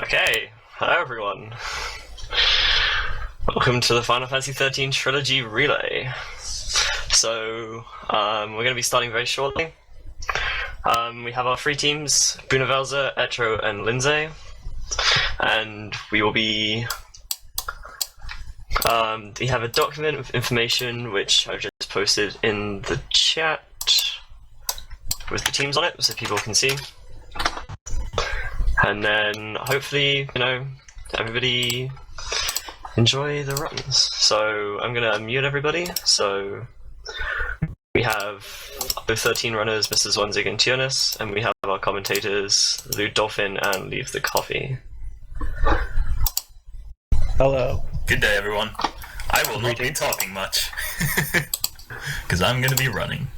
Okay, hello everyone. Welcome to the Final Fantasy XIII Trilogy Relay. So, we're going to be starting very shortly. We have our three teams, Bunavelza, Etro, and Lindsay. And we will be... we have a document with information which I've just posted in the chat with the teams on it, so people can see. And then, hopefully, everybody enjoy the runs. So, I'm going to mute everybody. So, we have the 13 runners, MrZwanzig and Tiornys, and we have our commentators, LewdDolphin and LeaveTheCoffee. Hello. Good day, everyone. I will not be talking much, because I'm going to be running.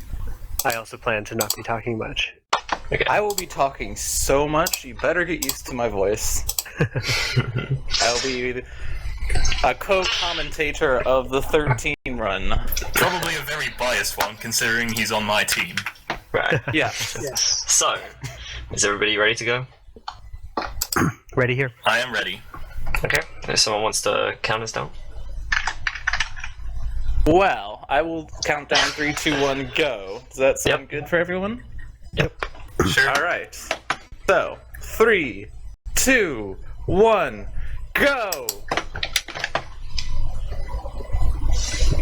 I also plan to not be talking much. Okay. I will be talking so much, you better get used to my voice. I'll be a co-commentator of the 13 run. Probably a very biased one, considering he's on my team. Right. Yeah. Yes. So, is everybody ready to go? Ready here. I am ready. Okay. If someone wants to count us down. Well, I will count down 3, 2, 1, go. Does that sound good for everyone? Yep. Sure. Alright. So, 3, 2, 1, go!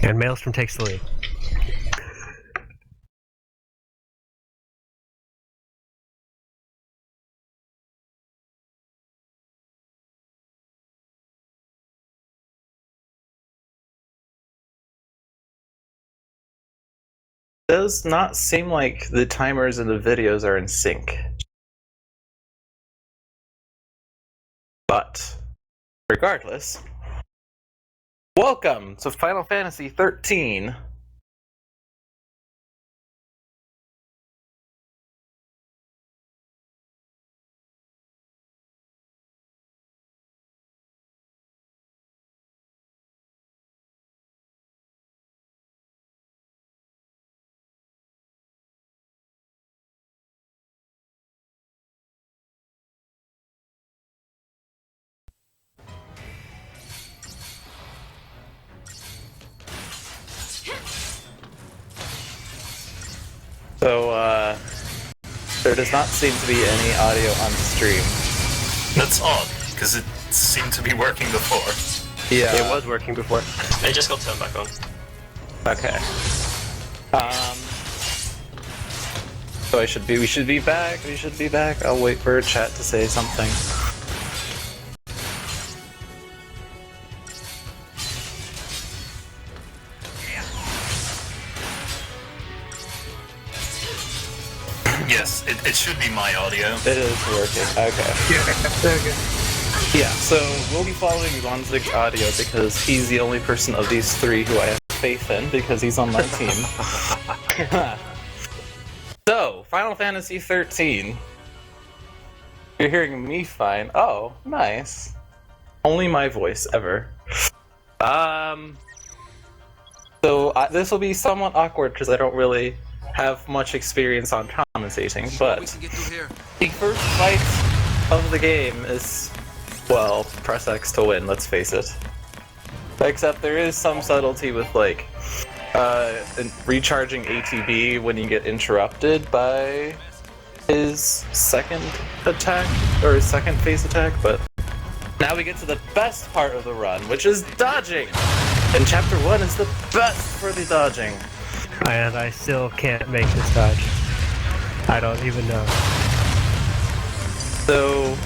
And Maelstrom takes the lead. Does not seem like the timers in the videos are in sync. But, regardless, welcome to Final Fantasy XIII. So, there does not seem to be any audio on the stream. That's odd, because it seemed to be working before. Yeah. It was working before. It just got turned back on. Okay. So we should be back. I'll wait for chat to say something. Yes, it should be my audio. It is working. Okay. Yeah, so we'll be following ZwanZig's audio because he's the only person of these three who I have faith in because he's on my team. So, Final Fantasy XIII. You're hearing me fine. Oh, nice. Only my voice ever. So this will be somewhat awkward because I don't really have much experience on commentating, but the first fight of the game is, well, press X to win, let's face it. Except there is some subtlety with, like, recharging ATB when you get interrupted by his second attack, or his second phase attack, but now we get to the best part of the run, which is dodging! And Chapter 1 is the best for the dodging. And I still can't make this dodge. I don't even know. So,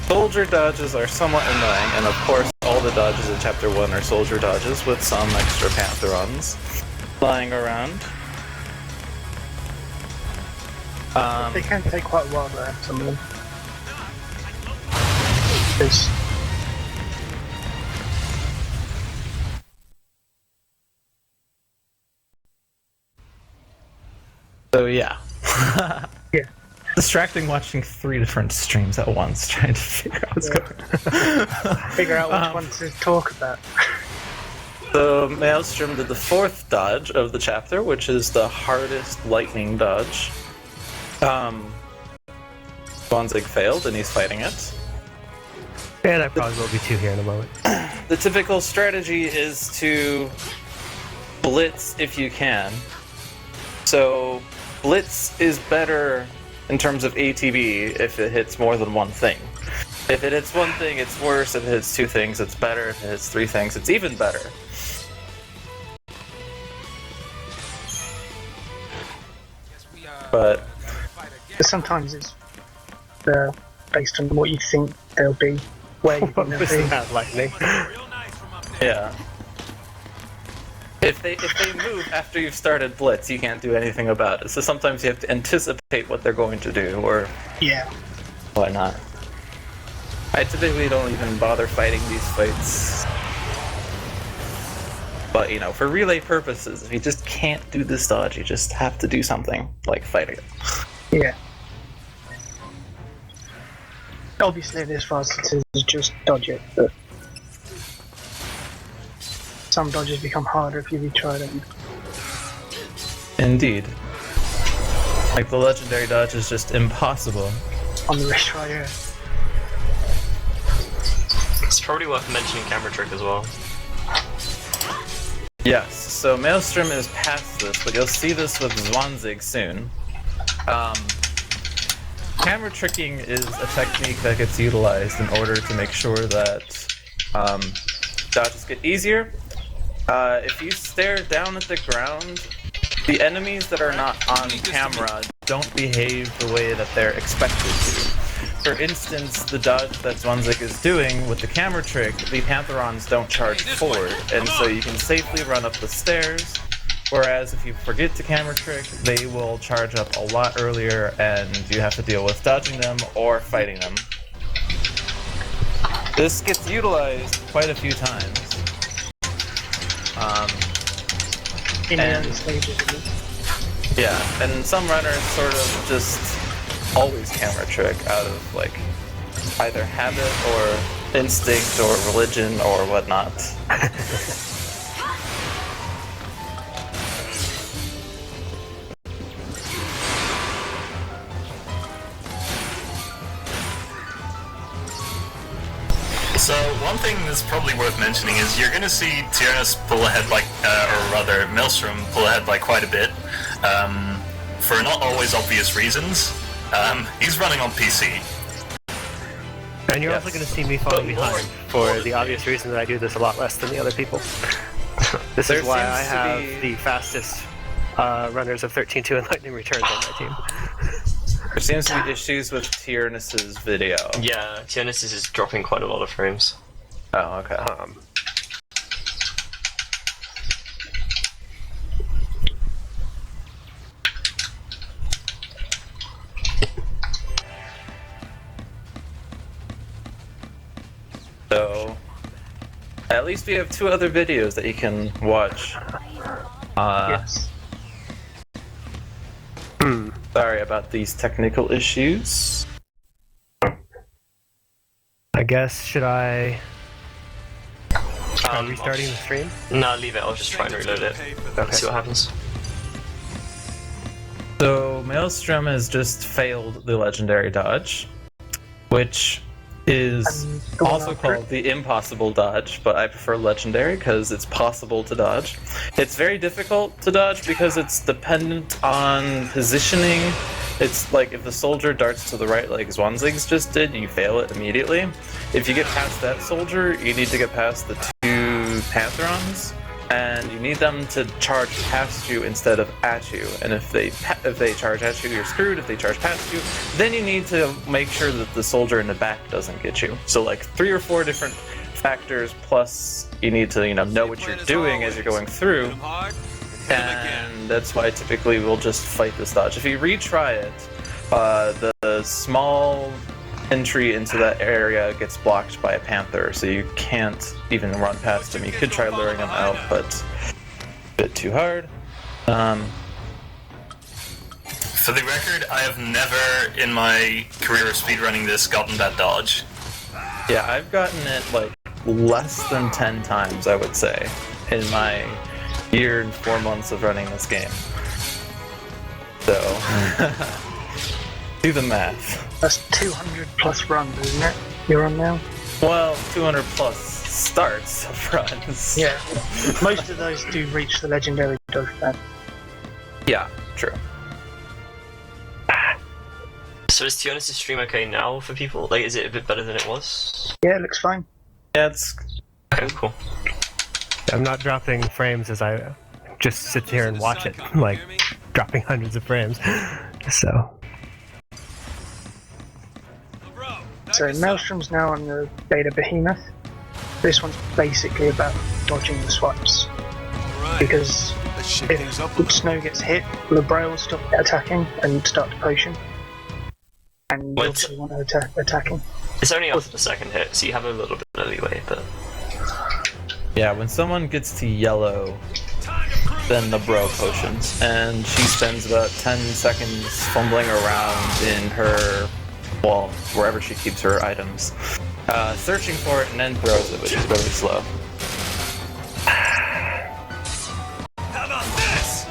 soldier dodges are somewhat annoying, and of course all the dodges in Chapter 1 are soldier dodges with some extra Pantherons flying around. They can take quite a while though, some of them. It's... So yeah. Yeah. Distracting watching 3 different streams at once, trying to figure out what's going on. Figure out which one to talk about. So Maelstrom did the 4th dodge of the chapter, which is the hardest lightning dodge. ZwanZig failed, and he's fighting it. And I probably will be too here in a moment. The typical strategy is to blitz if you can. So, blitz is better in terms of ATB if it hits more than one thing. If it hits one thing, it's worse. If it hits two things, it's better. If it hits three things, it's even better. But sometimes it's based on what you think they'll be, where you're going to This be. is not lightning. yeah. If they move after you've started blitz, you can't do anything about it. So sometimes you have to anticipate what they're going to do, or Yeah. whatnot. I typically don't even bother fighting these fights. But, you know, for relay purposes, if you just can't do this dodge, you just have to do something, like fighting it. Yeah. Obviously, this versatility is just dodge it, but some dodges become harder if you retry them. Indeed. Like, the legendary dodge is just impossible. On the retry, yeah. It's probably worth mentioning camera trick as well. Yes, so Maelstrom is past this, but you'll see this with ZwanZig soon. Camera tricking is a technique that gets utilized in order to make sure that dodges get easier. If you stare down at the ground, the enemies that are not on camera don't behave the way that they're expected to. For instance, the dodge that ZwanZig is doing with the camera trick, the Pantherons don't charge forward, and so you can safely run up the stairs, whereas if you forget to camera trick, they will charge up a lot earlier and you have to deal with dodging them or fighting them. This gets utilized quite a few times. In the And- early stages of it. Yeah, and some runners sort of just always camera trick out of, like, either habit or instinct or religion or whatnot. So one thing that's probably worth mentioning is you're going to see Tiornys pull ahead by, or rather Maelstrom pull ahead by quite a bit, for not always obvious reasons. He's running on PC. And you're also going to see me falling behind for the obvious reason that I do this a lot less than the other people. This There is why I seems to have be- the fastest runners of 13-2 and Lightning Returns on my team. There seems to be issues with Tiornys' video. Yeah, Tiornys is dropping quite a lot of frames. Oh, okay. So, at least we have two other videos that you can watch. Yes. Sorry about these technical issues. I guess, should I try restarting the stream? No, leave it, I'll just try and reload it. Okay. See what happens. So, Maelstrom has just failed the legendary dodge, which is And the one also after called the impossible dodge, but I prefer legendary because it's possible to dodge. It's very difficult to dodge because it's dependent on positioning. It's like if the soldier darts to the right like ZwanZig's just did, you fail it immediately. If you get past that soldier, you need to get past the two Pantherons, and you need them to charge past you instead of at you. And if they charge at you, you're screwed. If they charge past you, then you need to make sure that the soldier in the back doesn't get you. So like 3 or 4 different factors, plus you need to know what you're doing as you're going through. And that's why typically we'll just fight this dodge. If you retry it, the small entry into that area gets blocked by a panther, so you can't even run past him. You could try luring him out, but a bit too hard. For the record, I have never in my career of speedrunning this gotten that dodge. Yeah, I've gotten it like less than 10 times, I would say, in my year and 4 months of running this game. So, Do the math. That's 200 plus runs, isn't it? You're on now? Well, 200 plus starts of runs. Yeah. Most of those do reach the legendary Dolphin. Yeah, true. So is Tiornys' stream okay now for people? Like, is it a bit better than it was? Yeah, it looks fine. Yeah, it's... Okay, cool. I'm not dropping frames as I just sit here and watch it, like dropping hundreds of frames. So. So Maelstrom's now on the Beta Behemoth. This one's basically about dodging the swipes. Because if Snow gets hit, Lebray will stop attacking and start to potion. And you also want to attacking. It's only after the second hit, so you have a little bit of leeway, but... Yeah, when someone gets to yellow, then the bro potions, and she spends about 10 seconds fumbling around in her, well, wherever she keeps her items, searching for it and then throws it, which is really slow. How about this?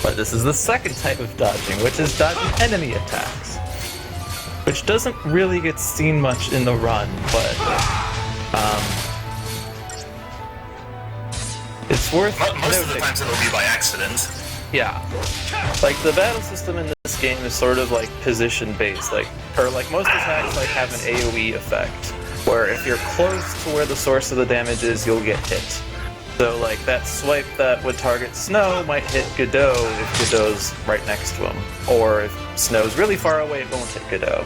But this is the second type of dodging, which is dodging enemy attacks, which doesn't really get seen much in the run, but it's worth Most of the times it'll be by accident. Yeah. Like, the battle system in this game is sort of like position based, like most attacks like have an AoE effect, where if you're close to where the source of the damage is, you'll get hit. So like that swipe that would target Snow might hit Godot if Godot's right next to him, or if Snow's really far away, it won't hit Godot.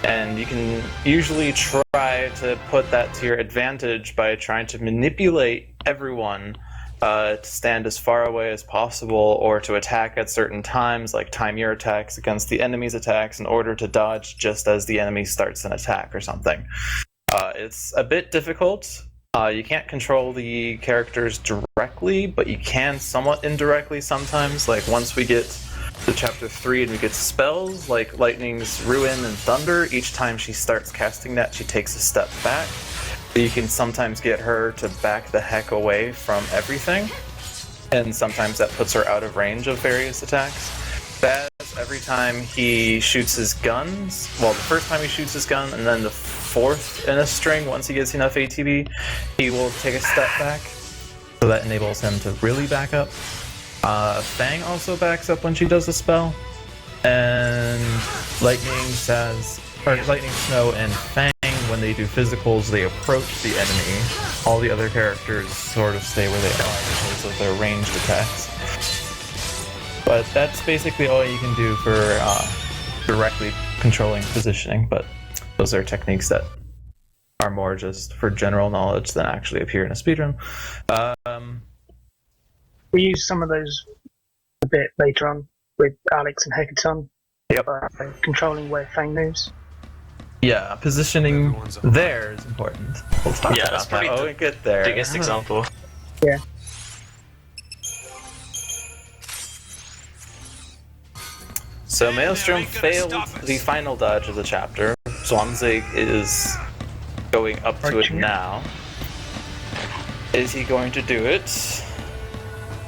And you can usually try to put that to your advantage by trying to manipulate everyone to stand as far away as possible, or to attack at certain times, like time your attacks against the enemy's attacks in order to dodge just as the enemy starts an attack or something. It's a bit difficult. You can't control the characters directly, but you can somewhat indirectly sometimes. Like once we get to Chapter 3 and we get spells like Lightning's Ruin and Thunder, each time she starts casting that, she takes a step back. You can sometimes get her to back the heck away from everything, and sometimes that puts her out of range of various attacks. Baz, every time he shoots his guns, well, the first time he shoots his gun, and then the fourth in a string, once he gets enough ATB, he will take a step back, so that enables him to really back up. Fang also backs up when she does a spell, and Lightning, Snow, and Fang, when they do physicals, they approach the enemy. All the other characters sort of stay where they are because of their ranged attacks. But that's basically all you can do for directly controlling positioning, but those are techniques that are more just for general knowledge than actually appear in a speedrun. We use some of those a bit later on with Alex and Hecaton. Yep. Controlling where Fang moves. Yeah, positioning there is important. We'll talk Yeah, about that's that probably when the we get there. biggest example. Yeah. So Maelstrom failed the final dodge of the chapter. ZwanZig is going up to it now. Is he going to do it?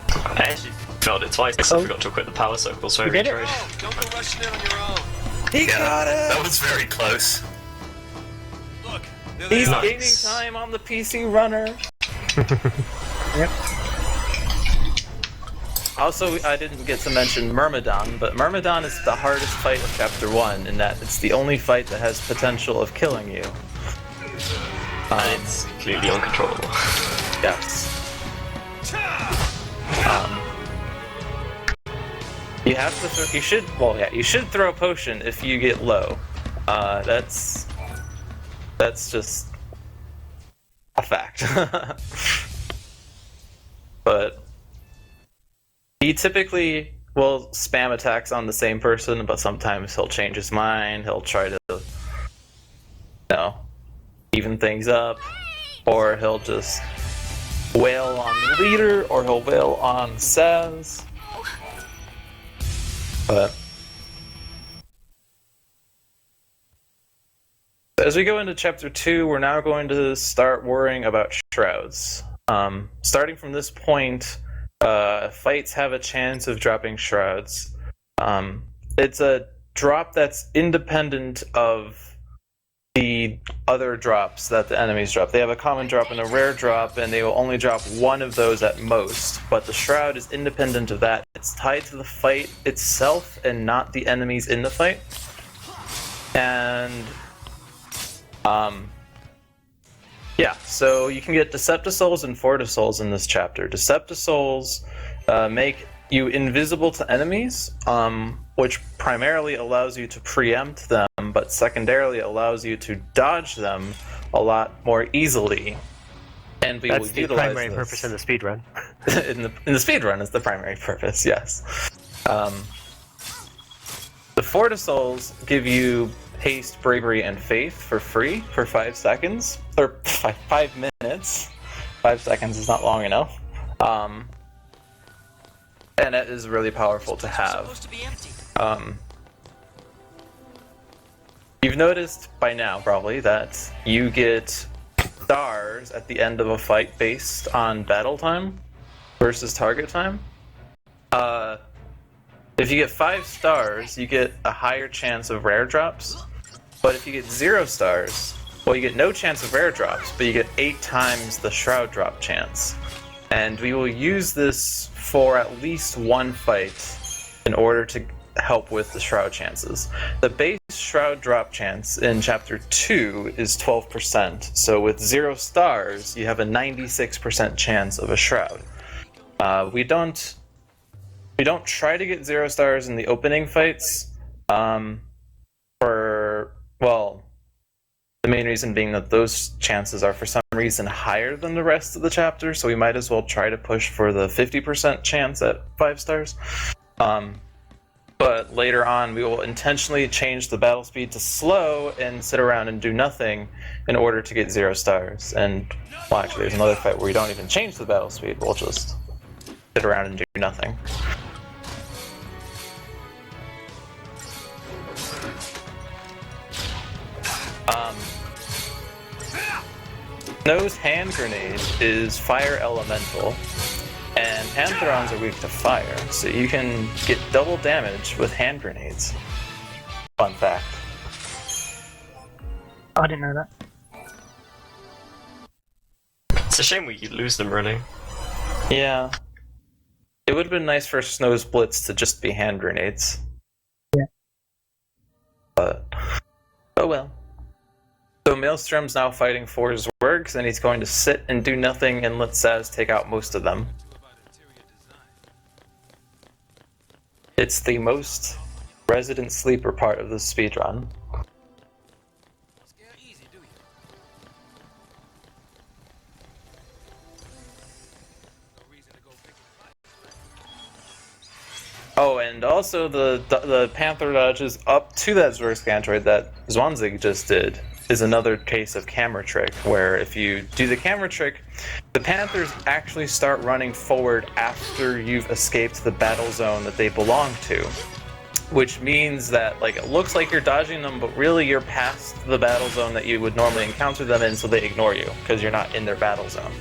I actually failed it twice. I forgot to equip the power circle, so I did it? retried. Oh, don't go rushing in on your own. He got it! That was very close. Look, there they He's are. gaining time on the PC runner. Yep. Also, I didn't get to mention Myrmidon, but Myrmidon is the hardest fight of Chapter 1, in that it's the only fight that has potential of killing you. And it's completely uncontrollable. Yes. You have to. You should throw a potion if you get low. That's just a fact. But he typically will spam attacks on the same person, but sometimes he'll change his mind. He'll try to, even things up, or he'll just wail on the leader, or he'll wail on Saz. But as we go into Chapter 2, we're now going to start worrying about shrouds. Starting from this point, fights have a chance of dropping shrouds. It's a drop that's independent of the other drops that the enemies drop. They have a common drop and a rare drop, and they will only drop one of those at most. But the Shroud is independent of that. It's tied to the fight itself and not the enemies in the fight. And yeah, so you can get Deceptisouls and Fortisouls in this chapter. Deceptisouls make you invisible to enemies, which primarily allows you to preempt them, but secondarily allows you to dodge them a lot more easily. And we will utilize the primary purpose in the speedrun. in the speedrun is the primary purpose, yes. The Fortisouls give you haste, bravery, and faith for free for 5 seconds, or 5 minutes. 5 seconds is not long enough. And it is really powerful to have. You've noticed by now, probably, that you get stars at the end of a fight based on battle time versus target time. If you get 5 stars, you get a higher chance of rare drops. But if you get 0 stars, well, you get no chance of rare drops, but you get 8 times the Shroud drop chance. And we will use this for at least one fight in order to help with the Shroud chances. The base Shroud drop chance in Chapter 2 is 12%, so with 0 stars, you have a 96% chance of a Shroud. We don't try to get 0 stars in the opening fights, the main reason being that those chances are for some reason higher than the rest of the chapter, so we might as well try to push for the 50% chance at 5 stars. But later on, we will intentionally change the battle speed to slow and sit around and do nothing in order to get 0 stars. And, well, actually, there's another fight where we don't even change the battle speed, we'll just sit around and do nothing. Snow's hand grenade is fire elemental, and Pantherons are weak to fire, so you can get double damage with hand grenades. Fun fact. I didn't know that. It's a shame we lose them, really. Yeah. It would have been nice for Snow's Blitz to just be hand grenades. Yeah. But, oh well. So Maelstrom's now fighting for his works, and he's going to sit and do nothing and let Saz take out most of them. It's the most resident sleeper part of the speedrun. Oh, and also the Panther dodges up to that Zwersk android that Zwanzig just did is another case of camera trick, where if you do the camera trick, the Panthers actually start running forward after you've escaped the battle zone that they belong to. Which means that, like, it looks like you're dodging them, but really you're past the battle zone that you would normally encounter them in, so they ignore you, because you're not in their battle zone.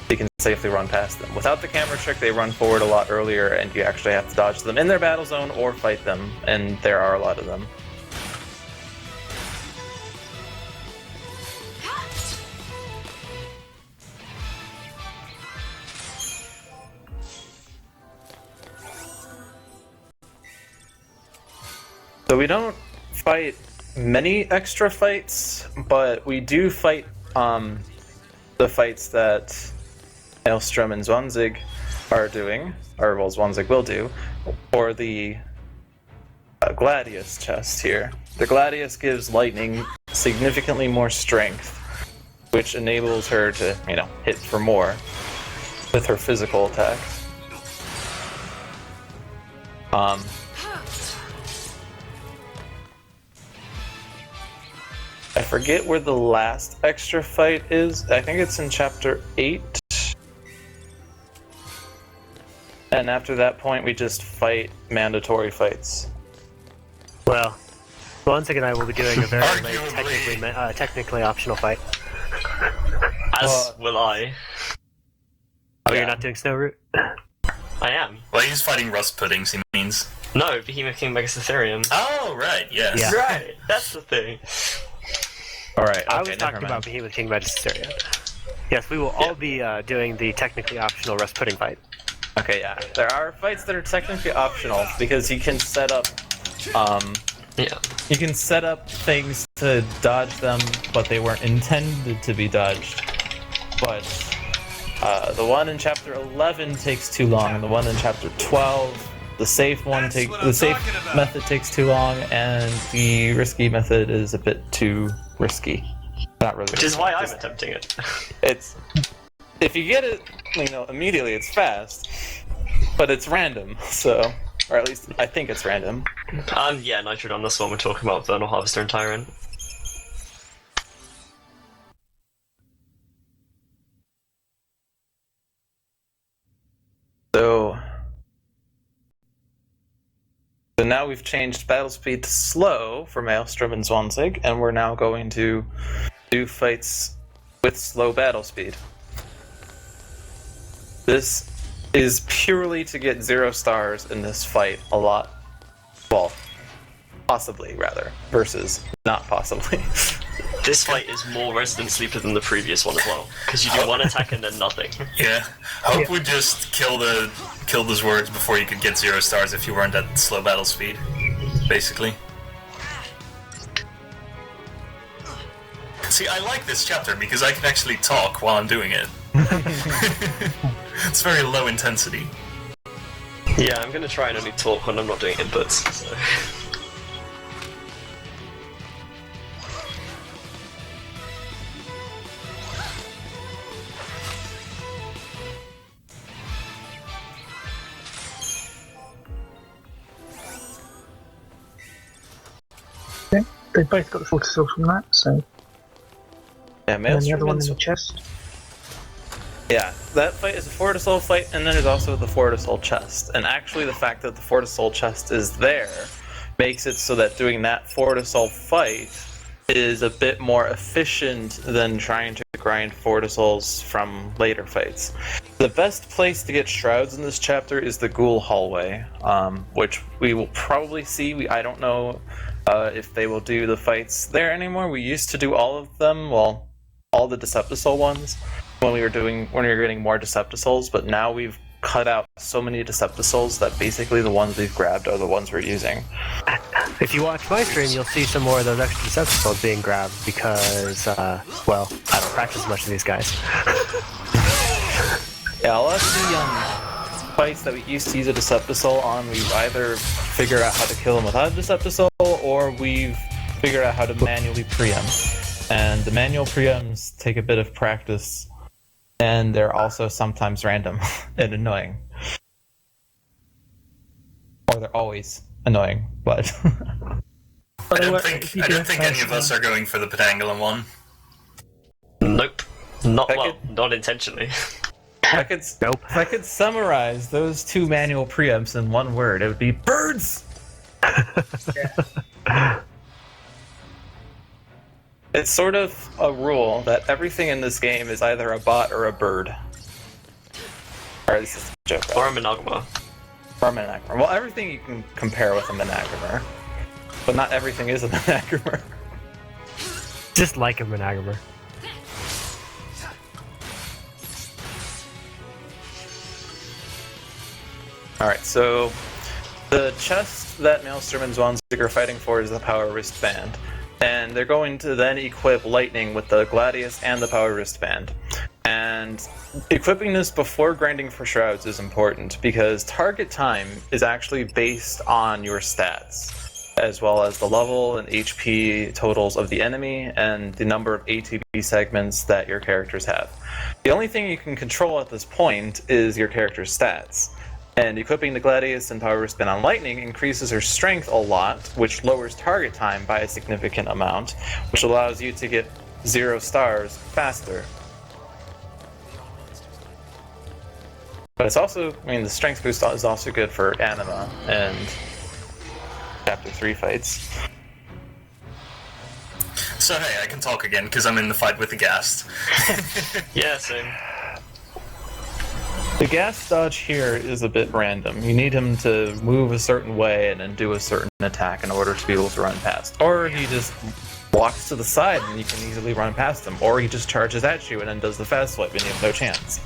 You can safely run past them. Without the camera trick, they run forward a lot earlier, and you actually have to dodge them in their battle zone or fight them, and there are a lot of them. So we don't fight many extra fights, but we do fight the fights that Maelstrom and Zwanzig are doing, or well, Zwanzig will do, or the Gladius chest here. The Gladius gives Lightning significantly more strength, which enables her to, hit for more with her physical attacks. I forget where the last extra fight is. I think it's in Chapter 8. And after that point, we just fight mandatory fights. Well, Zwanzig and I will be doing a very late, technically optional fight. As will I. Oh, yeah. You're not doing Snow Root? I am. Well, he's fighting Rust Puddings, he means. No, Behemoth King Megacytherium. Oh, right, yes. Yeah. Right, that's the thing. Alright, I okay, was never talking mind. about Behemoth King Magisteria. Yes, we will all be doing the technically optional Rust Pudding fight. Okay, yeah. There are fights that are technically optional because you can set up Yeah. you can set up things to dodge them, but they weren't intended to be dodged. But the one in chapter 11 takes too long, and the one in chapter 12, the safe method takes too long, and the risky method is a bit too risky. Not really. Which is why I'm attempting it. It's if you get it, immediately it's fast, but it's random. So, or at least I think it's random. Yeah, Nitro on this one, we're talking about Vernal Harvester and Tyrant. So now we've changed battle speed to slow for Maelstrom and Zwanzig, and we're now going to do fights with slow battle speed. This is purely to get 0 stars in this fight a lot. Well, possibly, rather, versus not possibly. This fight is more Resident Sleeper than the previous one as well, because you do one attack and then nothing. Yeah. Hope would just kill the words before you could get 0 stars if you weren't at slow battle speed, basically. See, I like this chapter because I can actually talk while I'm doing it. It's very low intensity. Yeah, I'm gonna try and only talk when I'm not doing inputs, so... They both got the Fortisol from that, so. Yeah, And then the Maelstrom other one in and the chest. Yeah, that fight is a Fortisol fight, and then there's also the Fortisol chest. And actually, the fact that the Fortisol chest is there makes it so that doing that Fortisol fight is a bit more efficient than trying to grind Fortisols from later fights. The best place to get shrouds in this chapter is the Ghoul hallway, which we will probably see. I don't know if they will do the fights there anymore. We used to do all of them, well, all the Deceptisol ones, when we were getting more Deceptisols, but now we've cut out so many Deceptisols that basically the ones we've grabbed are the ones we're using. If you watch my stream, you'll see some more of those extra Decepticons being grabbed because, well, I don't practice much of these guys. Yeah, a lot of the fights that we used to use a Deceptisol on, we've either figured out how to kill them without a Deceptisol, or we've figured out how to manually preempt. And the manual preempts take a bit of practice, and they're also sometimes random and annoying. Or they're always annoying, but... I don't think any of us are going for the Petangular one. Nope. Not I well, not intentionally. Nope. If I could summarize those two manual preempts in one word, it would be birds! It's sort of a rule that everything in this game is either a bot or a bird. Alright, this is a joke. Or a Monogama. Or a Monogama. Well, everything you can compare with a Monogama. But not everything is a Monogama. Just like a Monogama. Alright, so the chest that Maelstrom and Zwanzig are fighting for is the Power Wristband. And they're going to then equip Lightning with the Gladius and the Power Wristband. And equipping this before grinding for Shrouds is important, because target time is actually based on your stats, as well as the level and HP totals of the enemy, and the number of ATB segments that your characters have. The only thing you can control at this point is your character's stats. And equipping the Gladius and Power Wristband on Lightning increases her strength a lot, which lowers target time by a significant amount, which allows you to get 0 stars faster. But it's also, the strength boost is also good for Anima and Chapter 3 fights. So hey, I can talk again because I'm in the fight with the Ghast. Yeah, same. The gas dodge here is a bit random. You need him to move a certain way and then do a certain attack in order to be able to run past. Or he just walks to the side and you can easily run past him. Or he just charges at you and then does the fast swipe and you have no chance.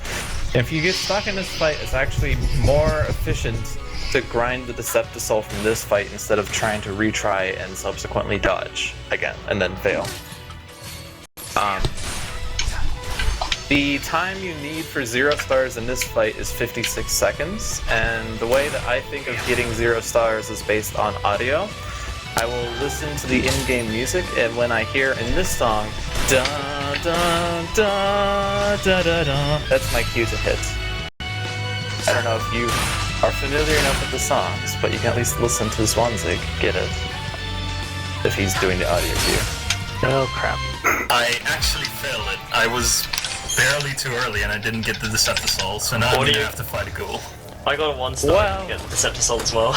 If you get stuck in this fight, it's actually more efficient to grind the Deceptisol from this fight instead of trying to retry and subsequently dodge again and then fail. The time you need for 0 stars in this fight is 56 seconds, and the way that I think of getting 0 stars is based on audio. I will listen to the in-game music, and when I hear in this song, da da da da da da, that's my cue to hit. I don't know if you are familiar enough with the songs, but you can at least listen to Zwanzig get it, if he's doing the audio cue. Oh crap. I actually failed it. I was barely too early and I didn't get the Deceptisol, so now I'm gonna have to fight a ghoul. I got a 1 star Well- to get the Deceptisol as well.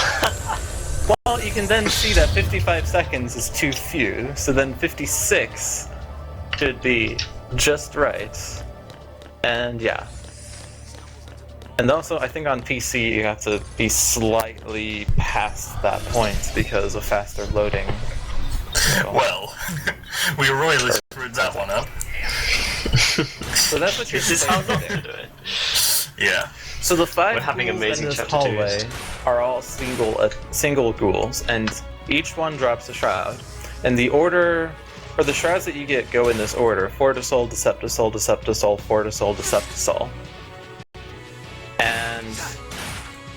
Well, you can then see that 55 seconds is too few, so then 56 should be just right. And yeah. And also, I think on PC you have to be slightly past that point because of faster loading. Well, we royally screwed that one up. So that's what you're This is how not to do it. Yeah. So the 5 We're having ghouls amazing in this chapter hallway twos. are all single ghouls, and each one drops a shroud. And the order, or the shrouds that you get go in this order: Fortisol, Deceptisol, Deceptisol, Fortisol, Deceptisol. And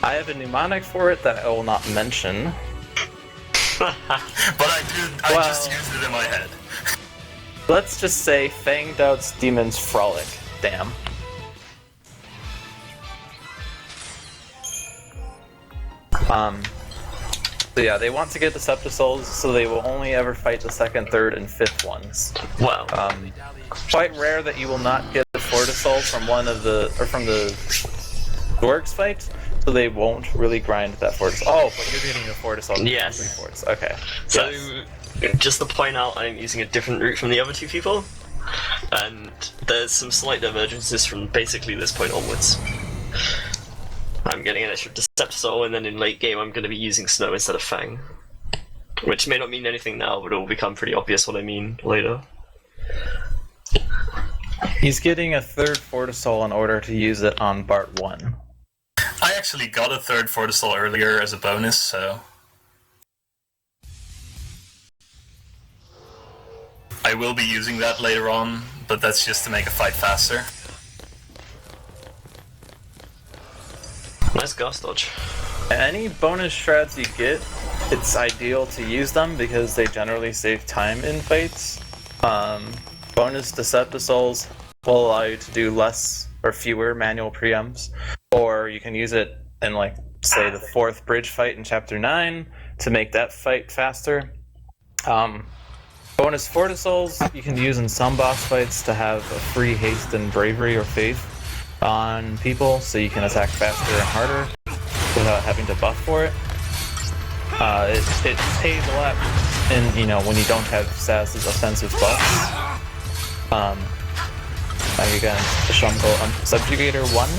I have a mnemonic for it that I will not mention. But I just used it in my head. Let's just say Fanged Out's Demon's Frolic. Damn. So yeah, they want to get Deceptisols, so they will only ever fight the 2nd, 3rd, and 5th ones. Well, Quite rare that you will not get a Fortisol from from the Dwargs fight, so they won't really grind that Fortisol. Oh, but you're getting a Fortisol. Yes. 3 forts. Okay. so Yes. just to point out, I'm using a different route from the other 2 people, and there's some slight divergences from basically this point onwards. I'm getting an extra Deceptisol, and then in late game I'm going to be using Snow instead of Fang. Which may not mean anything now, but it will become pretty obvious what I mean later. He's getting a 3rd Fortisol in order to use it on Bart 1. I actually got a 3rd Fortisol earlier as a bonus, so... I will be using that later on, but that's just to make a fight faster. Nice gas dodge. Any bonus shreds you get, it's ideal to use them because they generally save time in fights. Bonus Deceptisols will allow you to do less or fewer manual preempts, or you can use it in, like, say, the 4th bridge fight in Chapter 9 to make that fight faster. Bonus Fortisols you can use in some boss fights to have a free haste and bravery or faith on people, so you can attack faster and harder without having to buff for it. It pays a lot in, when you don't have Saz's offensive buffs. Again, the Shumgo Subjugator 1.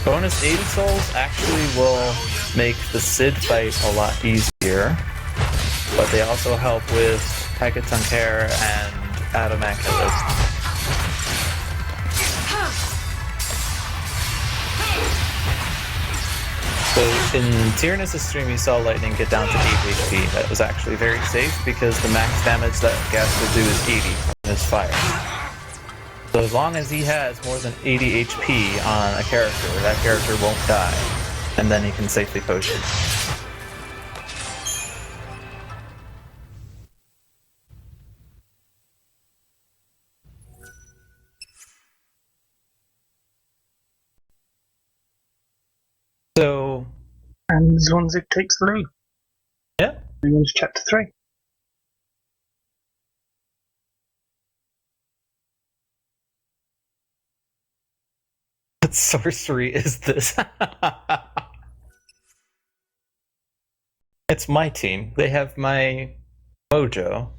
Bonus Eidolons actually will make the Sid fight a lot easier, but they also help with Hekatunker and Adamanculus. So in Tiornys' stream, you saw Lightning get down to 8 HP. That was actually very safe because the max damage that gas will do is 80 from his fire. So as long as he has more than 80 HP on a character, that character won't die, and then he can safely potion. So, And Zwanzig takes the lead. yeah. Moving on to chapter 3. What sorcery is this? It's my team. They have my mojo.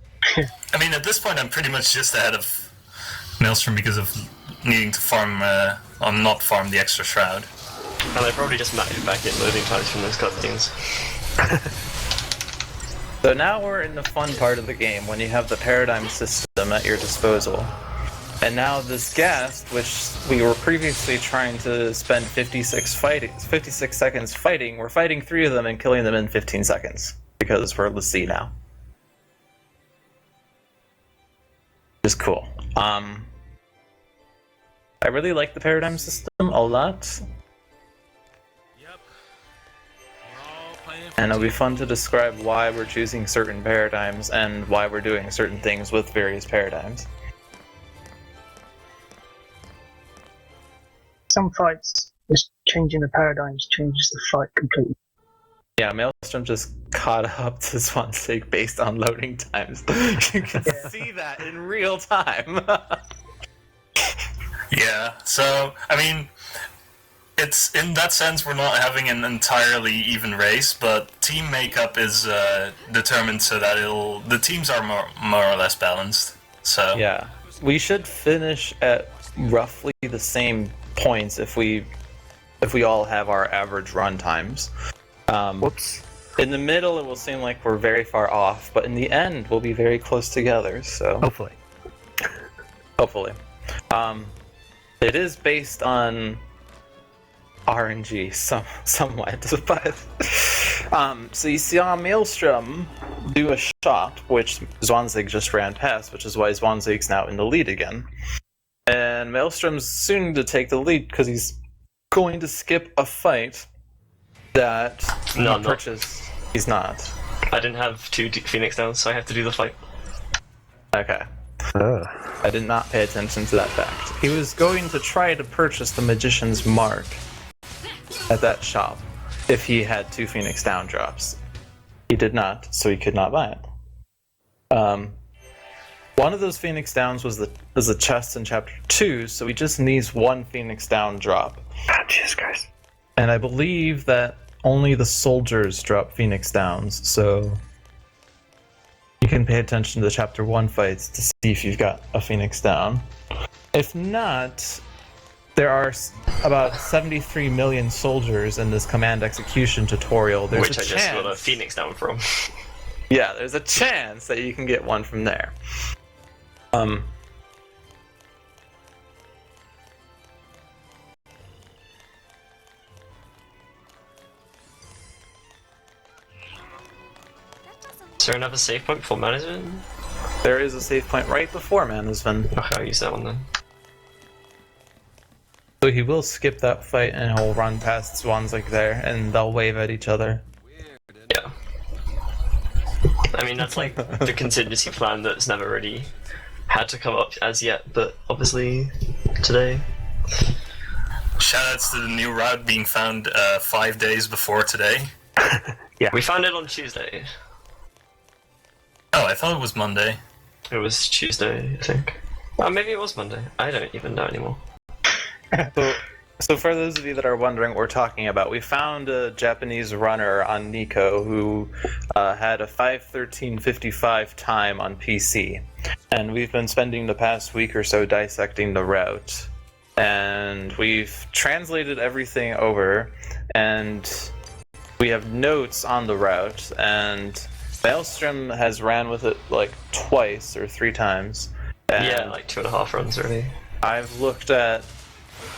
I mean, at this point, I'm pretty much just ahead of Maelstrom because of needing to farm, or not farm the extra shroud. And they probably just matched back in loading times from those cutscenes. So now we're in the fun part of the game, when you have the paradigm system at your disposal. And now this ghast, which we were previously trying to spend 56 seconds fighting, we're fighting 3 of them and killing them in 15 seconds. Because we're L'Cie now. Which is cool. I really like the paradigm system a lot. And it'll be fun to describe why we're choosing certain paradigms and why we're doing certain things with various paradigms. Some fights, just changing the paradigms changes the fight completely. Yeah, Maelstrom just caught up to ZwanZig based on loading times. You can see that in real time. Yeah, so, I mean, it's in that sense we're not having an entirely even race, but team makeup is determined so that the teams are more or less balanced. So yeah, we should finish at roughly the same points if we all have our average run times. Whoops. In the middle, it will seem like we're very far off, but in the end, we'll be very close together. So Hopefully. It is based on RNG somewhat, but so you saw Maelstrom do a shot, which ZwanZig just ran past, which is why ZwanZig's now in the lead again. And Maelstrom's soon to take the lead because he's going to skip a fight that he purchased. He's not. I didn't have 2 Phoenix Downs, so I have to do the fight. Okay. I did not pay attention to that fact. He was going to try to purchase the Magician's Mark at that shop if he had 2 Phoenix Down drops. He did not, so he could not buy it. One of those Phoenix Downs was the chest in Chapter 2, so he just needs 1 Phoenix Down drop. Ah, Jesus Christ. And I believe that only the soldiers drop Phoenix Downs, so you can pay attention to the Chapter 1 fights to see if you've got a Phoenix Down. If not, there are about 73 million soldiers in this command execution tutorial. There's Which I just got a Phoenix Down from. Yeah, there's a chance that you can get one from there. Is there another save point before management? There is a save point right before Manasvin. Okay, I'll use that one then. So he will skip that fight and he'll run past ZwanZig there and they'll wave at each other. Yeah. I mean, that's like the contingency plan that's never really had to come up as yet, but obviously today. Shoutouts to the new route being found 5 days before today. Yeah. We found it on Tuesday. Oh, I thought it was Monday. It was Tuesday, I think. Well, maybe it was Monday. I don't even know anymore. So for those of you that are wondering what we're talking about, we found a Japanese runner on Nico who had a 5:13:55 time on PC. And we've been spending the past week or so dissecting the route. And we've translated everything over, and we have notes on the route, and Maelstrom has ran with it like twice or 3 times. And Yeah, like 2.5 runs already. I've looked at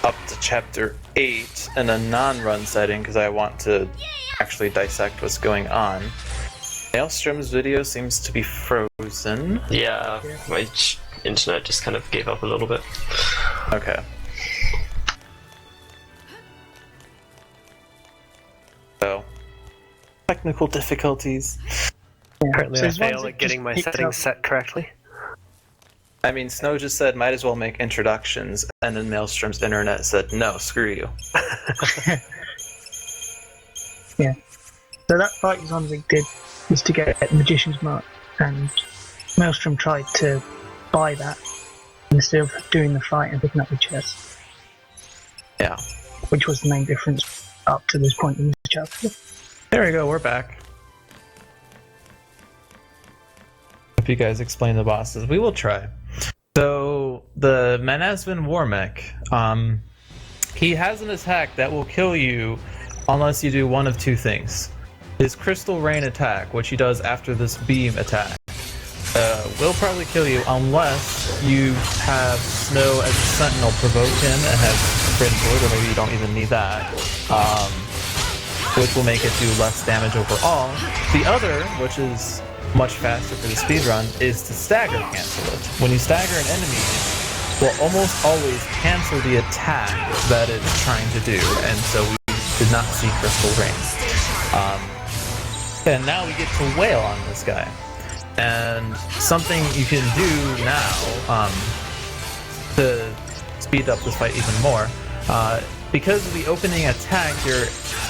up to Chapter 8 in a non-run setting because I want to actually dissect what's going on. Maelstrom's video seems to be frozen. Yeah, my internet just kind of gave up a little bit. Okay. So, technical difficulties. Yeah. Apparently So I as long fail as at it getting just my picks settings up- set correctly. I mean, Snow just said might as well make introductions, and then Maelstrom's internet said no, screw you. Yeah. So that fight ZwanZig did was to get Magician's Mark, and Maelstrom tried to buy that instead of doing the fight and picking up the chest, Yeah. which was the main difference up to this point in this chapter. There we go, we're back. Hope you guys explain the bosses. We will try. So, the MLSTRM Warmech, he has an attack that will kill you unless you do one of two things. His Crystal Rain attack, which he does after this beam attack, will probably kill you unless you have Snow as a Sentinel provoke him and have Crit Void, or maybe you don't even need that, which will make it do less damage overall. The other, which is much faster for the speedrun, is to stagger cancel it. When you stagger an enemy, will almost always cancel the attack that it's trying to do, and so we did not see Crystal Rain. And now we get to wail on this guy. And something you can do now to speed up this fight even more, because of the opening attack, your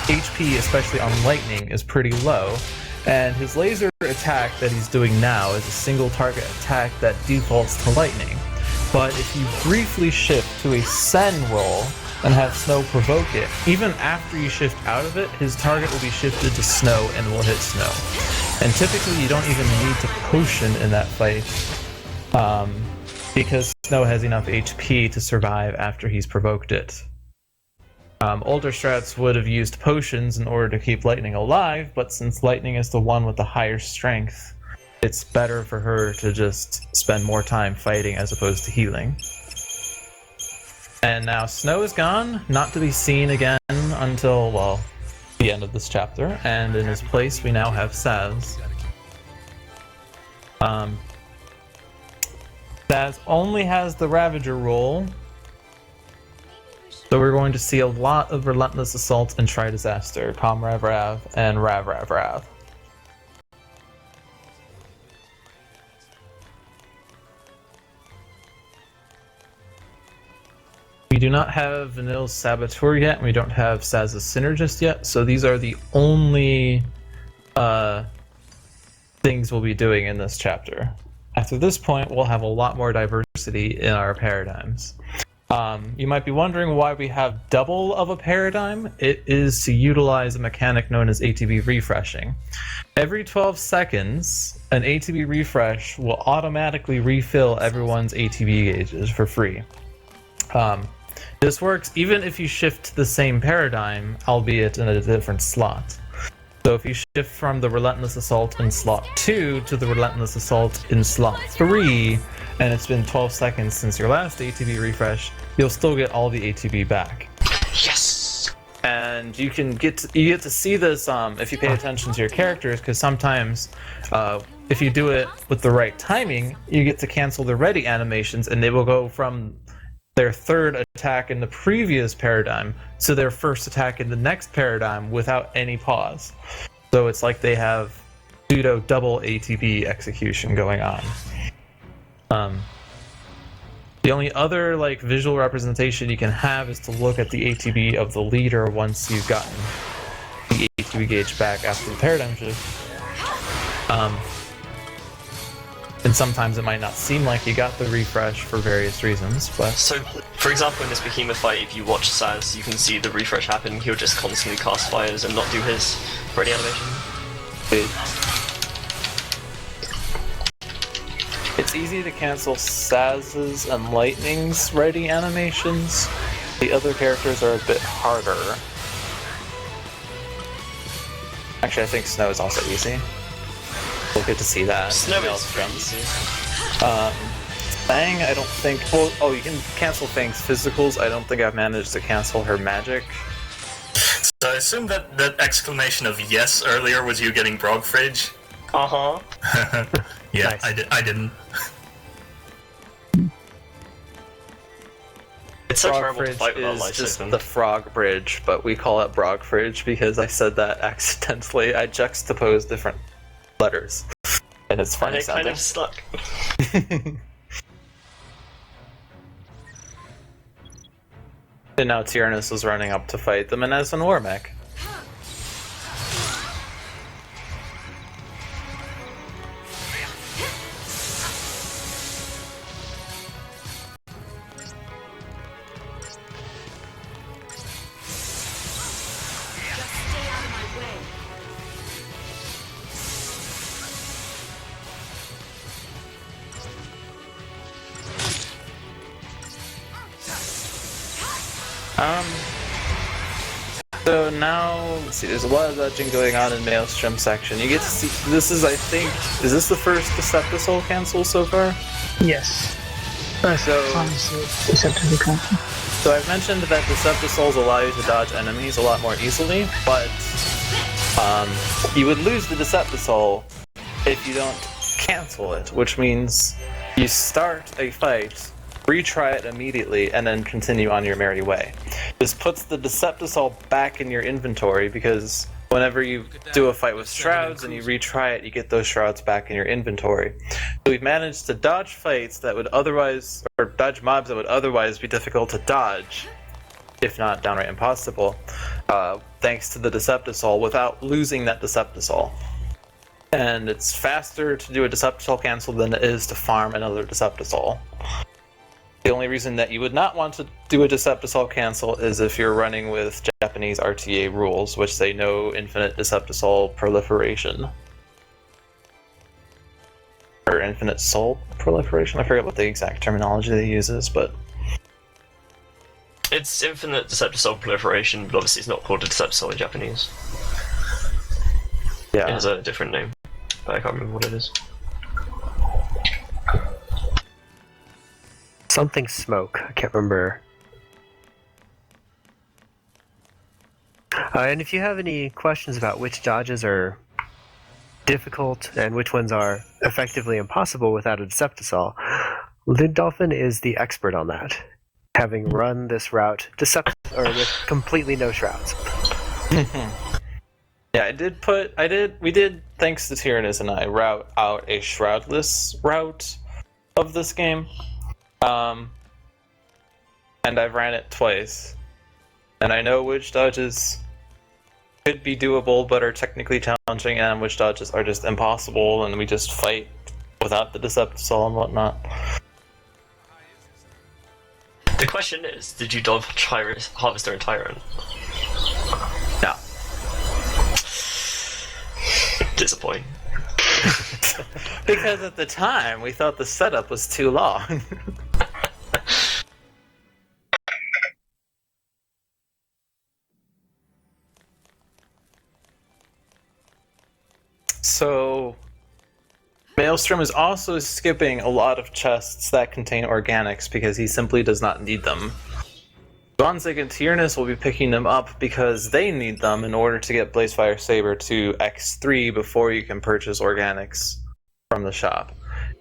HP, especially on Lightning, is pretty low. And his laser attack that he's doing now is a single target attack that defaults to Lightning. But if you briefly shift to a Sen roll and have Snow provoke it, even after you shift out of it, his target will be shifted to Snow and will hit Snow. And typically you don't even need to potion in that fight, because Snow has enough HP to survive after he's provoked it. Older strats would have used potions in order to keep Lightning alive, but since Lightning is the one with the higher strength, it's better for her to just spend more time fighting as opposed to healing. And now Snow is gone, not to be seen again until, well, the end of this chapter, and in his place we now have Saz. Saz only has the Ravager role, so we're going to see a lot of Relentless Assault and Try Disaster, Comrav Rav, and Rav Rav Rav. We do not have Vanille's Saboteur yet, and we don't have Saz's Synergist yet, so these are the only things we'll be doing in this chapter. After this point, we'll have a lot more diversity in our paradigms. You might be wondering why we have double of a paradigm. It is to utilize a mechanic known as ATB refreshing. Every 12 seconds, an ATB refresh will automatically refill everyone's ATB gauges for free. This works even if you shift to the same paradigm, albeit in a different slot. So if you shift from the Relentless Assault in slot 2 to the Relentless Assault in slot 3, and it's been 12 seconds since your last ATB refresh, you'll still get all the ATB back. Yes! And you get to see this if you pay attention to your characters, because sometimes if you do it with the right timing, you get to cancel the ready animations, and they will go from their third attack in the previous paradigm to their first attack in the next paradigm without any pause. So it's like they have pseudo double ATB execution going on. The only other visual representation you can have is to look at the ATB of the leader once you've gotten the ATB gauge back after the paradigm shift. And sometimes it might not seem like you got the refresh for various reasons, but... So, for example, in this Behemoth fight, if you watch Saz, you can see the refresh happen. He'll just constantly cast fires and not do his ready animation. It's easy to cancel Saz's and Lightning's ready animations. The other characters are a bit harder. Actually, I think Snow is also easy. We'll get to see that. Snow is pretty easy. Fang, I don't think... Well, oh, you can cancel Fang's physicals. I don't think I've managed to cancel her magic. So I assume that exclamation of yes earlier was you getting Brog Fridge? Uh-huh. Yeah, Nice. I didn't. It's so Brog terrible to Fridge fight without is light just system. the frog bridge, but we call it Brog Fridge because I said that accidentally. I juxtaposed different letters, and it's funny And it kind sounding. of stuck. And now Tiornys is running up to fight the MLSTRM Warmech. So now, let's see, there's a lot of dodging going on in Maelstrom section. You get to see, this is, I think, is this the first Decepticol cancel so far? Yes. Decepticol cancel. So I've mentioned that Decepticols allow you to dodge enemies a lot more easily, but you would lose the Decepticol if you don't cancel it, which means you start a fight, retry it immediately, and then continue on your merry way. This puts the Decepticol back in your inventory because whenever you do a fight with Shrouds and you retry it, you get those Shrouds back in your inventory. So we've managed to dodge fights that would otherwise, or dodge mobs that would otherwise be difficult to dodge, if not downright impossible, thanks to the Decepticol without losing that Decepticol. And it's faster to do a Decepticol cancel than it is to farm another Decepticol. The only reason that you would not want to do a Decepticol cancel is if you're running with Japanese RTA rules, which say no infinite Decepticol proliferation. Or infinite soul proliferation? I forget what the exact terminology they uses, but... It's infinite Decepticol proliferation, but obviously it's not called a Decepticol in Japanese. Yeah. It has a different name, but I can't remember what it is. Something smoke. I can't remember. And if you have any questions about which dodges are difficult and which ones are effectively impossible without a Decepticol, LewdDolphin is the expert on that, having run this route with completely no shrouds. Yeah, we did, thanks to Tiornys and I, route out a shroudless route of this game. And I've ran it twice. And I know which dodges could be doable but are technically challenging, and which dodges are just impossible, and we just fight without the Decepticol and whatnot. The question is, did you dodge Harvester and Tyrant? No. Disappointing. Because at the time, we thought the setup was too long. So, Maelstrom is also skipping a lot of chests that contain organics because he simply does not need them. MrZwanzig and Tiornys will be picking them up because they need them in order to get Blazefire Saber to X3 before you can purchase organics from the shop.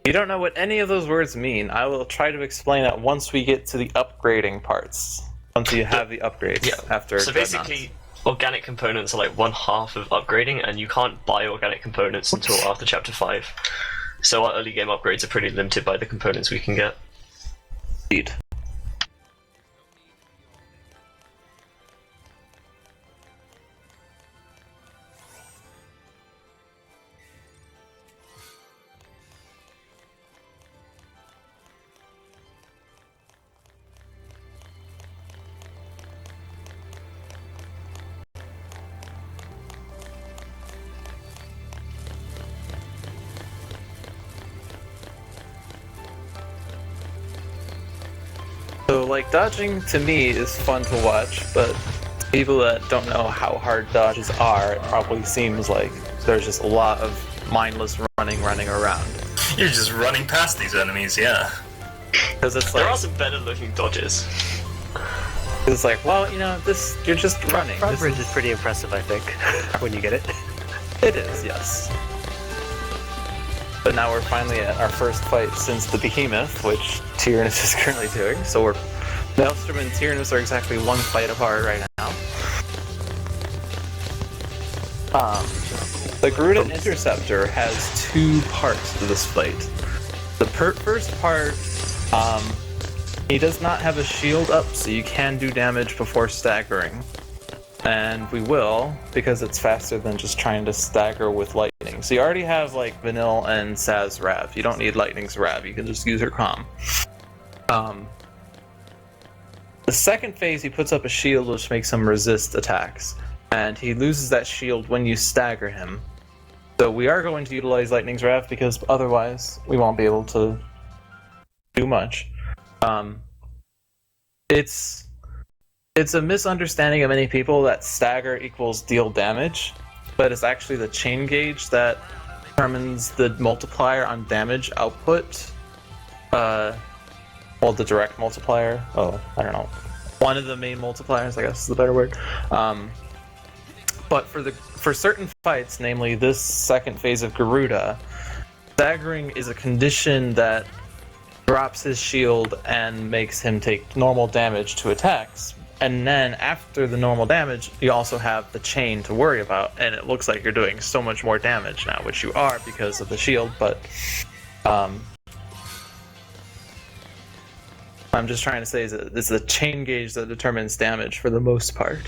If you don't know what any of those words mean, I will try to explain it once we get to the upgrading parts. Once you have the upgrades after So Dreadnought. basically, organic components are like one half of upgrading, and you can't buy organic components until after Chapter 5. So our early game upgrades are pretty limited by the components we can get. Indeed. So, like, dodging to me is fun to watch, but people that don't know how hard dodges are, it probably seems like there's just a lot of mindless running around. You're just running past these enemies, yeah. Because it's There like, are some better looking dodges. it's like, well, you know, you're just running. Frog Bridge is pretty impressive, I think, when you get it. It is, yes. But now we're finally at our first fight since the Behemoth, which Tiornys is currently doing. So Maelstrom and Tiornys are exactly one fight apart right now. The Garuda Interceptor has two parts to this fight. The first part, he does not have a shield up, so you can do damage before staggering. And we will, because it's faster than just trying to stagger with lightning. So you already have, like, Vanille and Saz Rav. You don't need Lightning's Rav, you can just use her Calm. The second phase, he puts up a shield which makes him resist attacks. And he loses that shield when you stagger him. So we are going to utilize Lightning's Rav, because otherwise we won't be able to do much. It's It's a misunderstanding of many people that stagger equals deal damage, but it's actually the chain gauge that determines the multiplier on damage output. Well, the direct multiplier. Oh, I don't know. One of the main multipliers, I guess is the better word. But for certain fights, namely this second phase of Garuda, staggering is a condition that drops his shield and makes him take normal damage to attacks. And then after the normal damage, you also have the chain to worry about, and it looks like you're doing so much more damage now, which you are because of the shield, but I'm just trying to say is that it's the chain gauge that determines damage for the most part.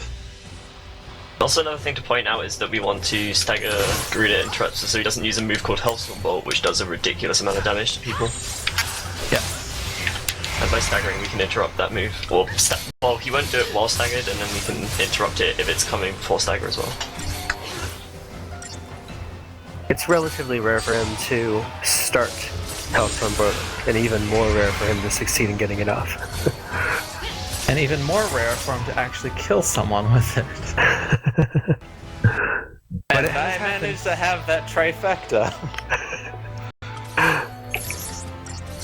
Also, another thing to point out is that we want to stagger Garuda in traps so he doesn't use a move called Hellstorm Bolt, which does a ridiculous amount of damage to people. Yeah. And by staggering, we can interrupt that move. Or, well, he won't do it while staggered, and then we can interrupt it if it's coming before stagger as well. It's relatively rare for him to start Hellstorm Bolt, and even more rare for him to succeed in getting it off. And even more rare for him to actually kill someone with it. And I managed to have that trifecta.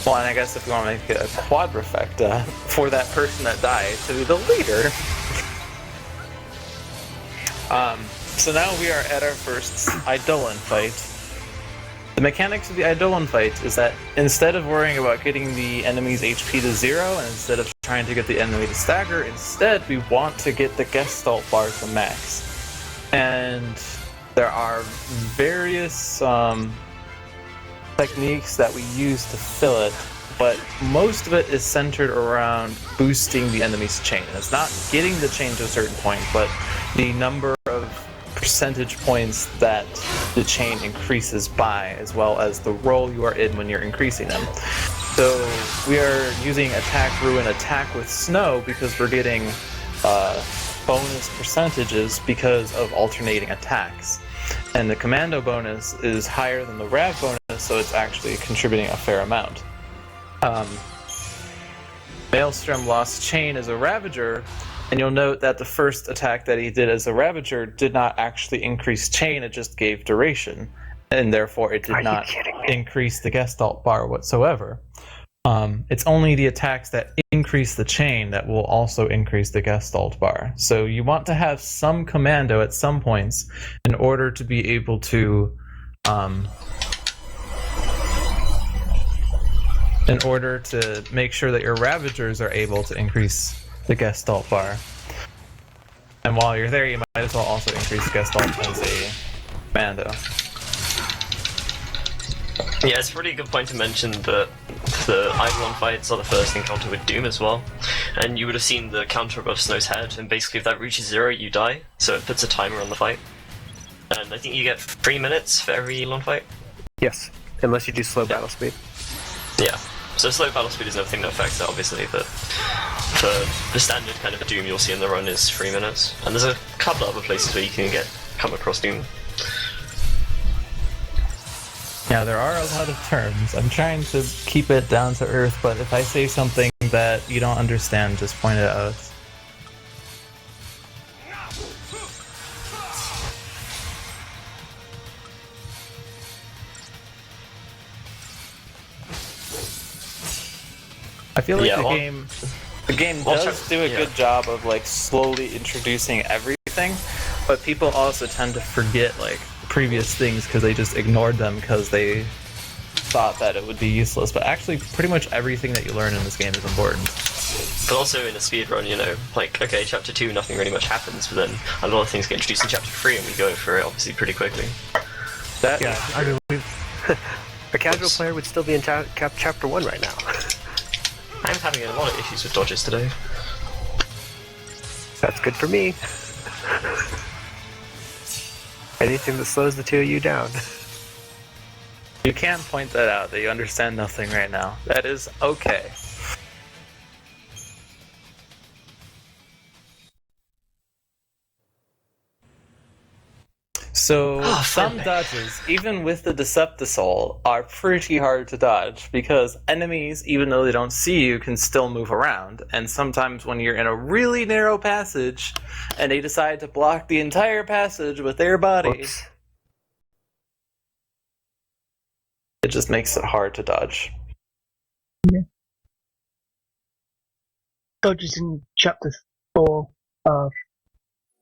Well, and I guess if you want to make it a quadrifecta for that person that died to be the leader. So now we are at our first Eidolon fight. The mechanics of the Eidolon fight is that instead of worrying about getting the enemy's HP to 0, and instead of trying to get the enemy to stagger, instead we want to get the Gestalt bar to max. And there are various techniques that we use to fill it, but most of it is centered around boosting the enemy's chain. It's not getting the chain to a certain point, but the number of percentage points that the chain increases by, as well as the role you are in when you're increasing them. So we are using Attack Ruin Attack with Snow because we're getting bonus percentages because of alternating attacks. And the Commando bonus is higher than the Rav bonus, so it's actually contributing a fair amount. Maelstrom lost Chain as a Ravager, and you'll note that the first attack that he did as a Ravager did not actually increase Chain, it just gave duration, and therefore it did not increase the Gestalt bar whatsoever. It's only the attacks that increase the chain that will also increase the Gestalt bar. So you want to have some commando at some points in order to be able to make sure that your Ravagers are able to increase the Gestalt bar. And while you're there, you might as well also increase Gestalt as a commando. Yeah, it's a pretty good point to mention that the Eidolon fights are the first encounter with Doom as well. And you would have seen the counter above Snow's head, and basically if that reaches 0, you die. So it puts a timer on the fight. And I think you get 3 minutes for every Eidolon fight. Yes, unless you do slow battle speed. Yeah, so slow battle speed is another thing that affects that, obviously, but for the standard kind of Doom you'll see in the run is 3 minutes. And there's a couple other places where you can come across Doom. Yeah, there are a lot of terms. I'm trying to keep it down to earth, but if I say something that you don't understand, just point it out. I feel like the game does do a good job of like slowly introducing everything, but people also tend to forget like previous things because they just ignored them because they thought that it would be useless. But actually, pretty much everything that you learn in this game is important. But also in a speedrun, you know, like, okay, chapter 2, nothing really much happens, but then a lot of things get introduced in chapter 3, and we go for it obviously pretty quickly. I mean, a casual player would still be in chapter 1 right now. I'm having a lot of issues with dodges today. That's good for me. Anything that slows the two of you down. You can point that out, that you understand nothing right now. That is okay. So some finally. dodges, even with the Deceptisol, are pretty hard to dodge because enemies, even though they don't see you, can still move around. And sometimes when you're in a really narrow passage and they decide to block the entire passage with their body, Whoops. it just makes it hard to dodge. Dodges in Chapter 4 are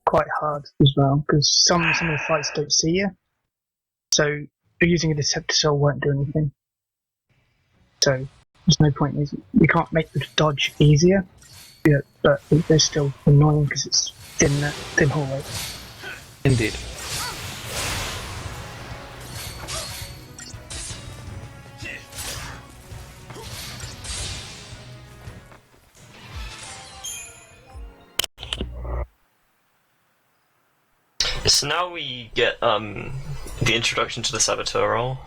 quite hard as well, because some of the fights don't see you. So using a Decepticol won't do anything. So there's no point. You can't make the dodge easier, yeah, but they're still annoying because it's thin hallway. Indeed. So now we get the introduction to the Saboteur role,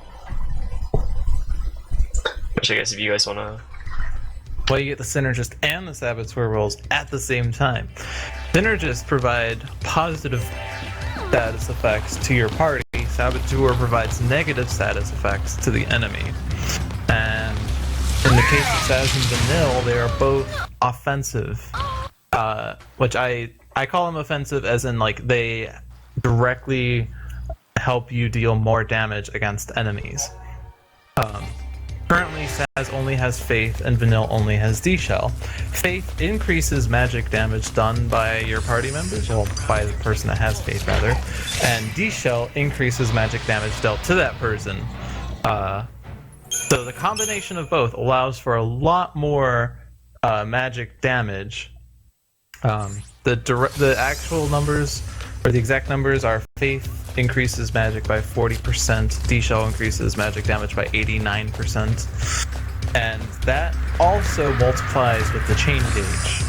which I guess if you guys want to... Well, you get the Synergist and the Saboteur roles at the same time. Synergists provide positive status effects to your party. Saboteur provides negative status effects to the enemy. And in the case of Saz and Vanille, they are both offensive, which I call them offensive as in like they directly help you deal more damage against enemies. Currently, Saz only has Faith and Vanille only has D-Shell. Faith increases magic damage done by your party members, well, by the person that has Faith, rather, and D-Shell increases magic damage dealt to that person. So the combination of both allows for a lot more magic damage. The actual numbers, or the exact numbers, are Faith increases magic by 40%, D-Shell increases magic damage by 89%, and that also multiplies with the chain gauge.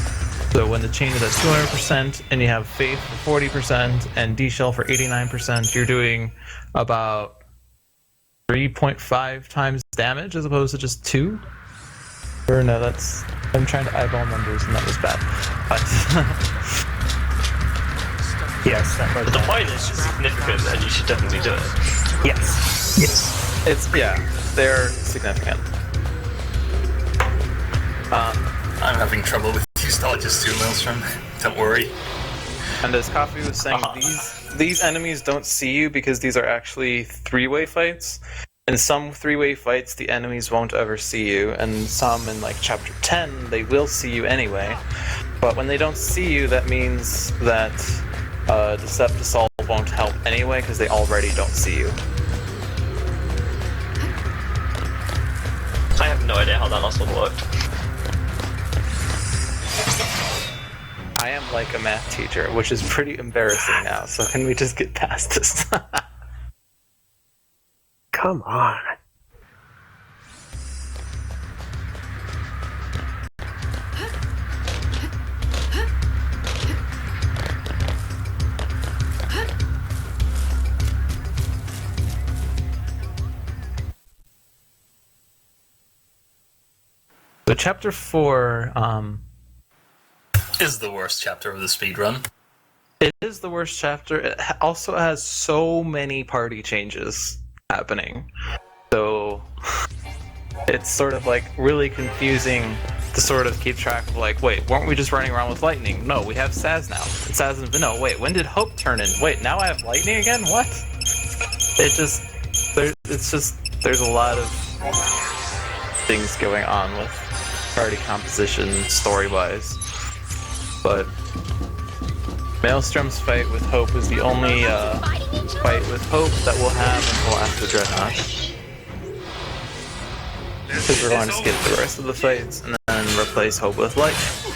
So when the chain is at 200% and you have Faith for 40% and D-Shell for 89%, you're doing about 3.5 times damage as opposed to just 2? Or no, that's... I'm trying to eyeball numbers and that was bad. But... Yes, that was But the point is significant and you should definitely do it. Yes. Yes. It's, yeah, they're significant. I'm having trouble with these dodges too, Maelstrom. Don't worry. And as Coffee was saying, these enemies don't see you because these are actually three-way fights. In some three-way fights, the enemies won't ever see you, and some in like Chapter 10, they will see you anyway. But when they don't see you, that means that Deceptisol won't help anyway because they already don't see you. I have no idea how that last one worked. I am like a math teacher, which is pretty embarrassing now, so can we just get past this? Come on. So Chapter 4, Is the worst chapter of the speedrun. it is the worst chapter. It also has so many party changes happening. So it's sort of like really confusing to sort of keep track of like, wait, weren't we just running around with lightning? No, we have Saz now. It's Saz and Vanille. Wait, when did Hope turn in? Wait, now I have lightning again? What? There's a lot of things going on with party composition story-wise. But Maelstrom's fight with Hope is the only fight with Hope that we'll have until after Dreadnought. Because we're going to skip the rest of the fights and then replace Hope with Lightning.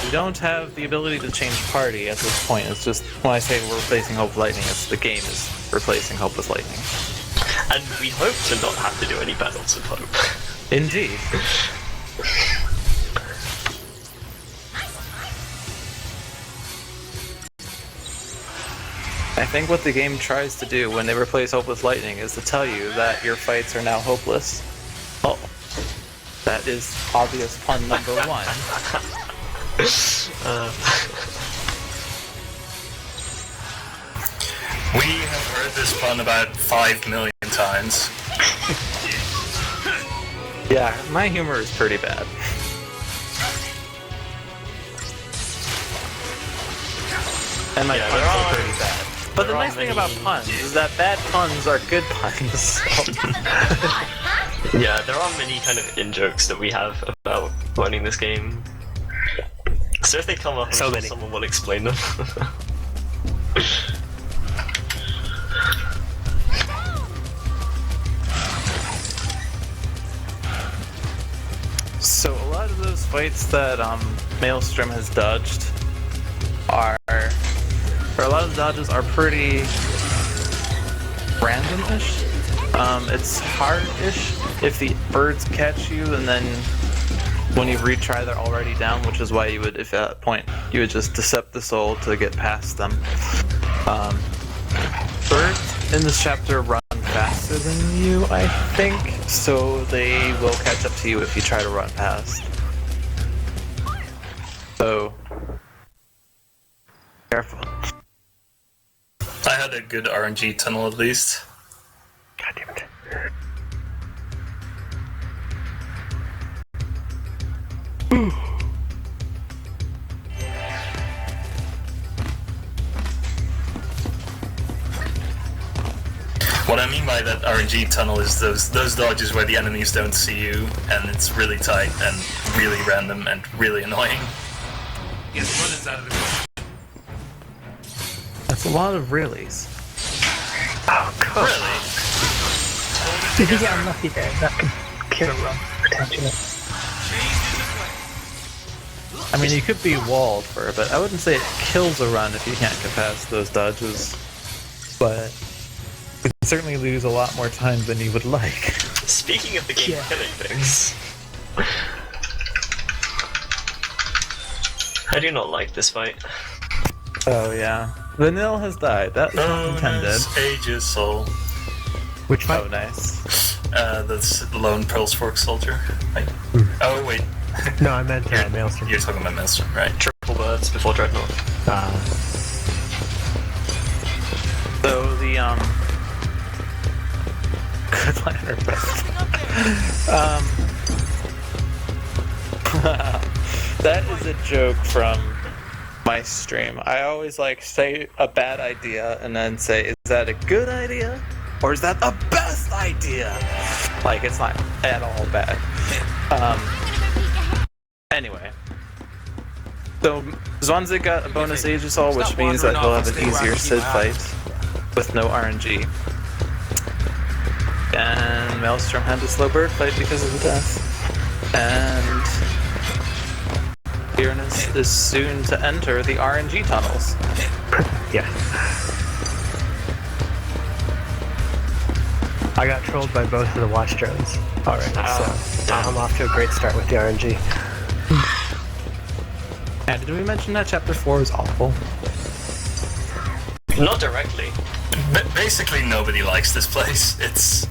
We don't have the ability to change party at this point. It's just, when I say we're replacing Hope with Lightning, it's the game is replacing Hope with Lightning. And we hope to not have to do any battles with Hope. Indeed. I think what the game tries to do when they replace Hope with Lightning is to tell you that your fights are now hopeless. Oh. That is obvious pun number 1. We have heard this pun about 5 million times. Yeah, my humor is pretty bad. And my puns are pretty bad. But the nice thing about puns is that bad puns are good puns. So. Yeah, there are many kind of in-jokes that we have about learning this game. So if they come up, I'm sure someone will explain them. So a lot of those fights that Maelstrom has dodged a lot of the dodges are pretty random-ish. It's hard-ish if the birds catch you, and then when you retry, they're already down, which is why you would, if at that point, you would just decept the soul to get past them. Birds in this chapter run faster than you, I think, so they will catch up to you if you try to run past. So, careful. I had a good RNG tunnel at least. God damn it. What I mean by that RNG tunnel is those dodges where the enemies don't see you, and it's really tight and really random and really annoying. Get the runners out of the way. That's a lot of reallys. Oh, God. Really? If you get unlucky there, that could kill a run, potentially. I mean, you could be walled for it, but I wouldn't say it kills a run if you can't get past those dodges. But you can certainly lose a lot more time than you would like. Speaking of the game killing things, I do not like this fight. Oh yeah. Vanille has died. That was not intended. Aegis Soul. Which fight? Oh, nice. That's Lone Pearl's Fork Soldier. Right. Oh, wait. No, I meant Maelstrom. You're talking about Maelstrom, right? Triple birds before Dreadnought. So the good liner best. That is a joke from my stream. I always say a bad idea and then say, is that a good idea? Or is that the best idea? Like, it's not at all bad. Anyway. So, Zwanzig got a bonus Aegisol, which means that he'll have an easier Sid fight with no RNG. And Maelstrom had a slow bird fight because of the death. And Tiornys is soon to enter the RNG tunnels. Yeah. I got trolled by both of the watch drones already, so I'm off to a great start with the RNG. And did we mention that Chapter 4 is awful? Not directly. Basically, nobody likes this place. It's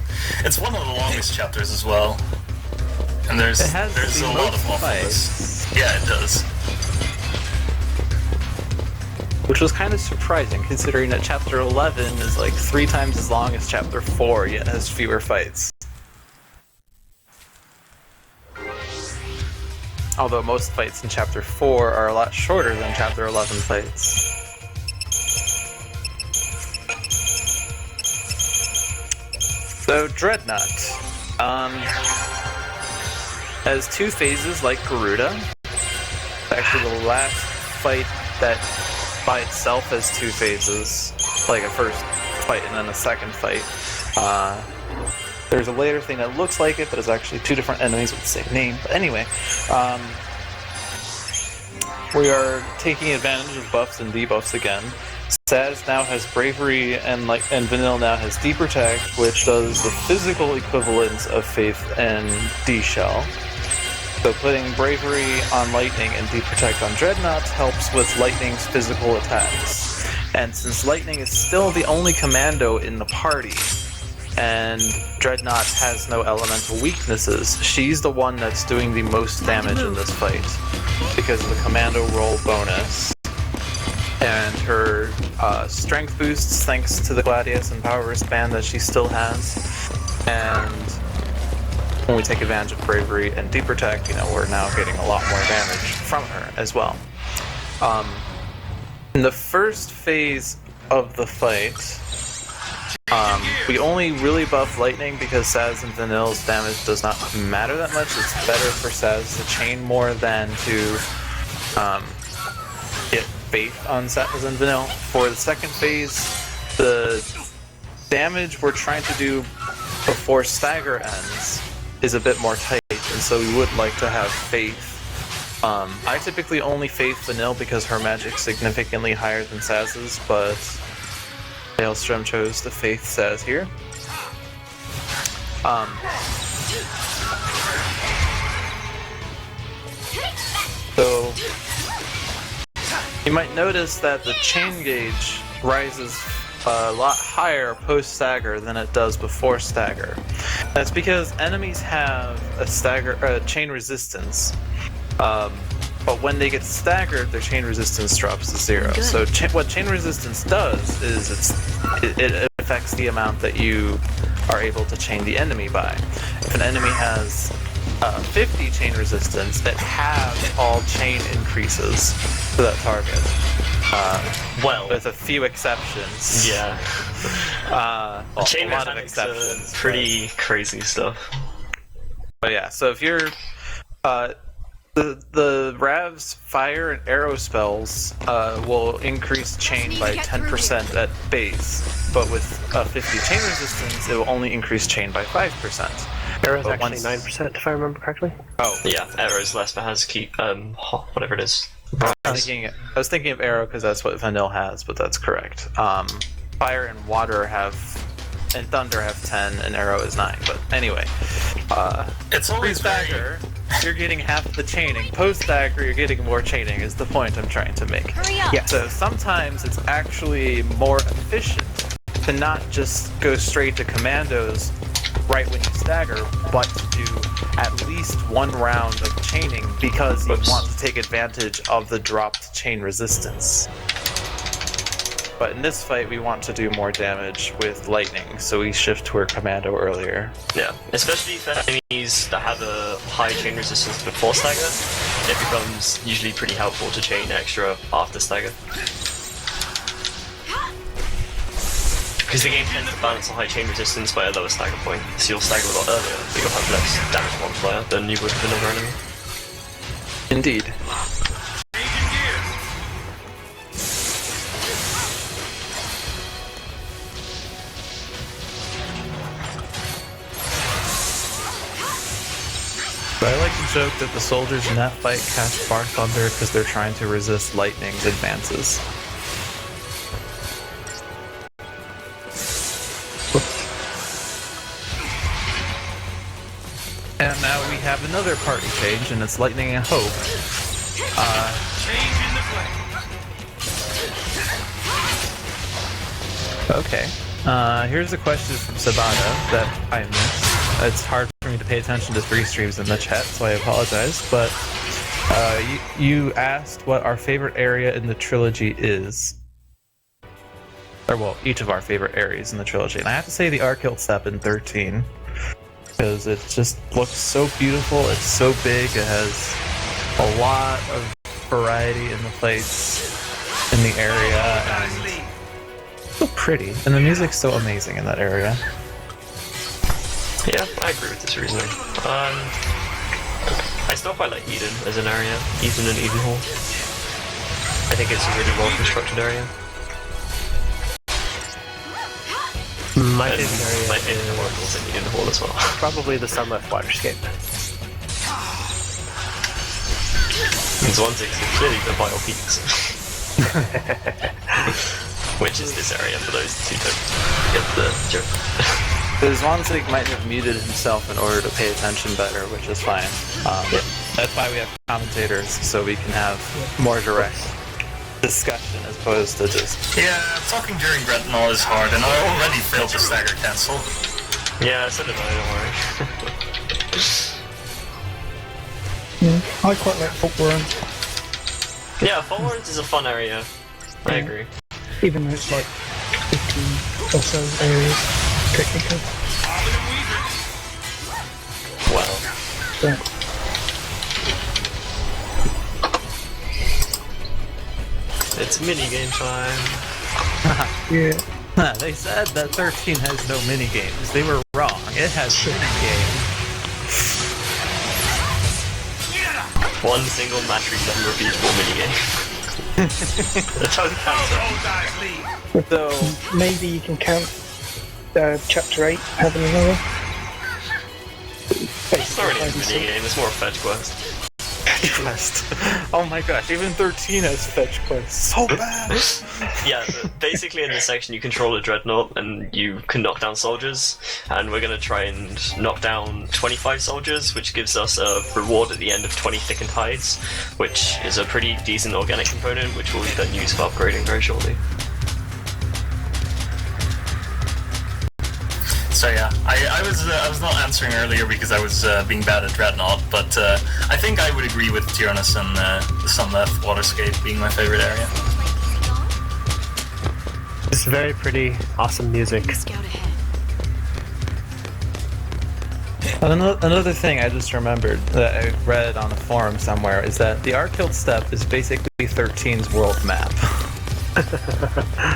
one of the longest chapters as well. And there's a lot of awfulness. Yeah, it does. Which was kind of surprising, considering that Chapter 11 is like 3 times as long as Chapter 4, yet has fewer fights. Although most fights in Chapter 4 are a lot shorter than Chapter 11 fights. So, Dreadnought has 2 phases like Garuda. Actually, the last fight that by itself has 2 phases, like a first fight and then a second fight. There's a later thing that looks like it, but is actually 2 different enemies with the same name. But anyway, we are taking advantage of buffs and debuffs again. Saz now has Bravery, and Vanille now has D-Protect, which does the physical equivalents of Faith and D-Shell. So putting Bravery on Lightning and D-Protect on Dreadnought helps with Lightning's physical attacks. And since Lightning is still the only commando in the party, and Dreadnought has no elemental weaknesses, she's the one that's doing the most damage in this fight, because of the commando roll bonus. And her strength boosts thanks to the Gladius and power wristband that she still has, and when we take advantage of bravery and deep protect, we're now getting a lot more damage from her as well. In the first phase of the fight, we only really buff lightning because Saz and Vanille's damage does not matter that much. It's better for Saz to chain more than to get faith on Saz and Vanille. For the second phase, the damage we're trying to do before stagger ends is a bit more tight, and so we would like to have faith. I typically only faith Vanille because her magic's significantly higher than Saz's, but MLSTRM chose to faith Saz here. So you might notice that the chain gauge rises a lot higher post-stagger than it does before stagger. That's because enemies have a chain resistance, but when they get staggered, their chain resistance drops to 0. Good. So what chain resistance does is it affects the amount that you are able to chain the enemy by. If an enemy has 50 chain resistance, it halves all chain increases to that target. Well, with a few exceptions. Yeah. Well, chain a lot of mechanics exceptions. Are pretty crazy stuff. But yeah, so if you're the Rav's fire and arrow spells will increase chain by 10% at base, but with 50 chain resistance, it will only increase chain by 5%. Arrow's actually 9%, if I remember correctly. Oh. Yeah, arrow's less, but has keep, whatever it is. I was thinking of arrow because that's what Vanille has, but that's correct. Fire and water and thunder have 10, and arrow is 9. But anyway, it's always stagger. You're getting half the chaining. Post stagger, you're getting more chaining. Is the point I'm trying to make? Hurry up. Yeah. So sometimes it's actually more efficient to not just go straight to commandos right when you stagger, but to do at least one round of chaining because you want to take advantage of the dropped chain resistance. But in this fight, we want to do more damage with lightning, so we shift to our commando earlier. Yeah, especially for enemies that have a high chain resistance before stagger, it becomes usually pretty helpful to chain extra after stagger. Because the game tends to balance a high chain resistance by a lower stagger point, so you'll stagger a lot earlier, but you'll have less damage multiplier than you would with another enemy. Indeed. I like to joke that the soldiers in that fight cast Far Thunder because they're trying to resist lightning's advances. And now we have another party change, and it's Lightning and Hope. Change in the play. Okay. Here's a question from Sabata that I missed. It's hard for me to pay attention to free streams in the chat, so I apologize. But you asked what our favorite area in the trilogy is. Or, well, each of our favorite areas in the trilogy. And I have to say the Arkhill step in 13. Because it just looks so beautiful, it's so big, it has a lot of variety in the fights in the area, and it's so pretty. And the music's so amazing in that area. Yeah, I agree with this reasoning. I still quite like Eden as an area, Eden and Edenhall. I think it's a really well constructed area. My favorite area my favorite oracles in Edenhall as well. Probably the Sunlit Waterscape. MrZwanzig is clearly the Vile Peaks. Which is this area for those who don't get the joke. MrZwanzig might have muted himself in order to pay attention better, which is fine. That's why we have commentators, so we can have more direct discussion as opposed to just... Yeah, talking during Dreadnought is hard, and I already failed to stagger cancel. Yeah, so did I, don't worry. I quite like Fault Warrant. Yeah, Fault Warrant is a fun area. I agree. even though it's like 15 or so areas, technically. Well, Yeah. it's minigame time. Yeah. They said that 13 has no minigames. They were wrong. It has minigames. One single matching non-repeatable minigame. The total counter. So, Maybe you can count Chapter 8 having another. It's not really a minigame, it's more a fetch quest. quest. Oh my gosh, even 13 has fetch quests. So bad! Yeah, basically in this section you control a Dreadnought and you can knock down soldiers, and we're going to try and knock down 25 soldiers, which gives us a reward at the end of 20 thickened hides, which is a pretty decent organic component, which we'll then use for upgrading very shortly. So yeah, I was not answering earlier because I was being bad at Dreadnought, but I think I would agree with Tiornys and the Sunleth Waterscape being my favorite area. It's very pretty, awesome music. Another thing I just remembered that I read on a forum somewhere is that the Arkhild Steppe is basically 13's world map.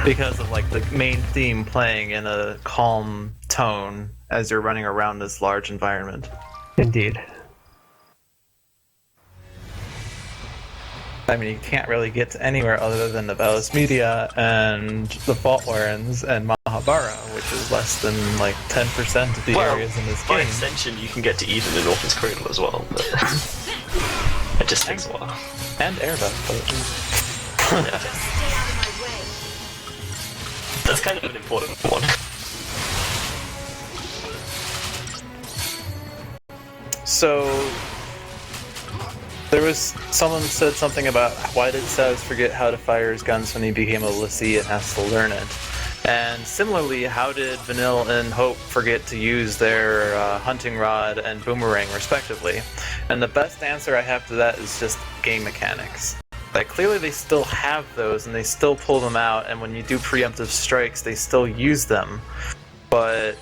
Because of like the main theme playing in a calm tone as you're running around this large environment. Indeed. I mean, you can't really get to anywhere other than the Valis Media and the Fault Warrens and Mahabara, which is less than like 10% of the areas in this by game. extension, you can get to Eden and Orphan's Cradle as well, but it just takes a while. And Erba, but... Yeah. That's kind of an important one. So, there was someone said something about why did Saz forget how to fire his guns when he became a Lassie and has to learn it. And similarly, how did Vanille and Hope forget to use their hunting rod and boomerang respectively? And the best answer I have to that is just game mechanics. Like, clearly they still have those, and they still pull them out, and when you do preemptive strikes, they still use them. But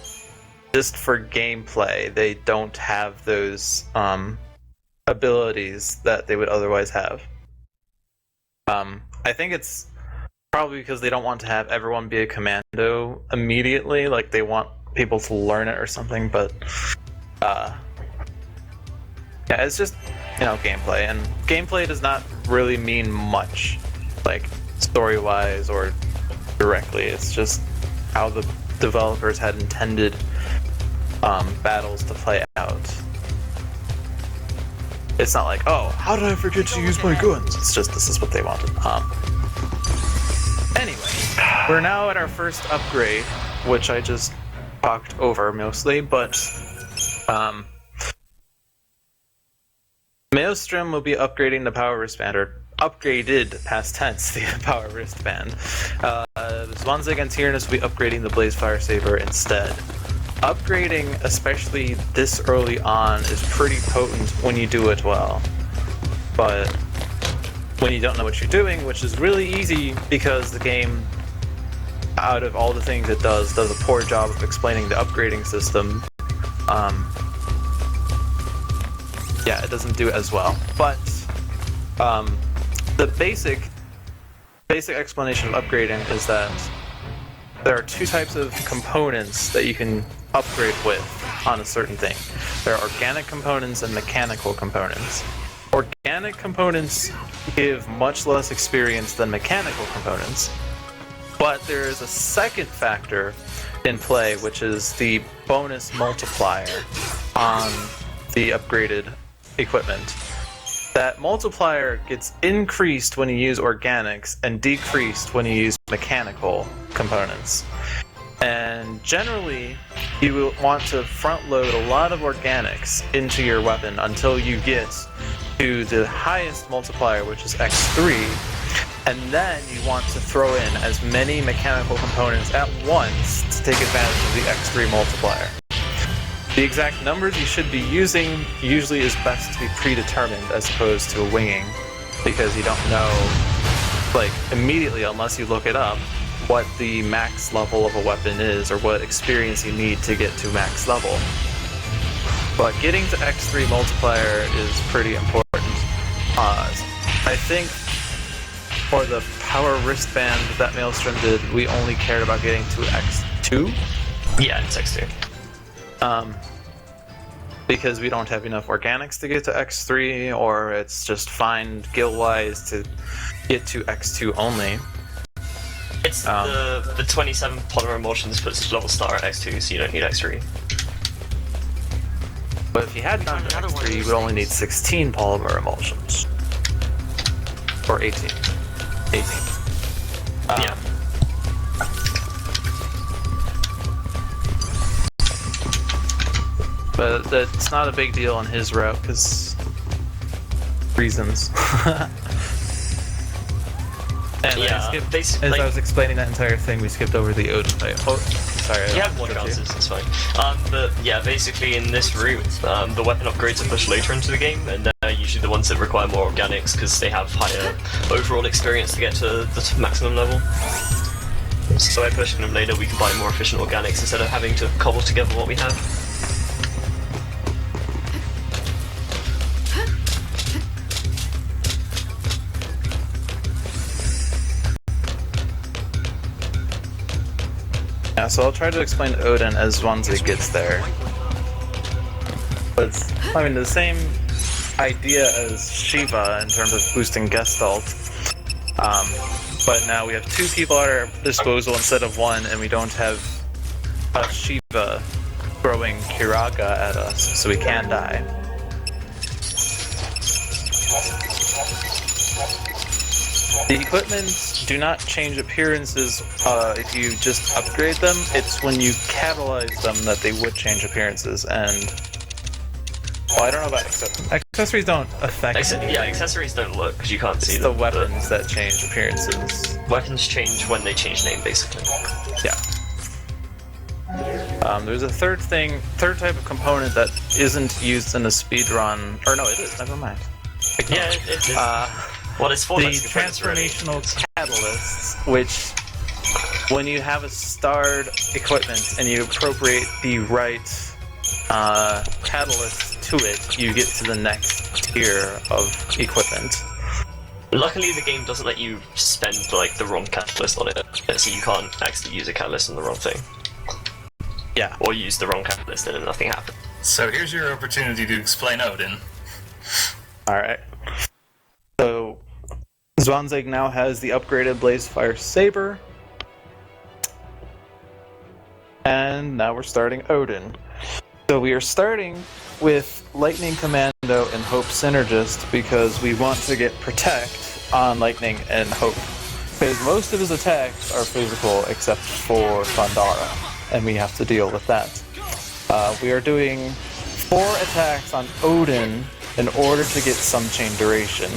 just for gameplay, they don't have those abilities that they would otherwise have. I think it's probably because they don't want to have everyone be a commando immediately, like they want people to learn it or something, but yeah, it's just, you know, gameplay, and gameplay does not really mean much, like story-wise or directly. It's just how the developers had intended battles to play out. It's not like, oh, how did I forget to use my guns? It's just, this is what they wanted. Anyway, we're now at our first upgrade, which I just talked over mostly, but Maelstrom will be upgrading the power wristband, or upgraded past tense the power wristband. Zwanzig and Tiornys will be upgrading the Blaze Fire Saber instead. Upgrading, especially this early on, is pretty potent when you do it well. But when you don't know what you're doing, which is really easy because the game, out of all the things it does a poor job of explaining the upgrading system. Yeah, it doesn't do it as well. But the basic explanation of upgrading is that there are two types of components that you can upgrade with on a certain thing. There are organic components and mechanical components. Organic components give much less experience than mechanical components, but there is a second factor in play, which is the bonus multiplier on the upgraded equipment. That multiplier gets increased when you use organics and decreased when you use mechanical components. And generally, you will want to front load a lot of organics into your weapon until you get to the highest multiplier, which is X3, and then you want to throw in as many mechanical components at once to take advantage of the X3 multiplier. The exact numbers you should be using usually is best to be predetermined as opposed to winging, because you don't know, like, immediately, unless you look it up, what the max level of a weapon is, or what experience you need to get to max level. But getting to X3 multiplier is pretty important. I think for the power wristband that Maelstrom did, we only cared about getting to X2. Yeah, it's X2. Because we don't have enough organics to get to X3, or it's just fine guild-wise to get to X2 only. It's the 27 polymer emulsions puts level star at X2, so you don't need X3. But if you had gone to X3, you would only need 16 polymer emulsions. Or 18. 18. Yeah. But that's not a big deal on his route, because reasons. And Yeah, as I was explaining that entire thing, we skipped over the Odin. Oh, sorry. You have more chances, that's fine. But yeah, basically in this route, the weapon upgrades are pushed later into the game, and they're usually the ones that require more organics because they have higher overall experience to get to the maximum level. So by pushing them later, we can buy more efficient organics instead of having to cobble together what we have. Yeah, so I'll try to explain Odin as Zwanzig gets there. But it's, I mean, the same idea as Shiva in terms of boosting Gestalt. But now we have 2 people at our disposal instead of 1, and we don't have Shiva throwing Kiraga at us, so we can die. The equipment do not change appearances if you just upgrade them. It's when you catalyze them that they would change appearances, and... Well, I don't know about accessories. Accessories don't affect anything. Yeah, accessories don't look, because you can't see it's them. the weapons that change appearances. Weapons change when they change name, basically. Yeah. There's a third type of component that isn't used in a speedrun. Or no, it is, never mind. Yeah, it is. Well, it's for the transformational catalysts, which, when you have a starred equipment and you appropriate the right catalyst to it, you get to the next tier of equipment. Luckily, the game doesn't let you spend like the wrong catalyst on it, so you can't actually use a catalyst on the wrong thing. Yeah. Or use the wrong catalyst and then nothing happens. So here's your opportunity to explain Odin. Alright. So, Zwanzig now has the upgraded Blazefire Saber. And now we're starting Odin. So we are starting with Lightning Commando and Hope Synergist because we want to get Protect on Lightning and Hope. Because most of his attacks are physical except for Thundara, and we have to deal with that. We are doing 4 attacks on Odin in order to get some chain duration.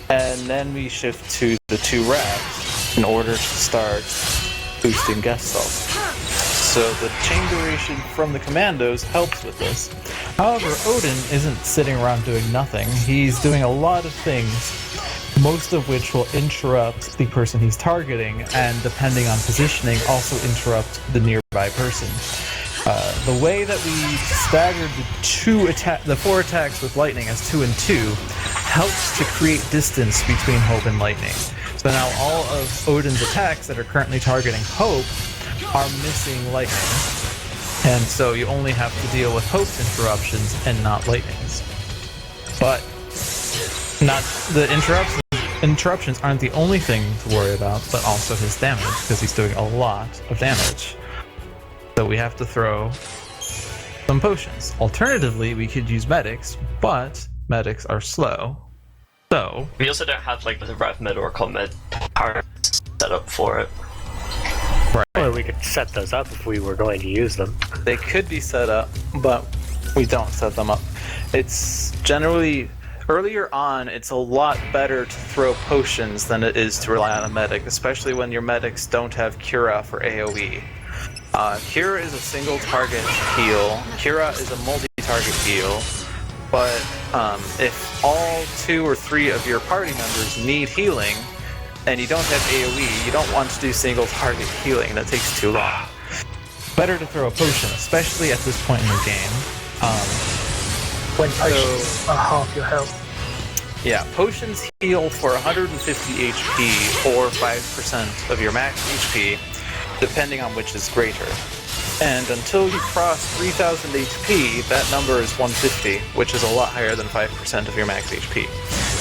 And then we shift to the 2 rats in order to start boosting Gestalt. So the chain duration from the commandos helps with this. However, Odin isn't sitting around doing nothing. He's doing a lot of things, most of which will interrupt the person he's targeting, and depending on positioning, also interrupt the nearby person. The way that we staggered the 4 attacks with Lightning as 2 and 2 helps to create distance between Hope and Lightning. So now all of Odin's attacks that are currently targeting Hope are missing Lightning. And so you only have to deal with Hope's interruptions and not Lightning's. But not the interruptions aren't the only thing to worry about, but also his damage, because he's doing a lot of damage. So we have to throw some potions. Alternatively, we could use medics, but medics are slow. So we also don't have like the Rev Med or Commed power set up for it. Right. Or we could set those up if we were going to use them. They could be set up, but we don't set them up. It's generally, earlier on, it's a lot better to throw potions than it is to rely on a medic, especially when your medics don't have Cura for AoE. Cura is a single target heal. Cura is a multi-target heal. But if all 2 or 3 of your party members need healing, and you don't have AoE, you don't want to do single target healing, that takes too long. Better to throw a potion, especially at this point in the game. When potions are half your health. Yeah, potions heal for 150 HP or 5% of your max HP, depending on which is greater. And until you cross 3000 HP, that number is 150, which is a lot higher than 5% of your max HP.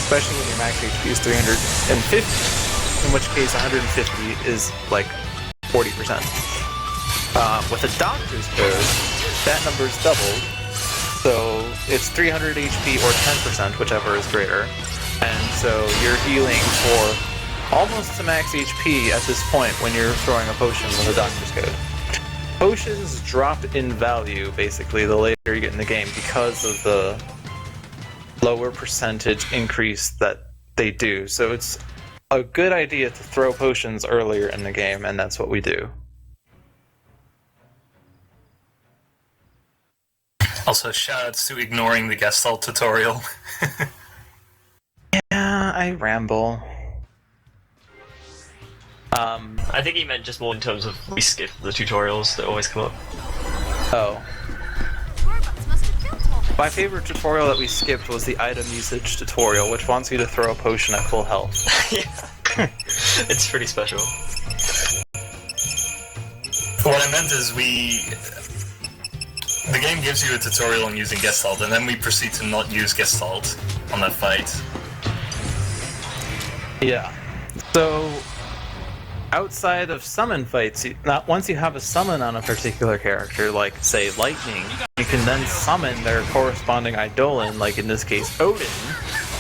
Especially when your max HP is 350, in which case 150 is like 40%. With a Doctor's Code, that number is doubled, so it's 300 HP or 10%, whichever is greater. And so you're healing for almost to max HP at this point when you're throwing a potion with a Doctor's Code. Potions drop in value, basically, the later you get in the game because of the lower percentage increase that they do. So it's a good idea to throw potions earlier in the game, and that's what we do. Also, shoutouts to ignoring the Gestalt tutorial. Yeah, I ramble. I think he meant just more in terms of we skip the tutorials that always come up. Oh. My favorite tutorial that we skipped was the item usage tutorial, which wants you to throw a potion at full health. Yeah. It's pretty special. What I meant is the game gives you a tutorial on using Gestalt, and then we proceed to not use Gestalt on that fight. Yeah. So, outside of summon fights, once you have a summon on a particular character, like, say, Lightning, you can then summon their corresponding Eidolon, like in this case, Odin,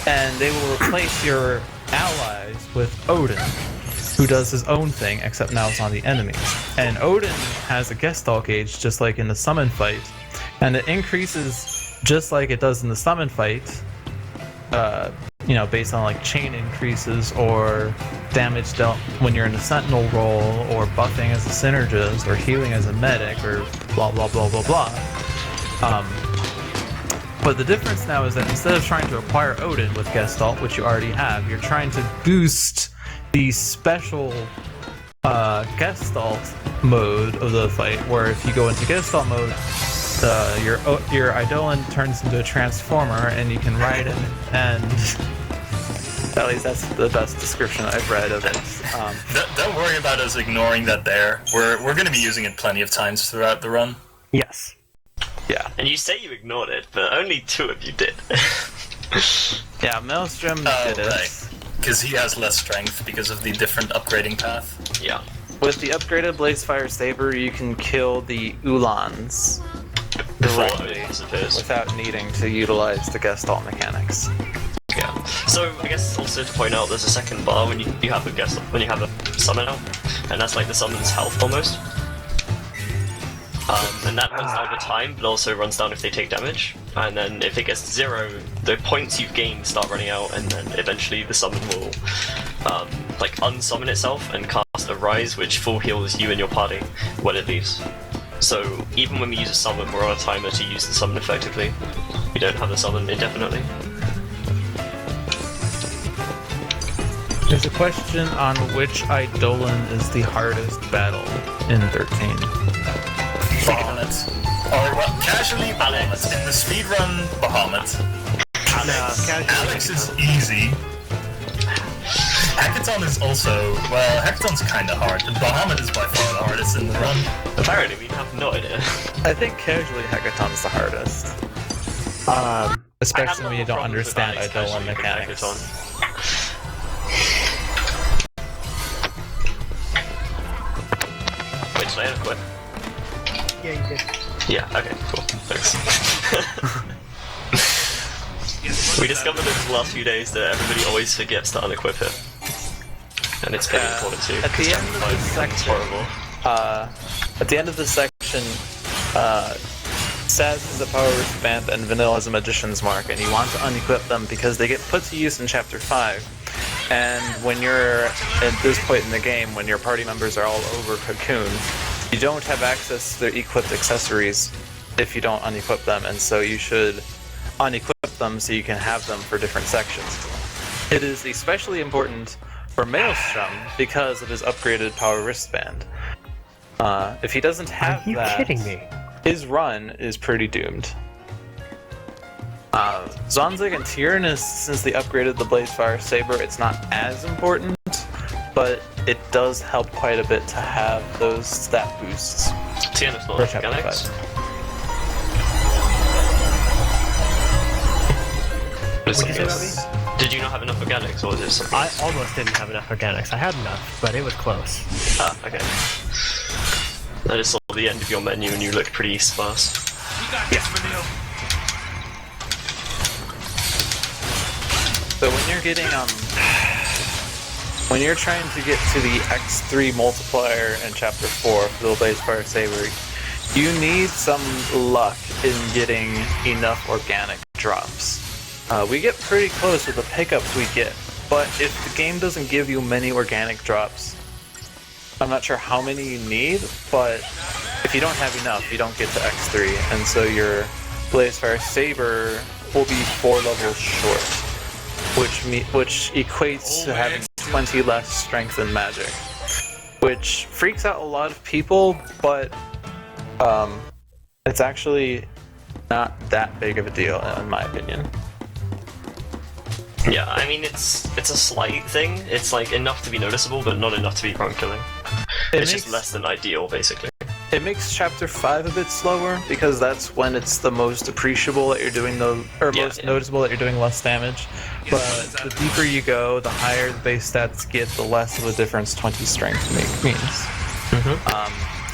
and they will replace your allies with Odin, who does his own thing, except now it's on the enemies. And Odin has a Gestalt gauge, just like in the summon fight, and it increases just like it does in the summon fight, based on like chain increases or damage dealt when you're in a sentinel role, or buffing as a synergist, or healing as a medic, or blah blah blah blah blah. But the difference now is that instead of trying to acquire Odin with Gestalt, which you already have, you're trying to boost the special Gestalt mode of the fight, where if you go into Gestalt mode, your Eidolon turns into a transformer, and you can ride it, and at least that's the best description I've read of it. Don't worry about us ignoring that there. We're going to be using it plenty of times throughout the run. Yes. Yeah. And you say you ignored it, but only 2 of you did. Yeah, Maelstrom did it. Right. Because he has less strength because of the different upgrading path. Yeah. With the upgraded Blazefire Saber, you can kill the Ulans Before directly it disappears. without needing to utilize the Gestalt mechanics. Yeah. So I guess also to point out, there's a second bar when you have a guest when you have a summon out, and that's like the summon's health almost. And that runs down over time, but also runs down if they take damage. And then if it gets to 0, the points you've gained start running out, and then eventually the summon will unsummon itself and cast a Rise, which full heals you and your party when it leaves. So even when we use a summon, we're on a timer to use the summon effectively. We don't have the summon indefinitely. There's a question on which Eidolon is the hardest battle in 13. Bahamut. Or, well, casually Bahamut. In the speedrun, Bahamut. Alex is easy. Hackathon is also, well, Hackathon's kinda hard, but Bahamut is by far the hardest in the run. Apparently, we have no idea. I think casually Hackathon's the hardest. Especially when you don't understand Eidolon mechanics. Wait, did I have a quit? Yeah, you did. Yeah, okay, cool. Thanks. We discovered in the last few days that everybody always forgets to unequip it. And it's pretty important too. At the end of the It's section, horrible. at the end of the section, Saz has a power vamp and Vanilla has a magician's mark, and you want to unequip them because they get put to use in Chapter 5. And when you're at this point in the game, when your party members are all over Cocoon, you don't have access to their equipped accessories if you don't unequip them, and so you should unequip them so you can have them for different sections. It is especially important for Maelstrom because of his upgraded power wristband. If he doesn't have that... Are you kidding me? His run is pretty doomed. Zwanzig and Tiornys, since they upgraded the Blazefire Saber, it's not as important, but it does help quite a bit to have those stat boosts. Tiornys not For mechanics. What'd you say about me? Did you not have enough organics, or was it something? I almost didn't have enough organics. I had enough, but it was close. Ah, okay. I just saw the end of your menu and you looked pretty sparse. We got this, Vanille. So when you're getting when you're trying to get to the X3 multiplier in Chapter 4 for the Blazefire Saber, you need some luck in getting enough organic drops. We get pretty close with the pickups we get, but if the game doesn't give you many organic drops, I'm not sure how many you need, but if you don't have enough, you don't get to X3, and so your Blazefire Saber will be 4 levels short, which equates to having 20 less strength and magic, which freaks out a lot of people, but it's actually not that big of a deal in my opinion. Yeah, I mean it's a slight thing. It's like enough to be noticeable, but not enough to be front killing. It's just less than ideal, basically. It makes Chapter 5 a bit slower because that's when it's the most appreciable that you're doing most Noticeable that you're doing less damage. But the deeper you go, the higher the base stats get, the less of a difference 20 strength means.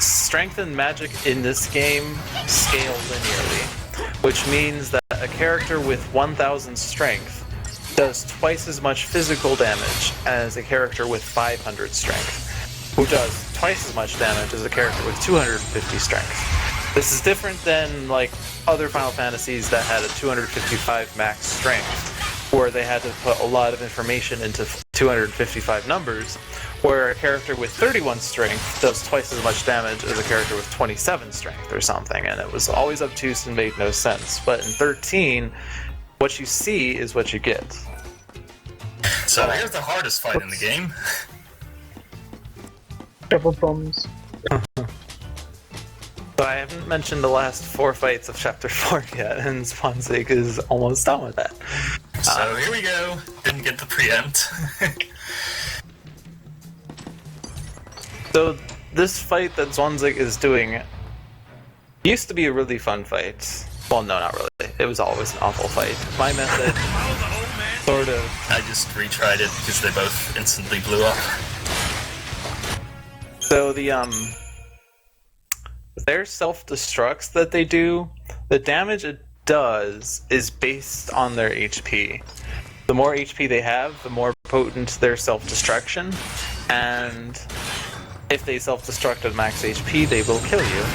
Strength and magic in this game scale linearly, which means that a character with 1000 strength does twice as much physical damage as a character with 500 strength, who does twice as much damage as a character with 250 strength. This is different than like other Final Fantasies that had a 255 max strength, where they had to put a lot of information into 255 numbers, where a character with 31 strength does twice as much damage as a character with 27 strength or something, and it was always obtuse and made no sense. But in 13, what you see is what you get. So here's the hardest fight in the game. Double bombs. So I haven't mentioned the last 4 fights of Chapter 4 yet, and ZwanZig is almost done with that. So here we go. Didn't get the preempt. So this fight that ZwanZig is doing used to be a really fun fight. Well, no, not really. It was always an awful fight. My method sort of... I just retried it because they both instantly blew up. So their self-destructs that they do, the damage it does is based on their HP. The more HP they have, the more potent their self-destruction, and if they self-destruct at max HP, they will kill you.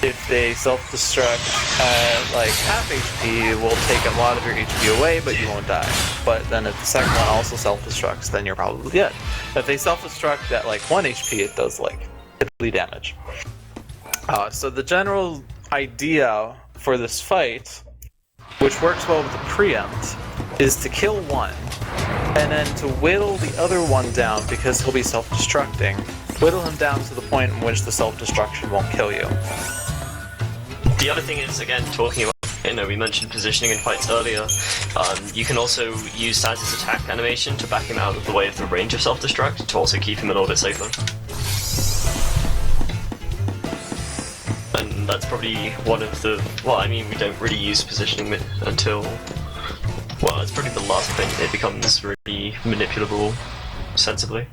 If they self-destruct at like half HP, it will take a lot of your HP away, but you won't die. But then if the second one also self-destructs, then you're probably dead. If they self-destruct at like 1 HP, it does like typically damage. So the general idea for this fight, which works well with the preempt, is to kill one, and then to whittle the other one down because he'll be self-destructing. Whittle him down to the point in which the self-destruction won't kill you. The other thing is, again, talking about, we mentioned positioning in fights earlier. You can also use Saz's attack animation to back him out of the way of the range of self-destruct to also keep him a little bit safer. And that's probably one of the... Well, I mean, we don't really use positioning until... Well, it's probably the last thing it becomes really manipulable sensibly.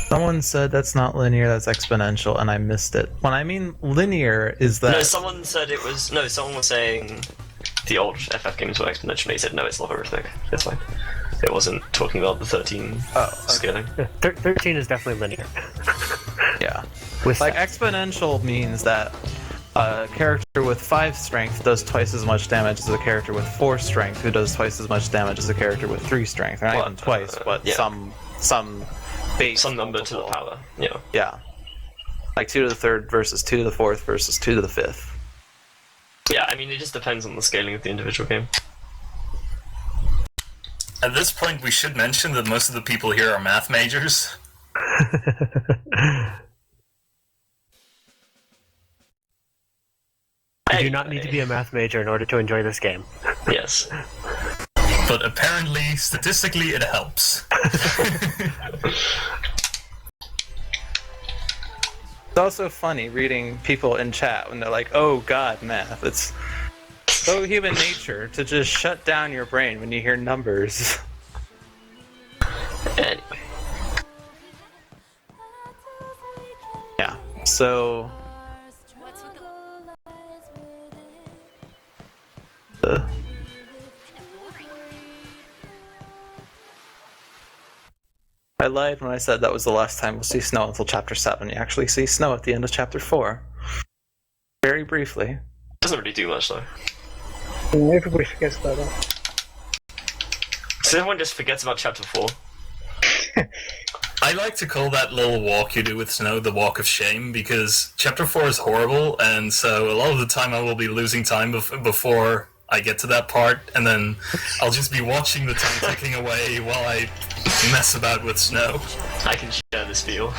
Someone said that's not linear, that's exponential, and I missed it. When I mean linear, is that... No, someone said it was... No, someone was saying the old FF games were exponential. He said, no, it's logarithmic. That's fine. It wasn't talking about the 13 scaling. Yeah, 13 is definitely linear. Yeah. With Like, that. exponential means that a character with 5 strength does twice as much damage as a character with 4 strength, who does twice as much damage as a character with 3 strength. Not even twice, but yeah. some base Some number to the multiple. power, yeah. Yeah. Like 2 to the 3rd versus 2 to the 4th versus 2 to the 5th. Yeah, I mean, it just depends on the scaling of the individual game. At this point, we should mention that most of the people here are math majors. You do not need to be a math major in order to enjoy this game. Yes. But apparently, statistically, it helps. It's also funny reading people in chat when they're like, oh god, math. It's so human nature to just shut down your brain when you hear numbers. Anyway. Yeah, so... I lied when I said that was the last time we'll see snow until Chapter 7. You actually see snow at the end of Chapter 4. Very briefly. Doesn't really do much, though. Everybody forgets about that. So everyone just forgets about Chapter 4. I like to call that little walk you do with snow the walk of shame, because Chapter 4 is horrible, and so a lot of the time I will be losing time before I get to that part, and then I'll just be watching the time ticking away while I mess about with snow. I can share this feel.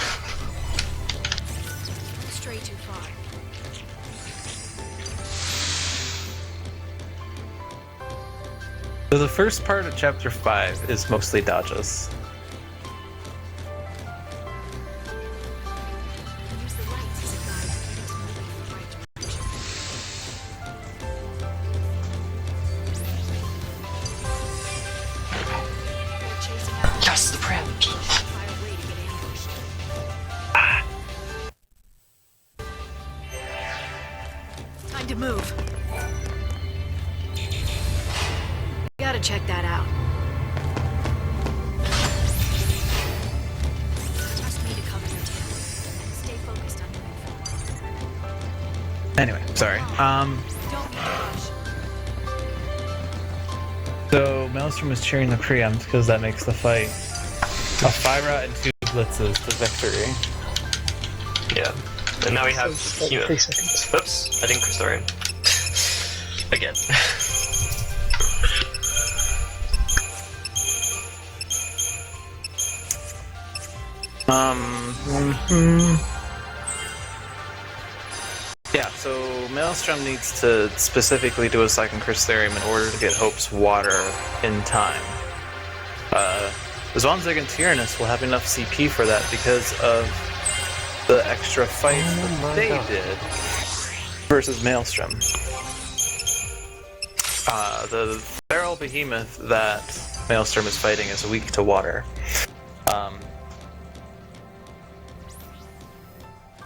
Stray too far. So the first part of Chapter 5 is mostly dodges. Use the lights as a guide to moving in the right direction. They're chasing after Yes, the pram! fire away to get ambushed. Time to move. Gotta check that out. Trust me to cover your tail. And stay focused on moving forward. Anyway, sorry. Don't need to rush. So Maelstrom is cheering the preempt because that makes the fight a 5-route and 2 blitzes to victory. Yeah. And now we have It's like Behemoth. 3 seconds. Oops, I didn't Crystarium. Again. Yeah, so Maelstrom needs to specifically do a second Crystarium in order to get Hope's water in time. Zwanzig and Tiornys will have enough CP for that because of the extra fights that they did versus Maelstrom. The feral behemoth that Maelstrom is fighting is weak to water.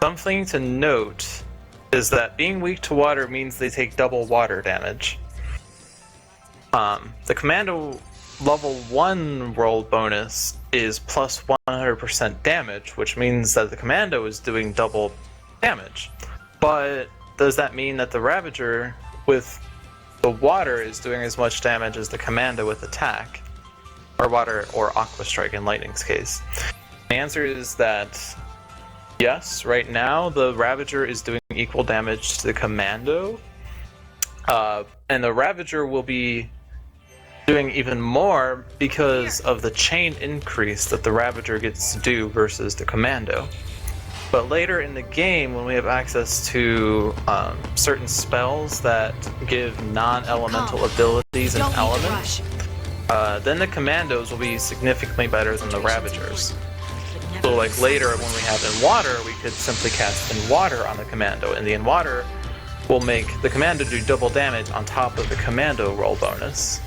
Something to note is that being weak to water means they take double water damage. The Commando level 1 roll bonus is plus 100% damage, which means that the Commando is doing double damage. But does that mean that the Ravager with the water is doing as much damage as the Commando with attack? Or water or Aqua Strike in Lightning's case? The answer is that yes, right now the Ravager is doing equal damage to the Commando, and the Ravager will be doing even more because of the chain increase that the Ravager gets to do versus the Commando. But later in the game, when we have access to certain spells that give non-elemental abilities and Don't need to elements, rush. then the Commandos will be significantly better than the Ravagers. But never So like lose later sight. when we have in water, we could simply cast in water on the Commando, and the in water will make the Commando do double damage on top of the Commando roll bonus.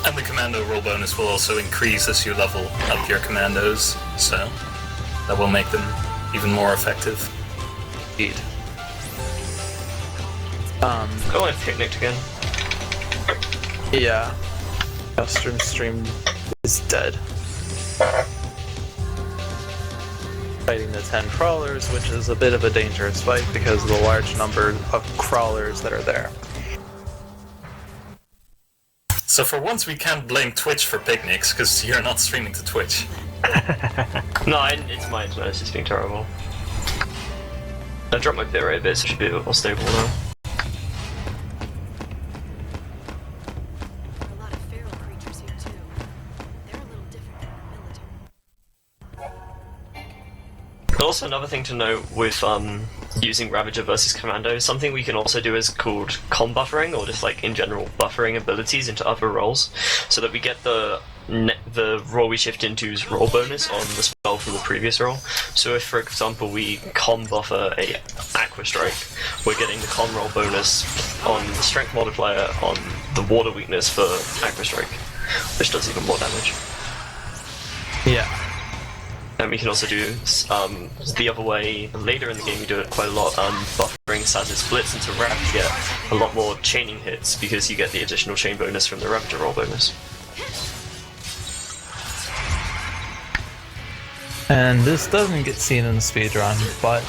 And the Commando roll bonus will also increase as you level up your Commandos, so that will make them even more effective. Indeed. Oh, I picnicked again. Yeah. Western Stream is dead. Fighting the 10 crawlers, which is a bit of a dangerous fight because of the large number of crawlers that are there. So for once we can't blame Twitch for picnics, because you're not streaming to Twitch. No, it's my internet, it's just being terrible. I dropped my bit rate a bit, so it should be a bit more stable now. A lot of feral creatures here too. They're a little different than the military. But also another thing to note with using Ravager versus Commando, something we can also do is called com buffering, or just like in general buffering abilities into other roles, so that we get the roll we shift into's roll bonus on the spell from the previous roll. So if, for example, we com buffer a Aqua Strike, we're getting the com roll bonus on the strength multiplier on the water weakness for Aqua Strike, which does even more damage. Yeah. And we can also do the other way. Later in the game we do it quite a lot, buffering Saz's splits into Rav to get a lot more chaining hits, because you get the additional chain bonus from the Ravager roll bonus. And this doesn't get seen in the speedrun, but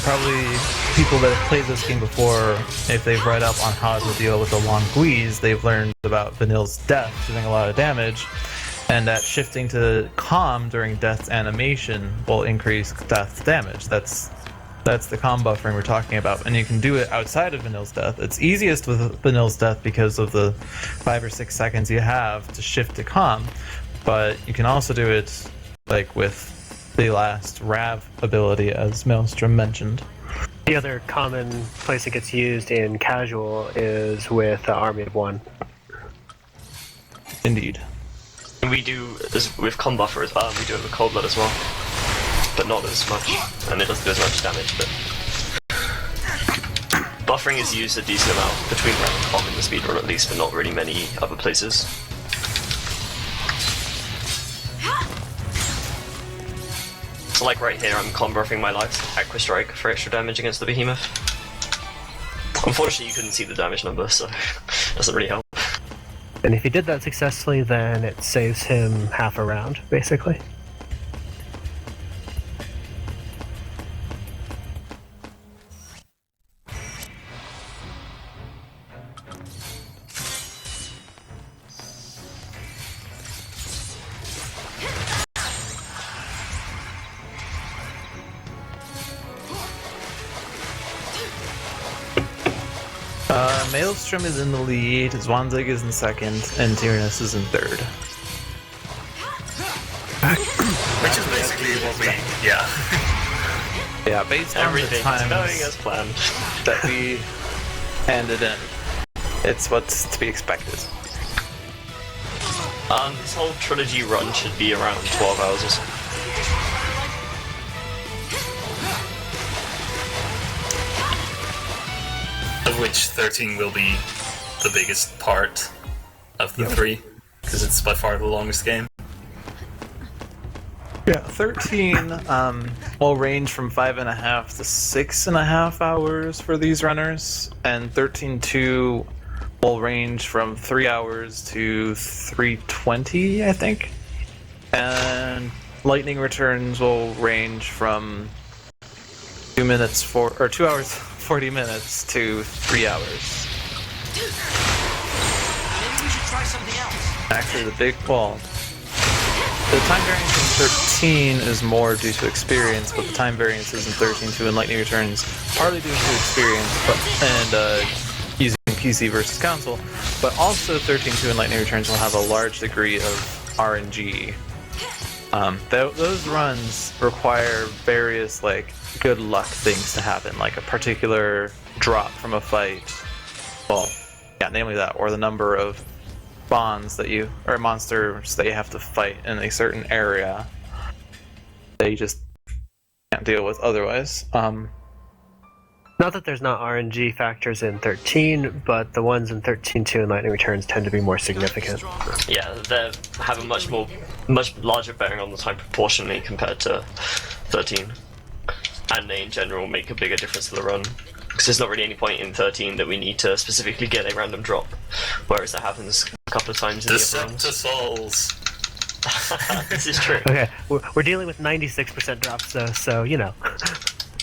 probably people that have played this game before, if they've read up on how to deal with the long Guise, they've learned about Vanille's death doing a lot of damage, and that shifting to calm during death's animation will increase death's damage. That's the calm buffering we're talking about, and you can do it outside of Vanille's death. It's easiest with Vanille's death because of the 5 or 6 seconds you have to shift to calm, but you can also do it like with the last Rav ability, as MLSTRM mentioned. The other common place it gets used in casual is with Army of One. Indeed. We do this with com buffer as well, we do it with Cold Blood as well, but not as much, and it doesn't do as much damage, but buffering is used a decent amount between Rav and com in the speedrun at least, but not really many other places. So like right here, I'm com buffing my life Aqua Strike for extra damage against the behemoth. Unfortunately you couldn't see the damage number, so it doesn't really help. And if he did that successfully, then it saves him half a round, basically. MLSTRM is in the lead, ZwanZig is in second, and Tiornys is in third. Which is basically what we... yeah. Yeah, based on the Everything is going times as planned. that we handed in, it's what's to be expected. This whole trilogy run should be around 12 hours or so. Of which 13 will be the biggest part of the 3, because it's by far the longest game. Yeah, 13 will range from 5.5 to 6.5 hours for these runners, and 13.2 will range from 3 hours to 3:20, I think. And Lightning Returns will range from 2 hours 40 minutes to 3 hours. Maybe we should try something else. Actually, the time variance in 13 is more due to experience, but the time variances in 13.2 and Lightning Returns partly due to experience, and using PC versus console, but also 13.2 and Lightning Returns will have a large degree of RNG. Those runs require various good luck things to happen, like a particular drop from a fight. Well, yeah, namely that, or the number of spawns or monsters that you have to fight in a certain area that you just can't deal with otherwise. Not that there's not RNG factors in 13, but the ones in 13.2 and Lightning Returns tend to be more significant. Yeah, they have a much larger bearing on the time proportionally compared to 13. And they in general make a bigger difference to the run. Because there's not really any point in 13 that we need to specifically get a random drop, whereas that happens a couple of times in the other runs. Souls. This is true. Okay, we're dealing with 96% drops though, so you know.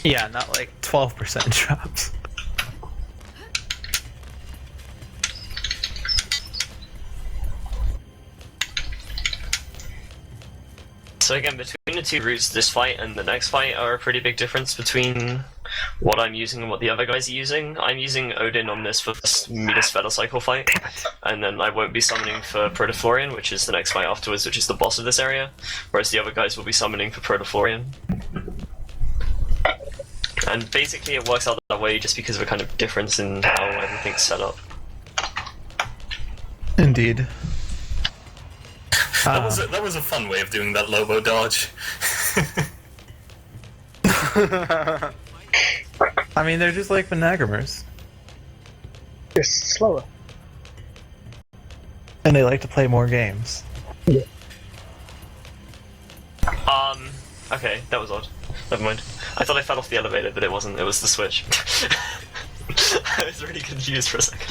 Yeah, not 12% drops. So again, between the two routes, this fight and the next fight are a pretty big difference between what I'm using and what the other guys are using. I'm using Odin on this for this Midas Feather Cycle fight, and then I won't be summoning for Protoflorian, which is the next fight afterwards, which is the boss of this area, whereas the other guys will be summoning for Protoflorian. And basically it works out that way just because of a kind of difference in how everything's set up. Indeed. That was a fun way of doing that Lobo dodge. I mean, they're just like Managramers. Just slower. And they like to play more games. Yeah. Okay, that was odd. Never mind. I thought I fell off the elevator, but it wasn't. It was the switch. I was really confused for a second.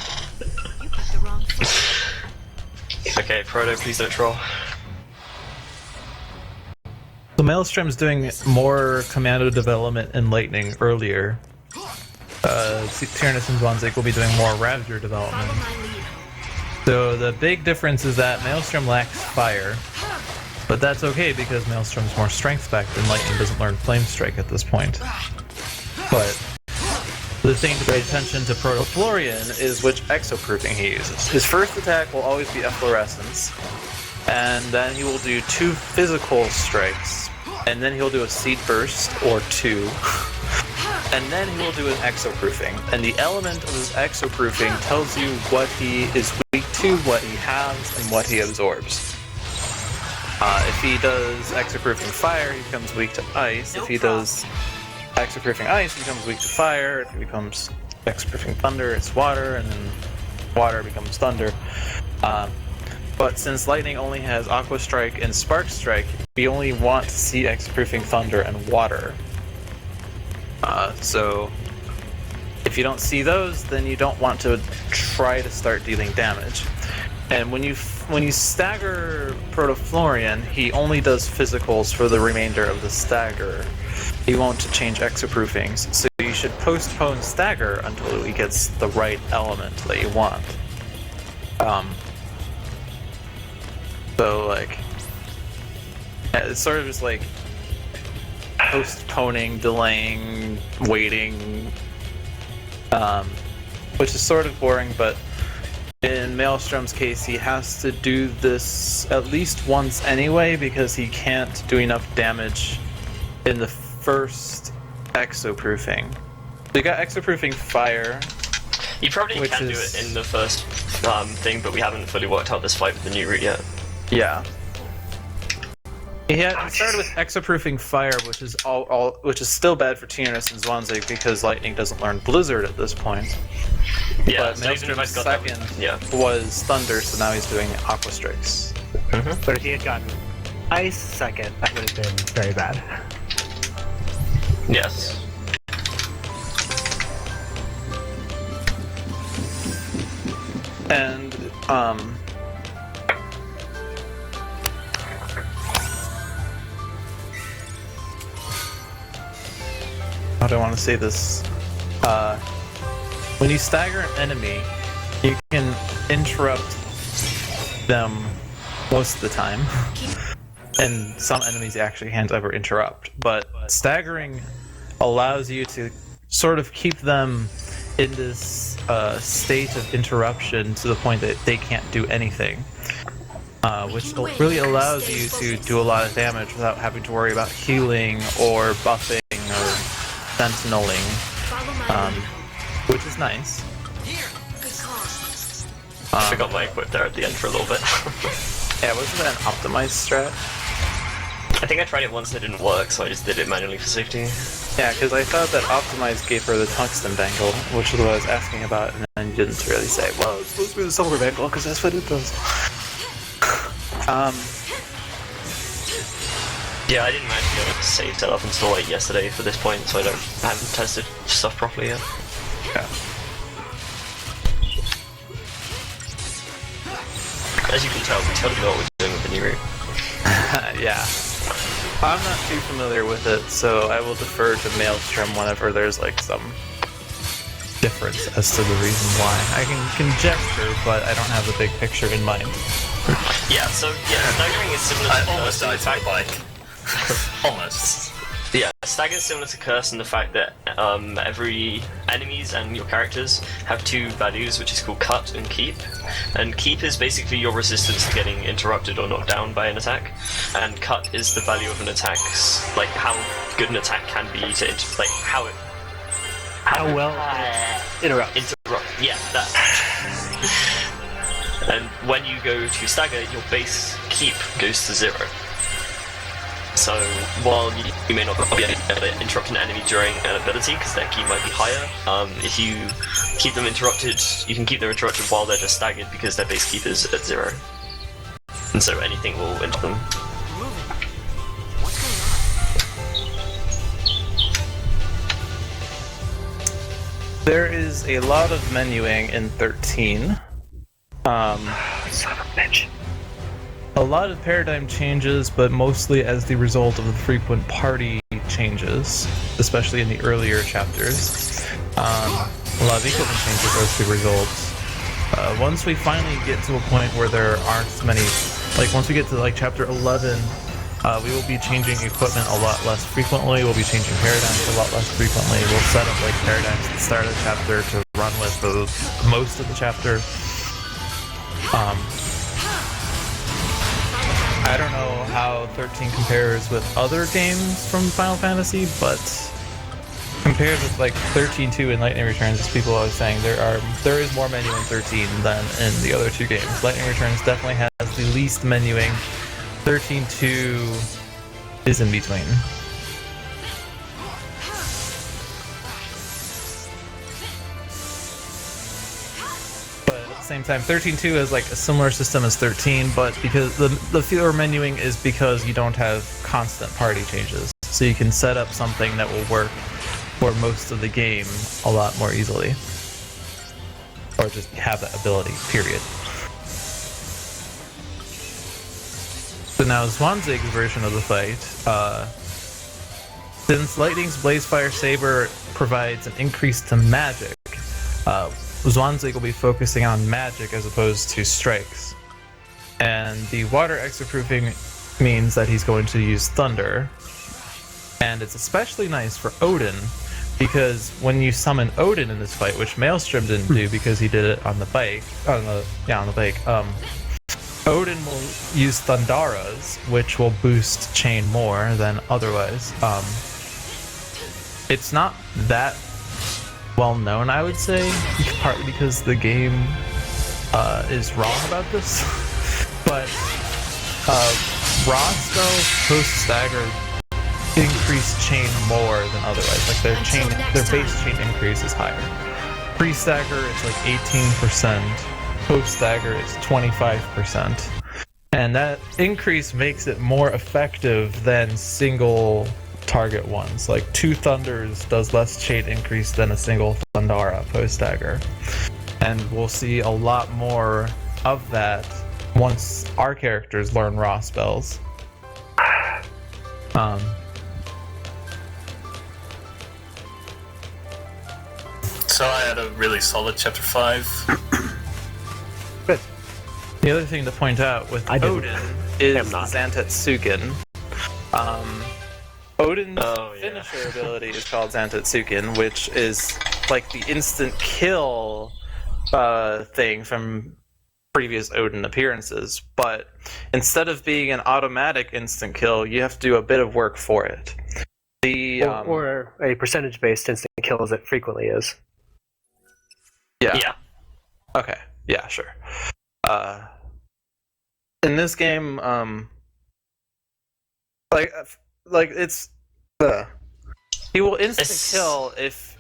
You picked the wrong foot. Okay, Proto, please don't troll. So Maelstrom's doing more commando development and lightning earlier. Tiornys and ZwanzIg will be doing more Ravager development. Follow my lead. So the big difference is that Maelstrom lacks fire. But that's okay because Maelstrom's more strength-backed and Lightning doesn't learn Flame Strike at this point. But the thing to pay attention to Protoflorian is which exoproofing he uses. His first attack will always be Efflorescence, and then he will do 2 physical strikes, and then he'll do a Seed Burst or 2, and then he will do an exoproofing. And the element of his exoproofing tells you what he is weak to, what he has, and what he absorbs. If he does exoproofing fire, he becomes weak to ice. If he does exoproofing ice, he becomes weak to fire. If he becomes exoproofing thunder, it's water, and then water becomes thunder. But since lightning only has Aqua Strike and Spark Strike, we only want to see exoproofing thunder and water. So if you don't see those, then you don't want to try to start dealing damage. And when you stagger Protoflorian, he only does physicals for the remainder of the stagger. He won't change exoproofings, so you should postpone stagger until he gets the right element that you want. So like, it's sort of just like postponing, delaying, waiting, which is sort of boring, but in Maelstrom's case, he has to do this at least once anyway because he can't do enough damage in the first exoproofing. So you got exoproofing fire. You probably can do it in the first thing, but we haven't fully worked out this fight with the new route yet. Yeah. He started with exoproofing fire, which is which is still bad for Tiornys and ZwanzIg because lightning doesn't learn blizzard at this point. Yeah, But so even if Maelstrom's I've got second was thunder, so now he's doing Aqua Strikes. But if he had gotten ice second, that would have been very bad. Yes. And how do I want to say this? When you stagger an enemy, you can interrupt them most of the time. And some enemies actually can't ever interrupt. But staggering allows you to sort of keep them in this state of interruption to the point that they can't do anything. Which really allows you to do a lot of damage without having to worry about healing or buffing or sentineling, which is nice. I forgot my equip there at the end for a little bit. Yeah, wasn't that an optimized strat? I think I tried it once and it didn't work, so I just did it manually for safety. Yeah, because I thought that optimized gave her the tungsten bangle, which is what I was asking about, and then you didn't really say, well, it's supposed to be the silver bangle, because that's what it does. Yeah, I didn't manage to get save set up until like yesterday for this point, so I haven't tested stuff properly yet. Yeah. As you can tell, we totally know what we're doing with the new route. Yeah. I'm not too familiar with it, so I will defer to Maelstrom whenever there's like some difference as to the reason why. I can conjecture, but I don't have the big picture in mind. Yeah, so staggering is similar to almost died to a bike. Almost. Yeah, stagger is similar to curse in the fact that every enemies and your characters have two values, which is called cut and keep. And keep is basically your resistance to getting interrupted or knocked down by an attack, and cut is the value of an attack's, like how good an attack can be to how well interrupt. Yeah, that. And when you go to stagger, your base keep goes to 0. So while you may not be able to interrupt an enemy during an ability because their keep might be higher, if you keep them interrupted, you can keep them interrupted while they're just staggered because their base keep is at 0. And so anything will interrupt them. There is a lot of menuing in 13. Son of a bitch. A lot of paradigm changes, but mostly as the result of the frequent party changes, especially in the earlier chapters. A lot of equipment changes as the result. Once we finally get to a point where there aren't many, like once we get to like chapter 11, we will be changing equipment a lot less frequently. We'll be changing paradigms a lot less frequently. We'll set up like paradigms at the start of the chapter to run with for most of the chapter. I don't know how 13 compares with other games from Final Fantasy, but compared with like 13-2 and Lightning Returns, as people are always saying, there is more menu in 13 than in the other two games. Lightning Returns definitely has the least menuing. 13-2 is in between. Same time, 13.2 is like a similar system as 13, but because the fewer menuing is because you don't have constant party changes, so you can set up something that will work for most of the game a lot more easily, or just have that ability. Period. So now Zwanzig's version of the fight, since Lightning's Blazefire Saber provides an increase to magic. Zwanzig will be focusing on magic as opposed to strikes. And the water extra-proofing means that he's going to use thunder. And it's especially nice for Odin, because when you summon Odin in this fight, which MLSTRM didn't do because he did it on the bike, Odin will use Thundaras, which will boost Chain more than otherwise. It's not that well known, I would say, partly because the game is wrong about this. But raw spells post stagger increase chain more than otherwise. Like their base chain increase is higher. Pre stagger it's like 18%. Post stagger it's 25%. And that increase makes it more effective than single target ones. Like 2 thunders does less chain increase than a single Thundara post stagger, and we'll see a lot more of that once our characters learn raw spells. So I had a really solid chapter 5. Good. The other thing to point out with Odin is Zantetsuken. Odin's finisher ability is called Zantetsuken, which is like the instant kill thing from previous Odin appearances, but instead of being an automatic instant kill, you have to do a bit of work for it. Or a percentage-based instant kill as it frequently is. Yeah. Okay. Yeah, sure. In this game, he will instant kill if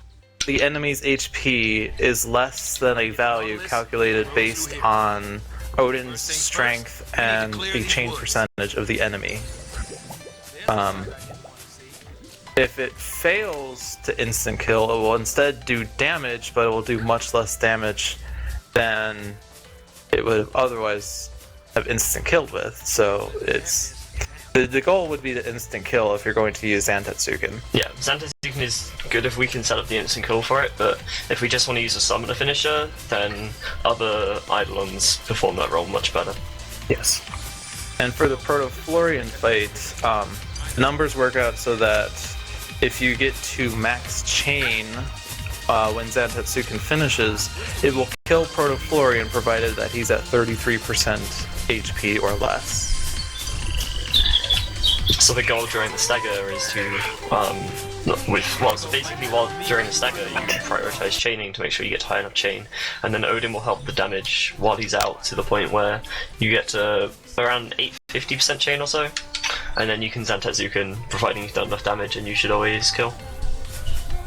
the enemy's HP is less than a value calculated based on Odin's strength and the chain percentage of the enemy. If it fails to instant kill, it will instead do damage, but it will do much less damage than it would have otherwise have instant killed with. So it's the goal would be to instant kill if you're going to use Zantetsuken. Yeah, Zantetsuken is good if we can set up the instant kill for it, but if we just want to use a summoner finisher, then other Eidolons perform that role much better. Yes. And for the Proto-Florian fight, numbers work out so that if you get to max chain when Zantetsuken finishes, it will kill Protoflorian provided that he's at 33% HP or less. So the goal during the stagger is to, so basically while during the stagger you prioritize chaining to make sure you get to high enough chain, and then Odin will help the damage while he's out to the point where you get to around 50% chain or so, and then you can Zantetsuken providing you've done enough damage and you should always kill.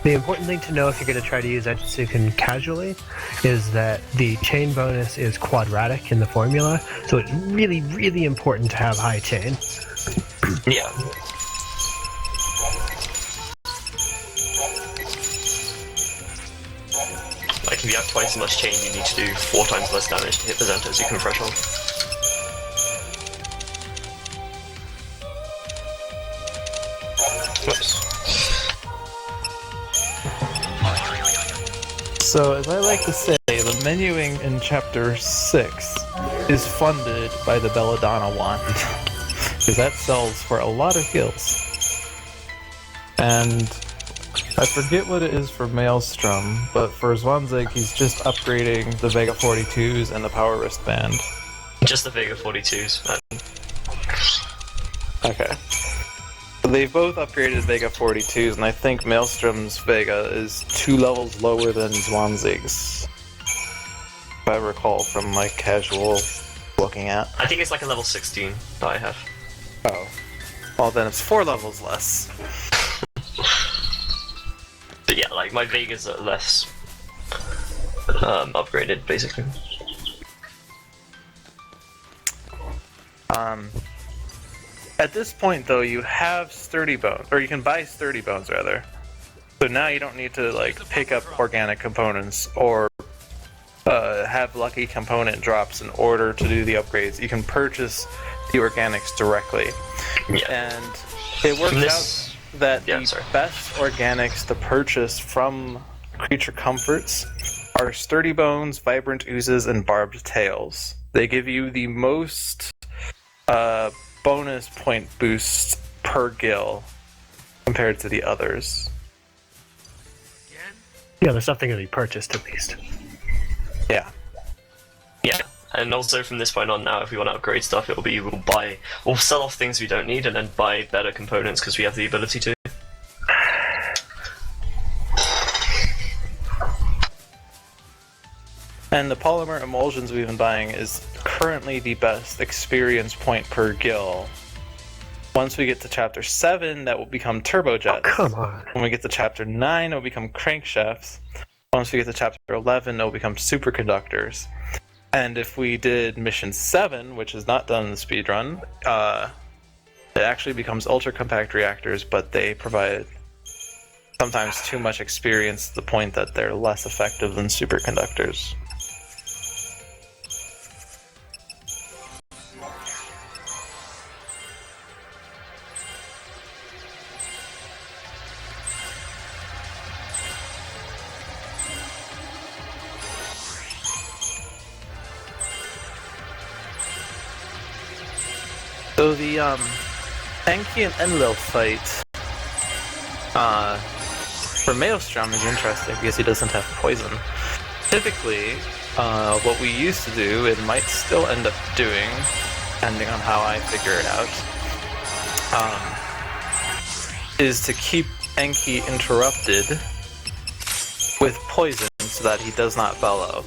The important thing to know if you're going to try to use Zantetsuken casually is that the chain bonus is quadratic in the formula, so it's really, really important to have high chain. Yeah. Like if you have twice as much chain, you need to do 4 times less damage to hit the Zantetsuken threshold. Whoops. So, as I like to say, the menuing in Chapter 6 is funded by the Belladonna wand. Because that sells for a lot of gills. And I forget what it is for Maelstrom, but for Zwanzig, he's just upgrading the Vega 42s and the Power Wristband. Just the Vega 42s, man. Okay. So they've both upgraded Vega 42s, and I think Maelstrom's Vega is 2 levels lower than Zwanzig's. If I recall from my casual looking at. I think it's like a level 16 that I have. Oh. Well, then it's 4 levels less. But yeah, like my Vegas are less upgraded, basically. At this point, though, you have sturdy bones, or you can buy sturdy bones, rather. So now you don't need to, like, pick up organic components or have lucky component drops in order to do the upgrades. You can purchase the organics directly. Yeah. And it works out that the best organics to purchase from Creature Comforts are sturdy bones, vibrant oozes, and barbed tails. They give you the most bonus point boosts per gill compared to the others. Yeah, there's something to be purchased at least. Yeah. Yeah. And also from this point on now, if we want to upgrade stuff, it'll be we'll sell off things we don't need and then buy better components because we have the ability to. And the polymer emulsions we've been buying is currently the best experience point per gill. Once we get to Chapter 7, that will become turbojets. Oh, come on. When we get to Chapter 9, it will become crankshafts. Once we get to Chapter 11, it will become superconductors. And if we did Mission 7, which is not done in the speedrun, it actually becomes ultra-compact reactors, but they provide sometimes too much experience to the point that they're less effective than superconductors. So the Enki and Enlil fight for Maelstrom is interesting because he doesn't have poison. Typically, what we used to do, and might still end up doing, depending on how I figure it out, is to keep Enki interrupted with poison so that he does not bellow.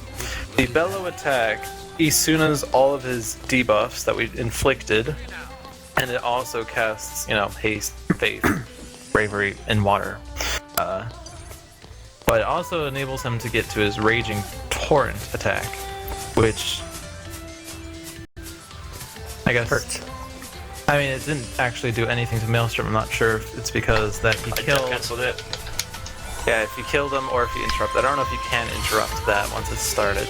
The bellow attack Isuna's all of his debuffs that we inflicted, and it also casts, haste, faith, bravery, and water. But it also enables him to get to his Raging Torrent attack, which I guess hurts. I mean, it didn't actually do anything to Maelstrom. I'm not sure if it's because that he killed. Cancelled it. Yeah, if you killed him or if you interrupt. I don't know if you can interrupt that once it's started.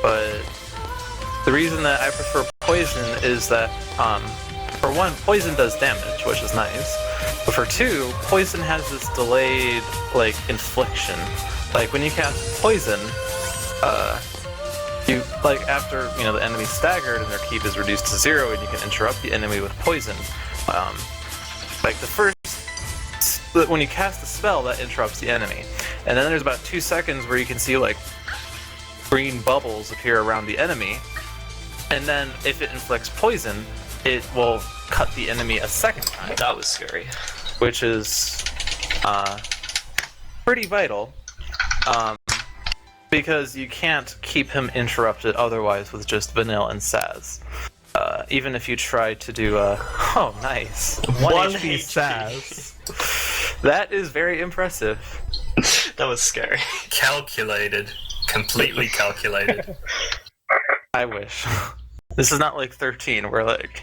But the reason that I prefer poison is that, for one, poison does damage, which is nice. But for two, poison has this delayed, infliction. Like, when you cast poison, you like after the enemy's staggered and their keep is reduced to 0, and you can interrupt the enemy with poison. Like the first, when you cast a spell, that interrupts the enemy, and then there's about 2 seconds where you can see like green bubbles appear around the enemy, and then if it inflicts poison, it will cut the enemy a second time. That was scary. Which is pretty vital, because you can't keep him interrupted otherwise with just Vanille and Saz. Even if you try to do oh nice, 1 HP Saz. That is very impressive. That was scary. Calculated. Completely calculated. I wish. This is not like 13, where like...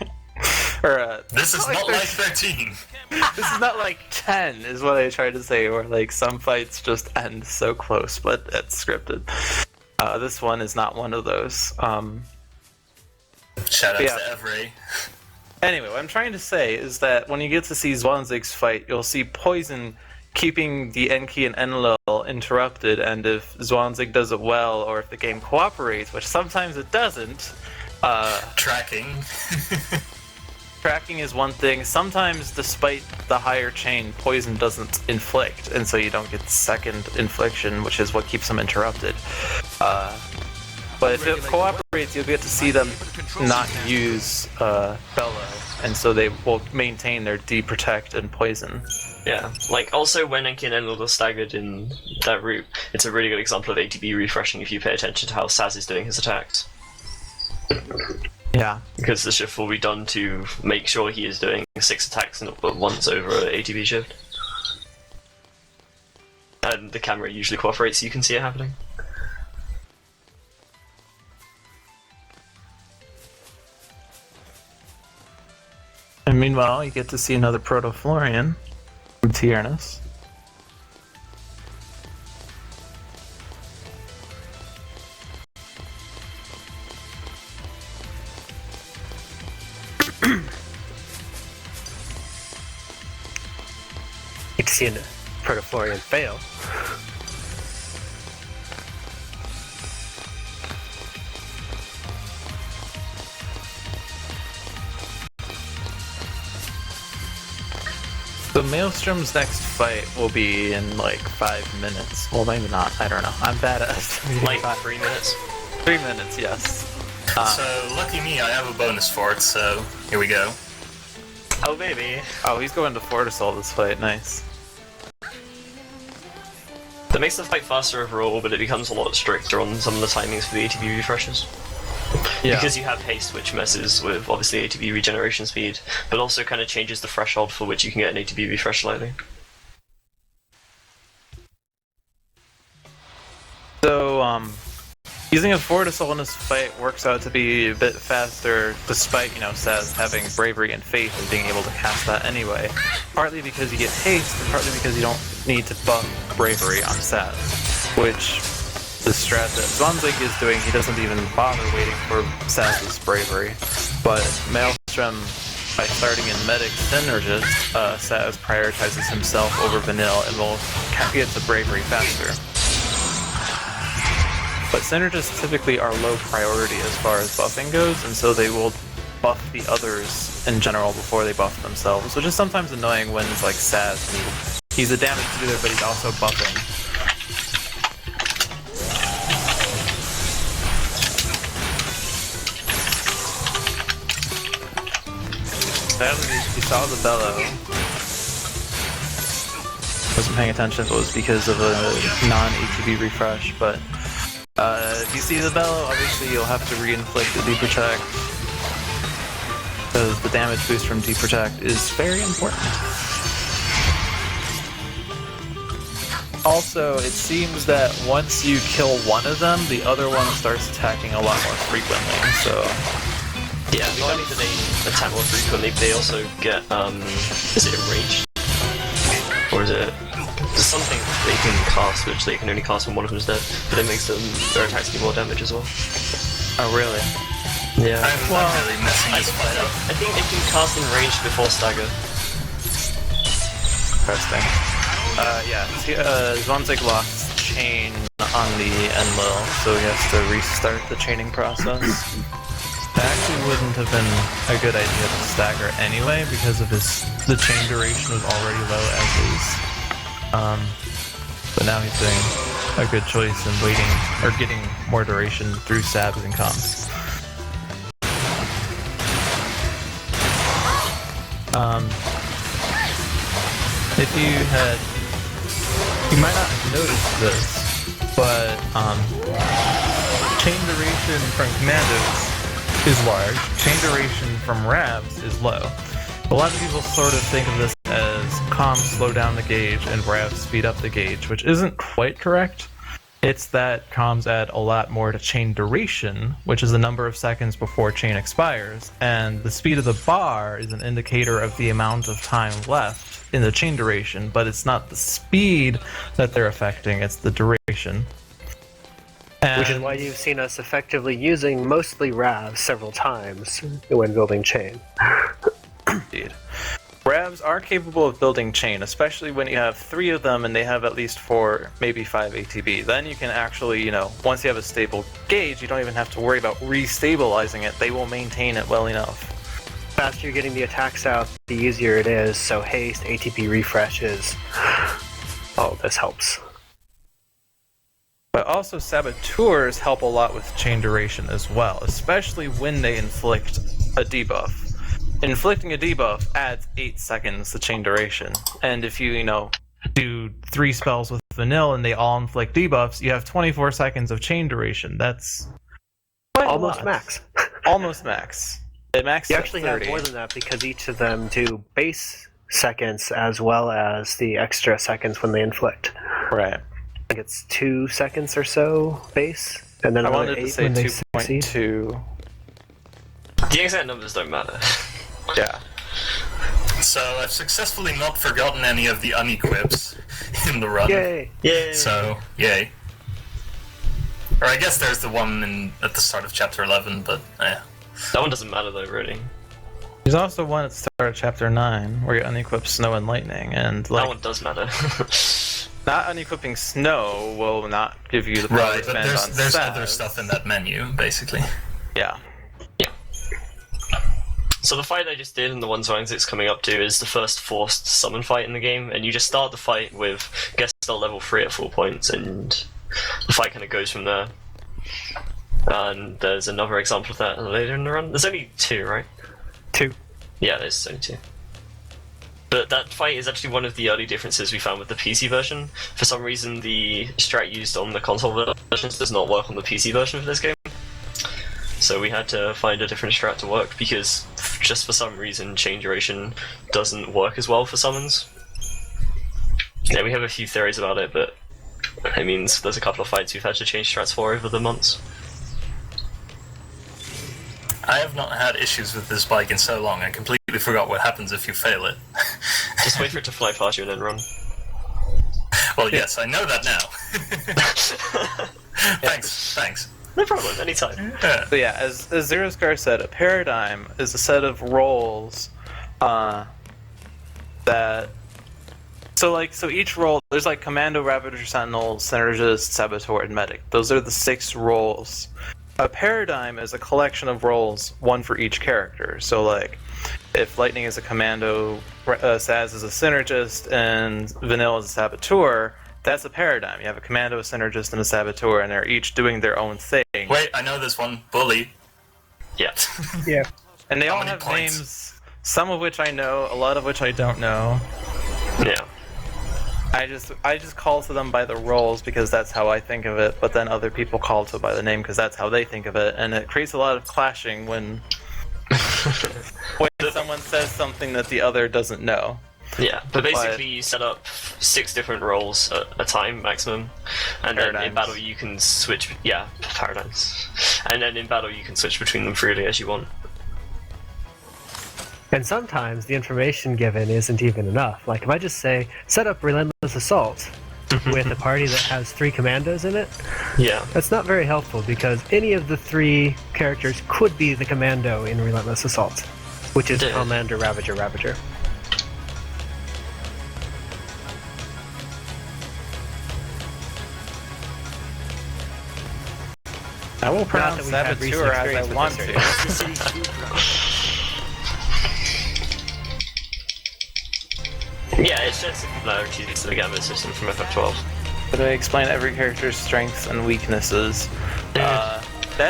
or, this is not like 13. This is not like 10, is what I tried to say, where like some fights just end so close, but it's scripted. This one is not one of those. Shoutouts to Evray. Anyway, what I'm trying to say is that when you get to see Zwanzig's fight, you'll see poison keeping the Enki and Enlil interrupted, and if Zwanzig does it well, or if the game cooperates, which sometimes it doesn't, tracking. Tracking is one thing. Sometimes, despite the higher chain, poison doesn't inflict, and so you don't get second infliction, which is what keeps them interrupted. But if it cooperates, you'll get to see them not use Bellow, and so they will maintain their D-Protect and Poison. Yeah, like also when Enki and Enlil are staggered in that route, it's a really good example of ATB refreshing if you pay attention to how Saz is doing his attacks. Yeah. Because the shift will be done to make sure he is doing 6 attacks at once over an ATB shift. And the camera usually cooperates so you can see it happening. And meanwhile, you get to see another Proto-Florian from Tiornys. Get to see a Proto-Florian fail. So Maelstrom's next fight will be in like 5 minutes. Well, maybe not. I don't know. I'm bad at estimating. Like 3 minutes. 3 minutes, yes. So, lucky me, I have a bonus for it, so here we go. Oh, baby. Oh, he's going to Fortisol this fight. Nice. That makes the fight faster overall, but it becomes a lot stricter on some of the timings for the ATB refreshes. Yeah. Because you have haste, which messes with obviously ATB regeneration speed, but also kind of changes the threshold for which you can get an ATB refresh slightly. So, using a Fortisol in this fight works out to be a bit faster, despite, Saz having Bravery and Faith and being able to cast that anyway. Partly because you get haste, and partly because you don't need to buff Bravery on Saz, which the strat that Zwanzig is doing, he doesn't even bother waiting for Saz's Bravery. But Maelstrom, by starting in Medic Synergist, Saz prioritizes himself over Vanille and will get to Bravery faster. But Synergists typically are low priority as far as buffing goes, and so they will buff the others in general before they buff themselves, which is sometimes annoying when it's like Saz. He's a damage dealer, but he's also buffing. Sadly, he saw the Bellow. Wasn't paying attention if it was because of a non-ATB refresh, but if you see the Bellow, obviously you'll have to re-inflict the D-Protect, because the damage boost from D-Protect is very important. Also, it seems that once you kill one of them, the other one starts attacking a lot more frequently, so... Yeah, not only do they attack more frequently, they also get, is it enraged? Or is it... There's something they can cast, which they can only cast when one of them is dead, but it makes their attacks do more damage as well. Oh, really? Yeah. I'm not really messing this fight up. I think they can cast enraged before stagger. Interesting. Yeah, Zwanzig lost chain on the Enlil, so he has to restart the chaining process. It actually wouldn't have been a good idea to stagger anyway, because of the chain duration was already low as is. But now he's doing a good choice in waiting, or getting more duration through sabs and comms. If you might not have noticed this, but chain duration from commandos is large, chain duration from Ravs is low. A lot of people sort of think of this as comms slow down the gauge and Ravs speed up the gauge, which isn't quite correct. It's that comms add a lot more to chain duration, which is the number of seconds before chain expires, and the speed of the bar is an indicator of the amount of time left in the chain duration, but it's not the speed that they're affecting, it's the duration. Which is why you've seen us effectively using mostly Ravs several times when building chain. Indeed. Ravs are capable of building chain, especially when you have 3 of them and they have at least 4, maybe 5 ATB. Then you can actually, once you have a stable gauge, you don't even have to worry about restabilizing it. They will maintain it well enough. The faster you're getting the attacks out, the easier it is, so haste, ATB refreshes, all this helps. But also Saboteurs help a lot with chain duration as well, especially when they inflict a debuff. Inflicting a debuff adds 8 seconds to chain duration, and if you, do 3 spells with Vanilla and they all inflict debuffs, you have 24 seconds of chain duration. That's quite almost max. Almost max. It maxes You actually have more than that because each of them do base seconds as well as the extra seconds when they inflict. Right. I think it's 2 seconds or so base, and then I another wanted 8 to say when they 2.2. succeed. The exact numbers don't matter. Yeah. So I've successfully not forgotten any of the unequips in the run. Yay! Yay! So, yay. Or I guess there's the one at the start of chapter 11, but yeah. That one doesn't matter though, really. There's also one at the start of chapter 9 where you unequip Snow and Lightning, and That one does matter. not unequipping Snow will not give you the power Right, to but spend on there's Saz. other stuff in that menu, basically. Yeah. So the fight I just did and the one MlStrm's coming up to is the first forced summon fight in the game, and you just start the fight with guest spell level 3 at full points, and the fight kind of goes from there. And there's another example of that later in the run. There's only 2, right? 2. Yeah, there's only 2. But that fight is actually one of the early differences we found with the PC version. For some reason, the strat used on the console versions does not work on the PC version of this game. So we had to find a different strat to work, because just for some reason chain duration doesn't work as well for summons. Yeah, we have a few theories about it, but it means there's a couple of fights we've had to change strats for over the months. I have not had issues with this bike in so long, I completely forgot what happens if you fail it. Just wait for it to fly past you and then run. Well, yes, I know that now. Thanks. No problem, anytime. So yeah, as Zeroscar said, a paradigm is a set of roles that... So each role, there's like Commando, Ravager, Sentinel, Synergist, Saboteur, and Medic. Those are the 6 roles. A paradigm is a collection of roles, one for each character. So like, if Lightning is a Commando, Saz is a Synergist, and Vanilla is a Saboteur, that's a paradigm. You have a Commando, a Synergist, and a Saboteur, and they're each doing their own thing. Wait, I know this one. Bully. Yeah. Yeah. And they How all many have points? names, some of which I know, a lot of which I don't know. Yeah. I just call to them by the roles because that's how I think of it, but then other people call to it by the name because that's how they think of it, and it creates a lot of clashing when someone says something that the other doesn't know. Yeah, but basically you set up 6 different roles at a time maximum, and then in battle you can switch. Yeah, paradigms. And then in battle you can switch between them freely as you want. And sometimes the information given isn't even enough. Like if I just say, set up Relentless Assault with a party that has 3 commandos in it, Yeah. that's not very helpful because any of the 3 characters could be the commando in Relentless Assault, which is Yeah. Commander, Ravager, Ravager. I will pronounce that we've had recent Saboteur as I experience with want this to. That's the City 2 project. Yeah, it's just similarities to the Gambit system from FF12. But I explain every character's strengths and weaknesses. That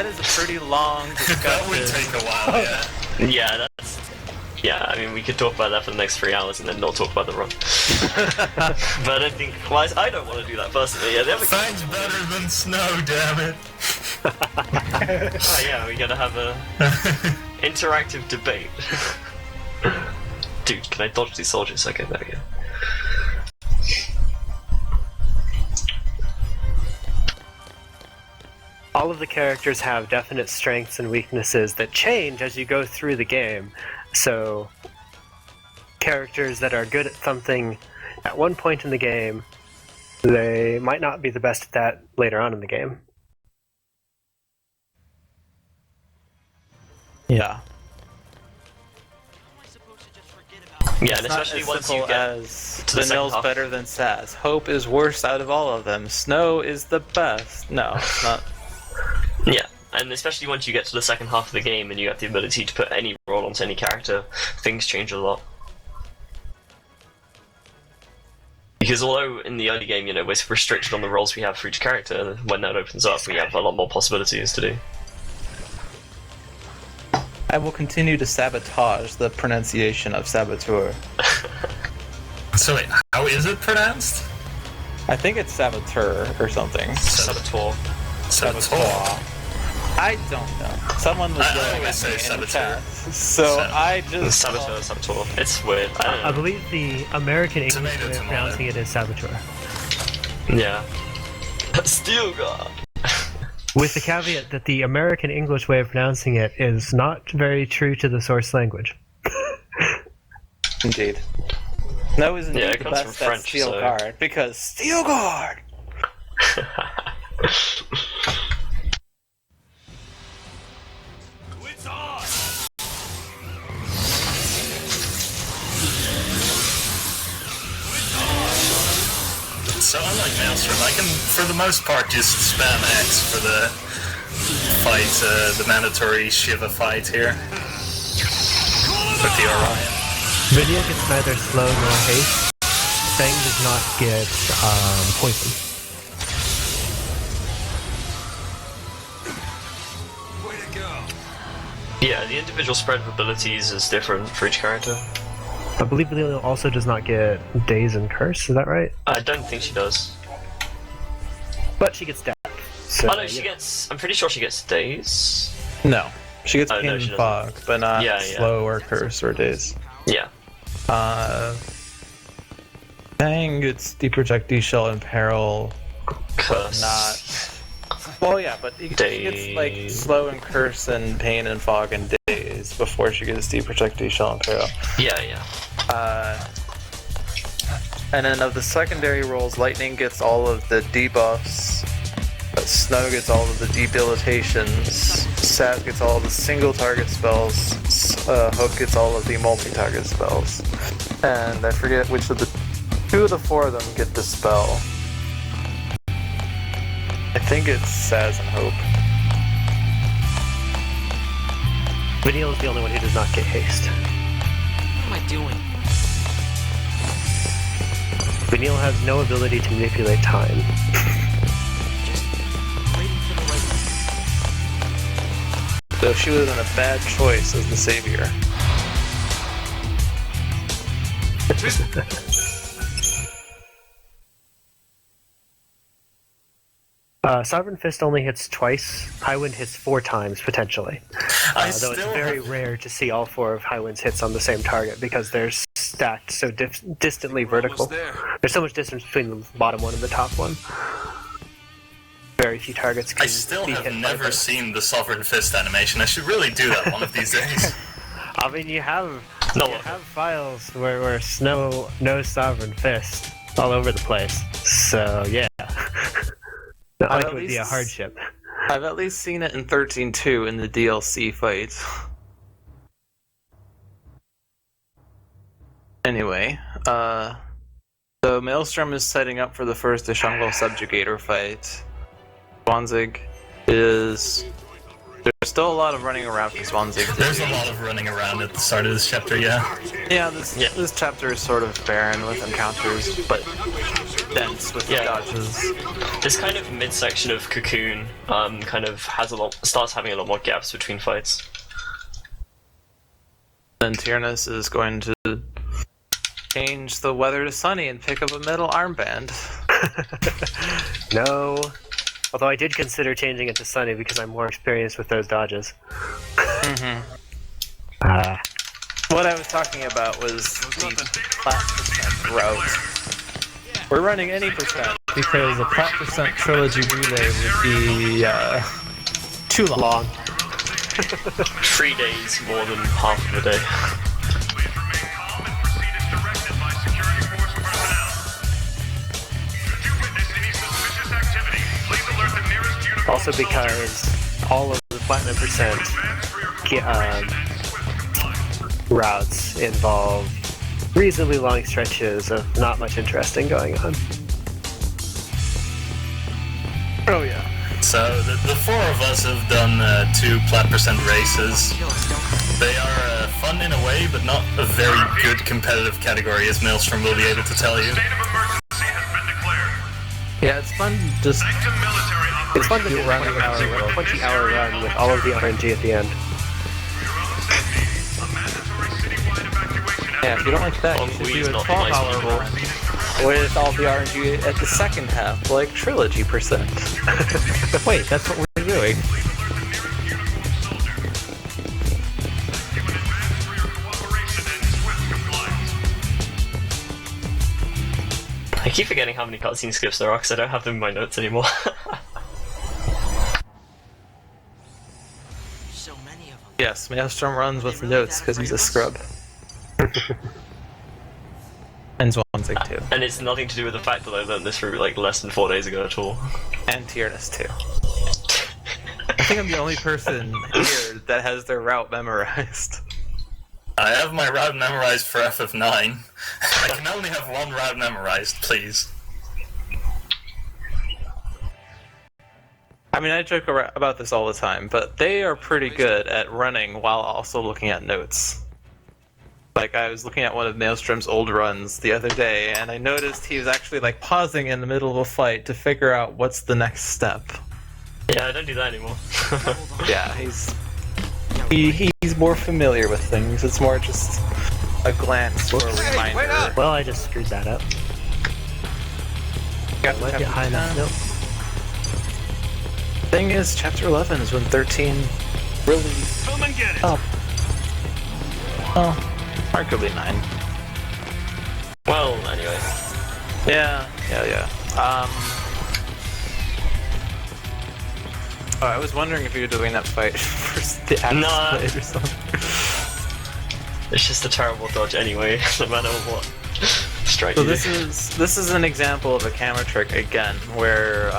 is a pretty long discussion. That would take a while, yeah. Yeah, that's... Yeah, I mean, we could talk about that for the next 3 hours and then not talk about the run. But I think... Well, I don't want to do that personally. Yeah, the other Thanks better than snow, damn it. Oh yeah, we're gonna have a interactive debate. Dude, can I dodge these soldiers? Okay, there we go. All of the characters have definite strengths and weaknesses that change as you go through the game. So, characters that are good at something at one point in the game, they might not be the best at that later on in the game. Yeah. How am I supposed to just forget about Yeah, and It's not especially as once simple you get as to the second Vanille's half. better than Saz. Hope is worst out of all of them. Snow is the best. No, it's not. Yeah, and especially once you get to the second half of the game and you have the ability to put any role onto any character, things change a lot. Because although in the early game, you know, we're restricted on the roles we have for each character, when that opens up, we have a lot more possibilities to do. I will continue to sabotage the pronunciation of Saboteur. So wait, how is it pronounced? I think it's Saboteur or something. Saboteur. Saboteur. I don't know. Someone was I yelling always at me say in the Saboteur. chat. So I just... Saboteur. It's weird. I don't know. I believe the American English Tomato, way of tomato. pronouncing it is Saboteur. Yeah. Steel God. With the caveat that the American English way of pronouncing it is not very true to the source language. Indeed. No is indeed Yeah, it the comes best from at French, Steel so- Guard, because Steel Guard! It's on! So unlike Maelstrom, I can, for the most part, just spam X for the fight, the mandatory Shiva fight here. With the Orion. Video gets neither slow nor haste. Fang does not get poison. Way to go! Yeah, the individual spread of abilities is different for each character. I believe Leo also does not get Daze and Curse, is that right? I don't think she does. But she gets Death. So, Oh no, she gets... I'm pretty sure she gets days. No. She gets Oh, Pain no, she and doesn't. Fog, but not Yeah, yeah. Slow or Curse or Days. Yeah. Fang gets Deproject, Shell, and Peril. Curse. Not... Well, yeah, but she gets like Days. Slow and Curse and Pain and Fog and Days before she gets Deproject, Shell, and Peril. Yeah, yeah. And then of the secondary roles, Lightning gets all of the debuffs, Snow gets all of the debilitations, Sap gets all of the single target spells, Hook gets all of the multi-target spells. And I forget which of the... 2 of the 4 of them get Dispel. I think it's Saz and Hope. Vanille is the only one who does not get haste. What am I doing? Vanille has no ability to manipulate time. Waiting for the right one. So she would have been a bad choice as the savior. Sovereign Fist only hits twice. Highwind hits 4 times, potentially. I Though still it's very have- rare to see all 4 of Highwind's hits on the same target because they're stacked so distantly vertical. Almost there. There's so much distance between the bottom one and the top one. Very few targets can I still be have hit by never both. seen the Sovereign Fist animation. I should really do that one of these days. I mean, you have No, files where Snow knows Sovereign Fist all over the place. So yeah, not like at it would be a least- hardship. I've at least seen it in 13.2 in the DLC fight. Anyway, so Maelstrom is setting up for the first Ashungval Subjugator fight. Zwanzig is there's still a lot of running around for Zwanzig. There's a lot of running around at the start of this chapter, yeah. Yeah, this chapter is sort of barren with encounters, but dense with dodges. This kind of midsection of Cocoon kind of starts having a lot more gaps between fights. Then Tiornys is going to change the weather to sunny and pick up a metal armband. No. Although I did consider changing it to sunny because I'm more experienced with those dodges. What I was talking about was the flat percent route. We're running any percent. Because a flat percent trilogy relay would be too long. 3 days more than half of a day. Also because all of the platinum percent routes involve reasonably long stretches of not much interesting going on. Oh yeah. So the four of us have done 2 plat percent races. They are fun in a way, but not a very good competitive category, as Maelstrom will be able to tell you. Yeah, it's fun. It's fun to do a 20-hour run with all of the RNG at the end. Yeah, if you don't like that, you should do a 12-hour run with all the RNG at the second half, like Trilogy percent. Wait, that's what we're doing. I keep forgetting how many cutscene skips there are because I don't have them in my notes anymore. So many of them. Yes, Maelstrom runs with notes because he's a scrub. And Zwanzig too. And it's nothing to do with the fact that I learned this route like less than 4 days ago at all. And Tiornys too. I think I'm the only person here that has their route memorized. I have my route memorized for FF9. I can only have one route memorized, please. I mean, I joke about this all the time, but they are pretty good at running while also looking at notes. Like, I was looking at one of Maelstrom's old runs the other day, and I noticed he was actually, like, pausing in the middle of a fight to figure out what's the next step. Yeah, I don't do that anymore. Yeah, he's more familiar with things. It's more just a glance or a reminder. Well, I just screwed that up. Got Might get high enough. Nope. Thing is, Chapter 11 is when 13 really Come and get it. up. Oh, arguably 9. Well, anyway. Yeah. Oh, I was wondering if you were doing that fight for the axe Nah. blade or something. It's just a terrible dodge anyway, no matter what strike So you this do. is an example of a camera trick again, where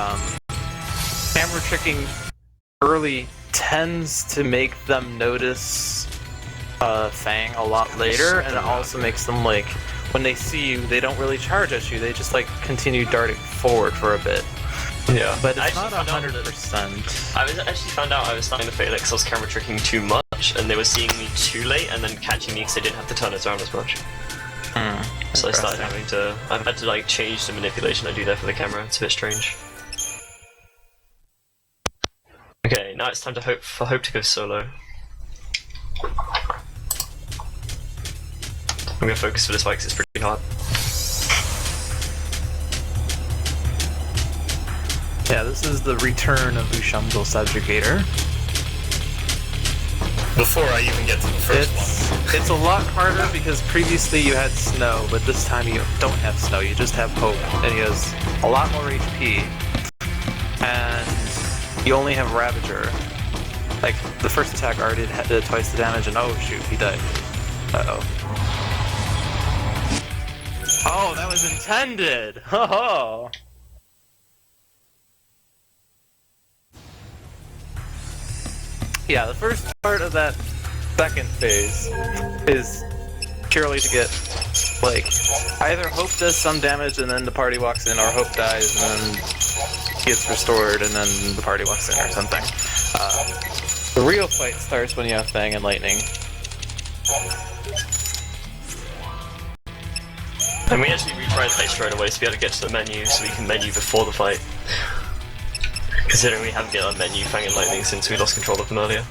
camera tricking early tends to make them notice Fang a lot later, and it also makes them, like, when they see you, they don't really charge at you, they just, like, continue darting forward for a bit. Yeah. But it's I not actually 100%. I actually found out I was starting to fail because I was camera tricking too much, and they were seeing me too late and then catching me because they didn't have to turn it around as much. So I started I've had to like change the manipulation I do there for the camera. It's a bit strange. Okay, now it's time to Hope to go solo. I'm gonna focus for this fight because it's pretty hard. Yeah, this is the return of Ushamgal Subjugator. Before I even get to the first one. It's a lot harder because previously you had Snow, but this time you don't have Snow, you just have Hope, and he has a lot more HP. And you only have Ravager. Like, the first attack already did twice the damage, and oh shoot, he died. Uh-oh. Oh, that was intended! Oh. Yeah, the first part of that second phase is purely to get, like, either Hope does some damage and then the party walks in, or Hope dies and then gets restored, and then the party walks in or something. The real fight starts when you have Fang and Lightning. And we actually retry the fight straight away to be able to get to the menu, so we can menu before the fight. Considering we haven't get our menu Fang and Lightning since we lost control of them earlier.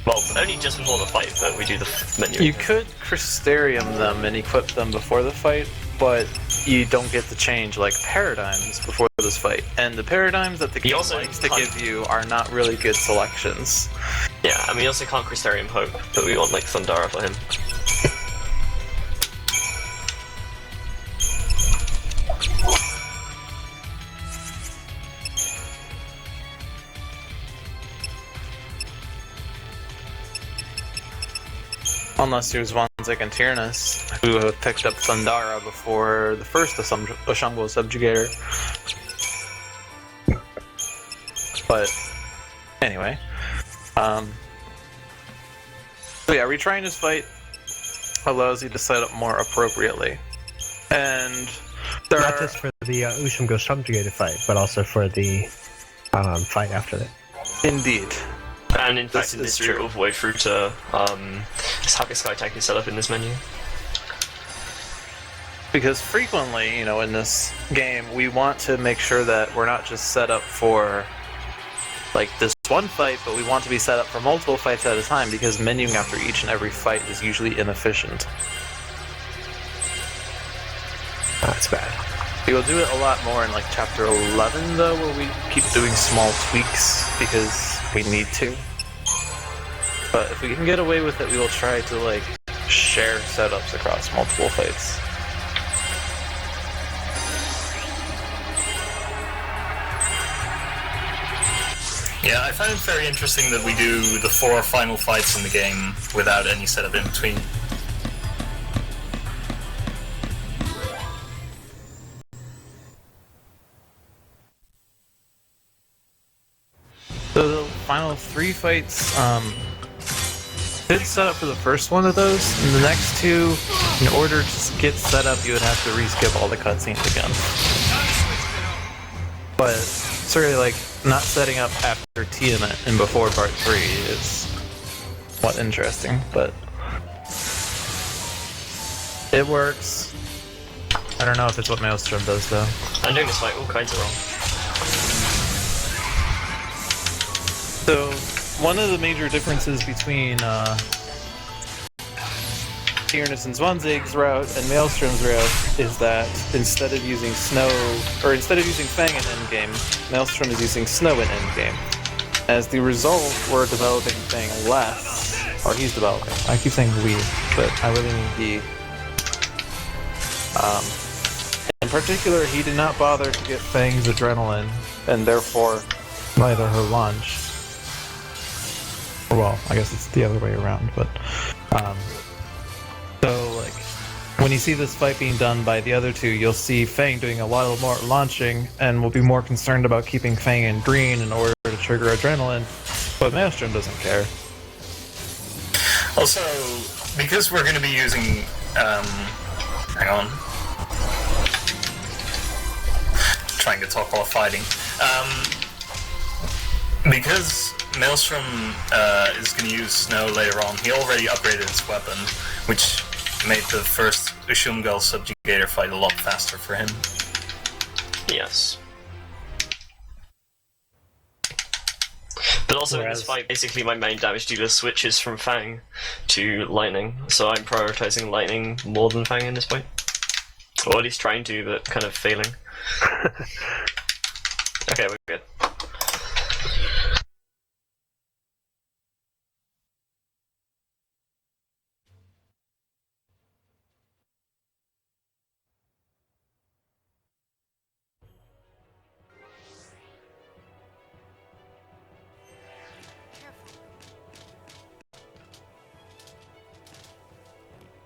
Well, only just before the fight, but we do the menu. You could Crystarium them and equip them before the fight, but you don't get to change like paradigms before this fight. And the paradigms that the game likes to give you are not really good selections. Yeah, and we also can't Crystarium Hope, but we want like Thundara for him. Unless you're Zwanzig and Tiornys, who have picked up Thundara before the first Ashumgo Subjugator. But, anyway. So yeah, retrying this fight allows you to set up more appropriately. And there Not just for the Ashumgo Subjugated fight, but also for the fight after that. Indeed. And in fact, in this route all the way through to Saga Sky Tank is set up in this menu. Because frequently, in this game, we want to make sure that we're not just set up for like this one fight, but we want to be set up for multiple fights at a time, because menuing after each and every fight is usually inefficient. That's bad. We will do it a lot more in like chapter 11 though, where we keep doing small tweaks because we need to. But if we can get away with it, we will try to like share setups across multiple fights. Yeah, I find it very interesting that we do the 4 final fights in the game without any setup in between. So the final 3 fights, did set up for the first one of those, and the next 2, in order to get set up, you would have to re-skip all the cutscenes again. But sort of like not setting up after Tiamat and before part 3 is what interesting, but it works. I don't know if it's what Maelstrom does though. I'm doing this fight all kinds of wrong. So, one of the major differences between Tiornys and Zwanzig's route and Maelstrom's route is that instead of using Fang in endgame, Maelstrom is using Snow in endgame. As the result, we're developing Fang less, or he's developing. I keep saying we, but I really mean he. In particular, he did not bother to get Fang's adrenaline, and therefore neither her launch. Well, I guess it's the other way around, but so like when you see this fight being done by the other 2, you'll see Fang doing a lot more launching, and will be more concerned about keeping Fang in green in order to trigger adrenaline, but Maelstrom doesn't care. Also, because we're going to be using, hang on, trying to talk while fighting, because Maelstrom is going to use Snow later on. He already upgraded his weapon, which made the first Ashumgo Subjugator fight a lot faster for him. Yes. But also in this fight, basically my main damage dealer switches from Fang to Lightning, so I'm prioritizing Lightning more than Fang in this fight. Or at least trying to, but kind of failing. Okay, we're good.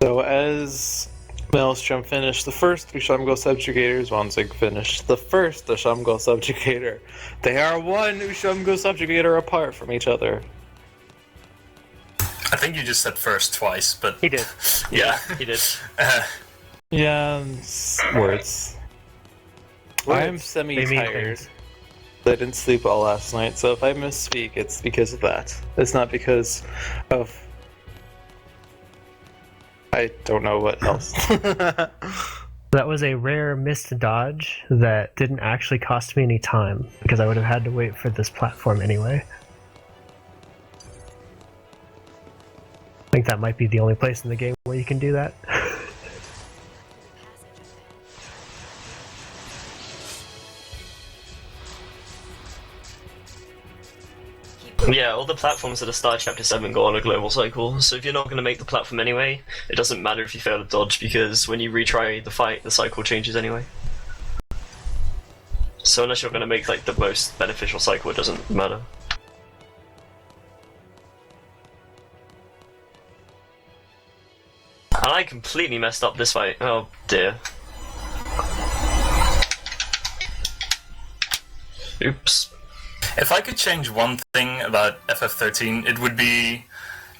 So as Maelstrom finished the first Ashumgo Subjugator, Zwanzig finished the first Ashumgo Subjugator. They are one Ashumgo Subjugator apart from each other. I think you just said first twice, but... He did. Yeah, he did. Yeah, words. I'm semi-tired. I didn't sleep well last night, so if I misspeak, it's because of that. It's not because of... I don't know what else. That was a rare missed dodge that didn't actually cost me any time, because I would have had to wait for this platform anyway. I think that might be the only place in the game where you can do that. Yeah, all the platforms that are start Chapter 7 go on a global cycle, so if you're not going to make the platform anyway, it doesn't matter if you fail to dodge, because when you retry the fight, the cycle changes anyway. So unless you're going to make like the most beneficial cycle, it doesn't matter. And I completely messed up this fight. Oh dear. Oops. If I could change one thing about FF13, it would be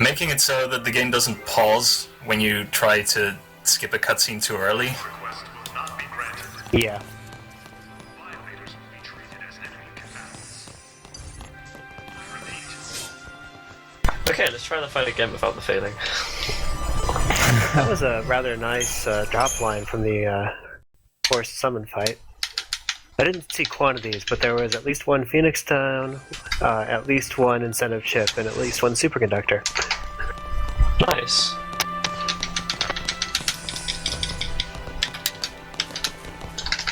making it so that the game doesn't pause when you try to skip a cutscene too early. Yeah. Okay, let's try the fight again without the failing. That was a rather nice drop line from the forced summon fight. I didn't see quantities, but there was at least one Phoenix Stone, at least one incentive chip, and at least one superconductor. Nice.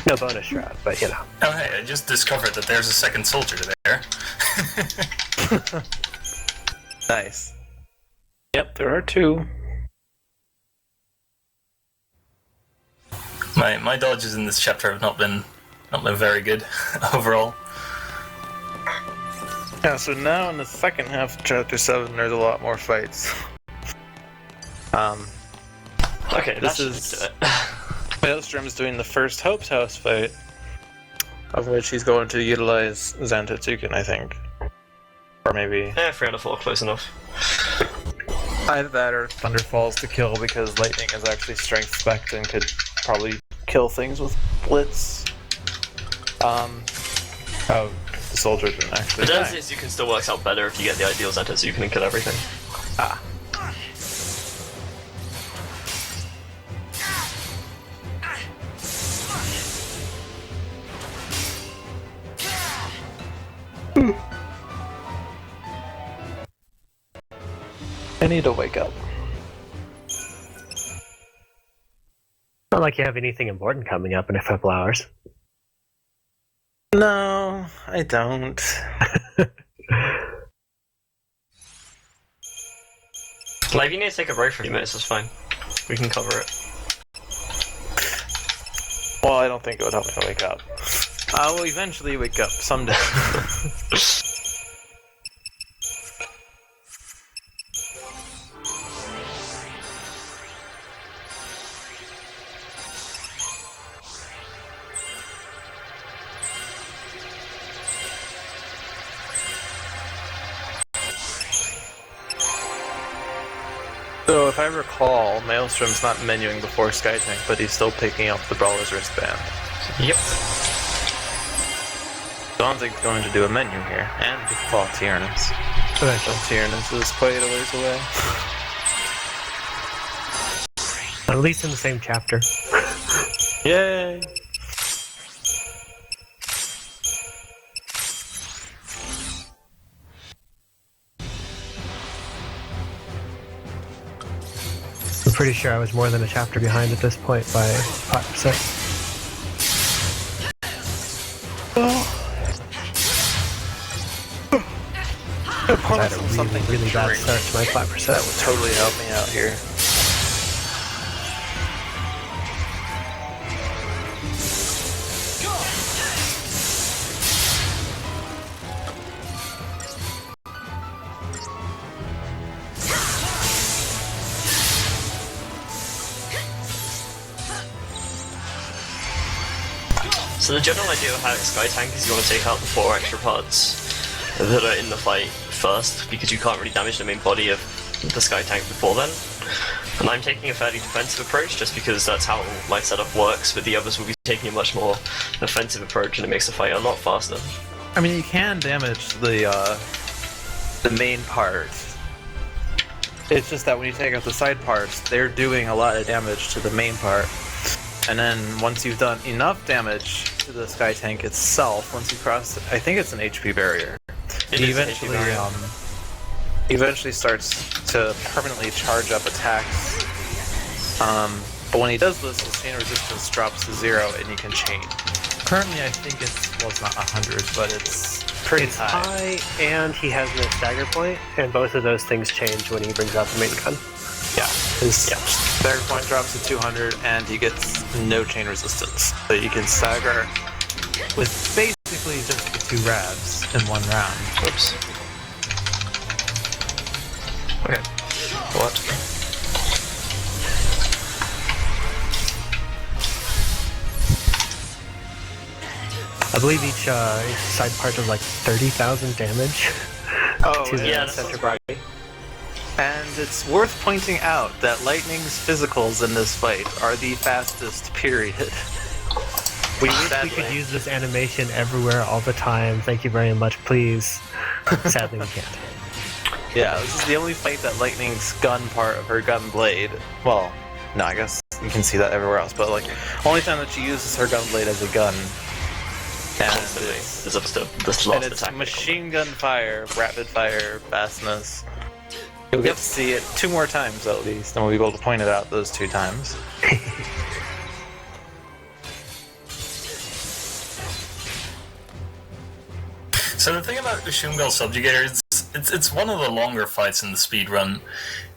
No bonus shroud, but you know. Oh hey, I just discovered that there's a second soldier there. Nice. Yep, there are two. My dodges in this chapter have not been very good overall. Yeah, so now in the second half of Chapter 7, there's a lot more fights. Okay, This that is- should do it. MLSTRM's doing the first Hope's House fight, of which he's going to utilize Zantetsuken, I think. Or maybe... 3 out of 4, close enough. Either that or Thunder Falls to kill, because Lightning is actually strength spec and could probably kill things with Blitz. Oh, the soldier didn't actually But die. Zantetsuken still works out better if you get the ideal Zantetsuken and kill everything. Ah. I need to wake up. Not like you have anything important coming up in a couple hours. No, I don't. Like, if you need to take a break for a few minutes, that's fine. We can cover it. Well, I don't think it would help me to wake up. I will eventually wake up someday. So, if I recall, Maelstrom's not menuing before Skytank, but he's still picking up the Brawler's wristband. Yep. Zwonzig's going to do a menu here, and fall Tiornys. Eventually. Tiornys is quite a ways away. At least in the same chapter. Yay! I'm pretty sure I was more than a chapter behind at this point by 5%. I had a really bad start to my 5%. That would totally help me out here. So the general idea of having Sky Tank is you want to take out the 4 extra pods that are in the fight first, because you can't really damage the main body of the Sky Tank before then. And I'm taking a fairly defensive approach just because that's how my setup works, but the others will be taking a much more offensive approach and it makes the fight a lot faster. I mean, you can damage the main part. It's just that when you take out the side parts, they're doing a lot of damage to the main part. And then once you've done enough damage to the Sky Tank itself, once you cross, I think it's an HP barrier. He eventually starts to permanently charge up attacks. But when he does this, his chain resistance drops to 0 and you can chain. Currently, I think it's not 100, but it's pretty high. And he has no stagger point, and both of those things change when he brings out the main gun. Yeah, his stagger point drops to 200, and he gets no chain resistance. So you can stagger with basically just the 2 rabs in one round. Oops. Okay. What? I believe each side part does like 30,000 damage. Oh, to the yeah, center that's part. right. And it's worth pointing out that Lightning's physicals in this fight are the fastest, period. We wish we could use this animation everywhere all the time. Thank you very much, please. Sadly, we can't. Yeah, this is the only fight that Lightning's gun part of her gun blade. Well, no, I guess you can see that everywhere else, but like, only time that she uses her gun blade as a gun. And it's machine gun fire, rapid fire, fastness. You'll get to see it 2 more times at least, and we'll be able to point it out those 2 times. So the thing about Ushumgal Subjugator is it's one of the longer fights in the speedrun.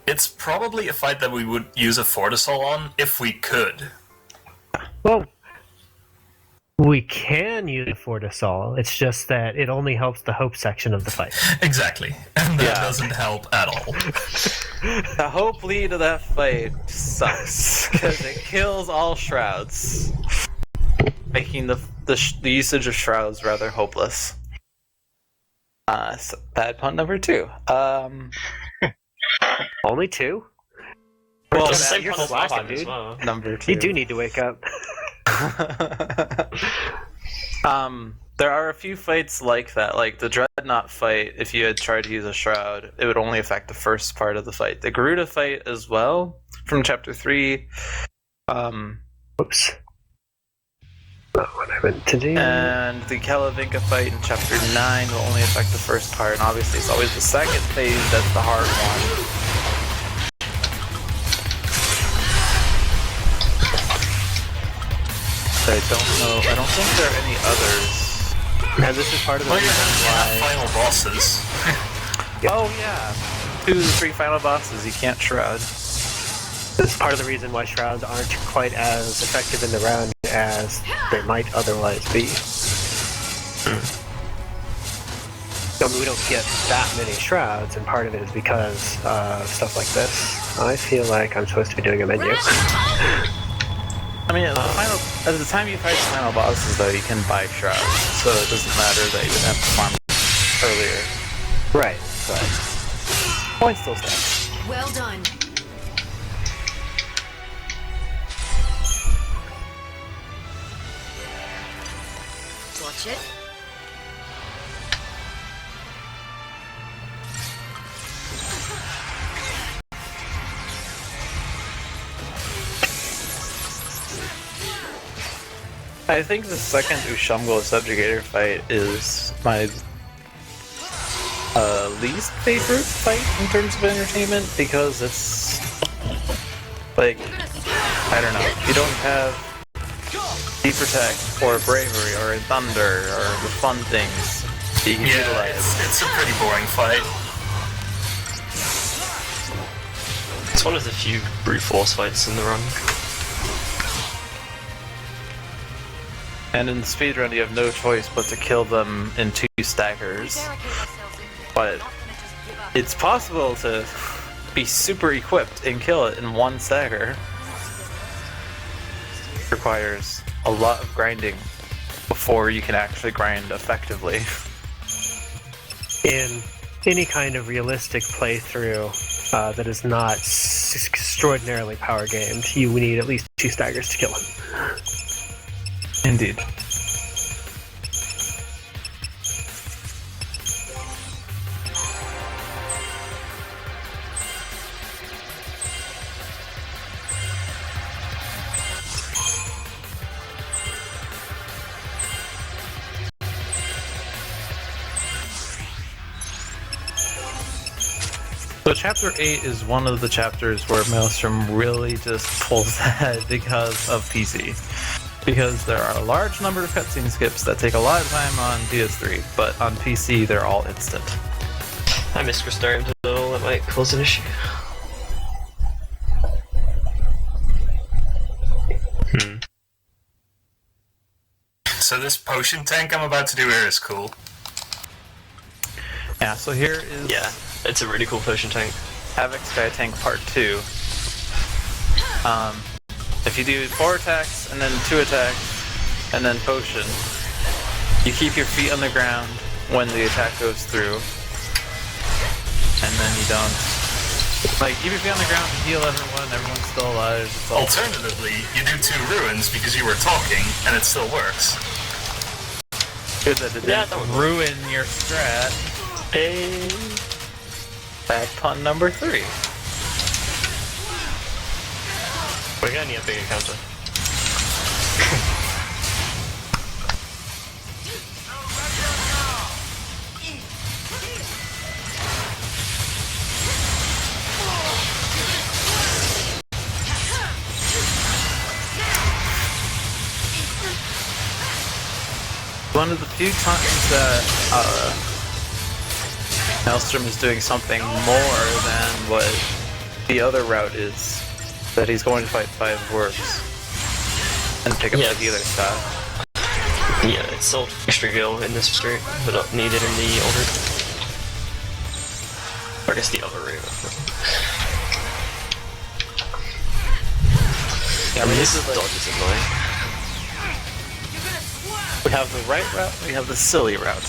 It's probably a fight that we would use a Fortisol on if we could. Well, we can use it for Fortisol. It's just that it only helps the hope section of the fight. Exactly. And that doesn't help at all. The hope lead of that fight sucks, because it kills all shrouds, making the usage of shrouds rather hopeless. So bad pun number 2. Only 2? Well, Just say you're pun slacking, as dude. well. number 2. You do need to wake up. There are a few fights like that, like the Dreadnought fight. If you had tried to use a shroud, it would only affect the first part of the fight. The Garuda fight as well, from chapter 3. Oops. Not what I meant to do. And the Kalavinka fight in chapter 9 will only affect the first part, and obviously it's always the second phase that's the hard one. I don't think there are any others. And this is part of the reason why... Final bosses. Oh yeah! 2 of the 3 final bosses you can't shroud. This is part of the reason why shrouds aren't quite as effective in the round as they might otherwise be. I mean, we don't get that many shrouds, and part of it is because of stuff like this. I feel like I'm supposed to be doing a menu. I mean, at the time you fight the final bosses, though, you can buy shrouds, so it doesn't matter that you would have to farm earlier. Right. But point still stands. Well done. Watch it. I think the second Ushumgal Subjugator fight is my least favorite fight in terms of entertainment, because it's like, I don't know, you don't have Deep Protect or Bravery or Thunder or the fun things that you can utilize. It's a pretty boring fight. It's one of the few brute force fights in the run. And in the speedrun, you have no choice but to kill them in 2 staggers. But it's possible to be super equipped and kill it in 1 stagger. It requires a lot of grinding before you can actually grind effectively. In any kind of realistic playthrough that is not extraordinarily power gamed, you need at least 2 staggers to kill him. Indeed. So Chapter 8 is one of the chapters where Maelstrom really just pulls ahead because of PC. Because there are a large number of cutscene skips that take a lot of time on PS3, but on PC they're all instant. I missed restoring to all, that might cause an issue. So this potion tank I'm about to do here is cool. Yeah, so here is Yeah, it's a really cool potion tank. Havoc Sky Tank Part 2. If you do 4 attacks, and then 2 attacks, and then potion, you keep your feet on the ground when the attack goes through, and then you don't. Like, keep your feet on the ground, heal everyone's still alive. Alternatively, you do 2 ruins because you were talking, and it still works. Good that it Yeah, didn't that would ruin your strat. Hey. Bad pun number 3. We're gonna need a big encounter. One of the few times that Maelstrom is doing something more than what the other route is, that he's going to fight 5 dwarves and pick up Yes. the healer stuff. Yeah, it's sold extra gil in this route, but not needed in the old route. Or I guess the other route. Yeah, I mean, this dodge is annoying. we have the right route, we have the silly route.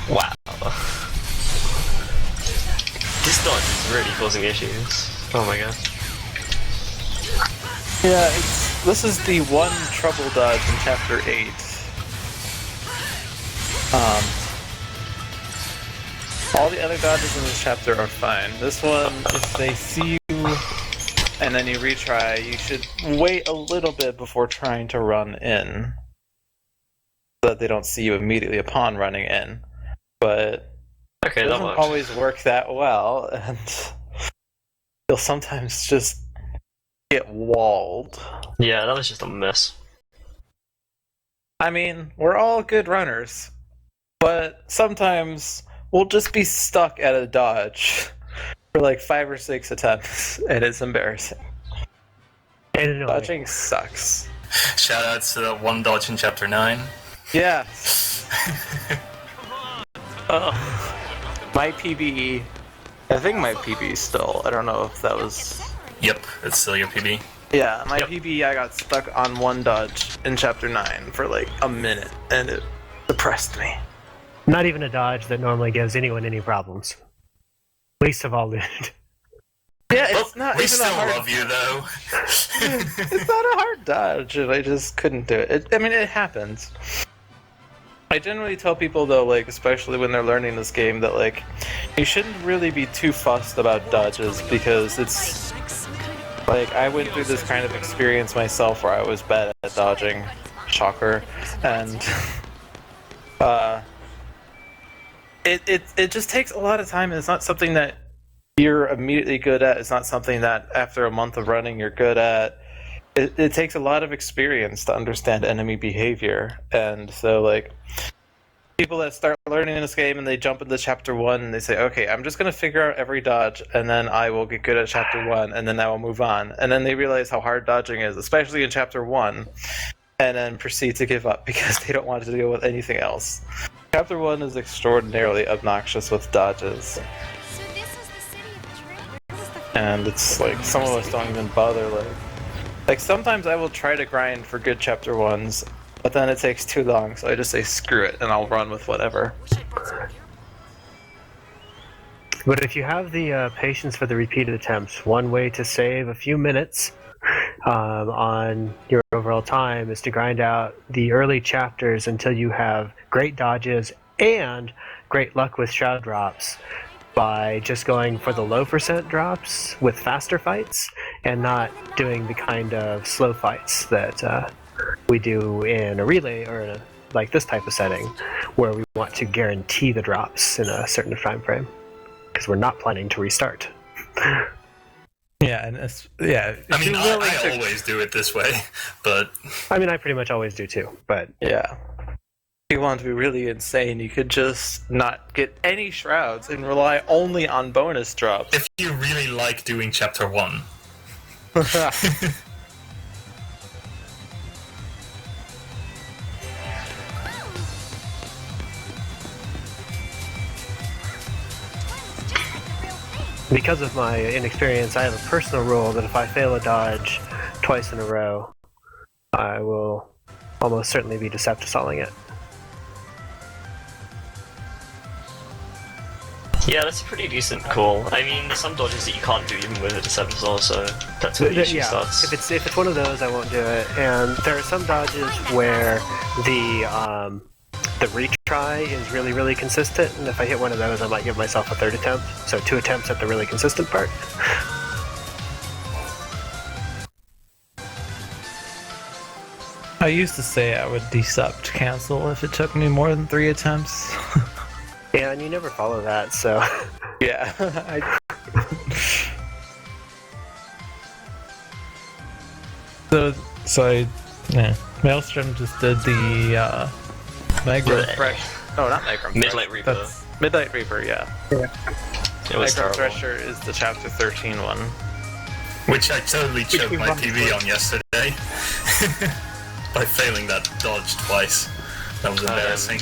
Wow. This dodge is really causing issues. Oh my god. Yeah, this is the one trouble dodge in Chapter 8. All the other dodges in this chapter are fine. This one, if they see you and then you retry, you should wait a little bit before trying to run in, so that they don't see you immediately upon running in. But Okay, it that doesn't works. always work that well, and you'll sometimes just get walled. Yeah, that was just a mess. I mean, we're all good runners, but sometimes we'll just be stuck at a dodge for like 5 or 6 attempts, and it's embarrassing. And annoying. Dodging sucks. Shoutouts to that one dodge in Chapter 9. Yeah. My PBE. I think my PBE still. I don't know if that was. Yep, it's still your PB. Yeah, my Yep. PBE, I got stuck on one dodge in Chapter 9 for like a minute, and it depressed me. Not even a dodge that normally gives anyone any problems. Least of all Lewd. Yeah, Well, it's not we even still a hard. love you, though. It's not a hard dodge, and I just couldn't do it. I mean, it happens. I generally tell people, though, like, especially when they're learning this game, that, like, you shouldn't really be too fussed about dodges, because it's, like, I went through this kind of experience myself where I was bad at dodging. Shocker. And, it just takes a lot of time, and it's not something that you're immediately good at. It's not something that, after a month of running, you're good at. It takes a lot of experience to understand enemy behavior, and so like people that start learning in this game and they jump into Chapter 1 and they say, okay, I'm just gonna figure out every dodge and then I will get good at Chapter 1 and then I will move on, and then they realize how hard dodging is, especially in Chapter 1, and then proceed to give up because they don't want to deal with anything else. Chapter 1 is extraordinarily obnoxious with dodges, So this is the city of the trade. Where was the and it's like some of us don't even bother. Like sometimes I will try to grind for good Chapter 1s, but then it takes too long, so I just say screw it and I'll run with whatever. wish I'd brought some beer. But if you have the patience for the repeated attempts, one way to save a few minutes on your overall time is to grind out the early chapters until you have great dodges and great luck with shroud drops by just going for the low percent drops with faster fights and not doing the kind of slow fights that we do in a relay or like this type of setting where we want to guarantee the drops in a certain time frame. because we're not planning to restart. Yeah, and it's, yeah. I mean, I always do it this way, but I mean, I pretty much always do too, but Yeah. If you want to be really insane, you could just not get any shrouds and rely only on bonus drops. if you really like doing Chapter 1, because of my inexperience, I have a personal rule that if I fail a dodge twice in a row, I will almost certainly be Deceptisoling it. Yeah, that's a pretty decent call. I mean, there's some dodges that you can't do even with a Decepticol, so that's where the issue Yeah, starts. if it's one of those, I won't do it. And there are some dodges where the retry is really, really consistent, and if I hit one of those, I might give myself a third attempt. So 2 attempts at the really consistent part. I used to say I would decept cancel if it took me more than 3 attempts. Yeah, and you never follow that, so... Yeah. Maelstrom just did the Magrum Fresh. Oh, not Magrum. Midnight Reaper. That's Midnight Reaper, yeah. It was Magrum terrible. Thresher is the Chapter 13 one. which I totally choked my PB on yesterday by failing that dodge twice. That was embarrassing.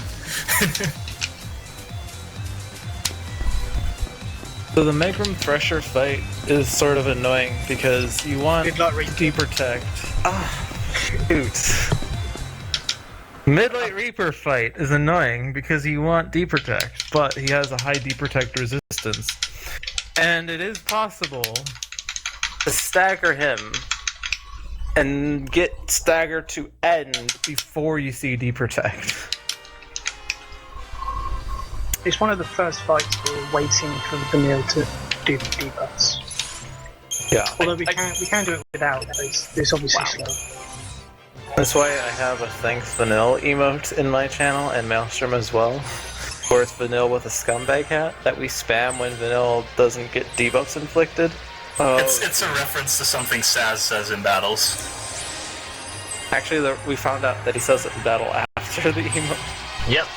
So the Magrum Thresher fight is sort of annoying because you want Deprotect. Shoot. Midnight Reaper fight is annoying because you want Deprotect, but he has a high Deprotect resistance. And it is possible to stagger him and get stagger to end before you see Deprotect. It's one of the first fights we're waiting for Vanille to do the debuffs. Yeah. Although we can do it without, but it's obviously slow. That's why I have a Thanks Vanille emote in my channel, and Maelstrom as well. Where it's Vanille with a scumbag hat that we spam when Vanille doesn't get debuffs inflicted. It's a reference to something Saz says in battles. Actually, we found out that he says it in battle after the emote. Yep.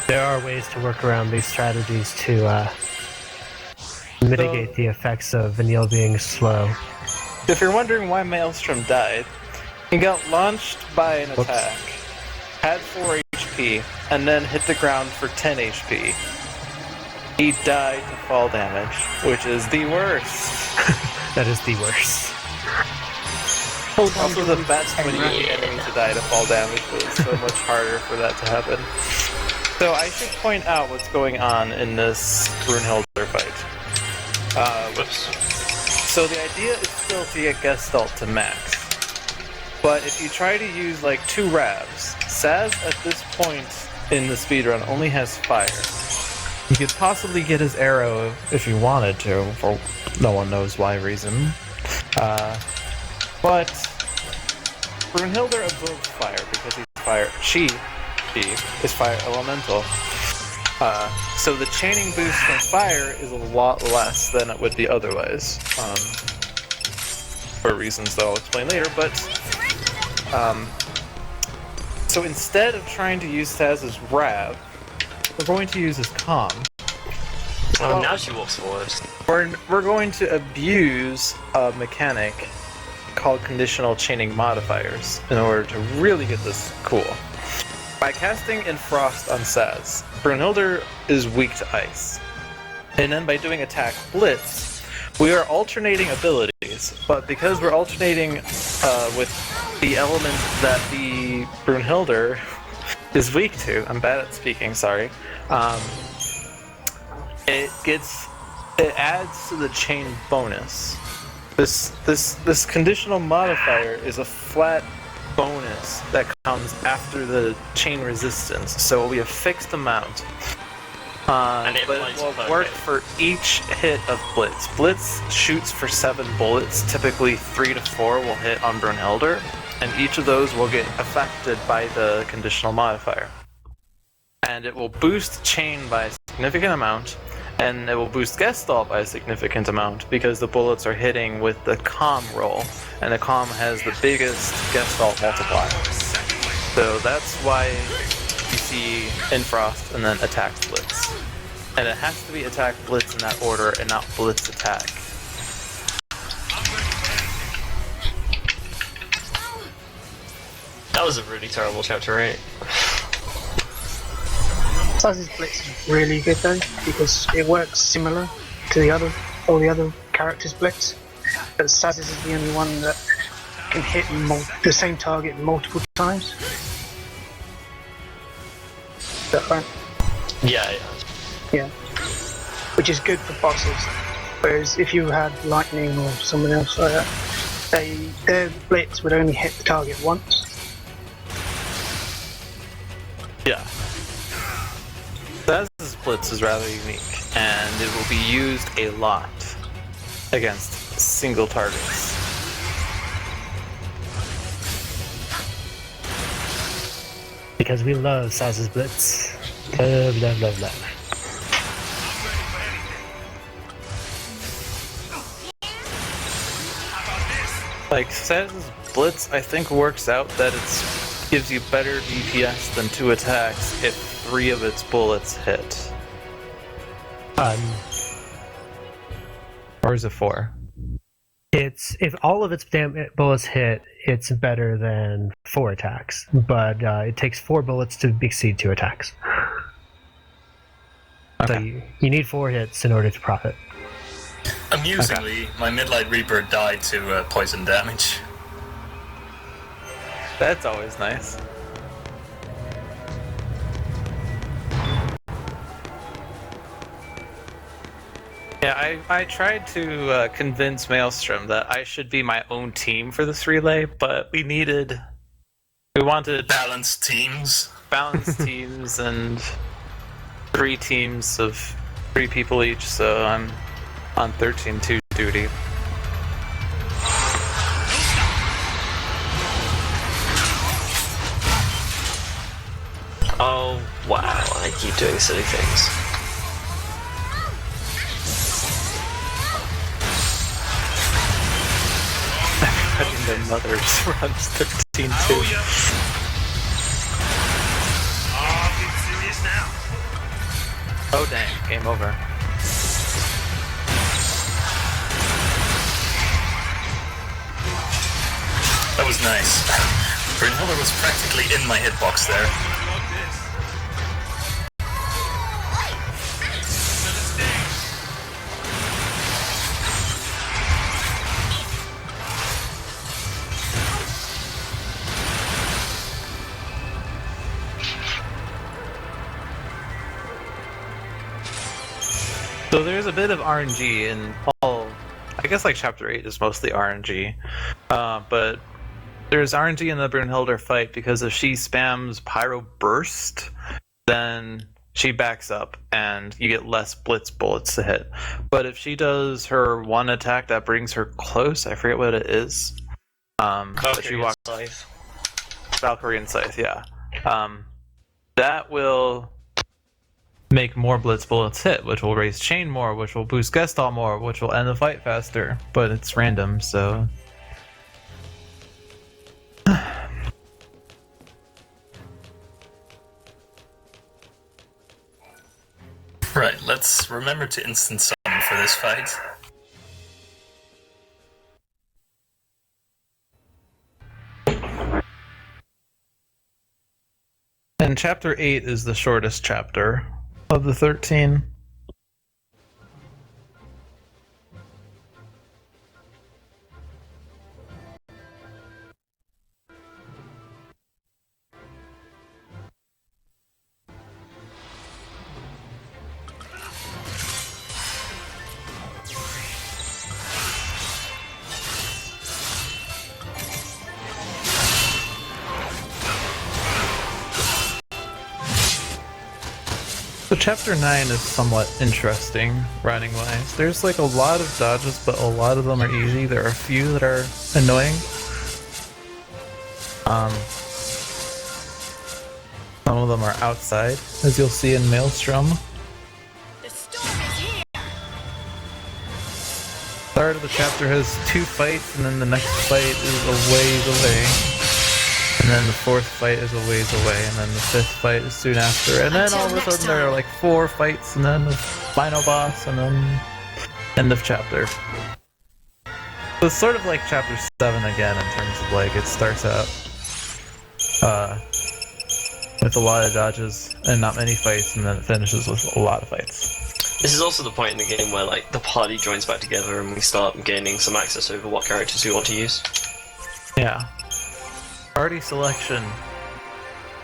There are ways to work around these strategies to mitigate the effects of Vanille being slow. If you're wondering why Maelstrom died, he got launched by an attack, had 4 HP, and then hit the ground for 10 HP. He died to fall damage, which is the worst. That is the worst. Also the best when you get the enemy to die to fall damage, but it's so much harder for that to happen. So I should point out what's going on in this Brunhilde fight. So the idea is still to get Gestalt to max. But if you try to use like 2 Ravs, Saz at this point in the speedrun only has fire. You could possibly get his arrow if you wanted to, for no one knows why reason. But Brunhilde absorbs fire because he's fire. She is fire elemental. So the chaining boost from fire is a lot less than it would be otherwise. For reasons that I'll explain later, but so instead of trying to use Saz's Rav, we're going to use his Calm. Oh, now she walks forward. We're going to abuse a mechanic called conditional chaining modifiers in order to really get this cool. By casting Enfrost on Saz, Brunhilde is weak to ice. And then by doing attack Blitz, we are alternating abilities, but because we're alternating with the element that the Brunhilde is weak to, I'm bad at speaking, sorry, it adds to the chain bonus. This conditional modifier is a flat bonus that comes after the chain resistance, so it will be a fixed amount. And it but it will work for each hit of Blitz. Blitz shoots for 7 bullets, typically 3 to 4 will hit on Brunhilde, and each of those will get affected by the conditional modifier. and it will boost chain by a significant amount, and it will boost Gestalt by a significant amount because the bullets are hitting with the comm roll, and the comm has the biggest Gestalt multiplier. So that's why you see Infrost and then Attack Blitz. And it has to be Attack Blitz in that order and not Blitz Attack. That was a really terrible chapter 8. Saz's Blitz is really good though, because it works similar to all the other characters' Blitz. But Saz's is the only one that can hit the same target multiple times. Is that right? Yeah. Yeah. Which is good for bosses. Whereas if you had Lightning or someone else like that, their Blitz would only hit the target once. Yeah. Saz's Blitz is rather unique, and it will be used a lot against single targets. Because we love Saz's Blitz. Love. Like, Saz's Blitz, I think, works out that it gives you better DPS than 2 attacks if 3 of its bullets hit. Or is it 4? It's if all of its bullets hit, it's better than 4 attacks. But it takes 4 bullets to exceed 2 attacks. Okay. So you need 4 hits in order to profit. Amusingly, my Midlight Reaper died to poison damage. That's always nice. Yeah, I tried to convince Maelstrom that I should be my own team for this relay, but we wanted Balanced teams. balanced teams and 3 teams of 3 people each, so I'm on 13-2 duty. Oh, wow, I keep doing silly things. Everybody and their mothers runs 13-2. Oh, yeah. Oh, getting serious now. Oh dang, game over. That was nice. Brynhilda was practically in my hitbox there. Like this. Another sting. So there's a bit of RNG in all. I guess like chapter 8 is mostly RNG, but there's RNG in the Brynhilda fight because if she spams Pyro Burst, then she backs up and you get less Blitz bullets to hit. But if she does her one attack that brings her close, I forget what it is. But she walks Valkyrian Scythe, yeah. That will make more Blitz bullets hit, which will raise chain more, which will boost Gestalt more, which will end the fight faster. But it's random, so. Right, let's remember to instant summon for this fight. And chapter 8 is the shortest chapter of the 13. So chapter 9 is somewhat interesting, running-wise. There's like a lot of dodges, but a lot of them are easy. There are a few that are annoying. Some of them are outside, as you'll see in Maelstrom. The storm is here. Start of the chapter has 2 fights, and then the next fight is a ways away. And then the 4th fight is a ways away, and then the 5th fight is soon after. And then all of a sudden there are like 4 fights, and then the final boss, and then end of chapter. So it's sort of like chapter 7 again in terms of like it starts out with a lot of dodges and not many fights, and then it finishes with a lot of fights. This is also the point in the game where like the party joins back together and we start gaining some access over what characters we want to use. Yeah. Party selection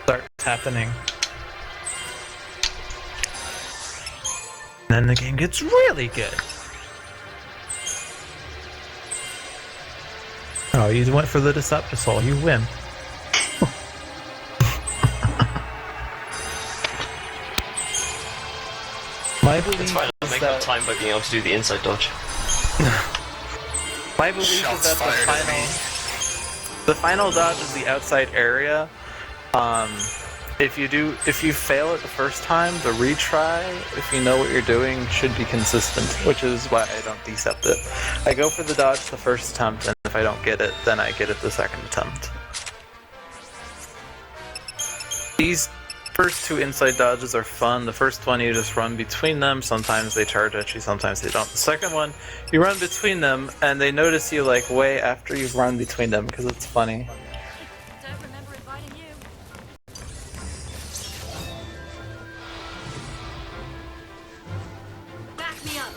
starts happening. Then the game gets really good. Oh, you went for the Decepticol, you win. My belief It's fine, I'll is make that up time by being able to do the inside dodge. my belief is Shots that fired at me. the final dodge is the outside area. If you fail it the first time, the retry, if you know what you're doing, should be consistent, which is why I don't decept it. I go for the dodge the first attempt, and if I don't get it, then I get it the second attempt. These first 2 inside dodges are fun. The first one, you just run between them. Sometimes they charge at you, sometimes they don't. The second one, you run between them, and they notice you like way after you've run between them, because it's funny. Don't remember inviting you. Back me up.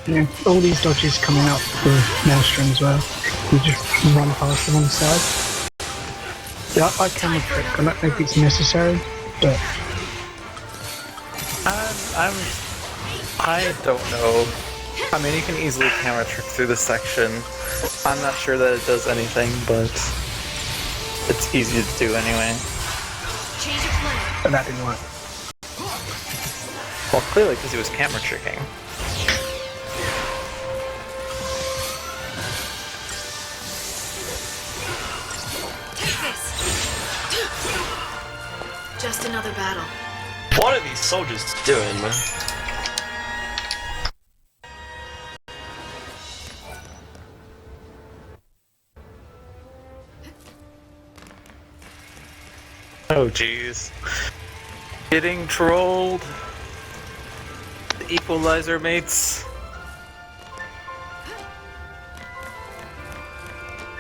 Yeah, all these dodges coming up for Maelstrom as well. You just run past them on the side. Yeah, I camera trick. I don't know if it's necessary, but I don't know. I mean, you can easily camera trick through this section. I'm not sure that it does anything, but it's easy to do anyway. Change of plan. but that didn't work. Well, clearly because he was camera tricking. Take this. Just another battle. What are these soldiers doing, man? Oh jeez. Getting trolled. The equalizer mates.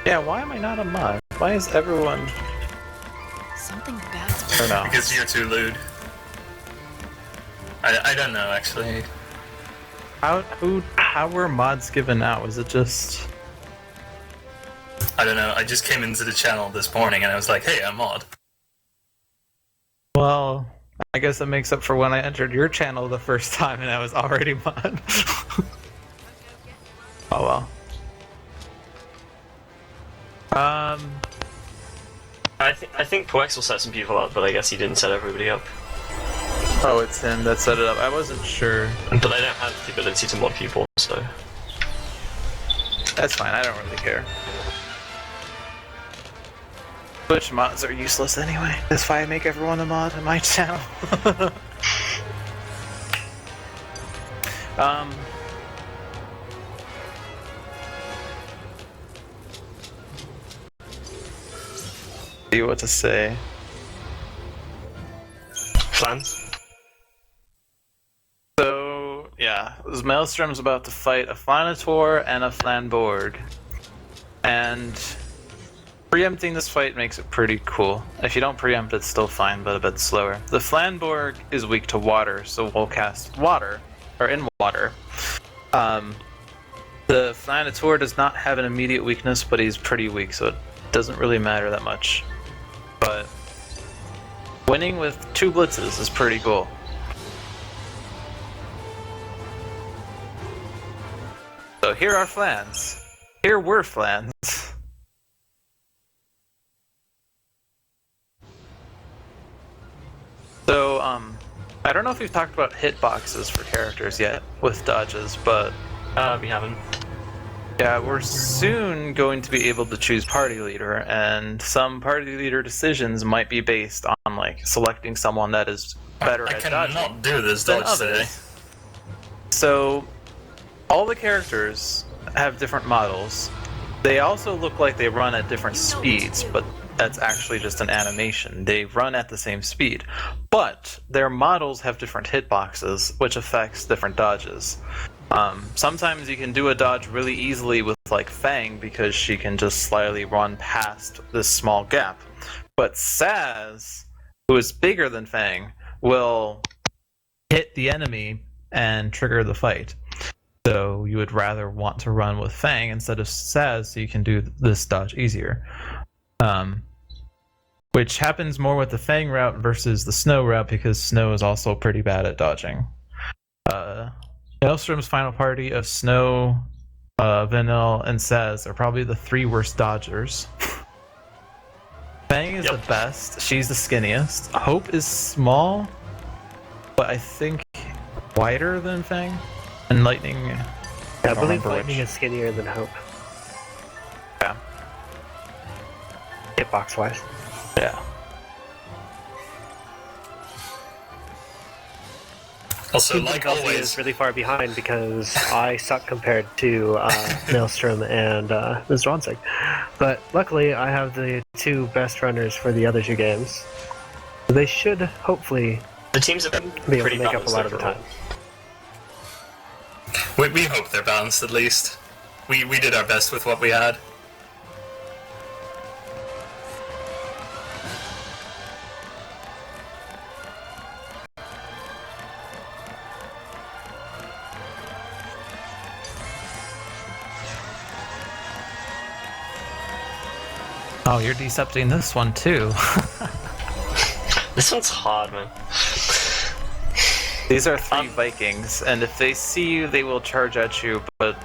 Yeah, why am I not a mod? Why is everyone... Something bad's I don't know. Because you're too lewd. I don't know, actually. How were mods given out? Was it just... I don't know, I just came into the channel this morning and I was like, hey, I'm mod. Well, I guess that makes up for when I entered your channel the first time and I was already mod. Oh well. I think Poex will set some people up, but I guess he didn't set everybody up. Oh, it's him that set it up. I wasn't sure. But I don't have the ability to mod people, so... That's fine, I don't really care. Twitch mods are useless anyway. That's why I make everyone a mod on my channel. See what to say. Plans? So, yeah, Maelstrom's about to fight a Flanator and a Flamborg. And preempting this fight makes it pretty cool. If you don't preempt, it's still fine, but a bit slower. The Flamborg is weak to water, so we'll cast water, or in water. The Flanator does not have an immediate weakness, but he's pretty weak, so it doesn't really matter that much. But winning with 2 blitzes is pretty cool. So here are Flans. Here were Flans. So, I don't know if we've talked about hitboxes for characters yet with dodges, but We haven't. Yeah, we're soon going to be able to choose party leader, and some party leader decisions might be based on like selecting someone that is better at dodging I cannot do this than dodge today. others. So, all the characters have different models. They also look like they run at different speeds, but that's actually just an animation. They run at the same speed, but their models have different hitboxes, which affects different dodges. Sometimes you can do a dodge really easily with like Fang because she can just slightly run past this small gap. But Saz, who is bigger than Fang, will Hit the enemy and trigger the fight. So you would rather want to run with Fang instead of Saz so you can do this dodge easier. Which happens more with the Fang route versus the Snow route because Snow is also pretty bad at dodging. Maelstrom's final party of Snow, Vanille, and Saz are probably the 3 worst dodgers. Fang is the best. She's the skinniest. Hope is small, but I think wider than Fang. And Lightning... I believe Lightning is skinnier than Hope. Yeah. Hitbox-wise. Yeah. Also, Seems like Elsie always, is really far behind because I suck compared to Maelstrom and MrZwanzig. But luckily, I have the 2 best runners for the other 2 games. They should hopefully The teams have been be able pretty to make up a balanced lot of the overall. time. we hope they're balanced at least. We did our best with what we had. Oh, you're decepting this one too. This one's hard, man. These are 3 Vikings, and if they see you, they will charge at you, but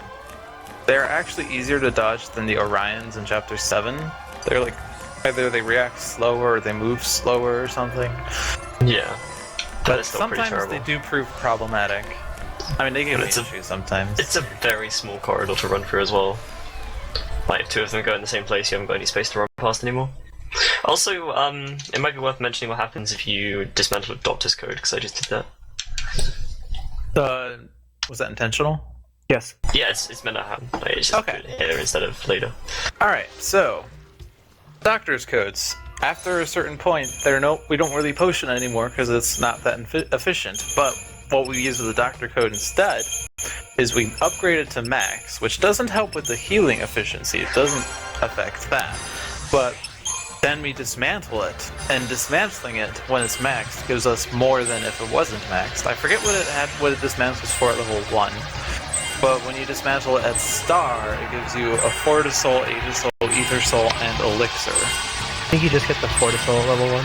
they're actually easier to dodge than the Orions in Chapter 7. They're like, either they react slower or they move slower or something. Yeah. But it's still pretty sometimes terrible. they do prove problematic. I mean, they give But me issues sometimes. It's a very small corridor to run through as well. Like, if 2 of them go in the same place, you haven't got any space to run past anymore. Also, it might be worth mentioning what happens if you dismantle a Doctor's Code, because I just did that. Was that intentional? Yes. Yeah, it's meant to happen. Like, it's just Okay. here instead of later. Alright, so Doctor's Codes. After a certain point, we don't really potion anymore because it's not that efficient. But what we use with the Doctor Code instead is we upgrade it to max, which doesn't help with the healing efficiency. It doesn't affect that. But then we dismantle it, and dismantling it when it's maxed gives us more than if it wasn't maxed. I forget what it dismantles for at level 1. But when you dismantle it at Star, it gives you a Fortisol, Aegisol, Ether Soul, and Elixir. I think you just get the Fortisol at level 1.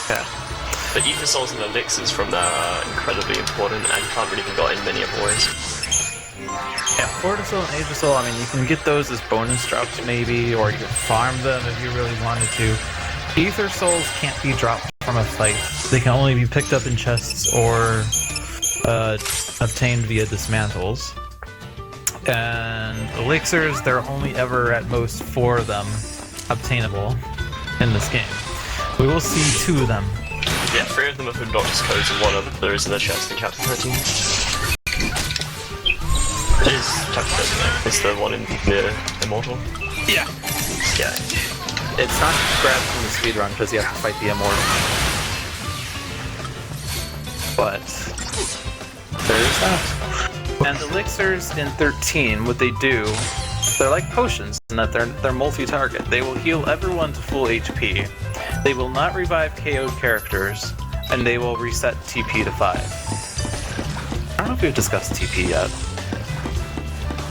Yeah. But Ether Souls and Elixirs from there are incredibly important and can't really be got in many other ways. Yeah, Fortisol and Aegisol, I mean, you can get those as bonus drops maybe, or you can farm them if you really wanted to. Ether Souls can't be dropped from a fight. They can only be picked up in chests or obtained via dismantles. And Elixirs, there are only ever at most 4 of them obtainable in this game. We will see 2 of them. Yeah, 3 of them are from Doctor's Codes and 1 of there is in the chest in Chapter 13. It is Chapter 13, it's the one in the Immortal. Yeah. Yeah. It's not grabbed from the speedrun because you have to fight the Immortal. But there's that. And Elixirs in 13, what they do, they're like potions in that they're multi-target. They will heal everyone to full HP. They will not revive KO'd characters, and they will reset TP to 5. I don't know if we've discussed TP yet.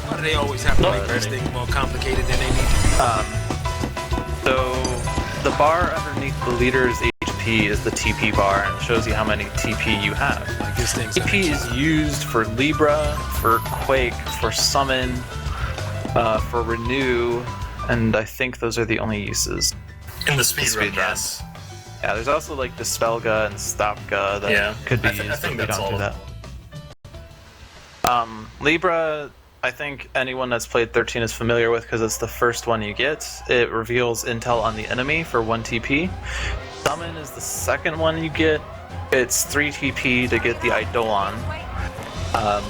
Why do they always have to make this thing more complicated than they need to be? So the bar underneath the leader's HP is the TP bar, and it shows you how many TP you have. Like this thing's TP is used for Libra, for Quake, for Summon, for Renew, and I think those are the only uses. In the speedrun, Speedrun. yes. Yeah, there's also like Dispelga and Stopga that Yeah. could be I used, think but we that's don't do all. that. Libra, I think anyone that's played 13 is familiar with because it's the first one you get. It reveals intel on the enemy for 1 TP. Summon is the second one you get. It's 3 TP to get the Eidolon. I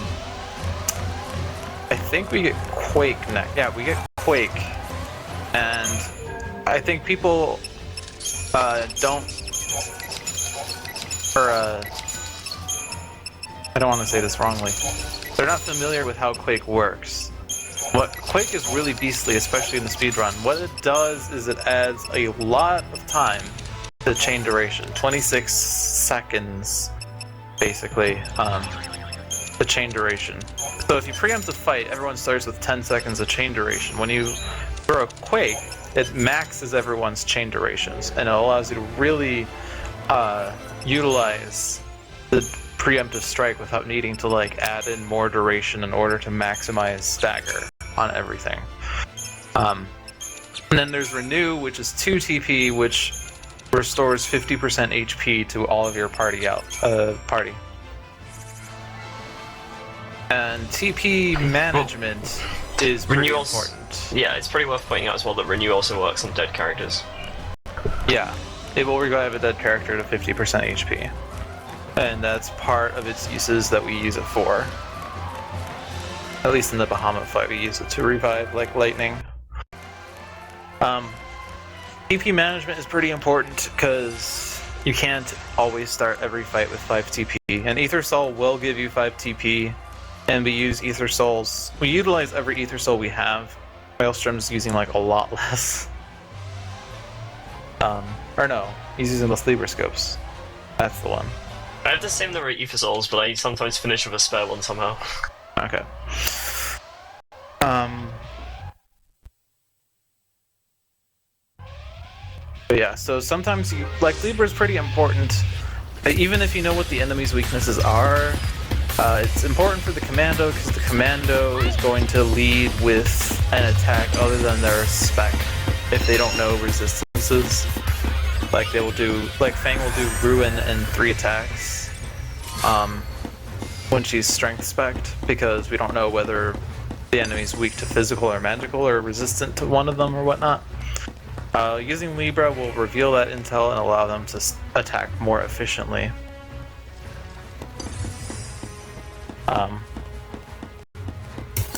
think we get Quake next. Yeah, we get Quake. And I think people don't... I don't want to say this wrongly. They're not familiar with how Quake works. Quake is really beastly, especially in the speedrun. What it does is it adds a lot of time to chain duration. 26 seconds, basically, the chain duration. So if you preempt a fight, everyone starts with 10 seconds of chain duration. When you throw a Quake, it maxes everyone's chain durations, and it allows you to really utilize the preemptive strike without needing to like add in more duration in order to maximize stagger on everything. And then there's Renew, which is 2 TP, which restores 50% HP to all of your party. And TP management is pretty important. Yeah, it's pretty worth pointing out as well that Renew also works on dead characters. Yeah, it will revive a dead character to 50% HP. And that's part of its uses that we use it for. At least in the Bahamut fight, we use it to revive like lightning. TP management is pretty important because you can't always start every fight with 5 TP. And Ether Soul will give you 5 TP, and we use Ether Souls. We utilize every Ether Soul we have. Maelstrom's using like a lot less. Or no, he's using the Libra Scopes. That's the one. I have the same number of Ether Souls, but I sometimes finish with a spare one somehow. Okay. But yeah, so sometimes you like Libra's pretty important. Even if you know what the enemy's weaknesses are, it's important for the commando because the commando is going to lead with an attack other than their spec if they don't know resistances. Like they will do, like Fang will do Ruin and 3 attacks when she's strength spec'd because we don't know whether the enemy's weak to physical or magical or resistant to one of them or whatnot. Using Libra will reveal that intel and allow them to attack more efficiently.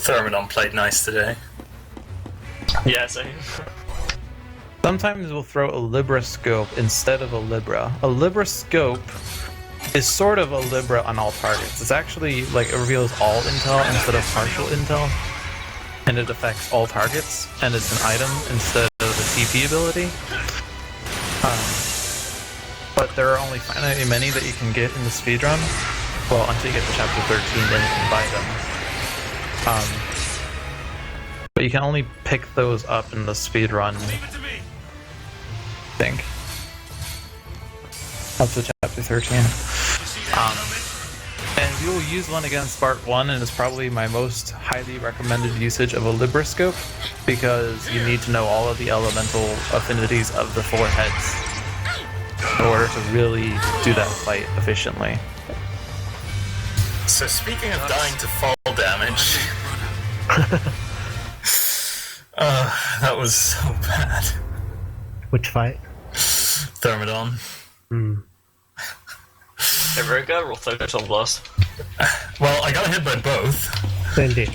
Thermodon played nice today. Yeah, same. Sometimes we'll throw a Libra scope instead of a Libra. A Libra scope is sort of a Libra on all targets. It's actually like it reveals all intel instead of partial intel, and it affects all targets, and it's an item instead of a TP ability. But there are only finitely many that you can get in the speedrun. Well, until you get to chapter 13, then you can buy them. But you can only pick those up in the speedrun. I think. Up to chapter 13. And we will use one against Bart 1, and it's probably my most highly recommended usage of a Libra scope, because you need to know all of the elemental affinities of the 4 heads in order to really do that fight efficiently. So speaking of dying to fall damage... that was so bad. Which fight? Thermodon. Eroga or Photon Blast? Well, I got hit by both. Indeed.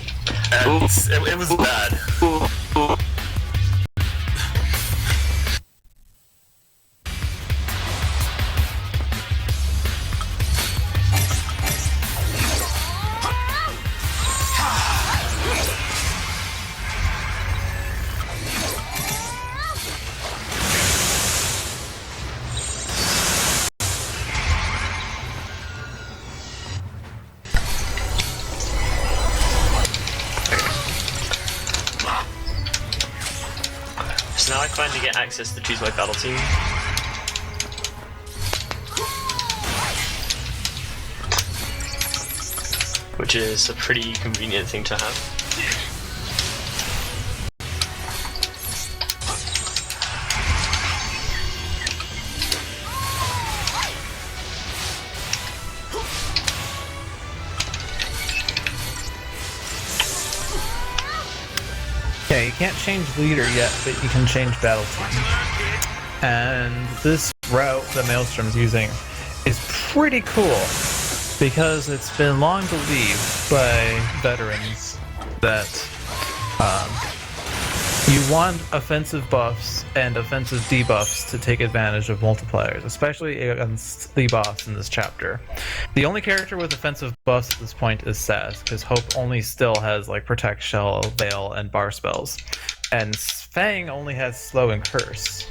And it was bad. So now I finally get access to choose my battle team. Which is a pretty convenient thing to have. you can't change leader yet, but you can change battle team. And this route that Maelstrom's using is pretty cool because it's been long believed by veterans that you want offensive buffs and offensive debuffs to take advantage of multipliers, especially against the boss in this chapter. The only character with offensive buffs at this point is Saz, because Hope only still has like Protect, Shell, Veil, and Bar spells. And Fang only has Slow and Curse.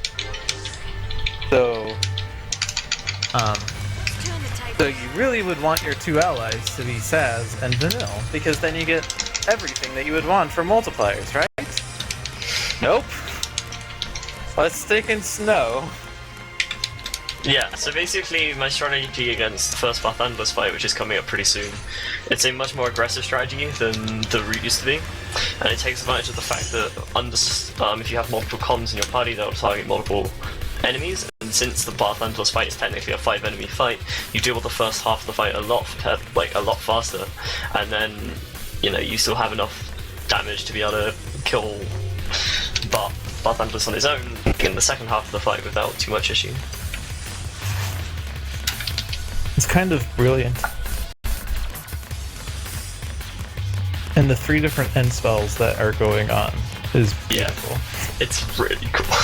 So you really would want your two allies to be Saz and Vanille, because then you get everything that you would want from multipliers, right? Nope. Let's stick in Snow. Yeah, so basically my strategy against the first Barthandler's fight, which is coming up pretty soon, it's a much more aggressive strategy than the route used to be, and it takes advantage of the fact that if you have multiple comms in your party, they'll target multiple enemies, and since the Barthandler's fight is technically a 5-enemy fight, you deal with the first half of the fight a lot faster, and then you still have enough damage to be able to kill Barthandler's on his own in the second half of the fight without too much issue. It's kind of brilliant. And the 3 different end spells that are going on is beautiful. Yeah, it's really cool.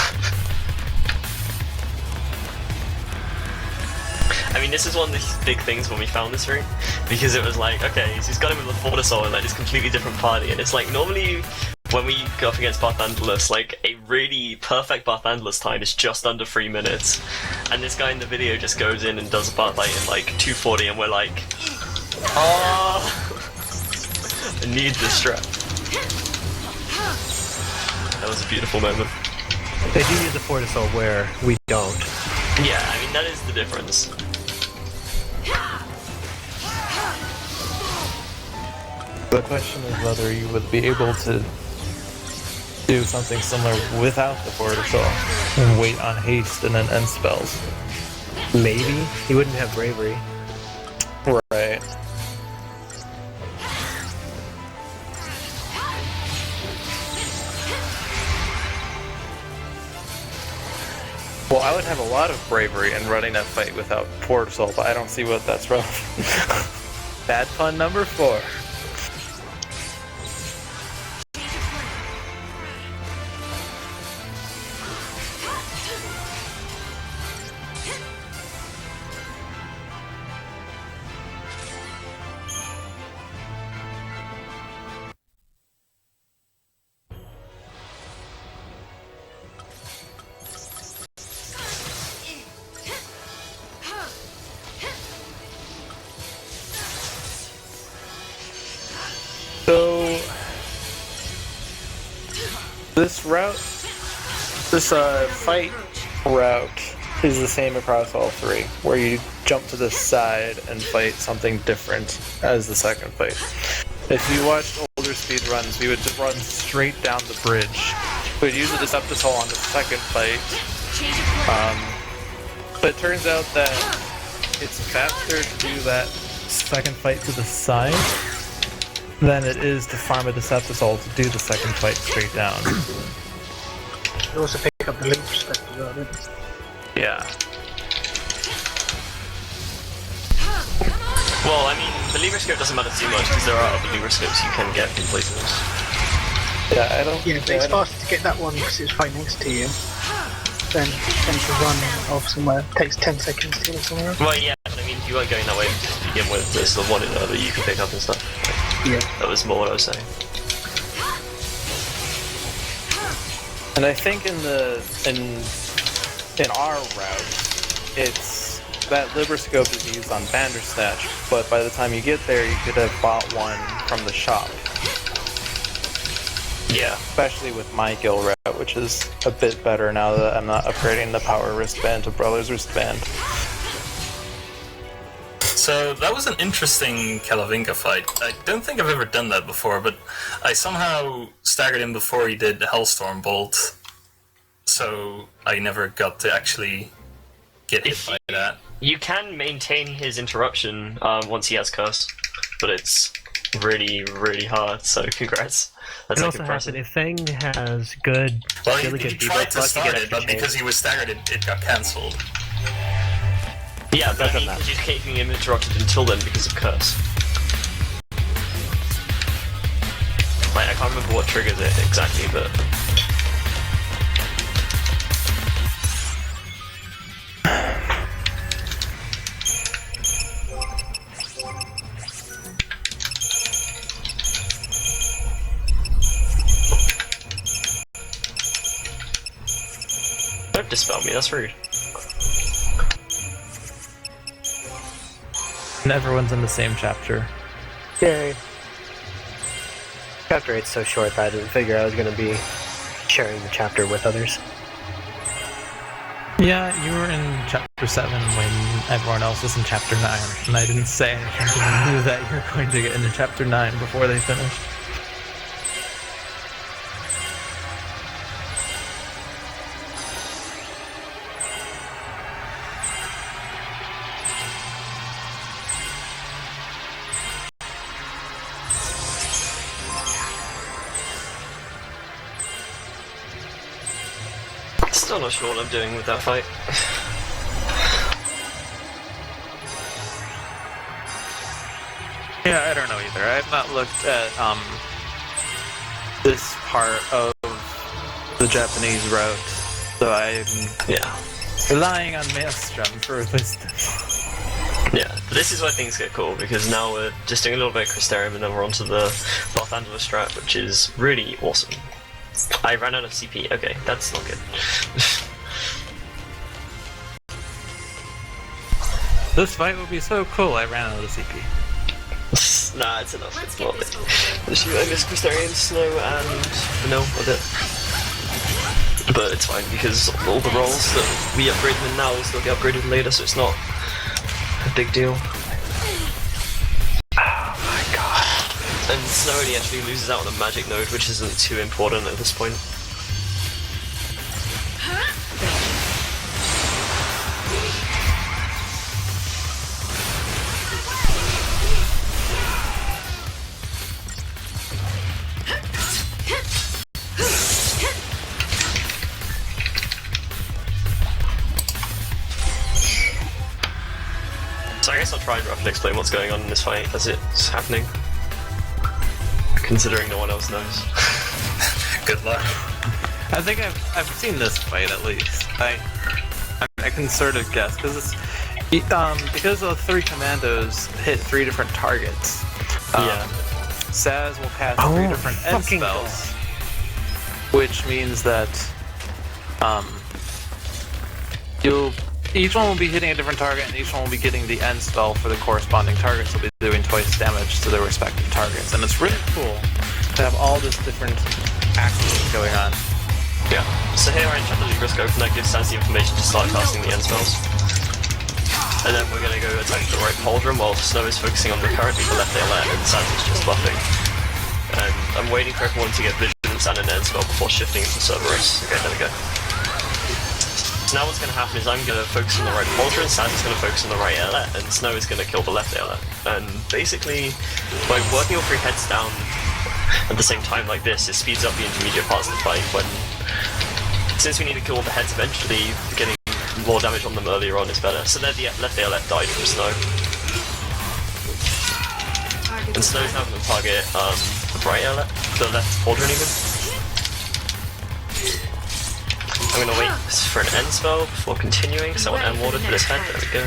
I mean, this is one of the big things when we found this route, because it was like, okay, so he's got him with the Fortisol in like this completely different party, and it's like normally when we go up against Barthandler's, like a really perfect Barthandler's time is just under 3 minutes, and this guy in the video just goes in and does a Bart fight in like 2:40, and we're like, oh, I need this strat. That was a beautiful moment. They do use the Fortisol where we don't. Yeah, I mean that is the difference. The question is whether you would be able to do something similar without the Fortisol and wait on haste and then end spells. Maybe. He wouldn't have bravery. Right. Well, I would have a lot of bravery in running that fight without Fortisol, but I don't see what that's relevant. Bad pun number 4. So, this route, this fight route is the same across all 3, where you jump to the side and fight something different as the second fight. If you watched older speedruns, we would just run straight down the bridge. We'd use the Decepticol on the second fight, but it turns out that it's faster to do that second fight to the side than it is to farm a Decepticol to do the second fight straight down. You also pick up the leap respect as well, don't you? Yeah. Well, I mean, the lever scope doesn't matter too much because there are other lever scopes you can get in places. Yeah, I don't... Yeah, but it's faster to get that one because it's right next to you than to run off somewhere. It takes 10 seconds to get somewhere. Well, yeah, I mean, if you weren't going that way to begin with, there's the one in there that you can pick up and stuff. Yeah. That was more what I was saying. And I think in our route, it's that Liber Scope is used on Bandersnatch, but by the time you get there, you could have bought one from the shop. Yeah. Especially with my guild route, which is a bit better now that I'm not upgrading the power wristband to Brother's wristband. So that was an interesting Kalavinka fight. I don't think I've ever done that before, but I somehow staggered him before he did the Hellstorm Bolt, so I never got to actually get hit by that. You can maintain his interruption once he has Curse, but it's really, really hard. So congrats. That's It like also impressive. happens if Feng has good, Well, really he good tried to debuff luck, you start get it, but extra because change. he was staggered, it got cancelled. Yeah, but I doesn't mean, matter. because you're keeping him interrupted until then because of curse. Like, I can't remember what triggers it exactly, but... Don't dispel me, that's rude. And everyone's in the same chapter. Yay. Chapter 8's so short that I didn't figure I was going to be sharing the chapter with others. Yeah, you were in chapter 7 when everyone else was in chapter 9, and I didn't say anything because I knew that you're going to get into chapter 9 before they finished. Still not sure what I'm doing with that fight. Yeah, I don't know either. I've not looked at this part of the Japanese route, so I'm Yeah. relying on Maelstrom for wisdom. Yeah, but this is where things get cool, because now we're just doing a little bit of Crystarium and then we're onto the Barthandler strat, which is really awesome. I ran out of CP. Okay, that's not good. This fight would be so cool. I ran out of CP. Nah, it's enough. Let's It's get not this big. over with. Shoot, I miss Crystarium, Snow, and Vanille a bit. But it's fine, because all the rolls that we upgrade them in now will still get upgraded later, so it's not a big deal. Oh my god. And Snow only actually loses out on a magic node, which isn't too important at this point. So I guess I'll try and roughly explain what's going on in this fight as it's happening. Considering no one else knows. Good luck. I think I've seen this fight at least. I can sort of guess because because the 3 commandos hit 3 different targets. Yeah. Saz will cast Oh, 3 different end fucking spells, which means that each one will be hitting a different target, and each one will be getting the end spell for the corresponding targets. They'll be doing twice damage to their respective targets, and it's really cool to have all this different actions going on. Yeah. So here I enchant the Libroscope, and that gives Sans the information to start casting the end spells. And then we're gonna go attack the right Pauldron while Snow is focusing on the currently the left ALR and Sans is just buffing. And I'm waiting for everyone to get Vigilance and an end spell before shifting into Cerberus. Okay, there we go. Now what's going to happen is I'm going to focus on the right Pauldron, Sans is going to focus on the right ALR, and Snow is going to kill the left ALR. And basically, by working all 3 heads down at the same time like this, it speeds up the intermediate parts of the fight when... Since we need to kill all the heads eventually, getting more damage on them earlier on is better. So there the left ALR died from Snow. And Snow's now going to target the right ALR, the left Pauldron even. I'm gonna wait for an end spell before continuing, so I want end warded for this head, there we go.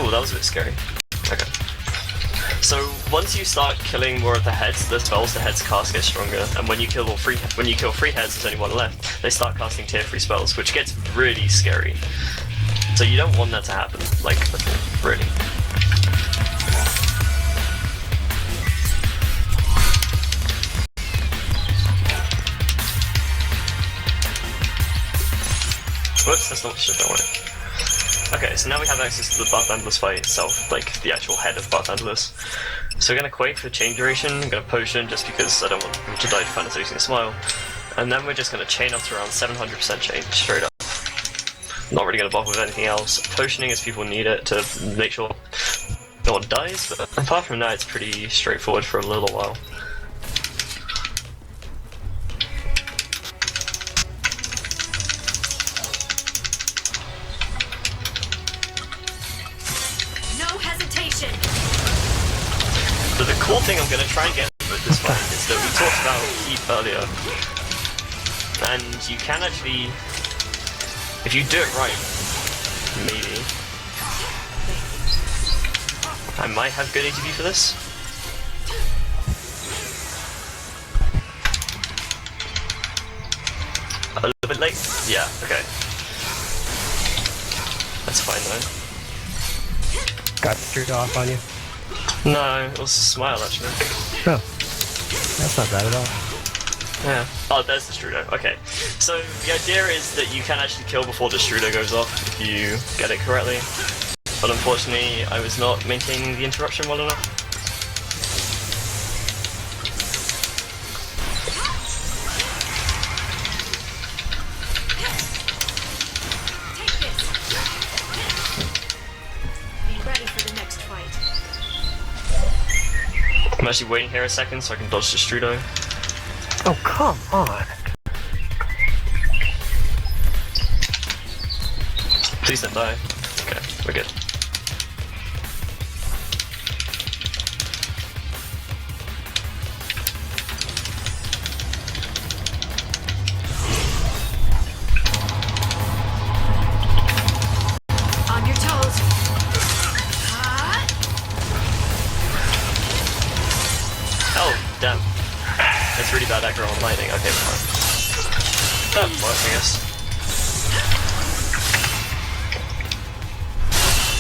Ooh, that was a bit scary. Okay. So once you start killing more of the heads, the spells the heads cast get stronger, and when you kill 3 heads, there's only 1 left, they start casting tier 3 spells, which gets really scary. So you don't want that to happen, like, at all, really. Whoops, that's not shit, don't worry. Okay, so now we have access to the Barthandler's fight itself, like the actual head of Barthandler's. So we're gonna Quake for chain duration, I'm gonna Potion just because I don't want him to die to Fantasizing Smile. And then we're just gonna chain up to around 700% chain, straight up. not really going to bother with anything else. Potioning as people need it to make sure no one dies, but apart from that, it's pretty straightforward for a little while. No hesitation. But the cool thing I'm going to try and get with this fight is that we talked about heat earlier, and you can actually, if you do it right, maybe. I might have good ATB for this. A little bit late? Yeah, okay. That's fine though. Got Shroud off on you? No, it was a smile actually. Oh. That's not bad at all. Yeah. Oh, there's the Strudo. Okay. So the idea is that you can actually kill before the Strudo goes off if you get it correctly. But unfortunately, I was not maintaining the interruption well enough. Take this. Be ready for the next fight. I'm actually waiting here a second so I can dodge the Strudo. Oh, come on! Please don't die. Okay, we're good. On your toes. Hot. Oh, damn. That's really bad aggro on lightning. Okay, fine. That works, I guess.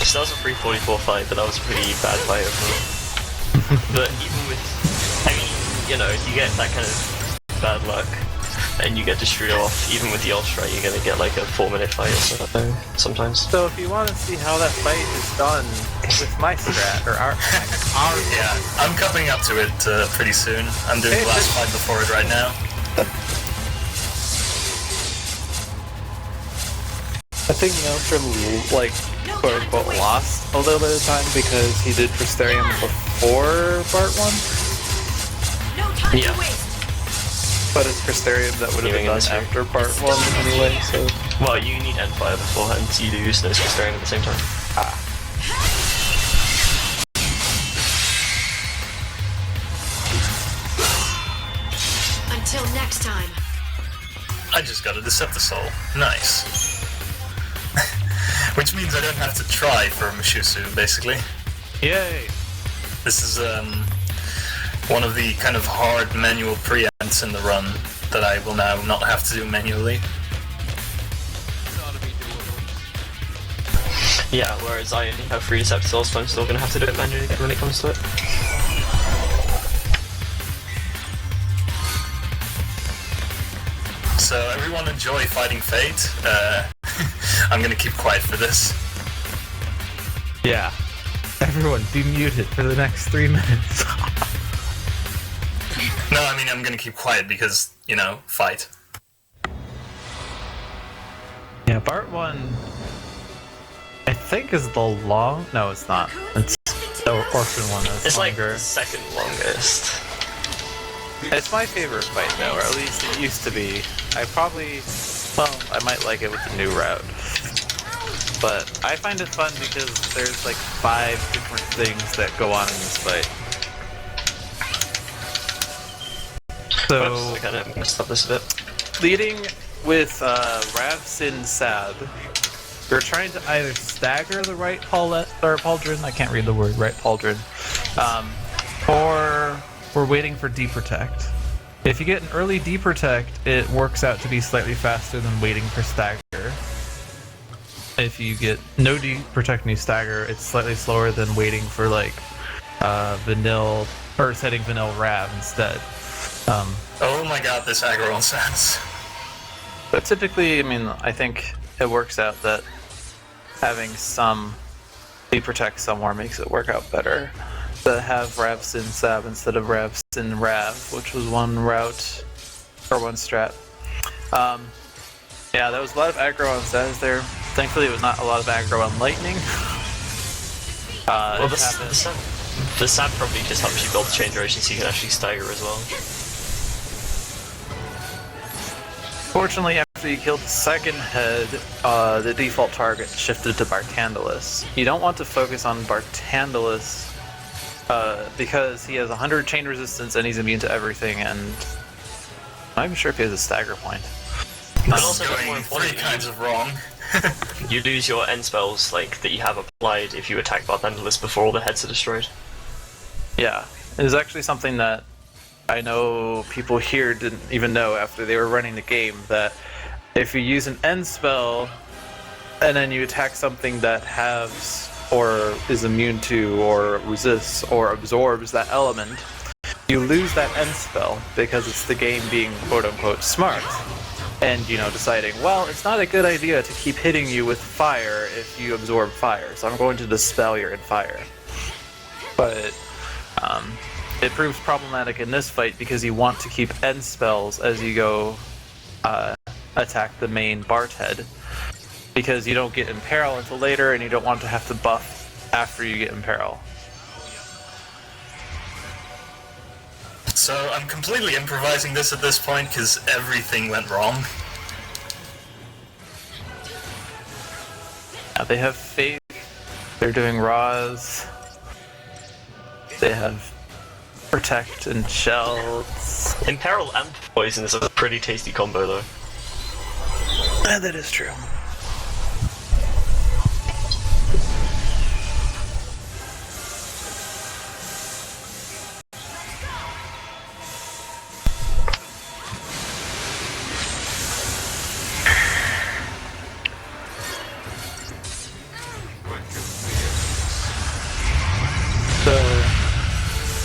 So that was a 344 fight, but that was a pretty bad fight overall. But even with, I mean, you know, if you get that kind of bad luck, and you get the Strudo off, even with the Ultra, you're gonna get like a 4-minute fight or something, sometimes. So if you want to see how that fight is done with my strat, or our Yeah, I'm coming up to it pretty soon. I'm doing the last fight before it right now. I think Maelstrom, like, quote-unquote, lost a little bit of time because he did Prosterium before Part 1, No time Yeah. to waste. but it's Prosterium that would have been Yeah, done that's right. after Part 1 anyway, so... Well, you need Endfire beforehand, so you do use those Stone at the same time. Until next time. I just got a Deceptisol. Nice. Which means I don't have to try for Mushusu, basically. Yay! This is one of the kind of hard manual preempts in the run that I will now not have to do manually. Yeah, whereas I only have 3 Decepticons, so I'm still gonna have to do it manually when it comes to it. So everyone enjoy fighting Fate. I'm gonna keep quiet for this. Yeah. Everyone, be muted for the next 3 minutes. No, I mean I'm gonna keep quiet because, you know, fight. Yeah, part 1, I think is the long... No, it's not. It's the Orphan one that's It's like longer. the second longest. It's my favorite fight, though, or at least it used to be. I probably... Well, I might like it with the new route. But I find it fun because there's like 5 different things that go on in this fight. So, Oops, I kind of messed up this a bit. leading with Ravsin Sab, you're trying to either stagger the right pauldron, I can't read the word, right pauldron, or we're waiting for deprotect. If you get an early deprotect, it works out to be slightly faster than waiting for stagger. If you get no deprotect and you stagger, it's slightly slower than waiting for like vanilla or setting vanilla Rav instead. Oh my god, this aggro on Sans. but typically, I mean, I think it works out that having some deprotect somewhere makes it work out better. To have Ravsin Sab instead of Ravsin Rav, which was one route or one strat. Yeah, that was a lot of aggro on Saz there. Thankfully, it was not a lot of aggro on lightning. Well, the sap probably just helps you build the chain duration so you can actually stagger as well. Fortunately, after you killed the second head, the default target shifted to Bartandalus. You don't want to focus on Bartandalus because he has 100 chain resistance and he's immune to everything, and I'm not even sure if he has a stagger point. But also, more Going importantly, 3 kinds of wrong. you lose your end spells like that you have applied if you attack Barthandalus before all the heads are destroyed. Yeah, it is actually something that I know people here didn't even know after they were running the game, that if you use an end spell and then you attack something that has or is immune to or resists or absorbs that element, you lose that end spell because it's the game being quote-unquote smart. And, you know, deciding, well, it's not a good idea to keep hitting you with fire if you absorb fire, so I'm going to dispel your fire. But it proves problematic in this fight because you want to keep end spells as you go attack the main Bart head, because you don't get Imperil until later, and you don't want to have to buff after you get Imperil. So I'm completely improvising this at this point because everything went wrong. Now they have faith, they're doing Raws, they have Protect and Shells. Imperil and Poison is a pretty tasty combo though. That is true.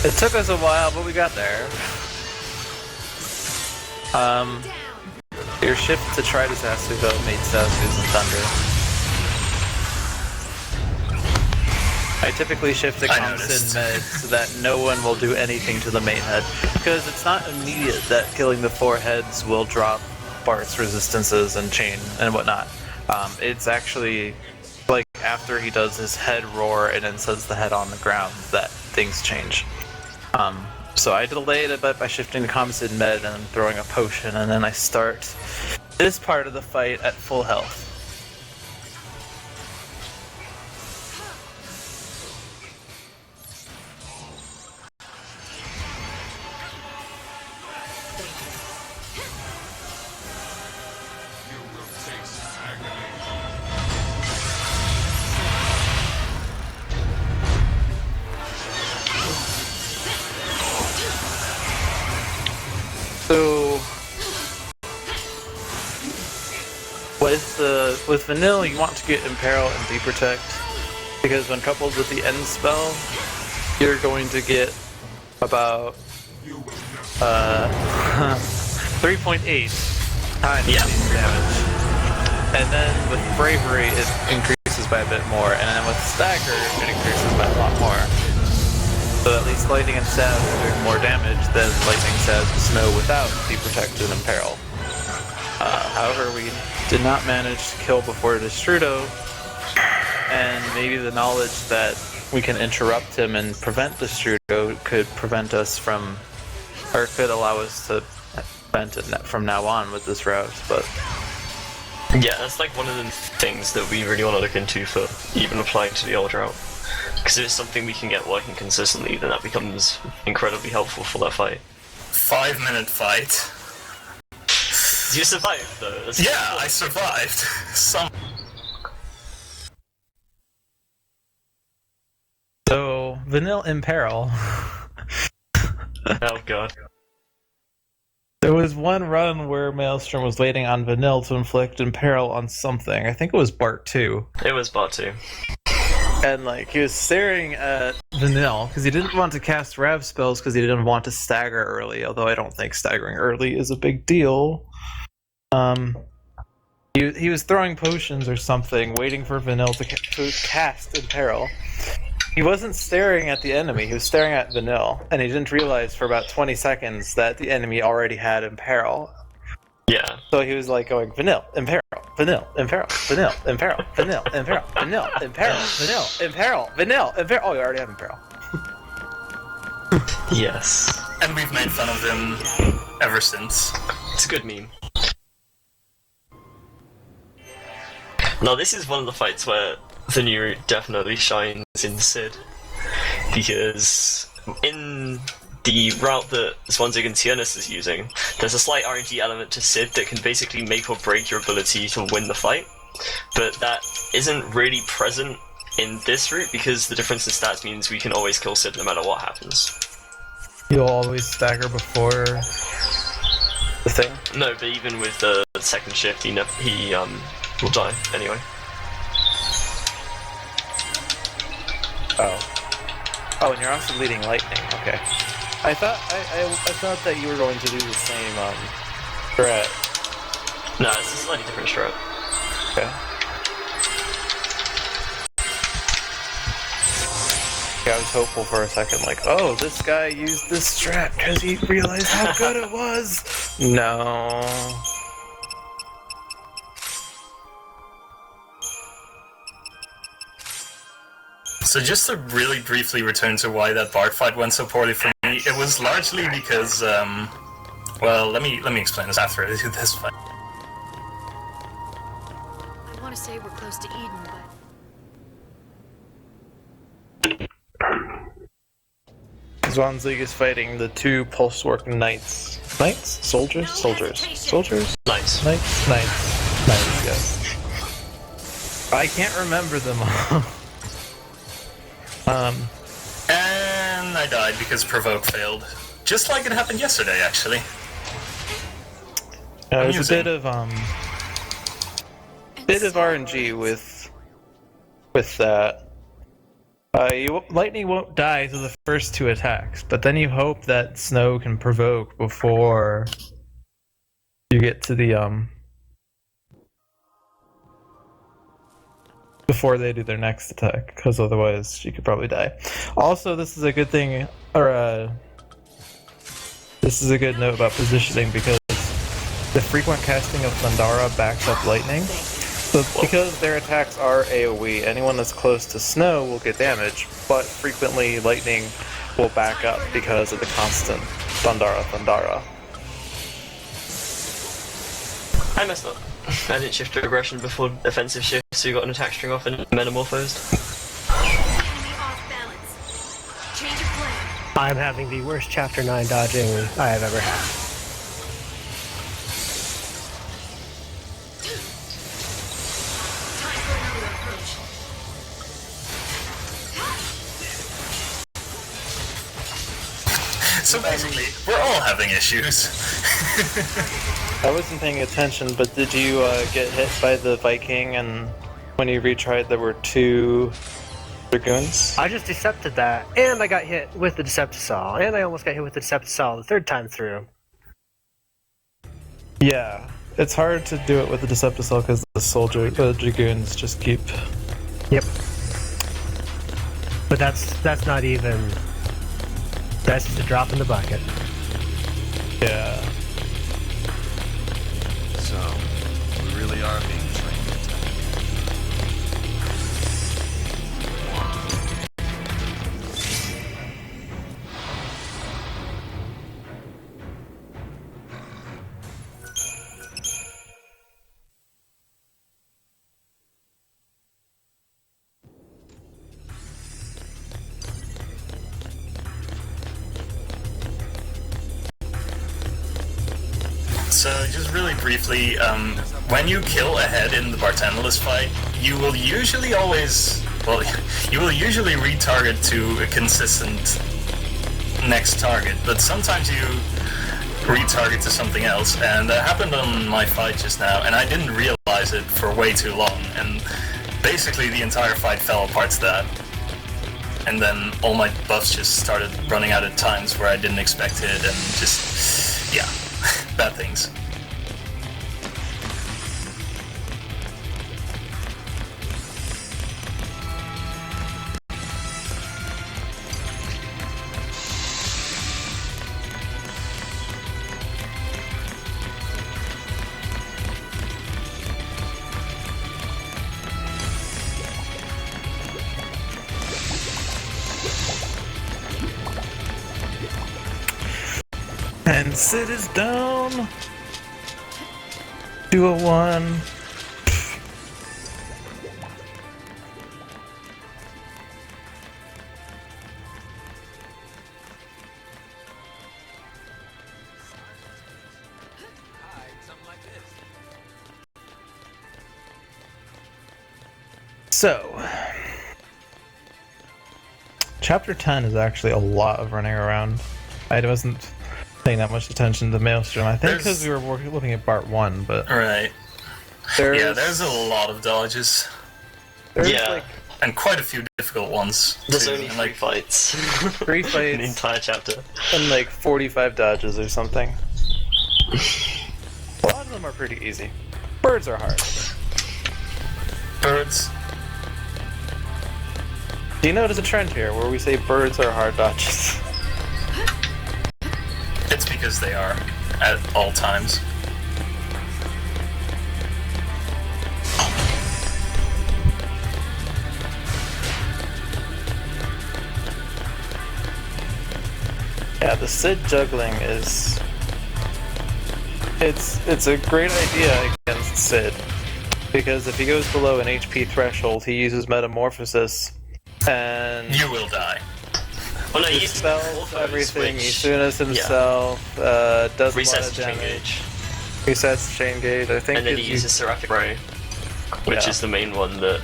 It took us a while, but we got there. Your shift to try disaster though made Saboteur and Thunder. I typically shift to Comps in mid so that no one will do anything to the main head, because it's not immediate that killing the 4 heads will drop Bart's resistances and chain and whatnot. It's actually like after he does his head roar and then sets the head on the ground that things change. So I delayed it by shifting to Composite Med and throwing a potion, and then I start this part of the fight at full health. So with Vanilla, you want to get Imperil and Deprotect, because when coupled with the end spell, you're going to get about 3.8 times damage. And then with Bravery, it increases by a bit more, and then with Stagger, it increases by a lot more. So at least Lightning and Stab are doing more damage than Lightning, Stab, Snow without Deprotect and Imperil. However, we did not manage to kill before Destrudo, and maybe the knowledge that we can interrupt him and prevent Destrudo could prevent us from, or could allow us to prevent it from now on with this route, but... Yeah, that's like one of the things that we really want to look into for even applying to the old route. Because if it's something we can get working consistently, then that becomes incredibly helpful for that fight. 5-minute fight. You survived, though. That's yeah, I survived. So, Vanilla Imperil. Oh god. There was one run where Maelstrom was waiting on Vanilla to inflict Imperil on something. I think it was Bart 2. It was Bart 2. And like he was staring at Vanilla because he didn't want to cast Rav spells because he didn't want to stagger early, although I don't think staggering early is a big deal. He was throwing potions or something, waiting for Vanilla to cast Imperil. He wasn't staring at the enemy, he was staring at Vanilla, and he didn't realize for about 20 seconds that the enemy already had Imperil. Yeah. So he was like going, Vanilla, Imperil, Vanilla, Imperil, Vanilla, Imperil, Vanilla, Imperil, Vanilla, Imperil, Vanilla, Imperil, Vanilla, Imperil. Oh, you already have Imperil. Yes. And we've made fun of him ever since. It's a good meme. Now this is one of the fights where the new route definitely shines in Sid, because in the route that Zwanzig and Tiornys is using, there's a slight RNG element to Sid that can basically make or break your ability to win the fight, but that isn't really present in this route because the difference in stats means we can always kill Sid no matter what happens. You'll always stagger before The thing? No, but even with the second shift, he will die anyway. Oh, and you're also leading lightning. Okay. I thought that you were going to do the same strat. No, it's a slightly different strat. Okay. Yeah, I was hopeful for a second, like, oh, this guy used this strat because he realized how good it was. No. So just to really briefly return to why that Bard fight went so poorly for me, it was largely because, well, let me explain this after I do this fight. I want to say we're close to Eden, but Zwanzig is fighting the two Pulsework Knights. Knights? Soldiers? Soldiers. Soldiers? Nice. Nice, yes. I can't remember them all. And I died because Provoke failed. Just like it happened yesterday, actually. There's a Amusing. bit of RNG with that. Lightning won't die to the first two attacks, but then you hope that Snow can provoke before you get to the before they do their next attack, because otherwise she could probably die. Also, this is a good thing, or this is a good note about positioning, because the frequent casting of Thundara backs up Lightning. So because their attacks are AoE, anyone that's close to Snow will get damage, but frequently Lightning will back up because of the constant Thundara. I messed up. I didn't shift to aggression before offensive shift, so you got an attack string off and metamorphosed. enemy off balance. Change of plan. I'm having the worst Chapter 9 dodging I have ever had. Time for another approach. So basically, we're all having issues. I wasn't paying attention, but did you get hit by the Viking, and when you retried there were two Dragoons? I just decepted that, and I got hit with the Decepticol, and I almost got hit with the Decepticol the third time through. Yeah, it's hard to do it with the Decepticol because the Dragoons just keep... Yep. But that's not even... That's just a drop in the bucket. Yeah. So, we really are being trained to attack. So, just really briefly, when you kill a head in the Bartendless fight, you will usually retarget to a consistent next target, but sometimes you retarget to something else, and that happened on my fight just now, and I didn't realize it for way too long, and basically the entire fight fell apart to that. And then all my buffs just started running out at times where I didn't expect it, and just, yeah. Bad things. And Sid is down. 201. So, Chapter 10 is actually a lot of running around. I wasn't paying that much attention to Maelstrom. I think because we were looking at part 1, but... Right. There's a lot of dodges. Yeah. And quite a few difficult ones. There's too. only And, 3 fights. 3 fights. in the entire chapter. And like 45 dodges or something. A lot of them are pretty easy. Birds are hard. Birds. Do you notice a trend here where we say birds are hard dodges? It's because they are at all times. Yeah, the Sid juggling is... It's a great idea against Sid. Because if he goes below an HP threshold, he uses Metamorphosis, and... You will die. Well, no, he you spells everything, he which... Sunas himself, does a lot resets of the chain damage. gauge. Resets chain gauge, I think. And then he uses Seraphic Ray, which is the main one that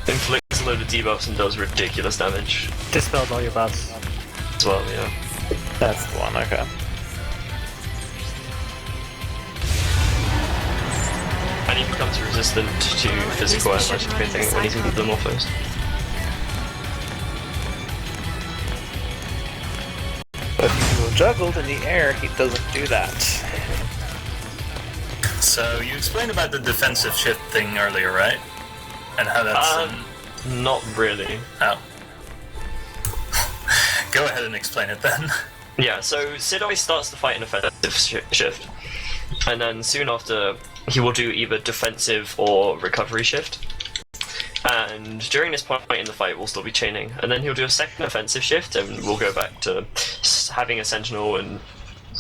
inflicts a load of debuffs and does ridiculous damage Dispelled all your buffs. as well, yeah. That's the one, okay. And he becomes resistant to physical and magic thing when he's in the Morphos. But if you juggled in the air, he doesn't do that. So, you explained about the defensive shift thing earlier, right? And how that's... Not really. Oh. Go ahead and explain it then. Yeah, so Sid always starts the fight in offensive shift. And then soon after, he will do either defensive or recovery shift. And during this point in the fight, we'll still be chaining. And then he'll do a second offensive shift, and we'll go back to having a sentinel and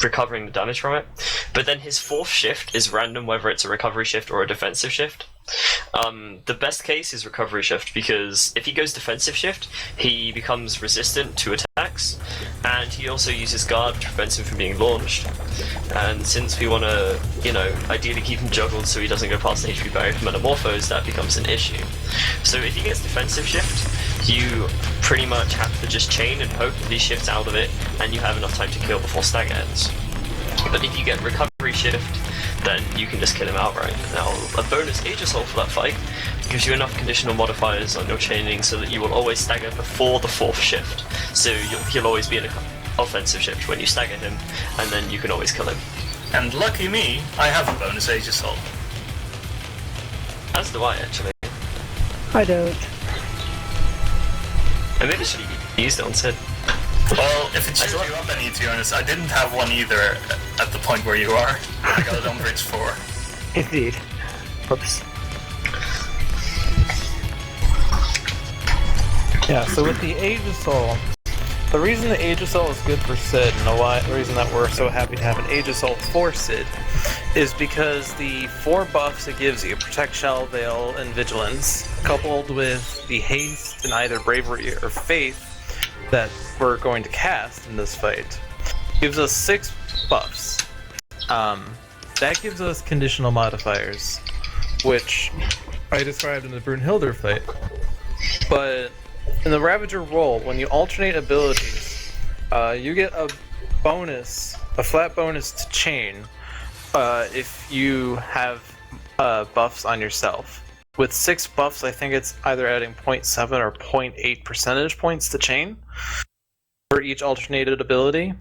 recovering the damage from it. But then his fourth shift is random, whether it's a recovery shift or a defensive shift. The best case is recovery shift, because if he goes defensive shift, he becomes resistant to attacks, and he also uses guard, which prevents him from being launched. And since we want to, ideally keep him juggled so he doesn't go past the HP barrier for Metamorphos, that becomes an issue. So if he gets defensive shift, you pretty much have to just chain and hope that he shifts out of it, and you have enough time to kill before stagger ends. But if you get recovery shift, then you can just kill him outright. Now, a bonus Age Assault for that fight gives you enough conditional modifiers on your chaining so that you will always stagger before the fourth shift. So he'll always be in an offensive shift when you stagger him, and then you can always kill him. And lucky me, I have a bonus Age Assault. As do I, actually. I don't. I maybe should have used it on Sid. Well, if it cheers you up any, to be honest, I didn't have one either at the point where you are. I got it on bridge 4. Indeed. Whoops. Yeah, so with the Age Assault, the reason the Age Assault is good for Sid, and the reason that we're so happy to have an Age Assault for Sid, is because the 4 buffs it gives you, Protect, Shell, Veil, and Vigilance, coupled with the haste in either Bravery or Faith that we're going to cast in this fight, gives us 6 buffs. That gives us conditional modifiers, which I described in the Brunhilde fight. But in the Ravager roll, when you alternate abilities, you get a flat bonus to chain, if you have buffs on yourself. With 6 buffs, I think it's either adding 0.7 or 0.8 percentage points to chain for each alternated ability.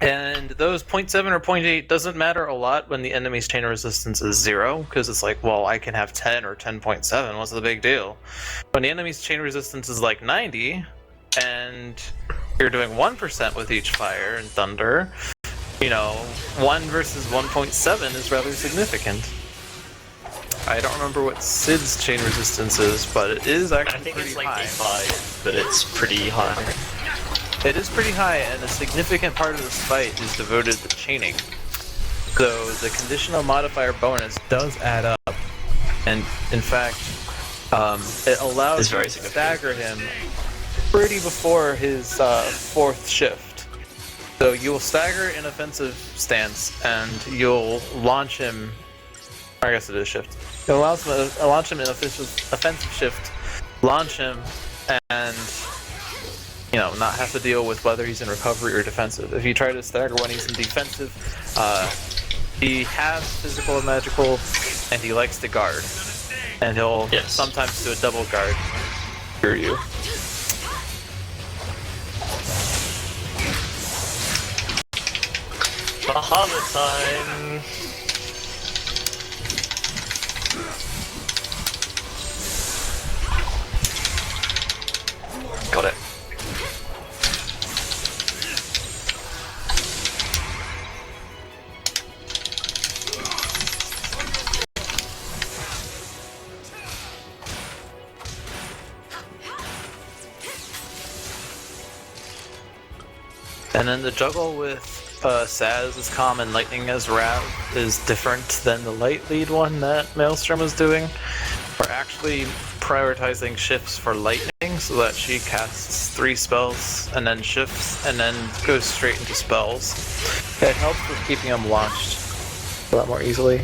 And those 0.7 or 0.8 doesn't matter a lot when the enemy's chain resistance is 0, because it's like, well, I can have 10 or 10.7, what's the big deal? When the enemy's chain resistance is like 90, and you're doing 1% with each fire and thunder, 1 versus 1.7 is rather significant. I don't remember what Sid's chain resistance is, but it is actually pretty high. I think it's like 5, but it's pretty high. It is pretty high, and a significant part of this fight is devoted to chaining. So the conditional modifier bonus Does add up. and in fact, it allows It's you very to significant. stagger him pretty before his fourth shift. So you'll stagger in offensive stance, and you'll launch him. I guess it is shift. You'll launch him in offensive shift, launch him, and not have to deal with whether he's in recovery or defensive. If you try to stagger when he's in defensive, he has physical and magical, and he likes to guard. And he'll sometimes do a double guard for you. Bahamut time! Got it. And then the juggle with Saz as Calm and Lightning as Rav is different than the Light Lead one that MLSTRM was doing. We're actually prioritizing shifts for Lightning so that she casts 3 spells and then shifts and then goes straight into spells. It helps with keeping them launched a lot more easily.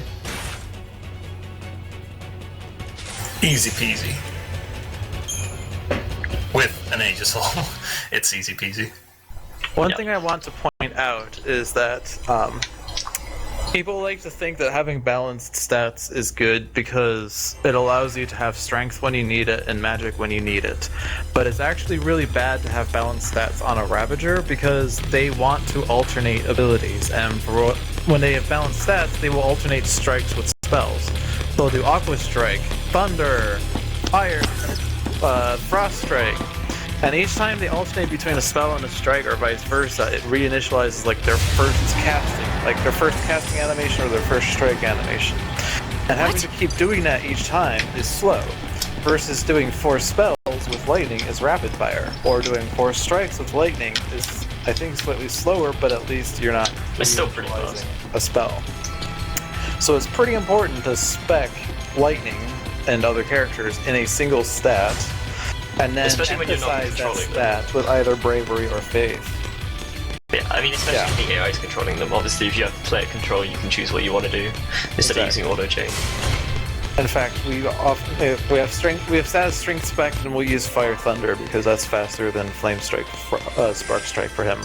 Easy peasy. With an Aegisol, it's easy peasy. One thing I want to point out is that people like to think that having balanced stats is good because it allows you to have strength when you need it and magic when you need it. But it's actually really bad to have balanced stats on a Ravager because they want to alternate abilities, and when they have balanced stats, they will alternate strikes with spells. So they'll do Aqua Strike, Thunder, Fire, Frost Strike. And each time they alternate between a spell and a strike or vice versa, it reinitializes their first casting animation or their first strike animation. And having to keep doing that each time is slow, versus doing 4 spells with lightning is rapid fire, or doing 4 strikes with lightning is, I think, slightly slower, but at least you're not It's still pretty fast. a spell. So it's pretty important to spec lightning and other characters in a single stat, and then Especially when you're not emphasize that controlling them. stat with either bravery or faith. Yeah, I mean, especially if the AI is controlling them. Obviously, if you have player control, you can choose what you want to do instead of using auto chain. In fact, we have status strength spec, and we'll use Fire Thunder because that's faster than Flame Strike, Spark Strike for him.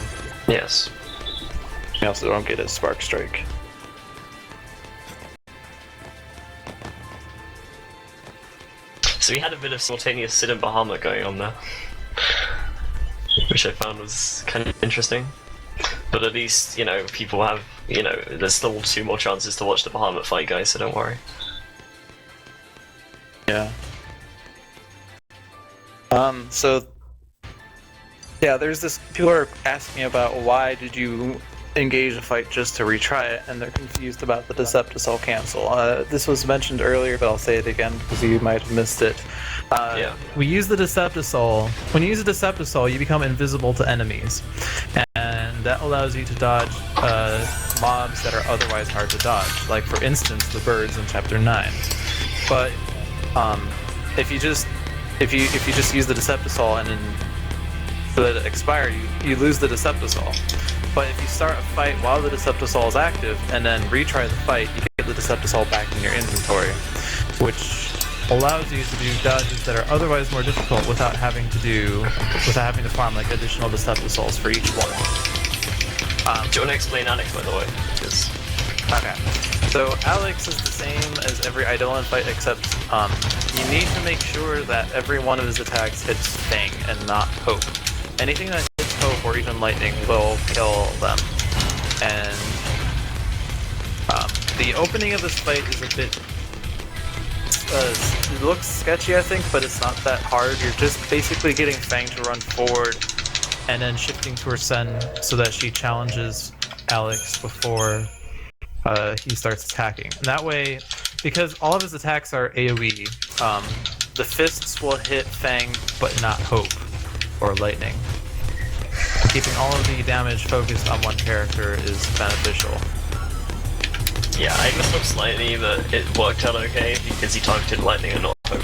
Yes. We also don't get his Spark Strike. So we had a bit of simultaneous Sid and Bahamut going on there, which I found was kind of interesting. But at least, people have, there's still 2 more chances to watch the Bahamut fight, guys, so don't worry. Yeah. There's this. People are asking about why did you engage a fight just to retry it, and they're confused about the Decepticol cancel. This was mentioned earlier, but I'll say it again because you might have missed it. We use the Decepticol. When you use a Decepticol, you become invisible to enemies, and that allows you to dodge mobs that are otherwise hard to dodge, like for instance the birds in Chapter 9. But if you just use the Decepticol and then let it expire, you lose the Decepticol. But if you start a fight while the Decepticol is active and then retry the fight, you get the Decepticol back in your inventory, which allows you to do dodges that are otherwise more difficult without having to farm additional Decepticols for each one. Do you want to explain Alex, by the way? Okay. So Alex is the same as every Eidolon fight, except you need to make sure that every one of his attacks hits Fang and not Hope. Anything that hits Hope or even Lightning will kill them. And the opening of this fight is a bit... it looks sketchy, I think, but it's not that hard. You're just basically getting Fang to run forward And then shifting to her Sen so that she challenges Alex before he starts attacking. And that way, because all of his attacks are AoE, the fists will hit Fang but not Hope or Lightning. keeping all of the damage focused on one character is beneficial. Yeah, I messed up slightly, but it worked out okay because he targeted lightning and not hope.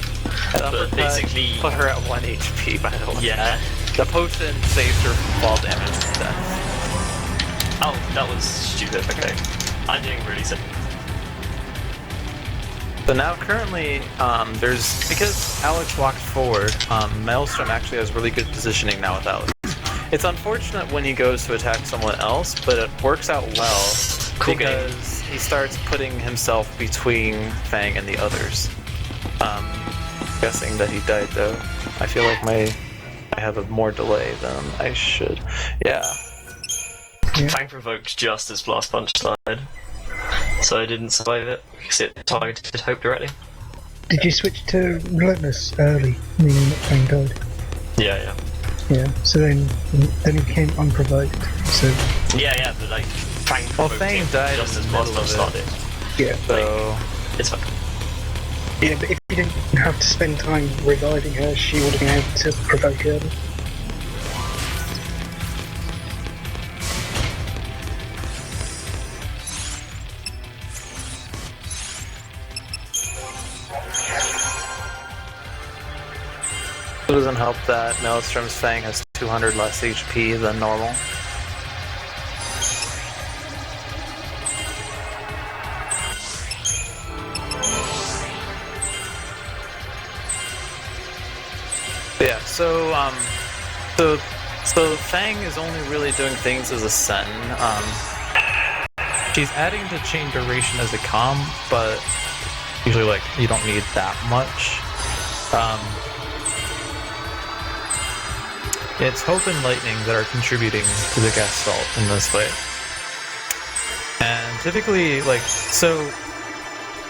But basically, put her at 1 HP by the way. yeah. The potion saves her from fall damage and death. Oh, that was stupid. Okay, I'm doing really simple. So now currently, because Alex walked forward, Maelstrom actually has really good positioning now with Alex. It's unfortunate when he goes to attack someone else, but it works out well because he starts putting himself between Fang and the others. Guessing that he died though. I feel like I have a more delay than I should. Yeah. Fang provoked just as Blast Punch died, so I didn't survive it because it targeted Hope directly. Did you switch to Relentless early, meaning that Fang died? Yeah. Yeah, so then he became unprovoked, so... Yeah, but like, Fang provoked Fang him died just in as the Blast middle Punch of it. started. Yeah. So... It's fine. Yeah, but if you didn't have to spend time reviving her, she would have been able to provoke early. It doesn't help that Maelstrom's Fang has 200 less HP than normal. Yeah, so Fang is only really doing things as a Sen. She's adding to chain duration as a comm, but usually like you don't need that much. It's Hope and Lightning that are contributing to the gas salt in this fight. And typically, like, so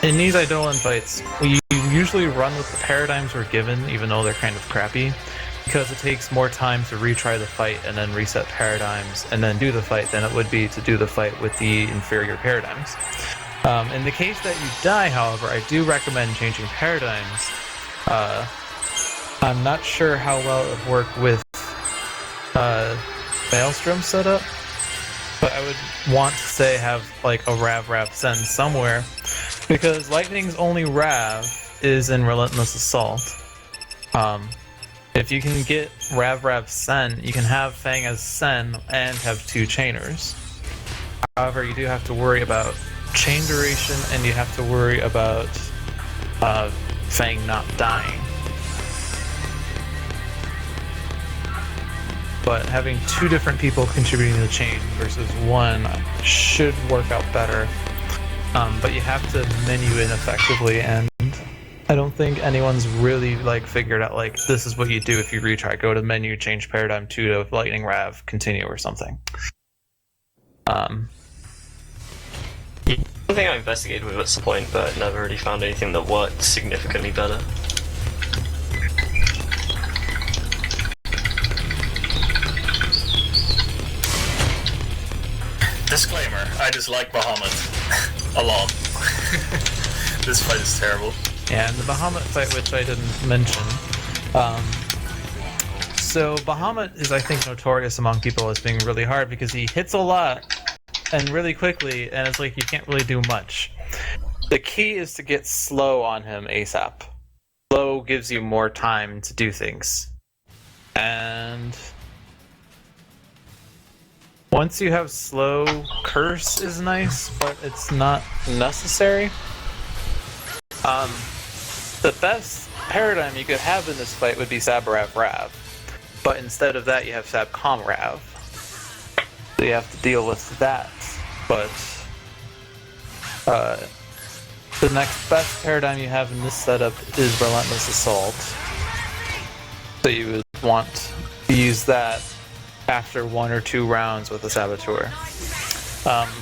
in these Eidolon fights, we usually run with the paradigms we're given, even though they're kind of crappy, because it takes more time to retry the fight and then reset paradigms and then do the fight than it would be to do the fight with the inferior paradigms. In the case that you die, however, I do recommend changing paradigms. I'm not sure how well it would work with Maelstrom setup, but I would want to say have like a Rav Sen somewhere, because Lightning's only Rav is in Relentless Assault. If you can get Rav Sen, you can have Fang as Sen and have 2 chainers. However, you do have to worry about chain duration, and you have to worry about Fang not dying. But having 2 different people contributing to the chain versus 1 should work out better. But you have to menu in effectively, and I don't think anyone's really like figured out like this is what you do if you retry. Go to menu, change paradigm 2 to Lightning Rav, continue or something. One thing I investigated with at some point, but never really found anything that worked significantly better. Disclaimer, I dislike Bahamut a lot. This fight is terrible. Yeah, and the Bahamut fight, which I didn't mention. So Bahamut is, I think, notorious among people as being really hard because he hits a lot and really quickly, and it's like you can't really do much. The key is to get slow on him ASAP. Slow gives you more time to do things. And once you have slow, Curse is nice, but it's not necessary. The best paradigm you could have in this fight would be Saborav Rav, but instead of that you have Sabcom Rav. So you have to deal with that, but the next best paradigm you have in this setup is Relentless Assault. So you would want to use that after 1 or 2 rounds with the Saboteur.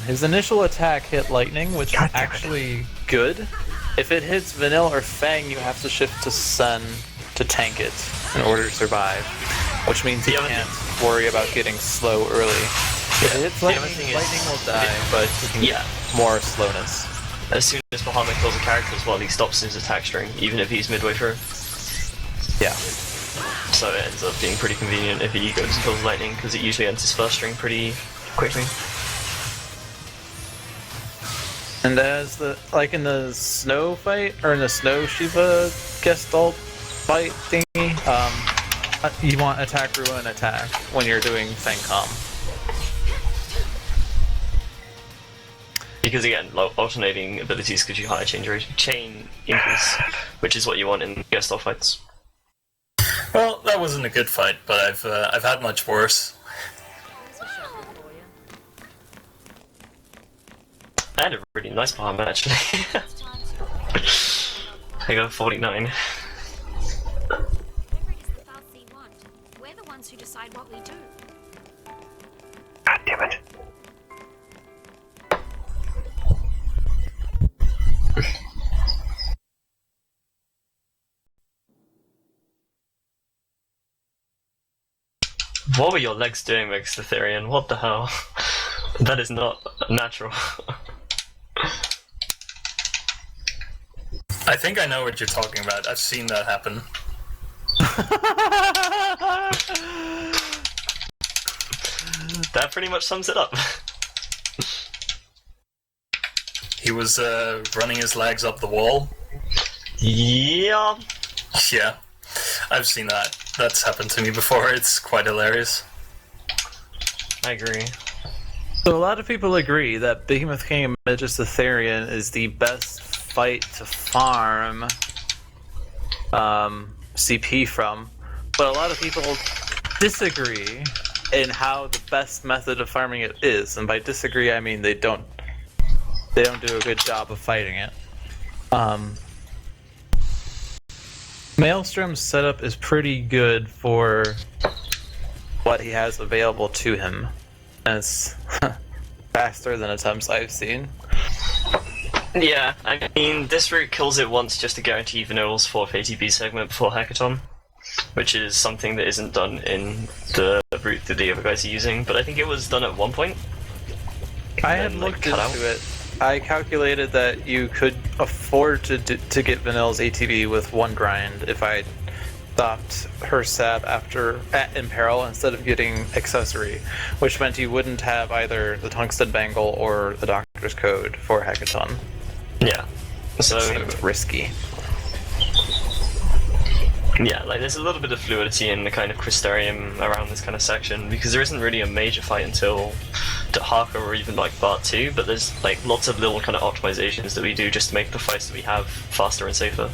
His initial attack hit Lightning, which is actually good. If it hits Vanille or Fang, you have to shift to Sen to tank it in order to survive, which means you can't worry about getting slow early. If it hits Lightning, Lightning will die, but you can get more slowness. As soon as Bahamut kills a character as well, he stops his attack string, even if he's midway through. Yeah. So it ends up being pretty convenient if he goes and kills lightning, because it usually ends his first string pretty quickly. And as in the snow fight, or in the snow Shiva Gestalt fight thingy, you want attack, ruin, attack when you're doing Fangcom. Because again, alternating abilities gives you higher chain increase, which is what you want in Gestalt fights. Well, that wasn't a good fight, but I've had much worse. I had a really nice palm actually. I got 49. Whatever it is the Fal'Cie want, we're the ones who decide what we do. God damn it. What were your legs doing, Mexitherian? What the hell? That is not natural. I think I know what you're talking about. I've seen that happen. That pretty much sums it up. He was running his legs up the wall. Yeah. Yeah, I've seen that. That's happened to me before. It's quite hilarious. I agree. So a lot of people agree that Behemoth King of MlSTRM is the best fight to farm CP from, but a lot of people disagree in how the best method of farming it is, and by disagree I mean they don't do a good job of fighting it. Maelstrom's setup is pretty good for what he has available to him, and it's faster than attempts I've seen. Yeah, I mean, this route kills it once just to guarantee Vanill's 4th ATB segment before Hackathon, which is something that isn't done in the route that the other guys are using, but I think it was done at one point. I had looked into it. I calculated that you could afford to get Vanill's ATB with one grind if I stopped her sab at Imperil instead of getting accessory, which meant you wouldn't have either the Tungsten Bangle or the Doctor's Code for Hackathon. Yeah. So it's risky. Yeah, like there's a little bit of fluidity in the kind of Crystarium around this kind of section, because there isn't really a major fight until Dahaka or even like Bart 2, but there's like lots of little kind of optimizations that we do just to make the fights that we have faster and safer.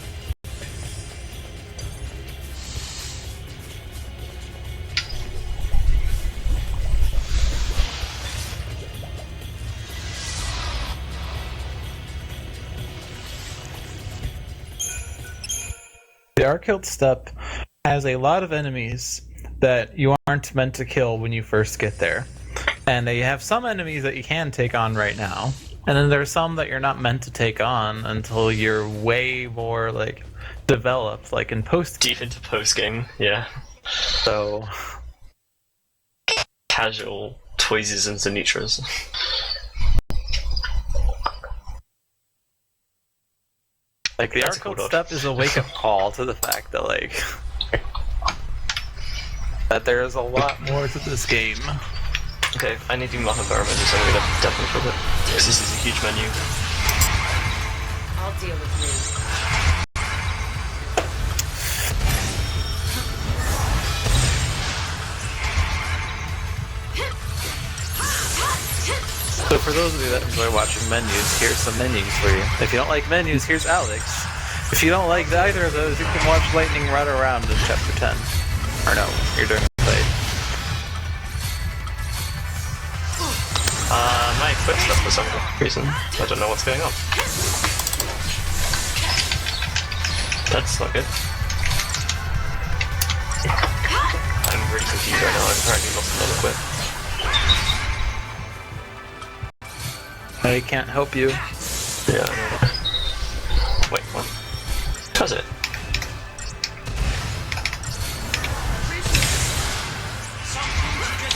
The Archilt step has a lot of enemies that you aren't meant to kill when you first get there. And they have some enemies that you can take on right now. And then there's some that you're not meant to take on until you're way more, like, developed, like in post-game. Deep into post-game, yeah. So... casual Toysisms and Nitras. Like, the Archilt step is a wake-up call to the fact that, like... that there is a lot more to this game. Okay, I need to do Mahabharata, so I'm gonna definitely flip it. Because this is a huge menu. I'll deal with you. So for those of you that enjoy watching menus, here's some menus for you. If you don't like menus, here's Alex. If you don't like either of those, you can watch Lightning Run Around in Chapter 10. Or no, you're doing the fight. My foot stuff for some reason. I don't know what's going on. That's not good. I'm really confused right now. I've apparently lost another quit. I can't help you. Yeah, I know. Wait, what? Does it?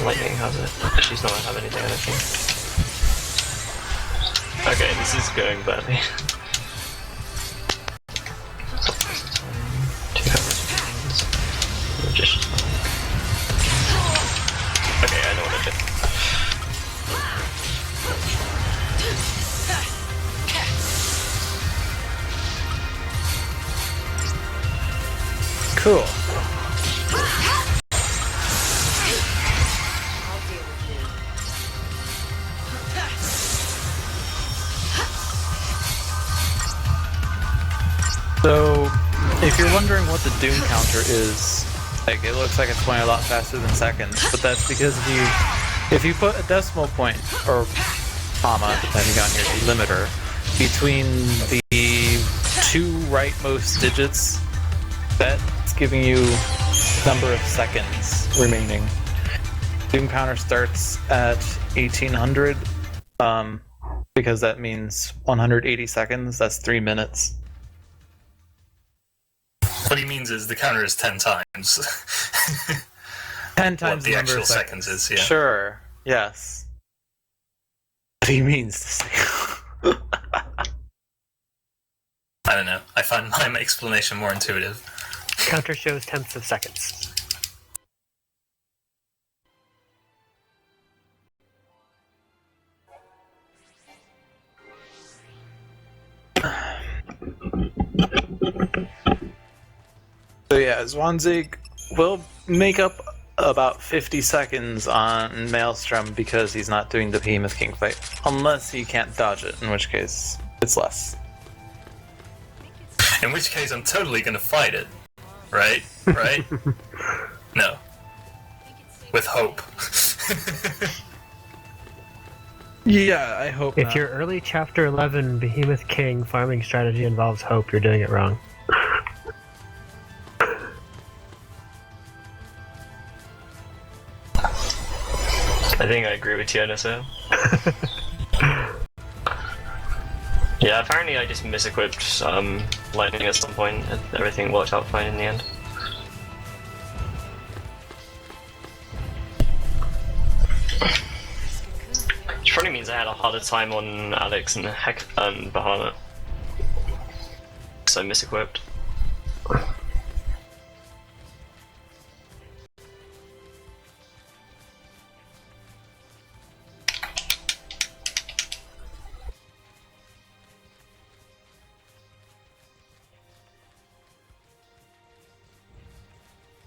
Lightning has it. She's not gonna have anything, I don't think. Okay, this is going badly. Cool. So, if you're wondering what the Doom counter is, like, it looks like it's going a lot faster than seconds, but that's because if you put a decimal point, or comma, depending on your delimiter, between the two rightmost digits, that's giving you number of seconds remaining. Doom counter starts at 1800, because that means 180 seconds, that's 3 minutes. What he means is the counter is 10 times. 10 times the the number actual of seconds is, yeah. Sure, yes. What he means to say. I don't know. I find my explanation more intuitive. Counter shows tenths of seconds. So yeah, Zwanzig will make up about 50 seconds on MLSTRM because he's not doing the Behemoth King fight. Unless he can't dodge it, in which case it's less. In which case I'm totally gonna fight it. Right? Right? No. With hope. Yeah, I hope If your early Chapter 11 Behemoth King farming strategy involves hope, you're doing it wrong. I think I agree with Tiornys here. Yeah, apparently I just misequipped lightning at some point, and everything worked out fine in the end. Which probably means I had a harder time on Alex and Bahamut. So misequipped.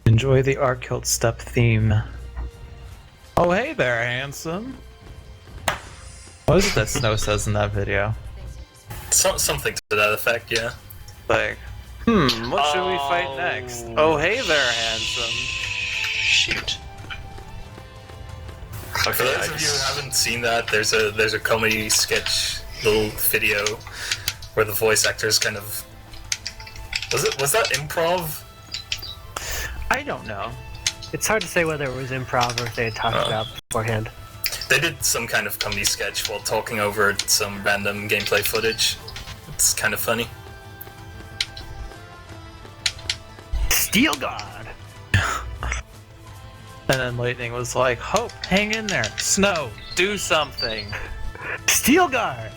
Enjoy the Arkilt step theme. Oh hey there, handsome. What is it that Snow says in that video? Something to that effect, yeah. Like, what should we fight next? Oh hey there, handsome. Shoot. For Okay, those of you who haven't seen that, there's a comedy sketch little video where the voice actors kind of was that improv? I don't know. It's hard to say whether it was improv or if they had talked about beforehand. They did some kind of comedy sketch while talking over some random gameplay footage. It's kind of funny. Steel God! And then Lightning was like, Hope, hang in there. Snow, do something. Steel Guard!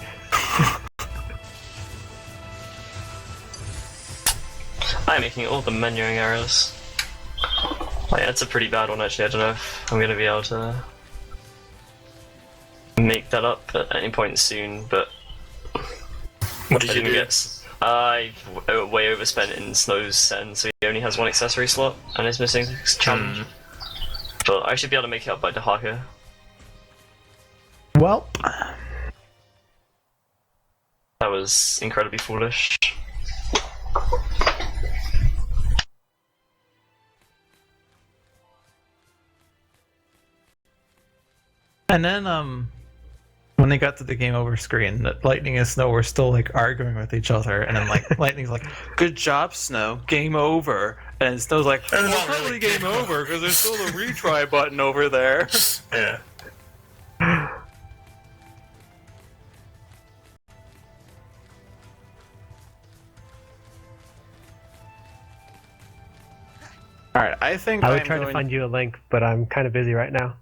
I'm making all the menuing errors. Oh, yeah, it's a pretty bad one actually. I don't know if I'm gonna be able to make that up at any point soon, but What did you do? I way overspent in Snow's send, so he only has one accessory slot and is missing challenge. But I should be able to make it up by Dahaka. Well, That was incredibly foolish. and then when they got to the game over screen, that Lightning and Snow were still like arguing with each other, and then like Lightning's like, "Good job, Snow, game over," and Snow's like, "Well, it's not really game over because there's still the retry button over there." Yeah. All right, I think I would I'm try to going- find you a link, but I'm kind of busy right now.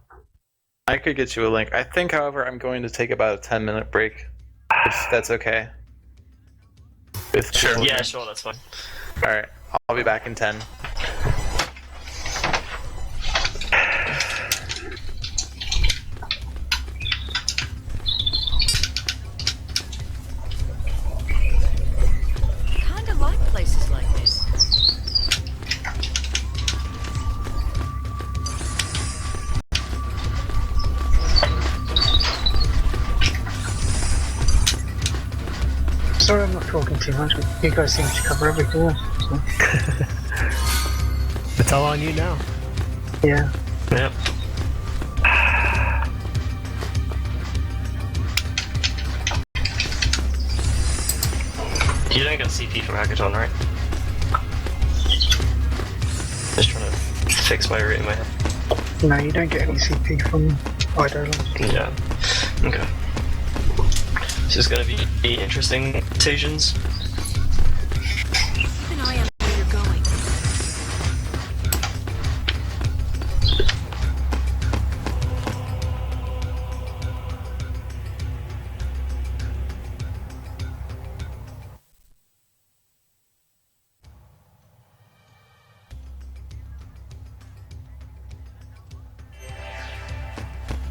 I could get you a link. I think, however, I'm going to take about a 10-minute break. If that's okay. With Sure. people Yeah, here. sure, that's fine. All right, I'll be back in 10. Kinda like places like this. talking too much. You guys seem to cover everything else. So. It's all on you now. Yeah. Yep. You don't get CP from Hackathon, right? Just trying to fix my route in my head. No, you don't get any CP from Eidolon. Yeah. Okay. This is going to be interesting decisions. Keep an eye on where you're going.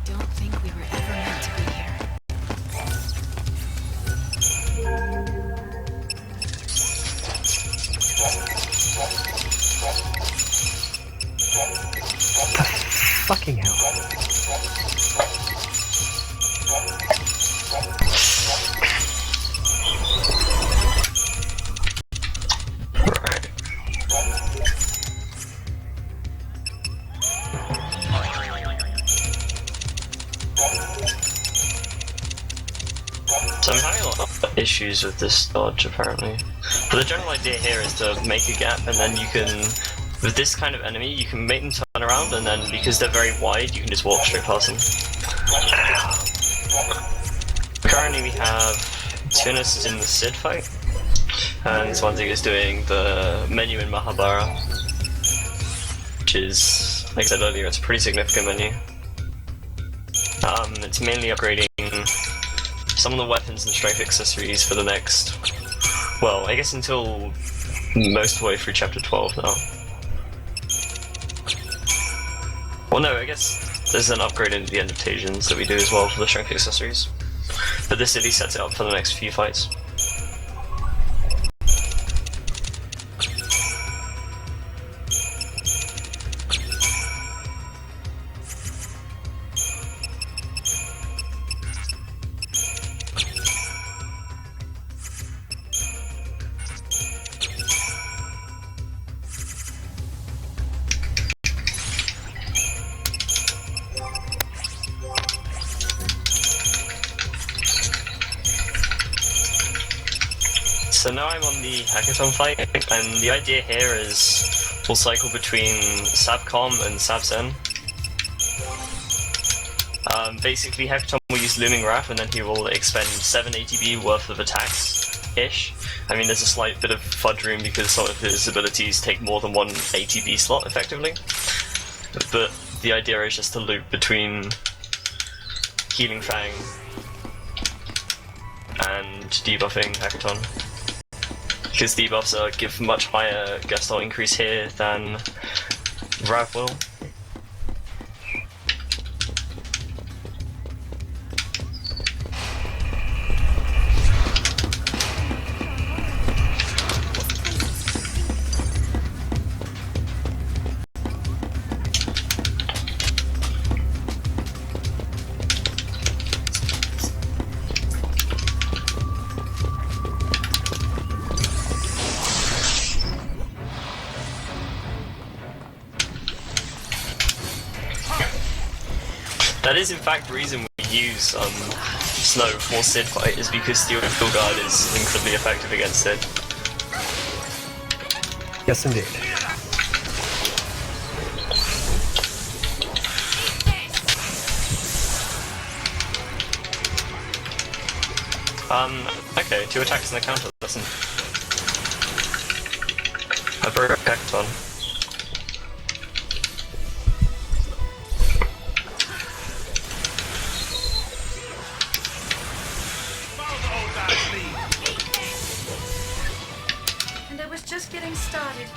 Don't think we were ever meant to be here. Fucking hell. Right. So I'm having a lot of issues with this dodge, apparently. But the general idea here is to make a gap, and then you can, with this kind of enemy, you can make them turn around, and then because they're very wide, you can just walk straight past them. Currently we have Tiornys is in the Sid fight, and MrZwanzig is doing the menu in Mahabara, which is, like I said earlier, it's a pretty significant menu. It's mainly upgrading some of the weapons and strength accessories for the next, well, I guess until most of the way through chapter 12 now. Well, no, I guess there's an upgrade at the end of Tajans that we do as well for the strength accessories. But this at least sets it up for the next few fights. So now I'm on the Hackathon fight, and the idea here is we'll cycle between Sabcom and Sabzen. Basically, Hackathon will use Looming Wrath, and then he will expend 7 ATB worth of attacks-ish. I mean, there's a slight bit of fudge room because some of his abilities take more than one ATB slot, effectively. But the idea is just to loop between Healing Fang and debuffing Hackathon. Because debuffs give much higher Gestalt increase here than Wrath will. That is in fact the reason we use Snow for Sid fight, is because Steel Guard is incredibly effective against Sid. Yes, indeed. Okay, 2 attacks and a counter, listen. I broke Hackathon. And I was just getting started.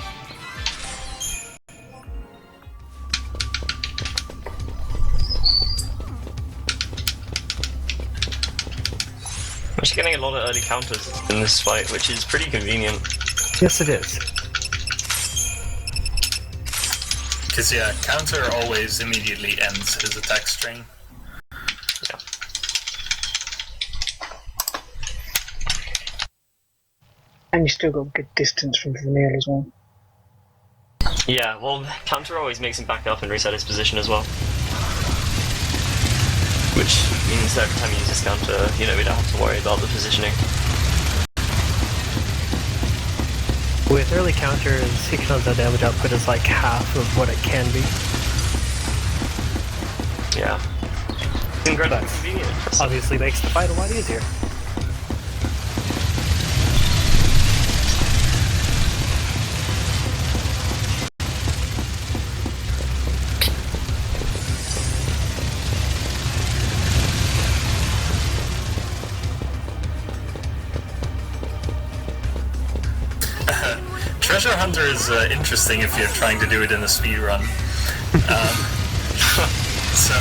I'm actually getting a lot of early counters in this fight, which is pretty convenient. Yes, it is. Because, yeah, counter always immediately ends his attack string. Yeah. And you still got good distance from Vanille as well. Yeah, well, counter always makes him back up and reset his position as well. Which means that every time he uses counter, we don't have to worry about the positioning. With early counters, Hikiton's damage output is like half of what it can be. Yeah. It's incredibly convenient. Obviously makes the fight a lot easier. Treasure Hunter is interesting if you're trying to do it in a speedrun. So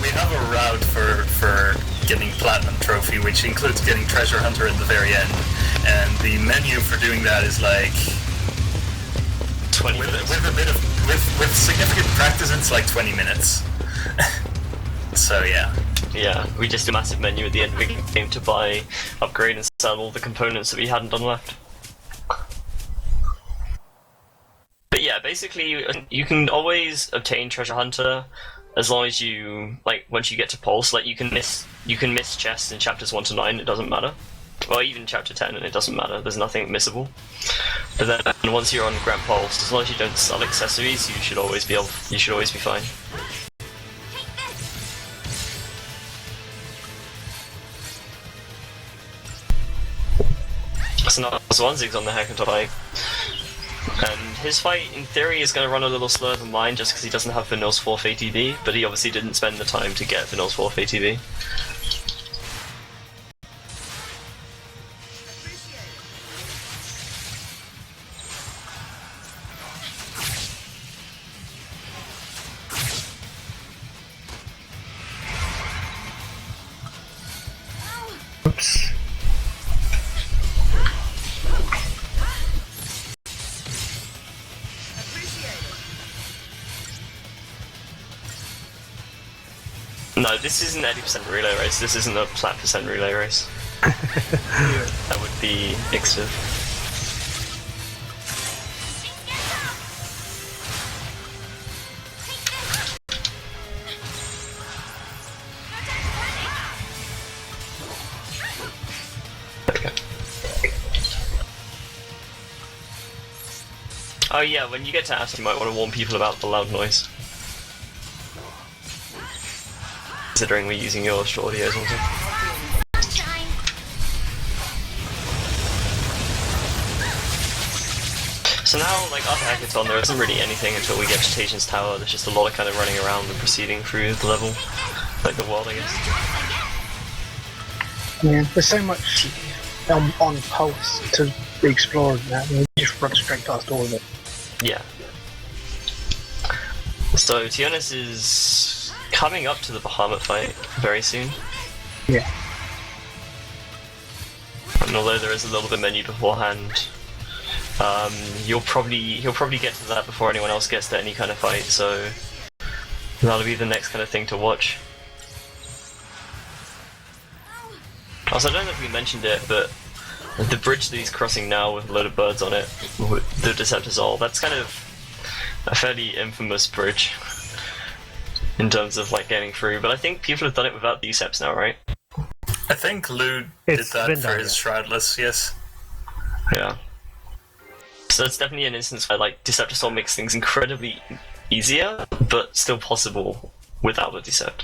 we have a route for getting Platinum Trophy, which includes getting Treasure Hunter at the very end, and the menu for doing that is like 20 minutes. With significant practice, it's like 20 minutes. So yeah. Yeah, we just do a massive menu at the end of the game to buy, upgrade, and sell all the components that we hadn't done left. But yeah, basically, you can always obtain Treasure Hunter as long as you, once you get to Pulse, you can miss chests in chapters 1 to 9, it doesn't matter. Well, even chapter 10, and it doesn't matter, there's nothing missable. But then, once you're on Grand Pulse, as long as you don't sell accessories, you should always be fine. So now MrZwanzig's on the Hackathon fight. And his fight, in theory, is going to run a little slower than mine just because he doesn't have Vanille's 4th ATB, but he obviously didn't spend the time to get Vanille's 4th ATB. Oops. No, this isn't 80% relay race, this isn't a flat percent relay race. That would be XIII. Okay. Oh yeah, when you get to Ass, you might want to warn people about the loud noise. Considering we're using your audio or something. So now, after Hackathon, there isn't really anything until we get to Tation's Tower. There's just a lot of kind of running around and proceeding through the level. The world, I guess. Yeah, there's so much on Pulse to be explored now, and you just run straight past all of it. Yeah. So, Tiornys is coming up to the Bahamut fight very soon. Yeah. And although there is a little bit of menu beforehand, he'll probably get to that before anyone else gets to any kind of fight, so that'll be the next kind of thing to watch. Also, I don't know if we mentioned it, but the bridge that he's crossing now with a load of birds on it, with the Deceptizol, that's kind of a fairly infamous bridge in terms of getting through, but I think people have done it without the Deceps now, right? I think Lewd did that for his Shroudless, yes. Yeah. So it's definitely an instance where Deceptizol makes things incredibly easier, but still possible without the Decept.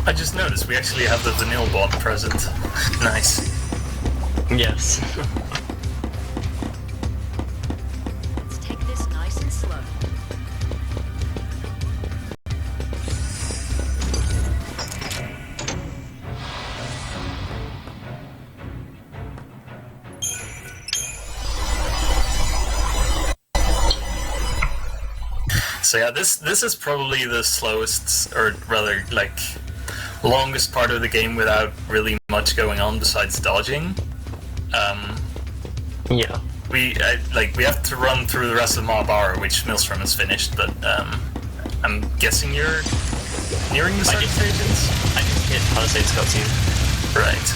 I just noticed we actually have the Vanille bot present. Nice. Yes. Let's take this nice and slow. So yeah, this is probably the slowest, or rather, like, longest part of the game without really much going on besides dodging. Yeah. We have to run through the rest of Mariobutch, which MLSTRM has finished, but I'm guessing you're nearing the second stages? I just hit Palisades cutscene. Right.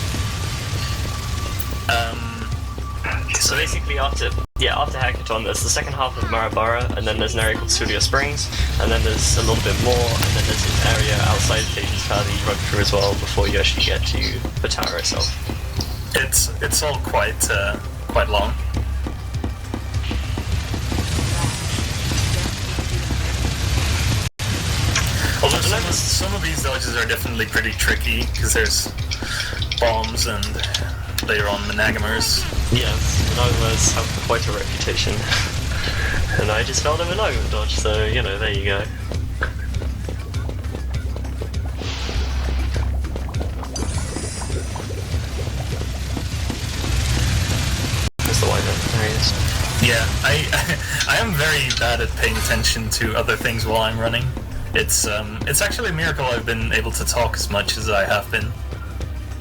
So basically after Hackathon, there's the second half of Mariobutch, and then there's an area called Studio Springs, and then there's a little bit more, and then there's an area outside Stations Tower that you run through as well before you actually get to the tower itself. It's all quite long. Although some of these dodges are definitely pretty tricky, because there's bombs and later on Monogamers. Yes, Monogamers have quite a reputation. And I just failed a Monogam dodge, so, you know, there you go. There's the Wyvern, there he is. Yeah, I am very bad at paying attention to other things while I'm running. It's actually a miracle I've been able to talk as much as I have been.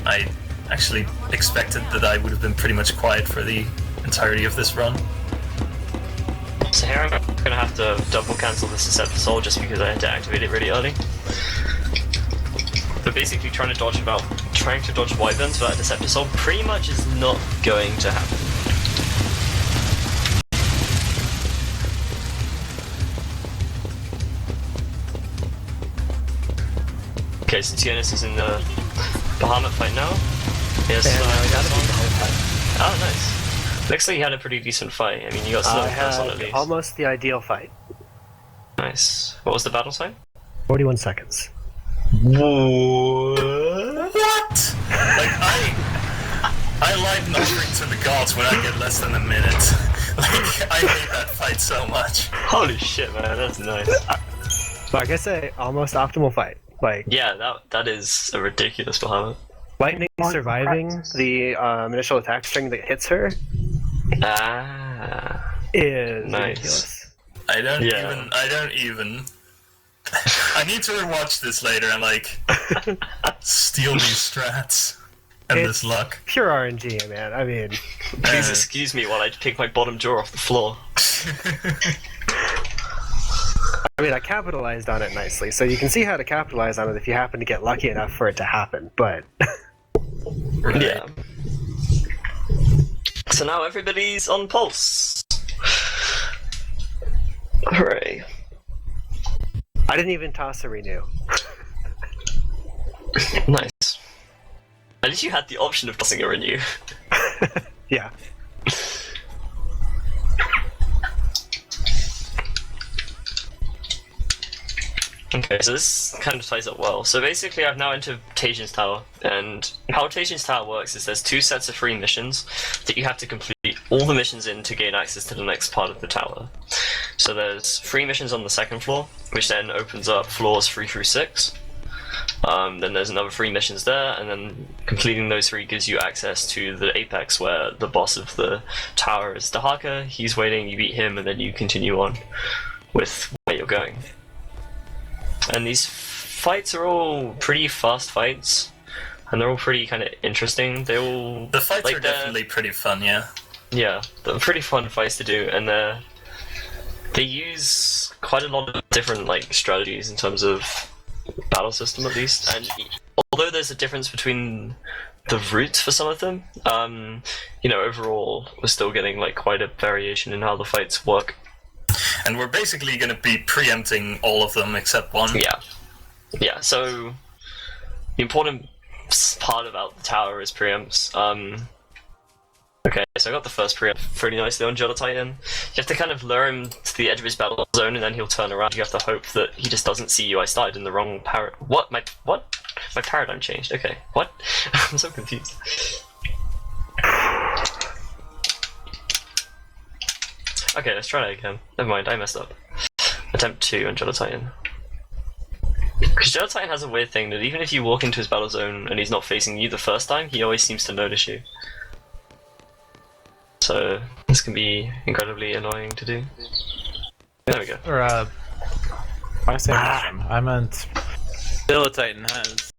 I actually expected that I would have been pretty much quiet for the entirety of this run. So here I'm gonna have to double cancel this Deceptive Soul just because I had to activate it really early. But basically trying to dodge Wyverns without Deceptive Soul pretty much is not going to happen. Okay, so Tiornys is in the Bahamut fight now. Yes, oh, nice. Looks like you had a pretty decent fight. I mean, you got snow first on at least. Almost the ideal fight. Nice. What was the battle time? 41 seconds. What? Like, I like offering to the gods when I get less than a minute. Like, I hate that fight so much. Holy shit, man, that's nice. Like I say, almost optimal fight. Like, yeah, that is a ridiculous Bahamut. Lightning surviving the initial attack string that hits her is nice. ridiculous. I don't even. I need to rewatch this later and, like, steal these strats and this luck. Pure RNG, man. I mean, please excuse me while I pick my bottom jaw off the floor. I mean, I capitalized on it nicely, so you can see how to capitalize on it if you happen to get lucky enough for it to happen, but... Right. Yeah. So now everybody's on pulse. Hooray. I didn't even toss a renew. Nice. At least you had the option of tossing a renew. Yeah. Okay, so this kind of ties up well. So basically I've now entered Tajian's Tower, and how Tajian's Tower works is there's two sets of free missions that you have to complete all the missions in to gain access to the next part of the tower. So there's free missions on the second floor, which then opens up floors 3 through 6. Then there's another 3 missions there, and then completing those 3 gives you access to the apex where the boss of the tower is Dahaka. He's waiting, you beat him, and then you continue on with where you're going. And these fights are all pretty fast fights, and they're all pretty kind of interesting. The fights are definitely pretty fun, yeah. Yeah, they're pretty fun fights to do, and they use quite a lot of different strategies in terms of battle system, at least. And although there's a difference between the routes for some of them, overall we're still getting quite a variation in how the fights work. And we're basically going to be preempting all of them except one. Yeah, so the important part about the tower is preempts. Okay, so I got the first preempt pretty nicely on Jolly Titan. You have to kind of lure him to the edge of his battle zone and then he'll turn around. You have to hope that he just doesn't see you. I started in the wrong What? My paradigm changed. Okay, what? I'm so confused. Okay, let's try that again. Never mind, I messed up. Attempt 2 on Jolly Titan. Because Jolly Titan has a weird thing that even if you walk into his battle zone and he's not facing you the first time, he always seems to notice you. So this can be incredibly annoying to do. There we go. Or I say Maelstrom. I meant Titan has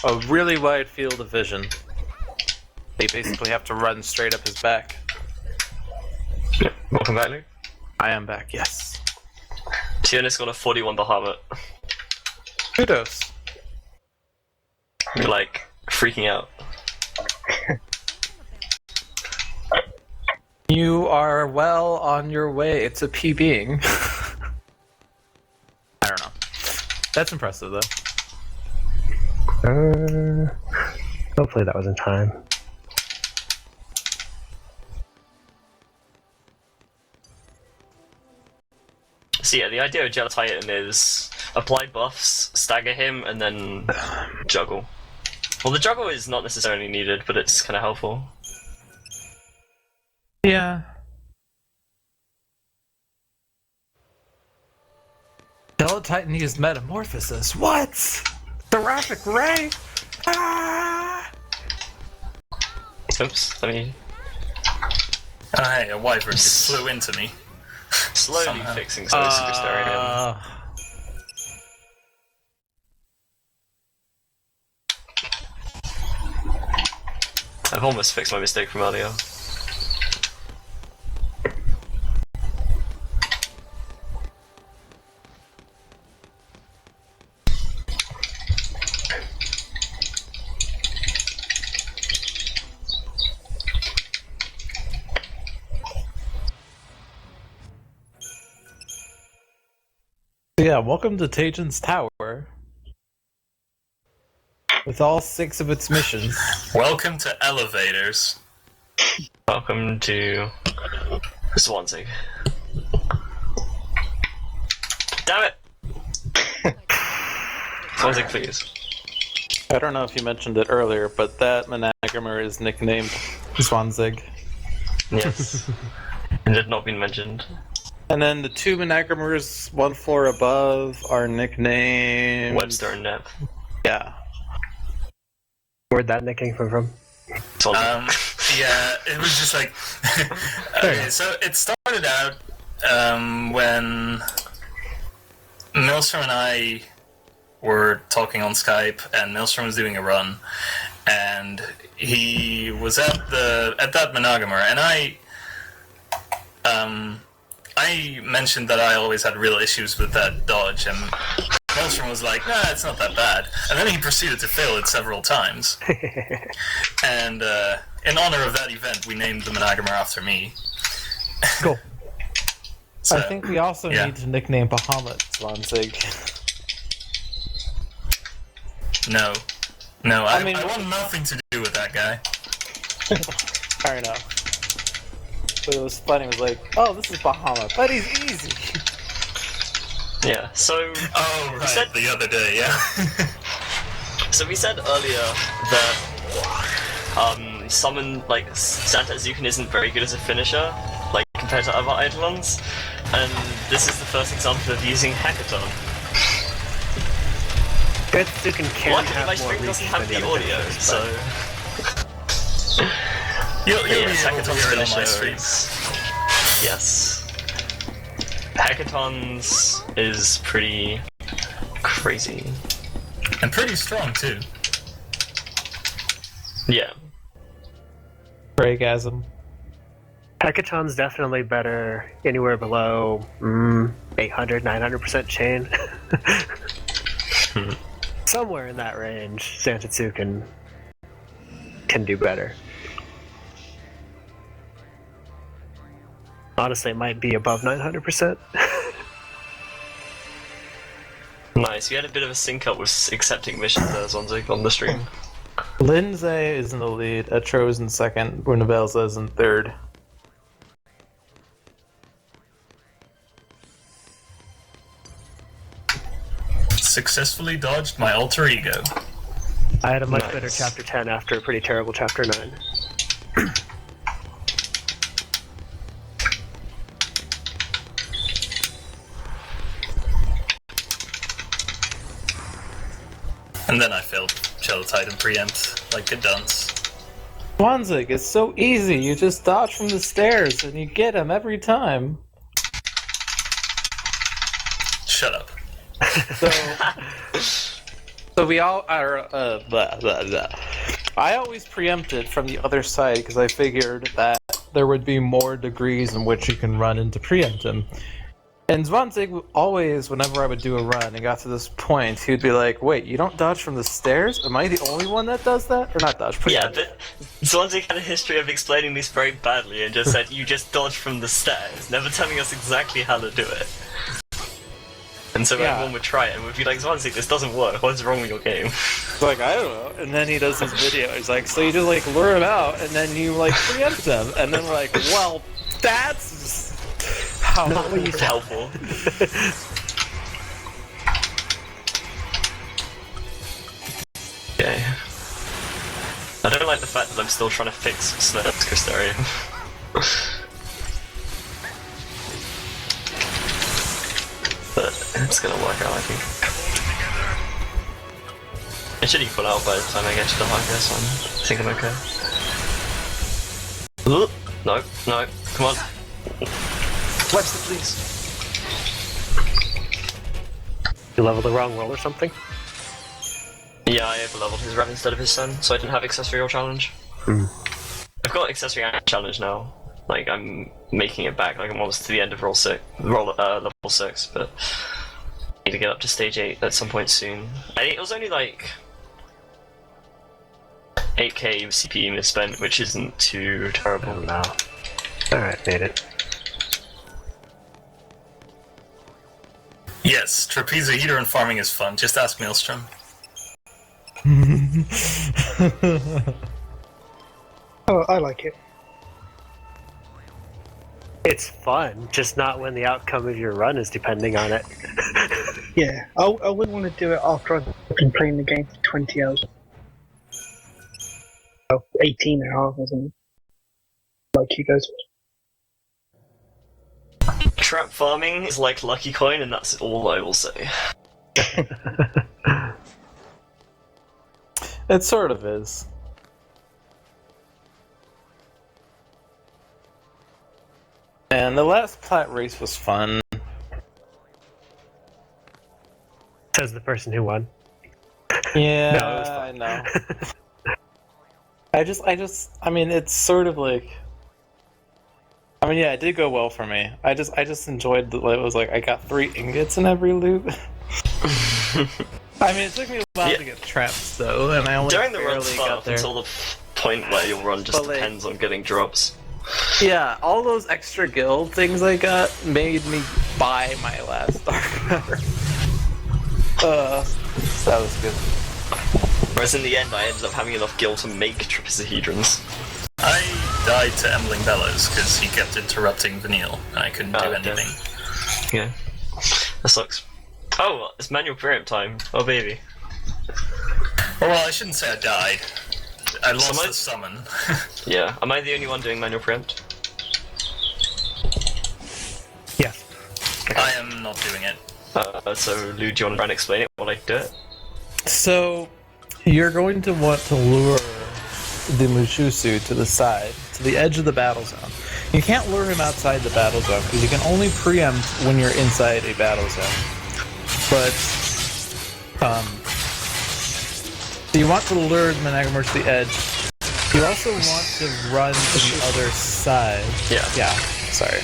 a really wide field of vision. They basically have to run straight up his back. Welcome back, Luke. I am back, yes. Tiornys got a 41 Bahamut. Kudos. You're like freaking out. You are well on your way to PBing. I don't know. That's impressive, though. Hopefully that was in time. So yeah, the idea of Gel Titan is apply buffs, stagger him, and then juggle. Well, the juggle is not necessarily needed, but it's kind of helpful. Yeah. Titan used Metamorphosis. What? Seraphic Ray? Ah! Oops, let me Oh, hey, a wyvern just flew into me. slowly Somehow. fixing some superstar. I've almost fixed my mistake from earlier. Yeah, welcome to Tajan's Tower. With all 6 of its missions. Welcome to elevators. Welcome to Zwanzig. Damn it! Zwanzig, please. I don't know if you mentioned it earlier, but that Menagrimer is nicknamed Zwanzig. Yes. It had not been mentioned. And then the 2 Menagrimers, 1 floor above, are nicknamed... Webster and Nev. Yeah. Where'd that nickname come from? Zwanzig. Yeah, it was just like... okay, so it started out when Maelstrom and I were talking on Skype, and Maelstrom was doing a run, and he was at that Menagrimer, and I mentioned that I always had real issues with that dodge, and Maelstrom was like, nah, it's not that bad. And then he proceeded to fail it several times. And in honor of that event, we named the Menagrimer after me. Cool. So, I think we also yeah. need to nickname Bahamut Zwanzig. No, I mean- want nothing to do with that guy. I know. But it was funny, it was like, oh, this is Bahamut, but he's easy. Yeah, so... Oh, right, said- the other day, yeah. So we said earlier that summon, like, Santa Azukin isn't very good as a finisher, like, compared to other Eidolons, and this is the first example of using Hackathon. Getsuken can Luckily, have my more stream reach doesn't have than the other audio, finishers, so... You'll be able to Hackathon's hear it on my finisher stream. is... Yes. Hackathons is pretty... crazy. And pretty strong, too. Yeah. Breagasm. Hackathon's definitely better anywhere below 800, 900% chain. Somewhere in that range, Santetsu can do better. Honestly, it might be above 900%. Nice, you had a bit of a sync up with accepting missions there, Zwanzig, on the stream. Lindsay is in the lead, Atro is in second, Brunavelza is in third. Successfully dodged my alter ego. I had a much Nice. better Chapter 10 after a pretty terrible Chapter 9. And then I failed Shell Titan preempt like a dunce. Zwanzig, it's so easy, you just dodge from the stairs and you get him every time. Shut up. So we all are. Blah, blah, blah. I always preempted from the other side because I figured that there would be more degrees in which you can run into preempt him. And Zwanzig always, whenever I would do a run and got to this point, he would be like, "Wait, you don't dodge from the stairs? Am I the only one that does that? Or not dodge? Yeah, but Zwanzig had a history of explaining this very badly and just said, you just dodge from the stairs, never telling us exactly how to do it. And so everyone would try it and would be like, Zwanzig, this doesn't work, what's wrong with your game? It's like, I don't know. And then he does this video, he's like, so you just like lure him out and then you like preempt him. And then we're like, well, that's how not what you helpful. Okay. I don't like the fact that I'm still trying to fix Snurp's Crystarium. But it's gonna work out, I think. It should equal out by the time I get to the Dahaka, so I think I'm okay. Ooh, no, come on. Webster, please. You leveled the wrong roll or something? Yeah, I over-leveled his rat instead of his son, so I didn't have accessory or challenge. I've got accessory and challenge now. Like, I'm making it back, like I'm almost to the end of level 6, but I need to get up to stage 8 at some point soon. I think it was only like 8k CP misspent, which isn't too terrible. Oh no. Alright, made it. Yes, trapezohedron farming is fun. Just ask Maelstrom. Oh, I like it. It's fun, just not when the outcome of your run is depending on it. Yeah, I wouldn't want to do it after I've been playing the game for 20 hours. Oh, 18 and a half or something. Like you guys. Trap farming is like Lucky Coin, and that's all I will say. It sort of is. And the last plat race was fun. Says the person who won. Yeah, No, it was fun. I know. I mean, it's sort of like. I mean, yeah, it did go well for me. I just enjoyed it was like I got 3 ingots in every loop. I mean, it took me a while to get traps though, and I only During the run barely start got there. until the point where your run just But, like, depends on getting drops. Yeah, all those extra guild things I got made me buy my last Dark Matter. That was good. Whereas in the end, I ended up having enough gil to make trapezohedrons. I died to Emling Bellows because he kept interrupting Vanille, and I couldn't do anything. Yeah. That sucks. Oh, it's manual preempt time. Oh, baby. Well, I shouldn't say I died. I lost the summon. Yeah. Am I the only one doing manual preempt? Yeah. I am not doing it. So, Lew, do you want to try and explain it while I do it? So, you're going to want to lure the Mushusu to the side, to the edge of the battle zone. You can't lure him outside the battle zone, because you can only preempt when you're inside a battle zone. But, so you want to lure the Managamur to the edge. You also want to run to the other side. Yeah. Yeah, sorry.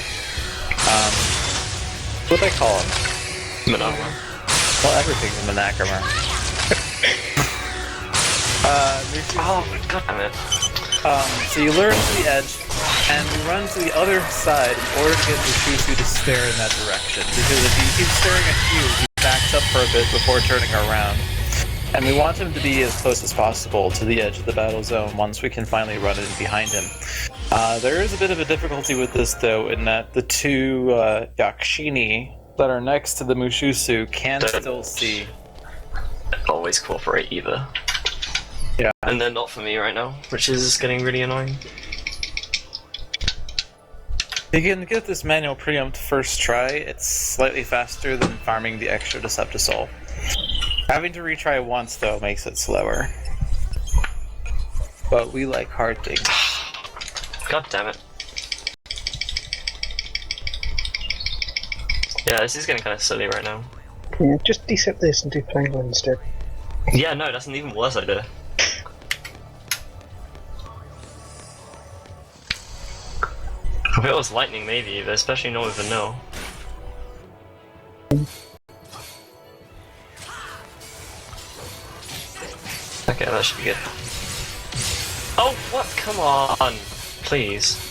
What do they call him? Managamur. Well, everything's a Managamur. Oh, god damn it. So you lure him to the edge, and we run to the other side in order to get Mushusu to stare in that direction. Because if he keeps staring at you, he backs up for a bit before turning around. And we want him to be as close as possible to the edge of the battle zone once we can finally run in behind him. There is a bit of a difficulty with this, though, in that the 2 Yakshini that are next to the Mushusu can still see. Always cooperate either. Yeah. And they're not for me right now, which is getting really annoying. You can get this manual preempt first try. It's slightly faster than farming the extra Deceptisol. Having to retry once, though, makes it slower. But we like hard things. God damn it. Yeah, this is getting kind of silly right now. Yeah, just deset this and do Penguin instead. Yeah, no, that's an even worse idea. If it was lightning, maybe, but especially not with Vanille. Okay, that should be good. Oh, what? Come on! Please.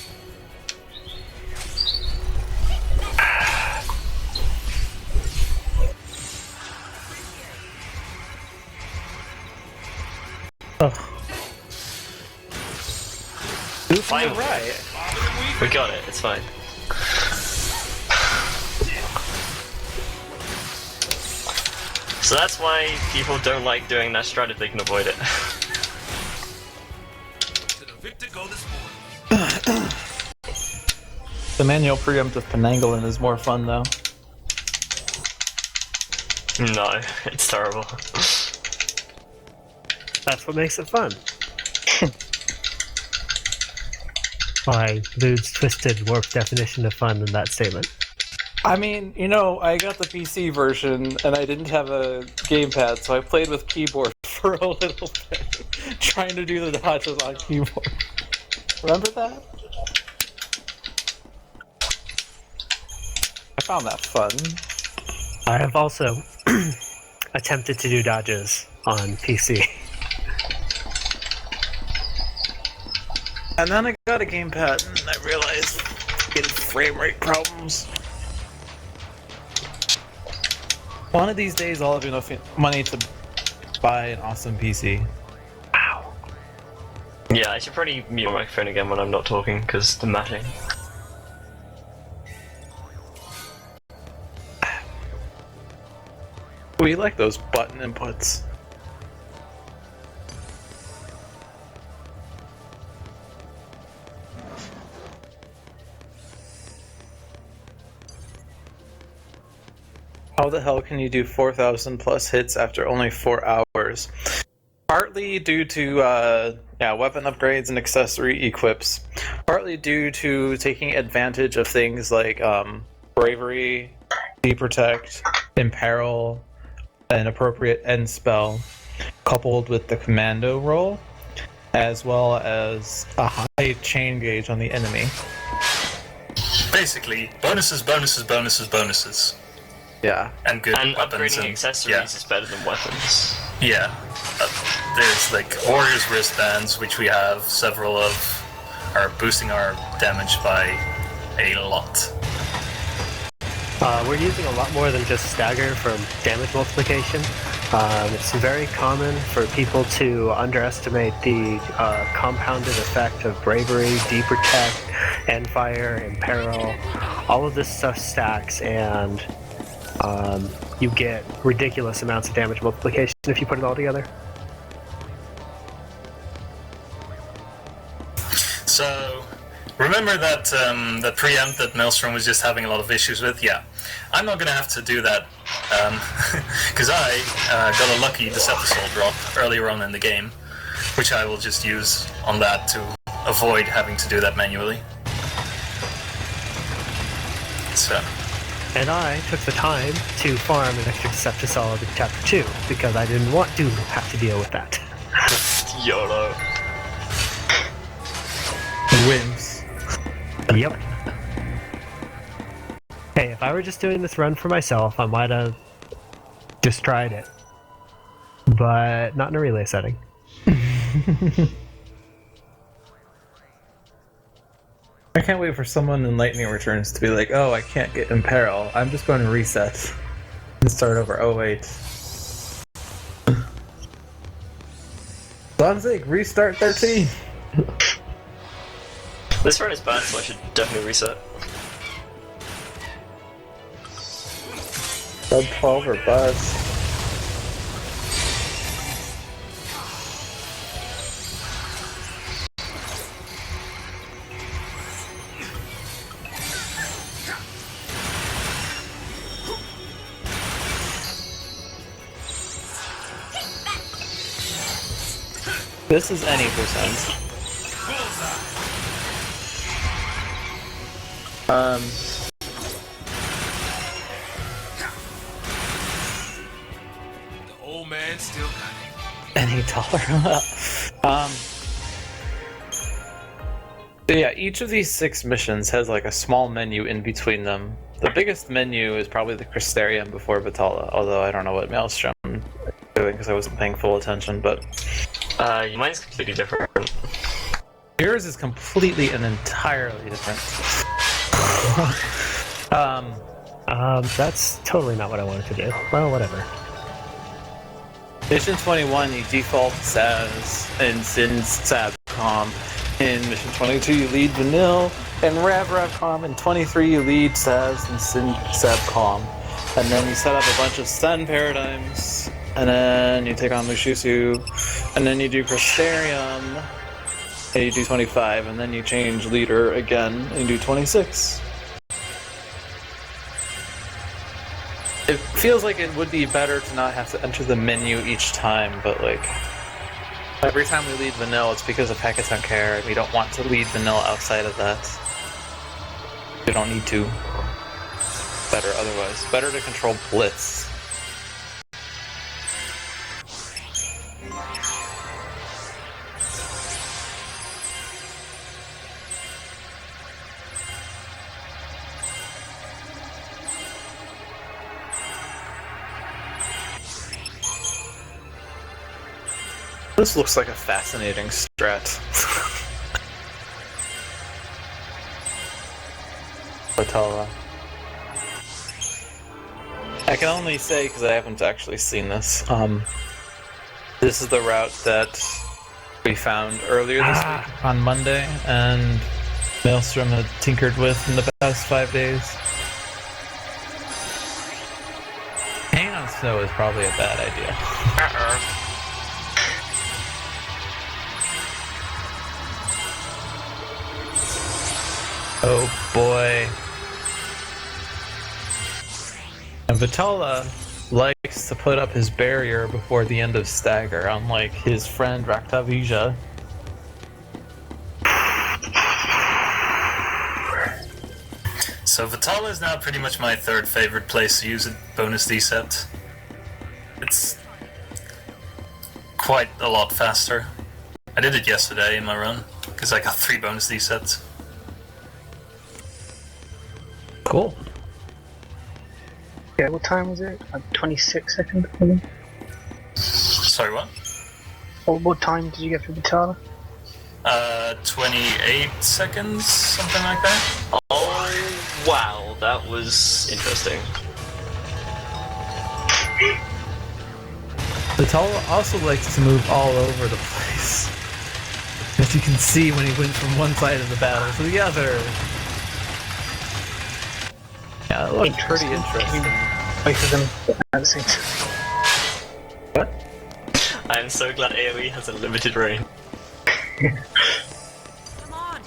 Finally. Right. We got it, it's fine. So that's why people don't like doing that strat if they can avoid it. The manual preemptive Penangolin is more fun though. No, it's terrible. That's what makes it fun. By Lewd's twisted, warped definition of fun in that statement. I mean, you know, I got the PC version and I didn't have a gamepad, so I played with keyboard for a little bit, trying to do the dodges on keyboard. Remember that? I found that fun. I have also attempted to do dodges on PC. And then I got a gamepad and I realized getting frame rate problems. One of these days I'll have enough money to buy an awesome PC. Wow. Yeah, I should probably mute my microphone again when I'm not talking, because the matching. We like those button inputs. How the hell can you do 4,000 plus hits after only 4 hours? Partly due to weapon upgrades and accessory equips. Partly due to taking advantage of things like bravery, deprotect, imperil, an appropriate end spell, coupled with the commando roll, as well as a high chain gauge on the enemy. Basically, bonuses, bonuses, bonuses, bonuses. Yeah. And good And weapons upgrading and accessories is better than weapons. Yeah. There's like Warrior's wristbands, which we have several of, are boosting our damage by a lot. We're using a lot more than just stagger from damage multiplication. It's very common for people to underestimate the compounded effect of bravery, deprotect, endfire, imperil. All of this stuff stacks, and you get ridiculous amounts of damage multiplication if you put it all together. So, remember that that preempt that Maelstrom was just having a lot of issues with? Yeah. I'm not gonna have to do that, because I got a lucky Deceptisol drop earlier on in the game, which I will just use on that to avoid having to do that manually. So. And I took the time to farm an extra Deceptisol in Chapter 2, because I didn't want to have to deal with that. YOLO. Wins. Yep. Hey, if I were just doing this run for myself, I might have just tried it. But not in a relay setting. I can't wait for someone in Lightning Returns to be like, oh, I can't get Imperil. I'm just going to reset and start over. Oh, wait. Zwazig, restart 13! This run is bad, so I should definitely reset. Sub 12 or bust. This is any percent. $8. So yeah, each of these 6 missions has like a small menu in between them. The biggest menu is probably the Crystarium before Vitala, although I don't know what Maelstrom is doing because I wasn't paying full attention, but... mine's completely different. Yours is completely and entirely different. That's totally not what I wanted to do. Well, whatever. Mission 21, you default as in Sin Sabcom. In Mission 22, you lead Vanille and Ravcom. In 23, you lead Saz and Sin Sabcom. And then you set up a bunch of Sun Paradigms. And then you take on Mushusu. And then you do Crystarium. And you do 25. And then you change leader again and you do 26. It feels like it would be better to not have to enter the menu each time, but like... Every time we lead Vanille, it's because the packets don't care, and we don't want to lead Vanille outside of that. We don't need to. Better otherwise. Better to control Blitz. This looks like a fascinating strat. Vitala. I can only say, because I haven't actually seen this, this is the route that we found earlier this week on Monday, and Maelstrom had tinkered with in the past 5 days. Hanging on snow is probably a bad idea. Oh boy. And Vitala likes to put up his barrier before the end of Stagger, unlike his friend Raktavija. So Vitala is now pretty much my 3rd favorite place to use a bonus D set. It's quite a lot faster. I did it yesterday in my run, because I got 3 bonus D sets. Cool. Yeah, what time was it? Like 26 seconds, I think. Sorry, what? What time did you get for Vitala? 28 seconds, something like that. Oh, wow, that was interesting. Vitala also likes to move all over the place. As you can see when he went from one side of the battle to the other. Yeah, it looked pretty interesting. Both of them at the same time. What? I'm so glad AoE has a limited range. Come on.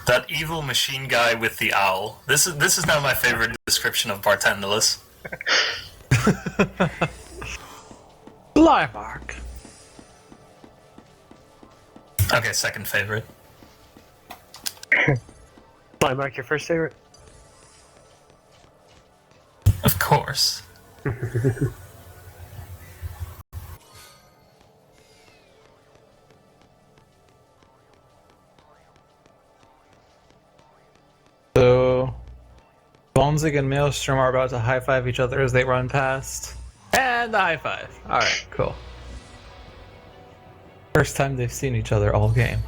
That evil machine guy with the owl. This is now my favorite description of Bartendalus. Blymark. Okay, 2nd favorite. Mark, your first favorite? Of course. So, Zwonzig and Maelstrom are about to high-five each other as they run past. And the high-five. Alright, cool. First time they've seen each other all game.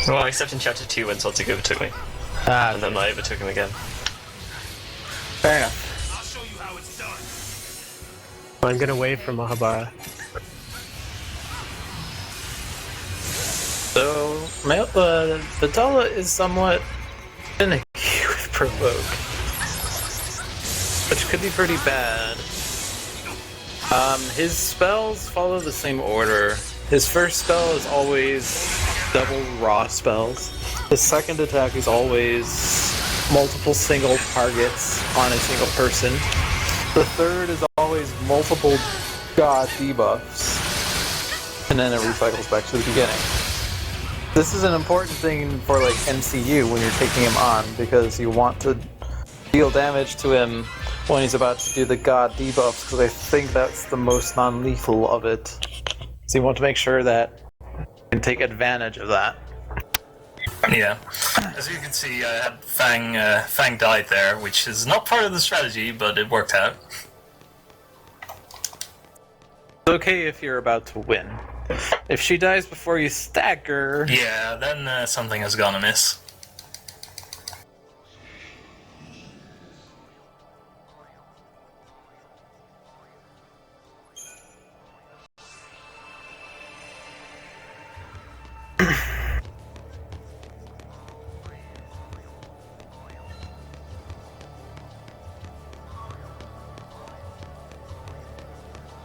Well, except in Chapter 2 when Zwonzig overtook me. And then I overtook him again. Fair enough. I'll show you how it's done. I'm gonna wave for Mahabara. So, Vitala is somewhat finicky with Provoke, which could be pretty bad. His spells follow the same order. His first spell is always double raw spells. His second attack is always multiple single targets on a single person. The third is always multiple god debuffs. And then it recycles back to the beginning. This is an important thing for like MCU when you're taking him on, because you want to deal damage to him when he's about to do the god debuffs, because I think that's the most non-lethal of it. So you want to make sure that you can take advantage of that. Yeah. As you can see, I had Fang died there, which is not part of the strategy, but it worked out. It's okay if you're about to win. If she dies before you stagger... Yeah, then something has gone amiss.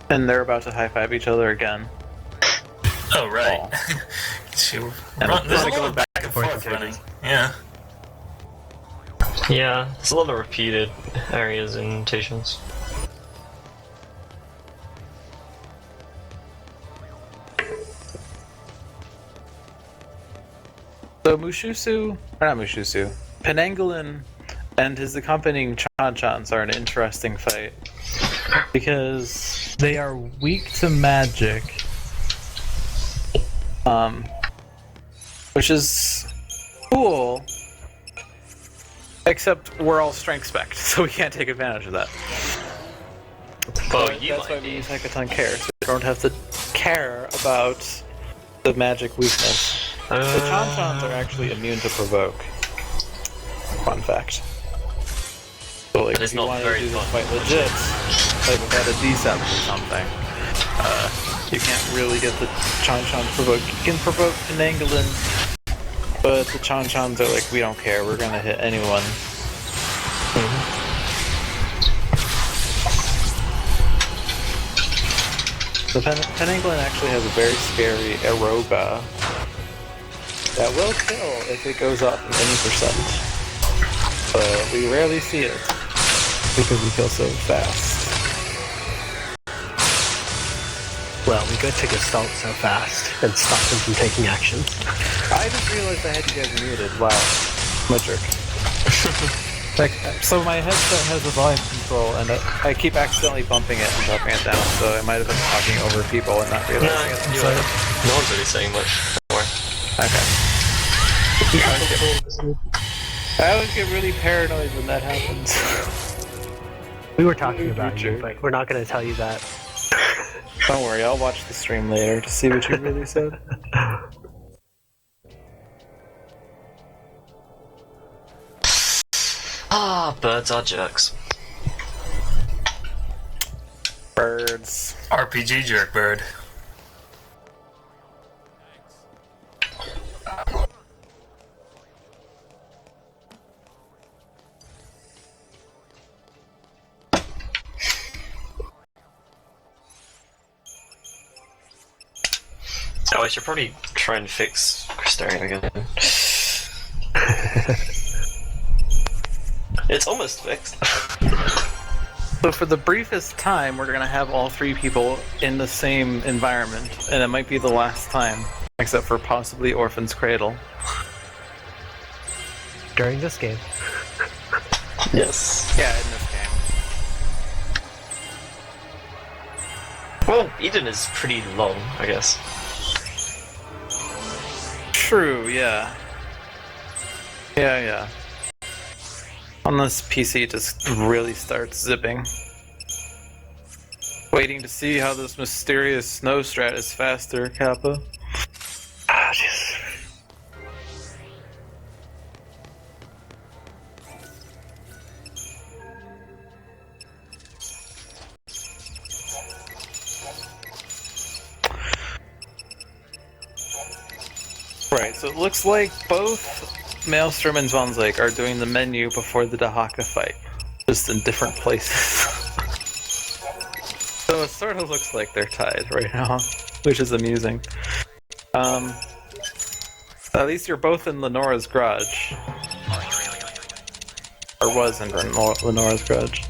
And they're about to high-five each other again. Oh, right. There's a lot of back and forth running. Yeah. Yeah, there's a lot of repeated areas and mutations. So Penangolin and his accompanying Chan-Chans are an interesting fight. Because They are weak to magic. Which is cool. Except we're all strength spec, so we can't take advantage of that. Oh, But you that's why might we be. use Hecaton Care, so we don't have to care about the magic weakness. The Chan-Chans are actually immune to provoke. Fun fact. So like, But it's if you not wanted to very do this fun. fight legit, like without a D7 or something, you can't really get the Chan-Chan provoke. You can provoke Penangolin, but the Chan-Chans are like, we don't care, we're gonna hit anyone. The Penangolin actually has a very scary Eroga that will kill if it goes up any percent. But we rarely see it because we kill so fast. Well, we go to Gestalt so fast and stop him from taking action. I just realized I had you guys muted. Wow. I'm a jerk. So my headset has a volume control, and I keep accidentally bumping it and dropping it down, so I might have been talking over people and not No, realizing it. no one's really saying much. Don't worry. Okay. I always get really paranoid when that happens. We were talking about jerk. you, but we're not going to tell you that. Don't worry, I'll watch the stream later to see what you really said. Ah, birds are jerks. Birds. RPG jerk bird. Oh, I should probably try and fix Crystarium again. It's almost fixed. So for the briefest time, we're gonna have all three people in the same environment, and it might be the last time, except for possibly Orphan's Cradle. During this game. Yes. Yeah, in this game. Well, Eden is pretty long, I guess. True, yeah. Yeah. Unless PC just really starts zipping. Waiting to see how this mysterious snow strat is faster, Kappa. Ah, jeez. Right, so it looks like both Maelstrom and ZwanzIg are doing the menu before the Dahaka fight, just in different places. So it sort of looks like they're tied right now, which is amusing. At least you're both in Lenora's garage. Or was in Lenora's garage.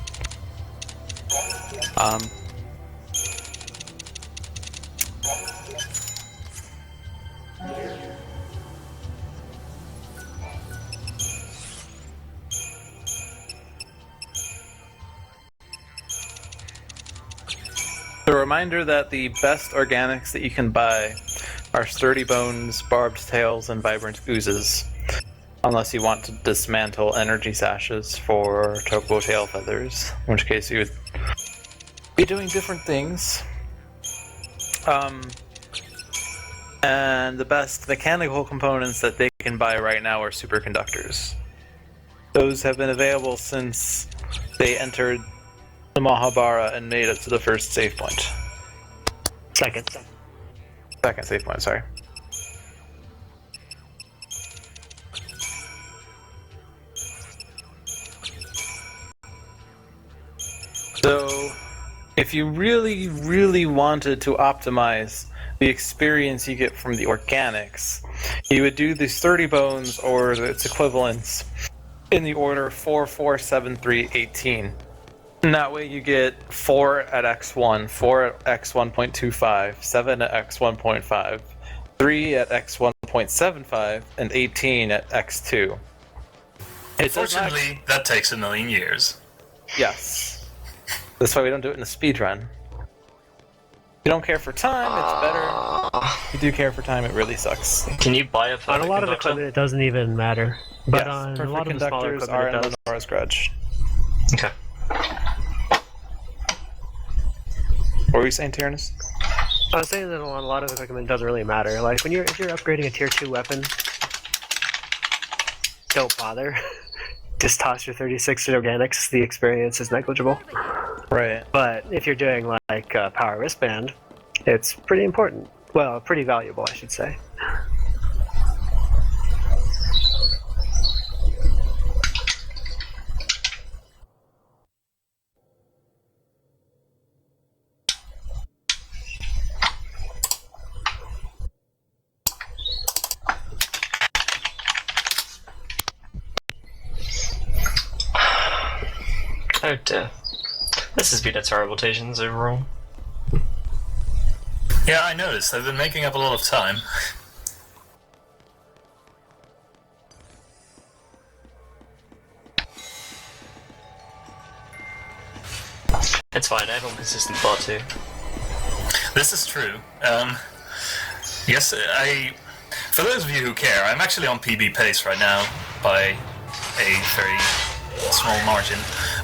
A reminder that the best organics that you can buy are sturdy bones, barbed tails, and vibrant oozes. Unless you want to dismantle energy sashes for chocobo tail feathers, in which case you would be doing different things. And the best mechanical components that they can buy right now are superconductors. Those have been available since they entered the Mahabharata and made it to the first save point. Second save point, sorry. So, if you really, really wanted to optimize the experience you get from the organics, you would do the sturdy bones or its equivalents in the order 4, 4, 7, 3, 18. And that way you get 4 at x1, 4 at x1.25, 7 at x1.5, 3 at x1.75, and 18 at x2. Unfortunately, that takes a million years. Yes. That's why we don't do it in a speedrun. You don't care for time, it's better. If you do care for time, it really sucks. Can you buy a On perfect a lot of conductor? equipment, it doesn't even matter. But Yes, on a perfect lot of the smaller conductors equipment, are it in does. Lenora's garage. Okay. What were you saying, Tiornys? I was saying that on a lot of equipment, it doesn't really matter. Like if you're upgrading a tier 2 weapon, don't bother. Just toss your 36 organics. The experience is negligible. Right. But if you're doing like a power wristband, it's pretty important. Well, pretty valuable, I should say. Oh dear. This has been a terrible Tasians overall. Yeah, I noticed. They've been making up a lot of time. It's fine, I have a consistent bar too. This is true. Yes, for those of you who care, I'm actually on PB pace right now by a very small margin.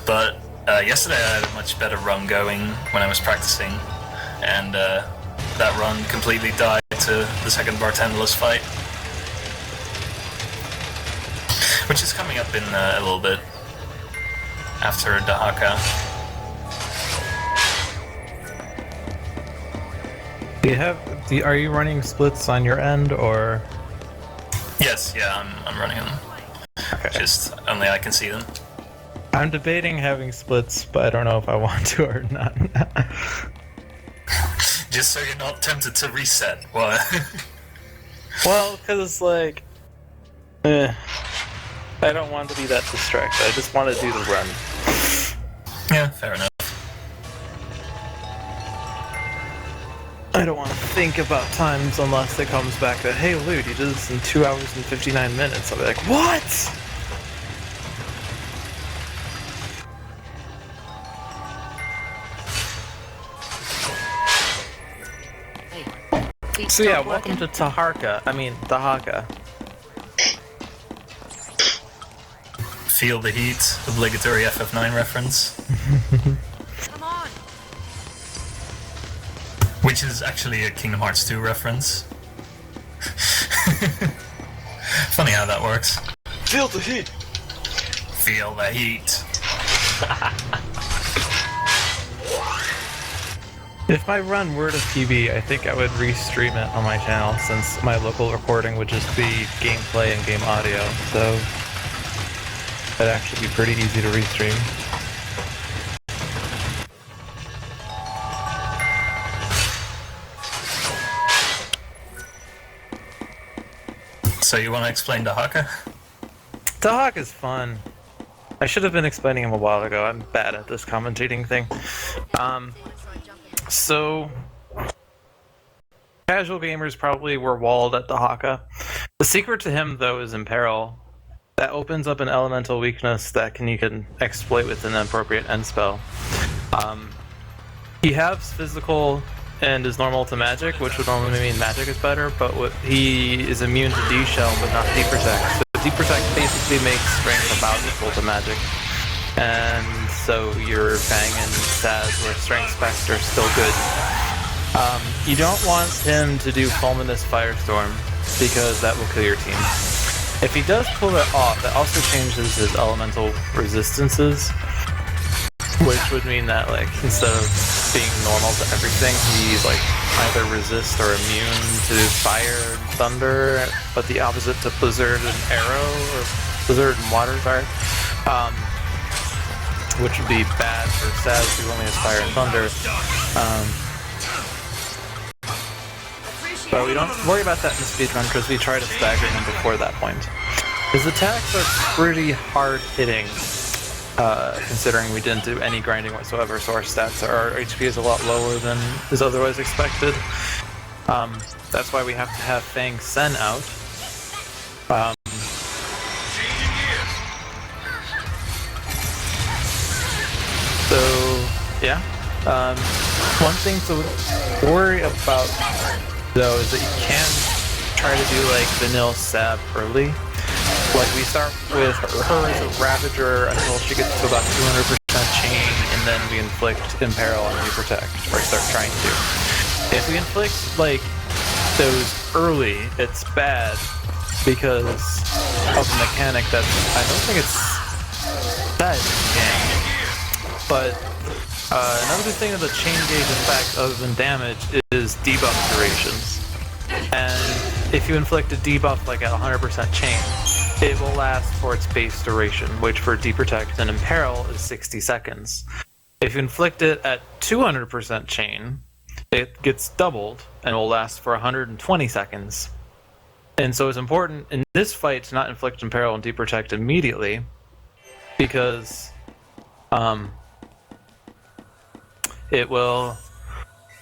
But yesterday I had a much better run going when I was practicing, and that run completely died to the second bartenderless fight, which is coming up in a little bit after Dahaka. Are you running splits on your end, or? Yes, yeah, I'm running them. Okay. Just only I can see them. I'm debating having splits, but I don't know if I want to or not. Just so you're not tempted to reset. What? Well, because, like, I don't want to be that distracted. I just want to do the run. Yeah, fair enough. I don't want to think about times unless it comes back that, hey, Lewd, you did this in 2 hours and 59 minutes. I'll be like, what? So yeah, welcome to Dahaka. Feel the heat. Obligatory FF9 reference. Come on. Which is actually a Kingdom Hearts 2 reference. Funny how that works. Feel the heat! Feel the heat. If my run were to PB, I think I would restream it on my channel, since my local recording would just be gameplay and game audio, so it'd actually be pretty easy to restream. So you want to explain Dahaka? Dahaka is fun. I should have been explaining him a while ago. I'm bad at this commentating thing. So casual gamers probably were walled at Dahaka. The secret to him, though, is Imperil. That opens up an elemental weakness that you can exploit with an appropriate end spell. He has physical and is normal to magic, which would normally mean magic is better, but he is immune to D-Shell, but not D-Protect. So D-Protect basically makes strength about equal to magic. And so your Fang and Saz or Strength Spectre are still good. You don't want him to do Fulminous Firestorm, because that will kill your team. If he does pull it off, that also changes his elemental resistances, which would mean that, like, instead of being normal to everything, he's like either resist or immune to fire and thunder, but the opposite to blizzard and arrow, or blizzard and water, sorry. Which would be bad for Saz, who only has fire and thunder. But we don't worry about that in the speedrun because we try to stagger him before that point. His attacks are pretty hard hitting, considering we didn't do any grinding whatsoever, so our HP is a lot lower than is otherwise expected. That's why we have to have Fang Sen out. So, yeah. One thing to worry about, though, is that you can try to do like vanilla Sab early. Like we start with her as a Ravager until she gets to about 200% chain, and then we inflict Imperil and Protect, or start trying to. If we inflict like those early, it's bad because of the mechanic that I don't think it's that in the game. But another thing of the chain gauge effect, other than damage, is debuff durations. And if you inflict a debuff like at 100% chain, it will last for its base duration, which for Deprotect and Imperil is 60 seconds. If you inflict it at 200% chain, it gets doubled and will last for 120 seconds. And so it's important in this fight to not inflict Imperil and Deprotect immediately, because it will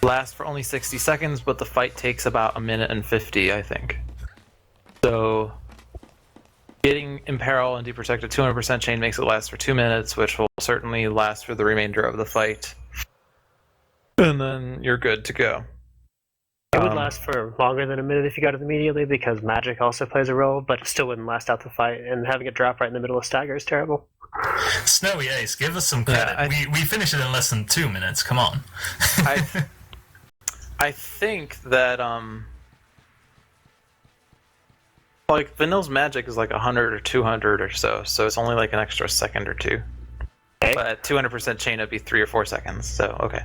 last for only 60 seconds, but the fight takes about 1 minute and 50, I think. So getting Imperil and Deprotect at 200% chain makes it last for 2 minutes, which will certainly last for the remainder of the fight. And then you're good to go. It would last for longer than 1 minute if you got it immediately, because magic also plays a role, but it still wouldn't last out the fight, and having it drop right in the middle of stagger is terrible. Snowy Ace, give us some credit. Yeah, we finished it in less than 2 minutes, come on. I think that, like, Vanille's magic is like 100 or 200 or so it's only like an extra second or two. Okay. But at 200% chain, it'd be 3 or 4 seconds, so, okay.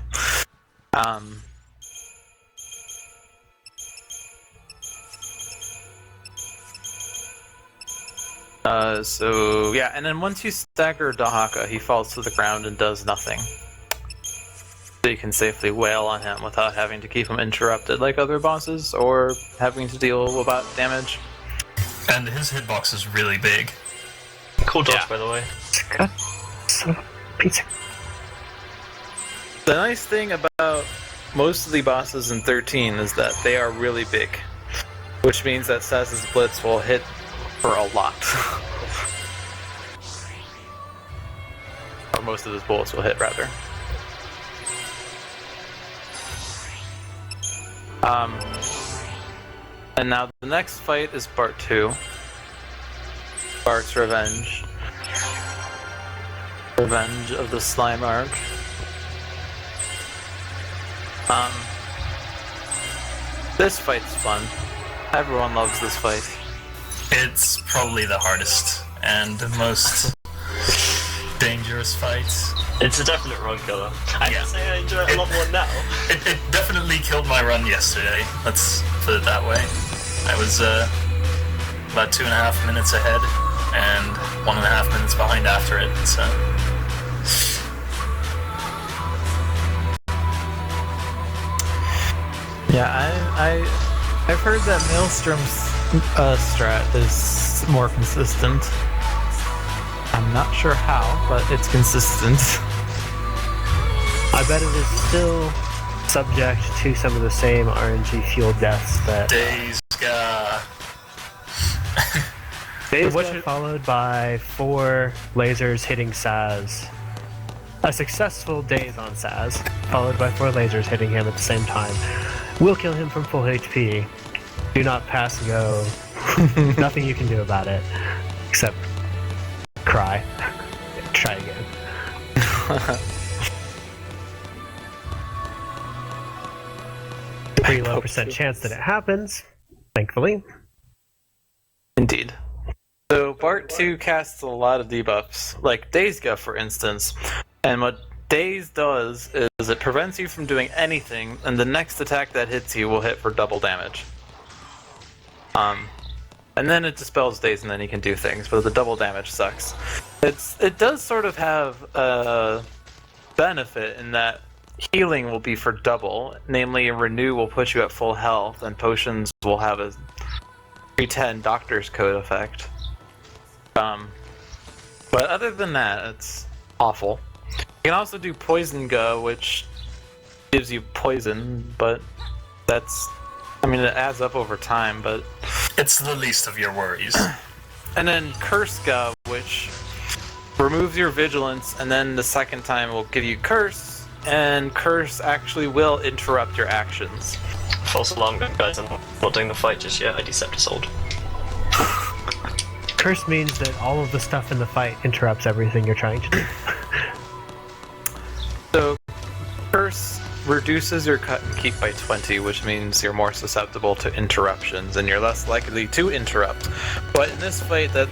So, yeah, and then once you stagger Dahaka, he falls to the ground and does nothing. So you can safely wail on him without having to keep him interrupted like other bosses, or having to deal about damage. And his hitbox is really big. Cool dodge, by the way. Pizza. The nice thing about most of the bosses in 13 is that they are really big, which means that Saz's Blitz will hit for a lot. Or most of his bullets will hit, rather. And now the next fight is part 2. Bart's Revenge. Revenge of the Slime Arc. This fight's fun. Everyone loves this fight. It's probably the hardest and most dangerous fight. It's a definite run killer. I can say I enjoy it a lot more now. It definitely killed my run yesterday. Let's put it that way. I was about 2.5 minutes ahead and 1.5 minutes behind after it. So. Yeah, I've heard that Maelstrom's strat is more consistent. I'm not sure how, but it's consistent. I bet it is still subject to some of the same RNG fueled deaths that Dazka. Dazka followed by 4 lasers hitting Saz. A successful daze on Saz, followed by 4 lasers hitting him at the same time. Will kill him from full HP. Do not pass go. Nothing you can do about it. Except cry. Try again. Pretty low percent chance that it happens, thankfully. Indeed. So Bart 2 casts a lot of debuffs, like Dazka for instance, and what Daze does is it prevents you from doing anything, and the next attack that hits you will hit for double damage. And then it dispels Daze, and then you can do things, but the double damage sucks. It does sort of have a benefit in that healing will be for double, namely Renew will put you at full health, and potions will have a 310 Doctor's Code effect. But other than that, it's awful. You can also do Poison Go, which gives you poison, but that's... I mean, it adds up over time, but... It's the least of your worries. And then Curse Go, which removes your vigilance, and then the second time will give you Curse, and Curse actually will interrupt your actions. False alarm, guys, I'm not doing the fight just yet, I Deceptisold. Curse means that all of the stuff in the fight interrupts everything you're trying to do. So, Curse reduces your cut and keep by 20, which means you're more susceptible to interruptions, and you're less likely to interrupt. But in this fight, that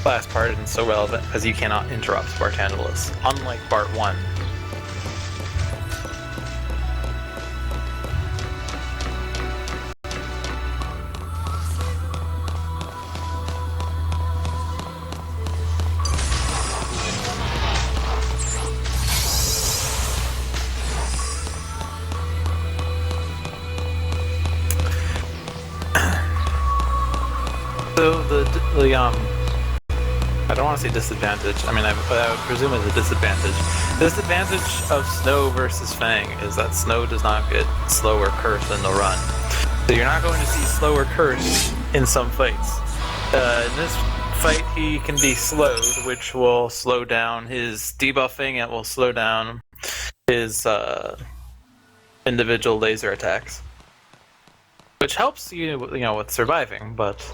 last part isn't so relevant, because you cannot interrupt Spartanulus, unlike Bart 1. So I don't want to say disadvantage. I mean, I would presume it's a disadvantage. The disadvantage of Snow versus Fang is that Snow does not get slower Curse in the run. So you're not going to see slower Curse in some fights. In this fight, he can be slowed, which will slow down his debuffing. It will slow down his individual laser attacks, which helps you know, with surviving, but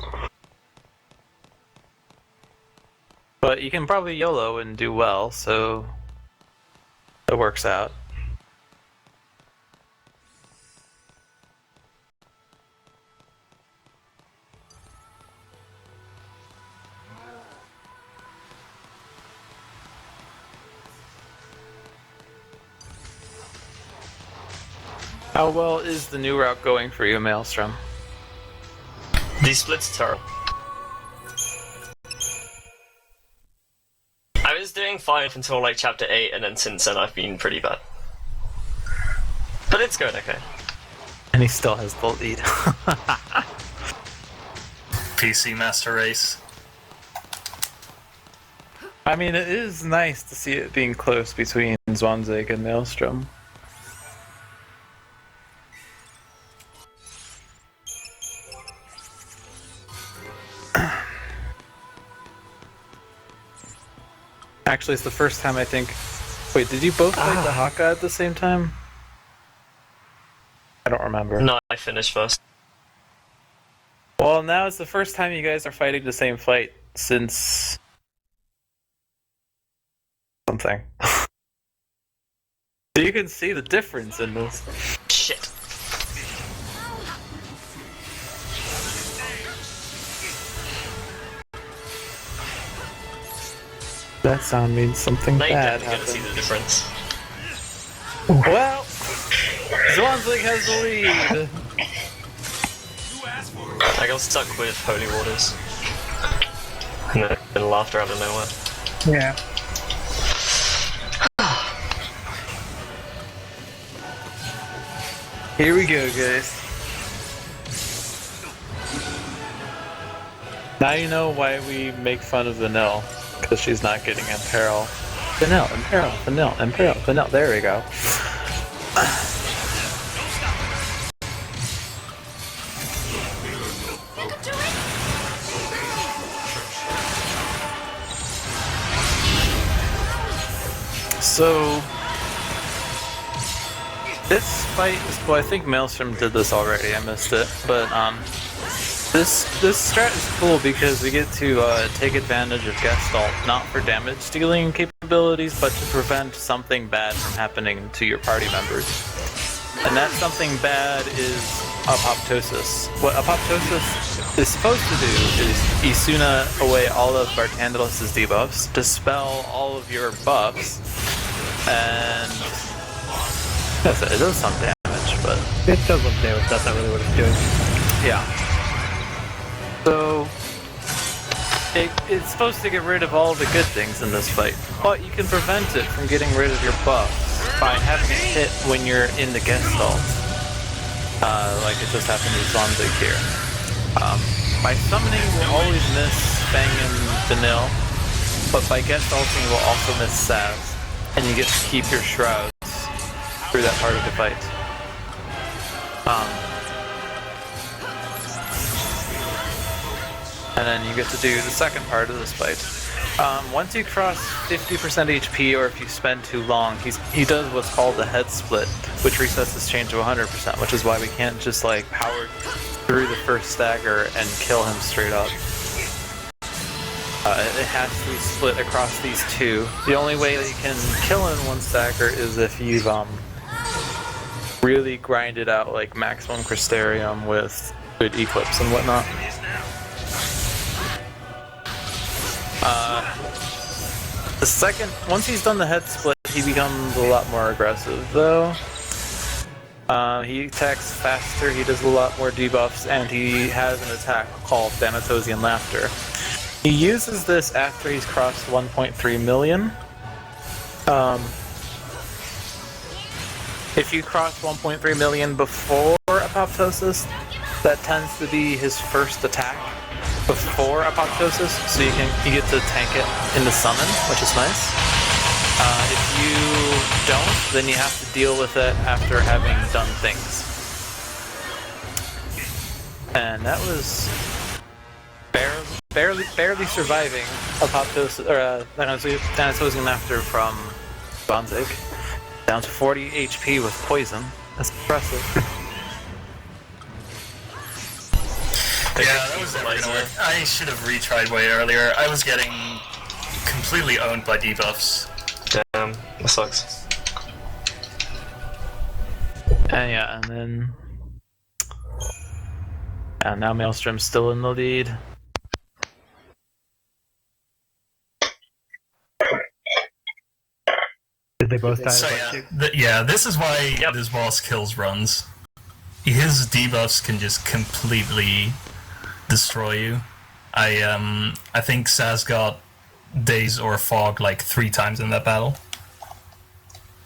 you can probably YOLO and do well, so it works out. How well is the new route going for you, Maelstrom? The split's terrible. I was doing 5 until like chapter 8, and then since then I've been pretty bad. But it's going okay. And he still has the lead. PC Master Race. I mean, it is nice to see it being close between Zwanzig and Maelstrom. Actually, it's the first time I think... Wait, did you both play Dahaka at the same time? I don't remember. No, I finished first. Well, now it's the first time you guys are fighting the same fight since... something. So you can see the difference in this. Shit. That sound means something Now you're bad definitely gonna see happened. the difference. Well, Zwanzig has the lead. I got stuck with Holy Waters. And laughter out of nowhere. Yeah. Here we go, guys. Now you know why we make fun of Vanille, because she's not getting Imperil. Vanille, Imperil, Vanille, Imperil, Vanille. There we go. So this fight is cool. I think Maelstrom did this already. I missed it, but this strat is cool because we get to take advantage of Gestalt, not for damage dealing capabilities, but to prevent something bad from happening to your party members. And that something bad is Apoptosis. What Apoptosis is supposed to do is Isuna away all of Bartandalos' debuffs, dispel all of your buffs, and yes, it does some damage, but It does look damage, that's not really what it's doing. yeah. So it's supposed to get rid of all the good things in this fight, but you can prevent it from getting rid of your buffs by having it hit when you're in the Gestalt, like it just happened to Zwanzig here. By summoning, we'll always miss Fang and Vanille, but by Gestalting, we'll also miss Saz, and you get to keep your shrouds through that part of the fight. And then you get to do the second part of this fight. Once you cross 50% HP, or if you spend too long, he does what's called a head split, which resets his chain to 100%, which is why we can't just like power through the first stagger and kill him straight up. It has to be split across these two. The only way that you can kill him in one stagger is if you've really grinded out like maximum Crystarium with good Eclipse and whatnot. Once he's done the head split, he becomes a lot more aggressive, though. He attacks faster, he does a lot more debuffs, and he has an attack called Thanatosian Laughter. He uses this after he's crossed 1.3 million. If you cross 1.3 million before Apoptosis, that tends to be his first attack before Apoptosis, so you get to tank it in the summon, which is nice. If you don't, then you have to deal with it after having done things. And that was barely surviving Apoptosis, or Thanatosian Laughter from Zwanzig, down to 40 HP with poison. That's impressive. Yeah, that was never gonna work. I should have retried way earlier. I was getting completely owned by debuffs. Damn, that sucks. And yeah, and then... And now Maelstrom's still in the lead. Did they both die? So yeah, this is why this boss kills runs. His debuffs can just completely destroy you. I think Saz got Daze or Fog like 3 times in that battle.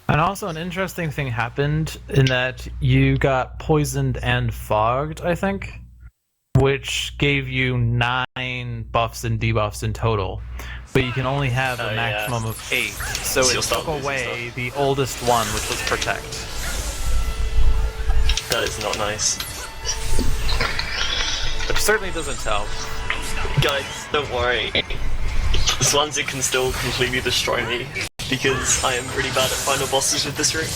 And also an interesting thing happened in that you got poisoned and fogged, I think, which gave you 9 buffs and debuffs in total. But you can only have a maximum of 8. So it took away the oldest one, which was Protect. That is not nice. Which certainly doesn't help. Guys, don't worry. Zwanzig can still completely destroy me, because I am pretty bad at final bosses with this ring.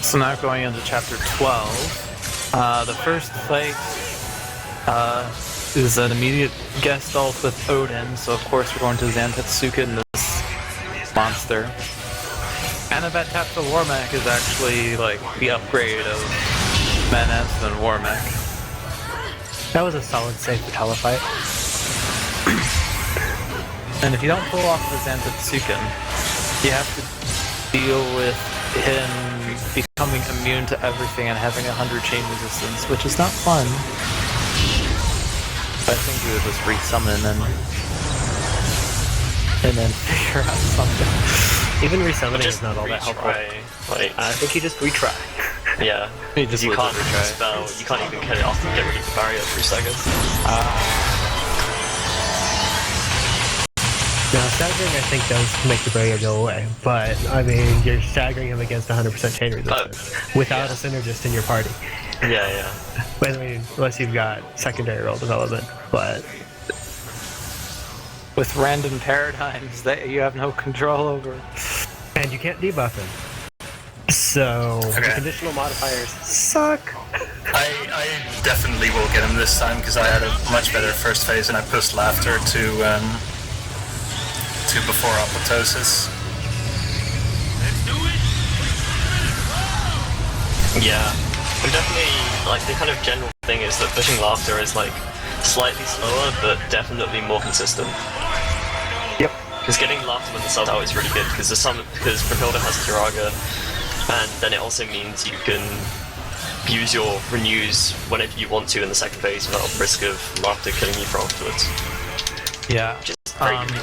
So now going into chapter 12. The first fight is an immediate Gestalt with Odin, so of course we're going to Zantetsuka in this monster. Anavat Tapsa Warmech is actually like the upgrade of Menace and Warmech. That was a solid save for Telefight. And if you don't pull off the Zantetsuken, you have to deal with him becoming immune to everything and having 100 chain resistance, which is not fun. But I think you would just resummon and then figure out something. Even resummoning is not all that helpful. Like, I think you just retry. Yeah, You just you lose can't every try. spell. You can't even get it off and get rid of the barrier for 3 seconds. Now, staggering, I think, does make the barrier go away, but, I mean, you're staggering him against 100% chain resistance without a synergist in your party. Yeah. But, I mean, unless you've got secondary role development, but... With random paradigms that you have no control over. And you can't debuff him. So, the conditional modifiers suck. I definitely will get him this time because I had a much better first phase and I pushed laughter to before apoptosis. Yeah. I'm definitely, like, the kind of general thing is that pushing laughter is, like, slightly slower, but definitely more consistent. Yep. Because getting laughter when the sub's out is really good, because Brunhilde has Dahaka, and then it also means you can use your renews whenever you want to in the second phase without risk of laughter killing you for afterwards. Yeah. Which is very good.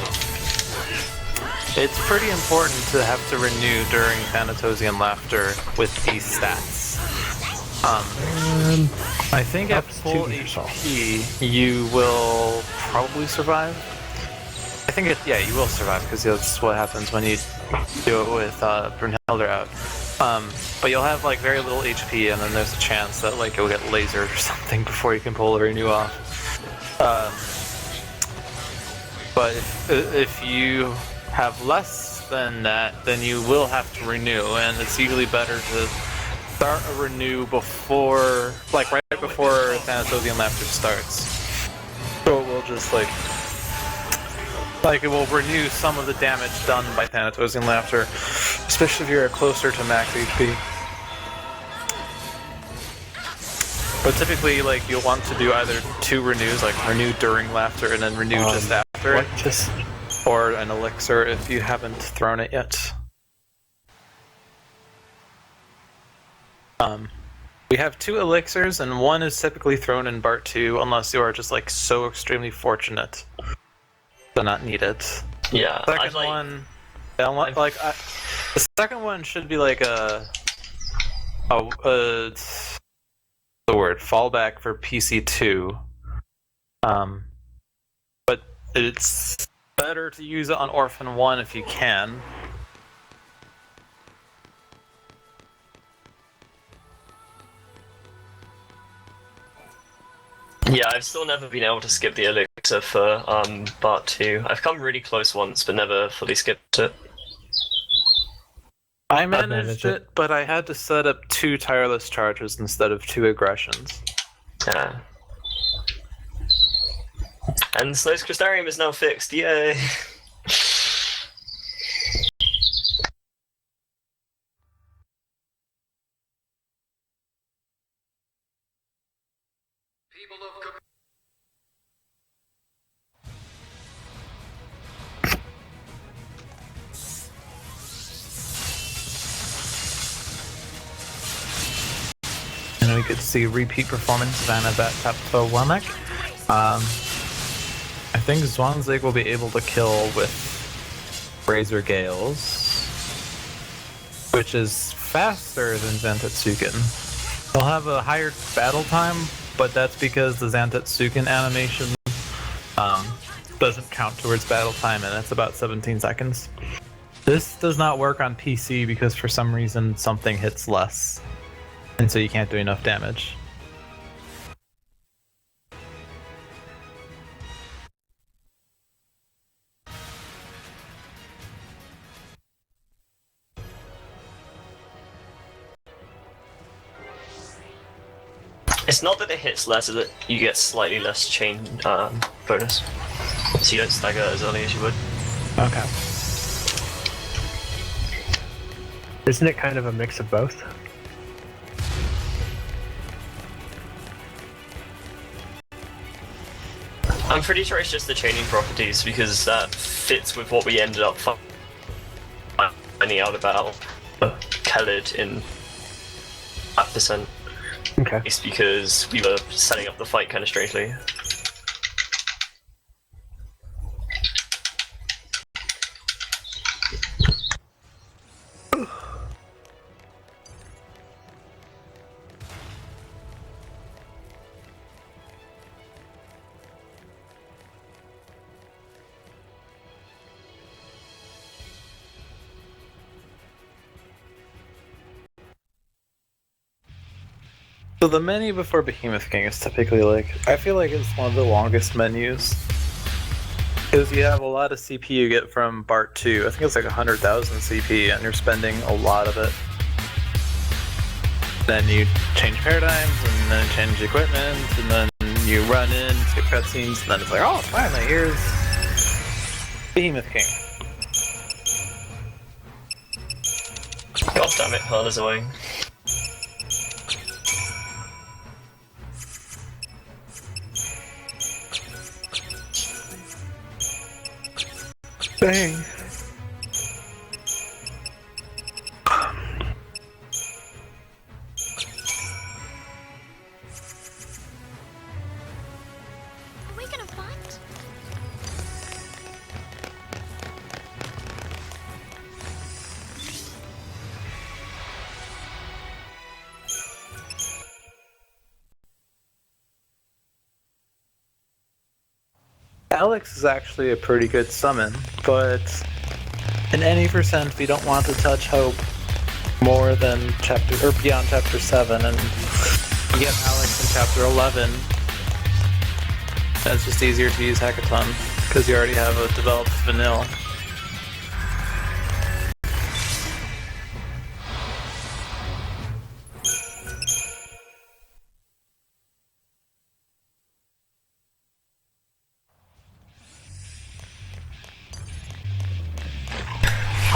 It's pretty important to have to renew during Thanatosian Laughter with these stats. I think at full HP, you will probably survive. I think you will survive, because that's what happens when you do it with Brunhilde out. But you'll have, like, very little HP, and then there's a chance that, like, you'll get lasered or something before you can pull the renew off. But if you have less than that, then you will have to renew, and it's usually better to start a renew before, like, right before Thanatosian Laughter starts. So it will just, like, it will renew some of the damage done by Thanatosian Laughter, especially if you're closer to max HP. But typically, like, you'll want to do either 2 renews, like renew during laughter and then renew just after it. Or an elixir if you haven't thrown it yet. We have 2 elixirs, and one is typically thrown in Bart 2, unless you are just, like, so extremely fortunate to not need it. Yeah, The second one should be like fallback for PC2. But it's better to use it on Orphan 1 if you can. Yeah, I've still never been able to skip the elixir for Bart 2. I've come really close once, but never fully skipped it. I managed it, but I had to set up 2 tireless charges instead of 2 aggressions. Yeah. And Snow's Crystarium is now fixed, yay! And we get to see repeat performance of Anabat Tapto Wamek. I think Zwanzig will be able to kill with Razor Gales, which is faster than Zantetsuken. They'll have a higher battle time, but that's because the Zantetsuken animation doesn't count towards battle time, and that's about 17 seconds. This does not work on PC because for some reason something hits less, and so you can't do enough damage. It's not that it hits less, it's that you get slightly less chain bonus. So you don't stagger as early as you would. Okay. Isn't it kind of a mix of both? I'm pretty sure it's just the chaining properties, because that fits with what we ended up finding out about Khalid in that percent. Okay. It's because we were setting up the fight kind of strangely. So the menu before Behemoth King is typically like, I feel like it's one of the longest menus. Because you have a lot of CP you get from Bart 2. I think it's like 100,000 CP and you're spending a lot of it. Then you change paradigms, and then change equipment, and then you run in, skip cutscenes, and then it's like, oh, finally, here's Behemoth King. God damn it, Pearl is away. Dang. Are we gonna fight? Alex is actually a pretty good summon, but in any percent, we don't want to touch Hope more than beyond chapter 7, and you get Alex in chapter 11. It's just easier to use Hackathon because you already have a developed vanilla.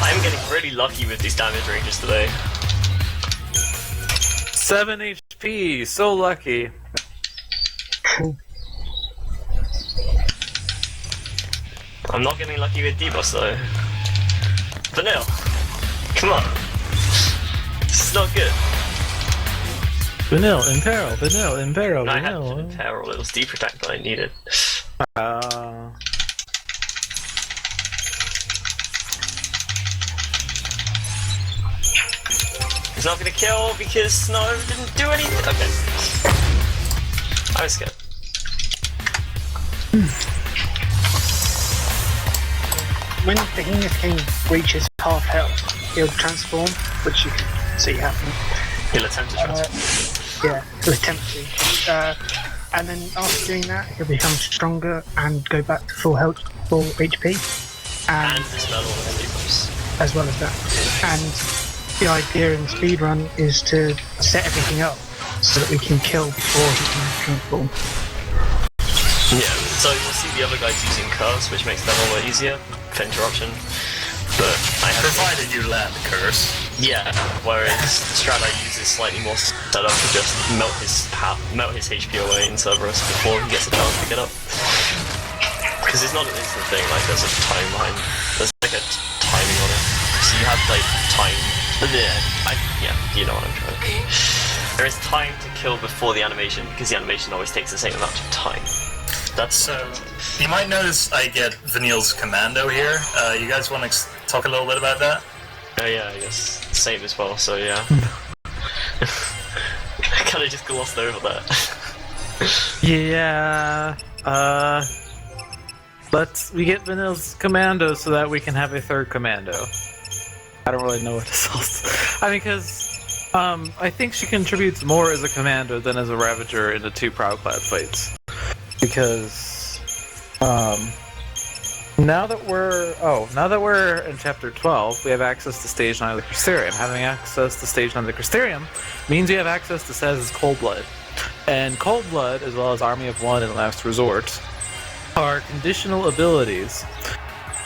I'm getting really lucky with these damage ranges today. 7 HP, so lucky. I'm not getting lucky with debuffs though. Vanilla, come on. This is not good. Vanilla in peril, Vanilla in peril, I had Vanilla. to peril, it was deep protect that I needed. He's not gonna kill because Snow didn't do anything. Okay. I was scared. When Behemoth King reaches half health, he'll transform, which you can see happening. He'll attempt to transform. Yeah, he'll attempt to. And then after doing that, he'll become stronger and go back to full health, full HP. And dispel all the debuffs. As well as that. And the idea in Speedrun is to set everything up so that we can kill before he can transform. Yeah, so you'll see the other guys using curse, which makes them a lot easier for interruption. But I have Provided you land a curse. yeah, whereas Shroud I uses slightly more setup to just melt his HP away in Cerberus before he gets a chance to get up. Because it's not an instant thing, like there's a timeline. There's like a timing on it. So you have like time. Yeah, you know what I'm trying to do. There is time to kill before the animation, because the animation always takes the same amount of time. That's So, you might notice I get Vanille's commando here. You guys want to talk a little bit about that? oh yeah, I guess same as well. So yeah, I kind of just glossed over that. Yeah. We get Vanilla's commando so that we can have a third commando. I don't really know what this is. I mean, because I think she contributes more as a commando than as a Ravager in the 2 Proudclad fights. Because now that we're in chapter 12, we have access to stage 9 of the Crystarium. Having access to stage 9 of the Crystarium means we have access to Sez's Cold Blood. And Cold Blood, as well as Army of One and Last Resort, are conditional abilities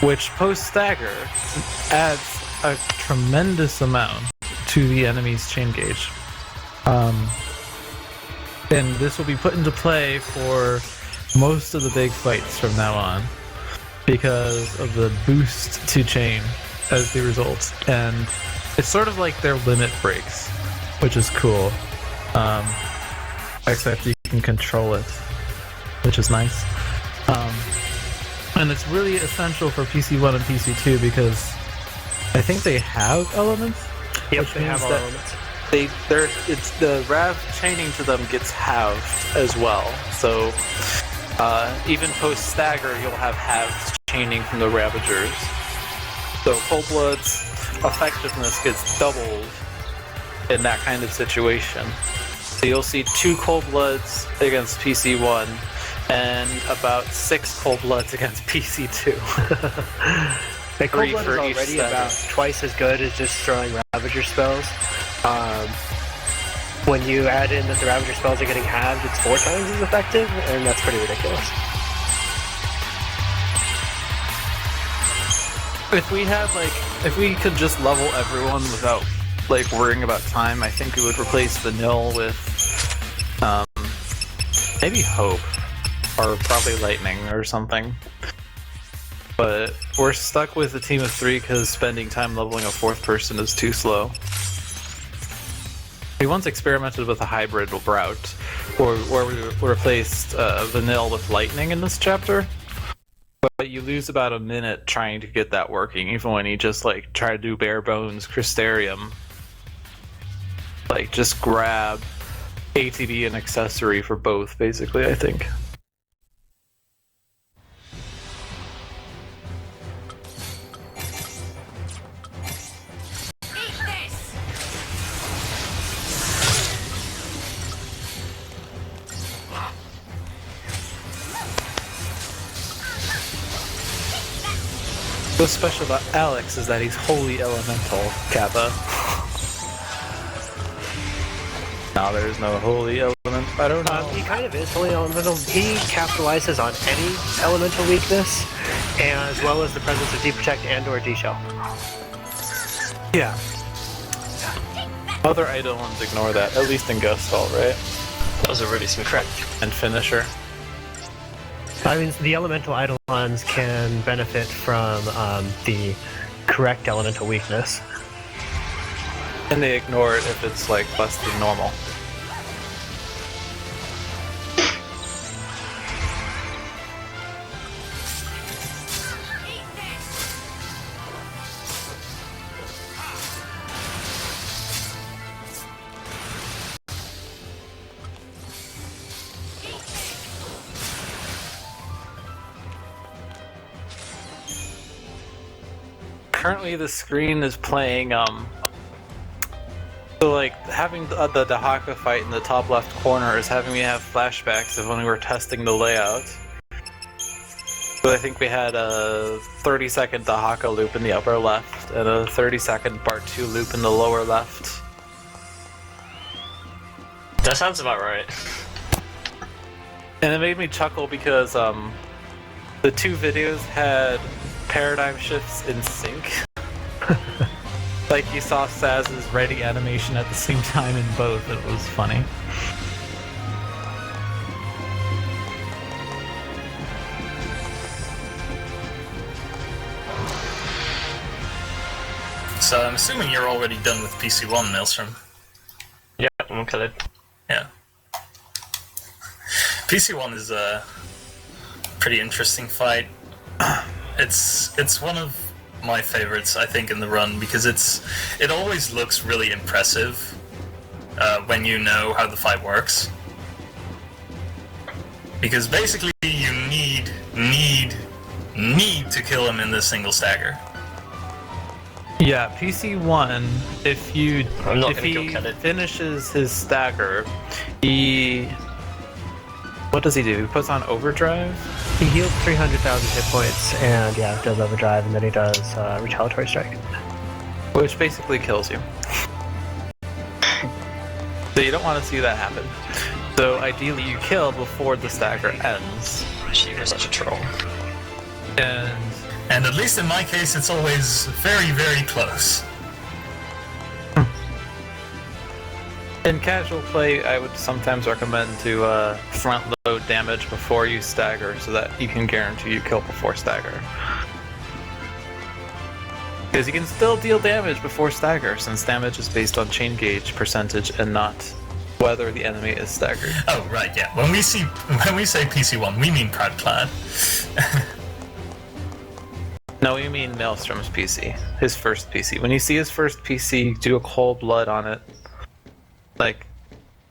which post-stagger adds a tremendous amount to the enemy's chain gauge. And this will be put into play for most of the big fights from now on because of the boost to chain as the result. And it's sort of like their limit breaks, which is cool. Except you can control it, which is nice. And it's really essential for PC1 and PC2 because I think they have elements. Yep, they have all elements. It's the Rav chaining to them gets halved as well. So even post stagger, you'll have halved chaining from the Ravagers. So Cold Blood's effectiveness gets doubled in that kind of situation. So you'll see 2 Cold Bloods against PC1, and about 6 Cold Bloods against PC2. The Cold 3 Blood for is each already stagger. about twice as good as just throwing Ravager spells. When you add in that the Ravager spells are getting halved, it's 4 times as effective, and that's pretty ridiculous. If we could just level everyone without like worrying about time, I think we would replace the nil with maybe Hope, or probably Lightning or something. But we're stuck with a team of 3 because spending time leveling a 4th person is too slow. We once experimented with a hybrid route, where we replaced Vanille with Lightning in this chapter. But you lose about a minute trying to get that working, even when you just like try to do bare bones Crystarium. Like just grab ATB and accessory for both, basically, I think. What's special about Alex is that he's wholly elemental, Kappa. No, there's no holy element. I don't know. He kind of is wholly elemental. He capitalizes on any elemental weakness, and as well as the presence of D-Protect and/or D-Shell. Yeah. Other Eidolons ignore that, at least in Gustall, right? That was a really smooth. Correct. And Finisher. I mean, the elemental Eidolons can benefit from the correct elemental weakness. And they ignore it if it's like less than normal. Currently the screen is playing so like having the Dahaka fight in the top left corner is having me have flashbacks of when we were testing the layout. So I think we had a 30-second Dahaka loop in the upper left and a 30-second part 2 loop in the lower left. That sounds about right. And it made me chuckle because the 2 videos had paradigm shifts in sync. Like you saw Saz's ready animation at the same time in both. It was funny. So I'm assuming you're already done with PC1, Maelstrom. Yeah, I'm okay. Yeah. PC1 is a pretty interesting fight. It's one of my favorites, I think, in the run because it always looks really impressive when you know how the fight works. Because basically you need to kill him in this single stagger. Yeah, PC1, if he go finishes his stagger, what does he do? He puts on overdrive? He heals 300,000 hit points, and yeah, does overdrive, and then he does retaliatory strike. Which basically kills you. So you don't want to see that happen. So ideally you kill before the stagger ends. You're such a troll. And at least in my case, it's always very, very close. In casual play, I would sometimes recommend to front load damage before you stagger so that you can guarantee you kill before stagger. Because you can still deal damage before stagger, since damage is based on chain gauge percentage and not whether the enemy is staggered. Oh, right, yeah. When we say PC1, we mean Proudclad. No, we mean Maelstrom's PC. His first PC. When you see his first PC, do a cold blood on it. Like,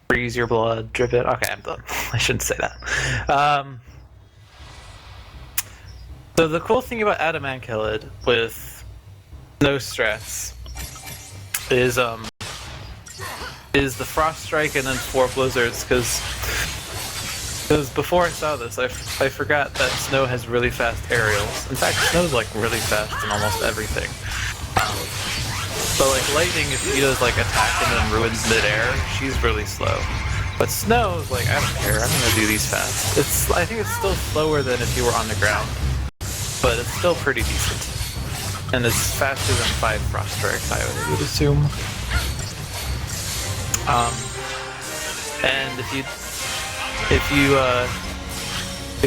freeze your blood, drip it. Okay, I'm done. I shouldn't say that. So the cool thing about Adamankillid with no stress is is the Frost Strike and then 4 Blizzards, because before I saw this, I forgot that Snow has really fast aerials. In fact, Snow's like really fast in almost everything. But like Lightning, if he does like attack and then ruins midair, she's really slow. But Snow's like, I don't care, I'm gonna do these fast. I think it's still slower than if you were on the ground, but it's still pretty decent. And it's faster than 5 Frost Strikes, I would assume. And if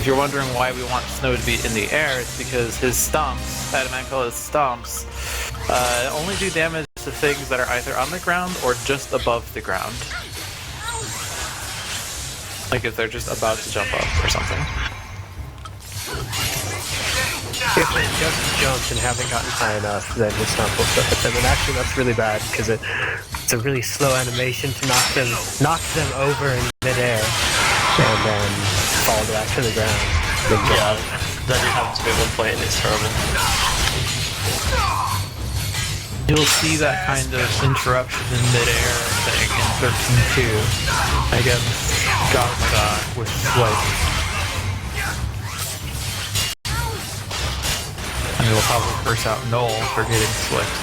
you're wondering why we want Snow to be in the air, it's because his stomps, Adamankel's stomps, only do damage to things that are either on the ground or just above the ground. Like if they're just about to jump up or something. If they just jumped and haven't gotten high enough, then it's not supposed to hit them. And actually, that's really bad because it's a really slow animation to knock them over in midair and then fall back to the ground. Yeah, that did happen to me at one point, and it's terrible. You'll see that kind of interruption in midair thing in 13.2 against Garuda with Swipe. And you'll probably curse out Null for getting swiped.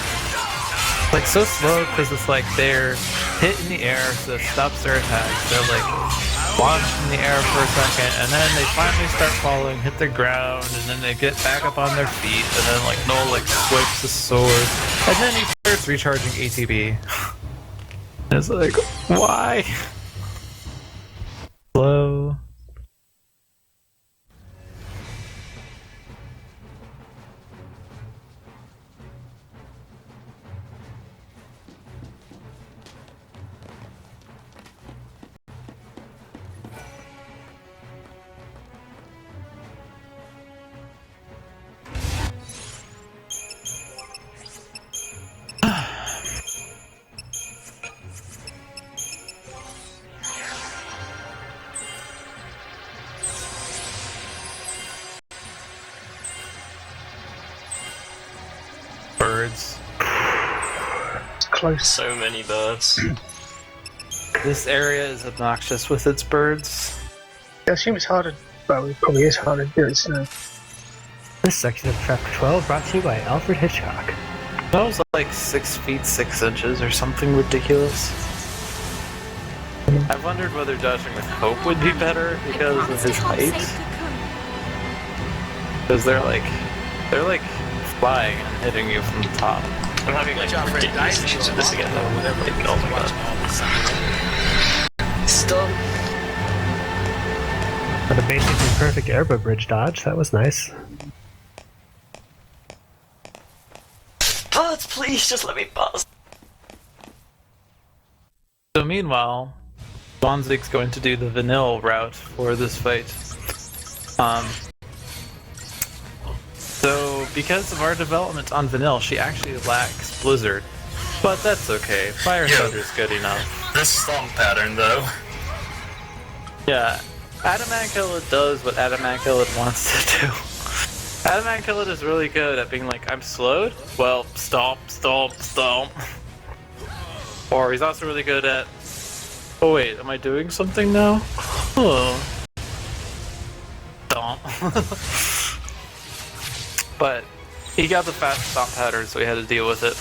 Like so slow because it's like they're hit in the air, so it stops their attacks. They're like launched in the air for a second, and then they finally start falling, hit the ground, and then they get back up on their feet, and then like Null like swipes the sword, and then he starts recharging ATB. And it's like, why? Slow. Birds. Close. So many birds. This area is obnoxious with its birds. I assume it's harder. Well, it probably is harder to do it snow. This section of Chapter 12 brought to you by Alfred Hitchcock. That was like 6 feet 6 inches or something ridiculous. I've wondered whether dodging with Hope would be better because of his height. Because they're like flying and hitting you from the top. I'm having like ridiculous issues with this again though. Oh my god. Stop. But a basically perfect airboat bridge dodge, that was nice. Birds, please just let me pass. So meanwhile, ZwanZig's going to do the vanilla route for this fight. So because of our development on vanilla, she actually lacks Blizzard. But that's okay, Fire Thunder's good enough. This song pattern, though. Yeah, Adamankelid does what Adamankelid wants to do. Adamankelid is really good at being like, I'm slowed? Well, stomp, stomp, stomp. Or he's also really good at, oh wait, am I doing something now? Oh. Stomp. But he got the fast stomp pattern, so he had to deal with it.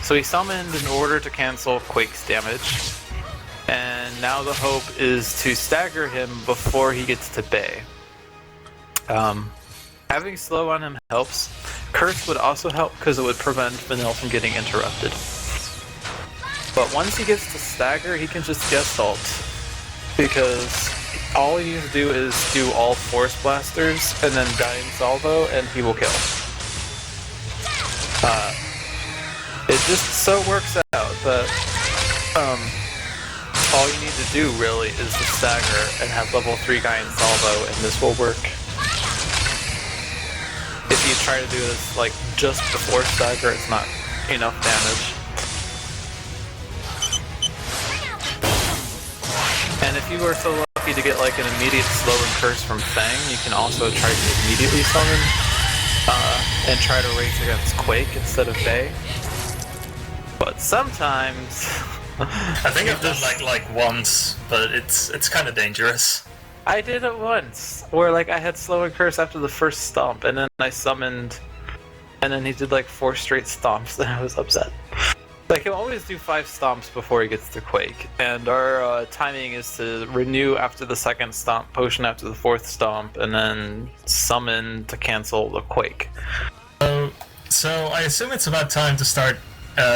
So he summoned in order to cancel Quake's damage. And now the hope is to stagger him before he gets to Bay. Having slow on him helps. Curse would also help because it would prevent Vanille from getting interrupted. But once he gets to stagger, he can just Gestalt. Because all he needs to do is do all Force Blasters and then die in salvo and he will kill. It just so works out that all you need to do really is to stagger and have level 3 guy in salvo and this will work. If you try to do this like just before stagger, it's not enough damage. And if you were so lucky to get like an immediate slow and curse from Fang, you can also try to immediately summon and try to race against Quake instead of Bay. But sometimes I think I've done like once, but it's kind of dangerous. I did it once, where like I had slow and curse after the first stomp, and then I summoned, and then he did like 4 straight stomps, and I was upset. Like he'll always do 5 stomps before he gets to Quake, and our timing is to renew after the 2nd stomp, potion after the 4th stomp, and then summon to cancel the Quake. So I assume it's about time to start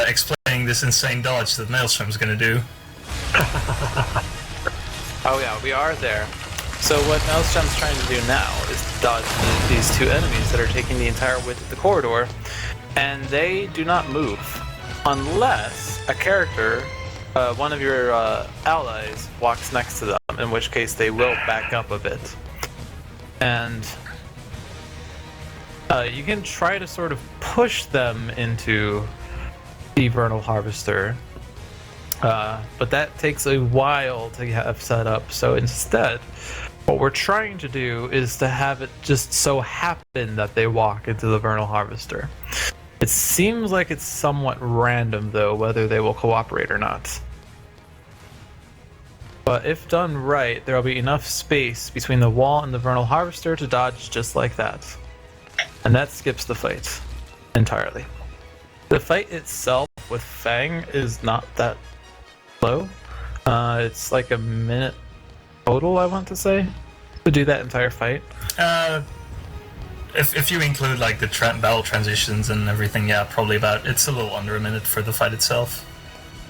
explaining this insane dodge that Maelstrom's gonna do. Oh yeah, we are there. So what Maelstrom's trying to do now is to dodge these 2 enemies that are taking the entire width of the corridor, and they do not move unless a character, one of your allies, walks next to them, in which case they will back up a bit. And you can try to sort of push them into the Vernal Harvester, but that takes a while to have set up. So instead, what we're trying to do is to have it just so happen that they walk into the Vernal Harvester. It seems like it's somewhat random, though, whether they will cooperate or not. But if done right, there will be enough space between the wall and the Vernal Harvester to dodge just like that. And that skips the fight entirely. The fight itself with Fang is not that slow. It's like a minute total, I want to say, to do that entire fight. If you include like the battle transitions and everything, yeah, probably it's a little under a minute for the fight itself.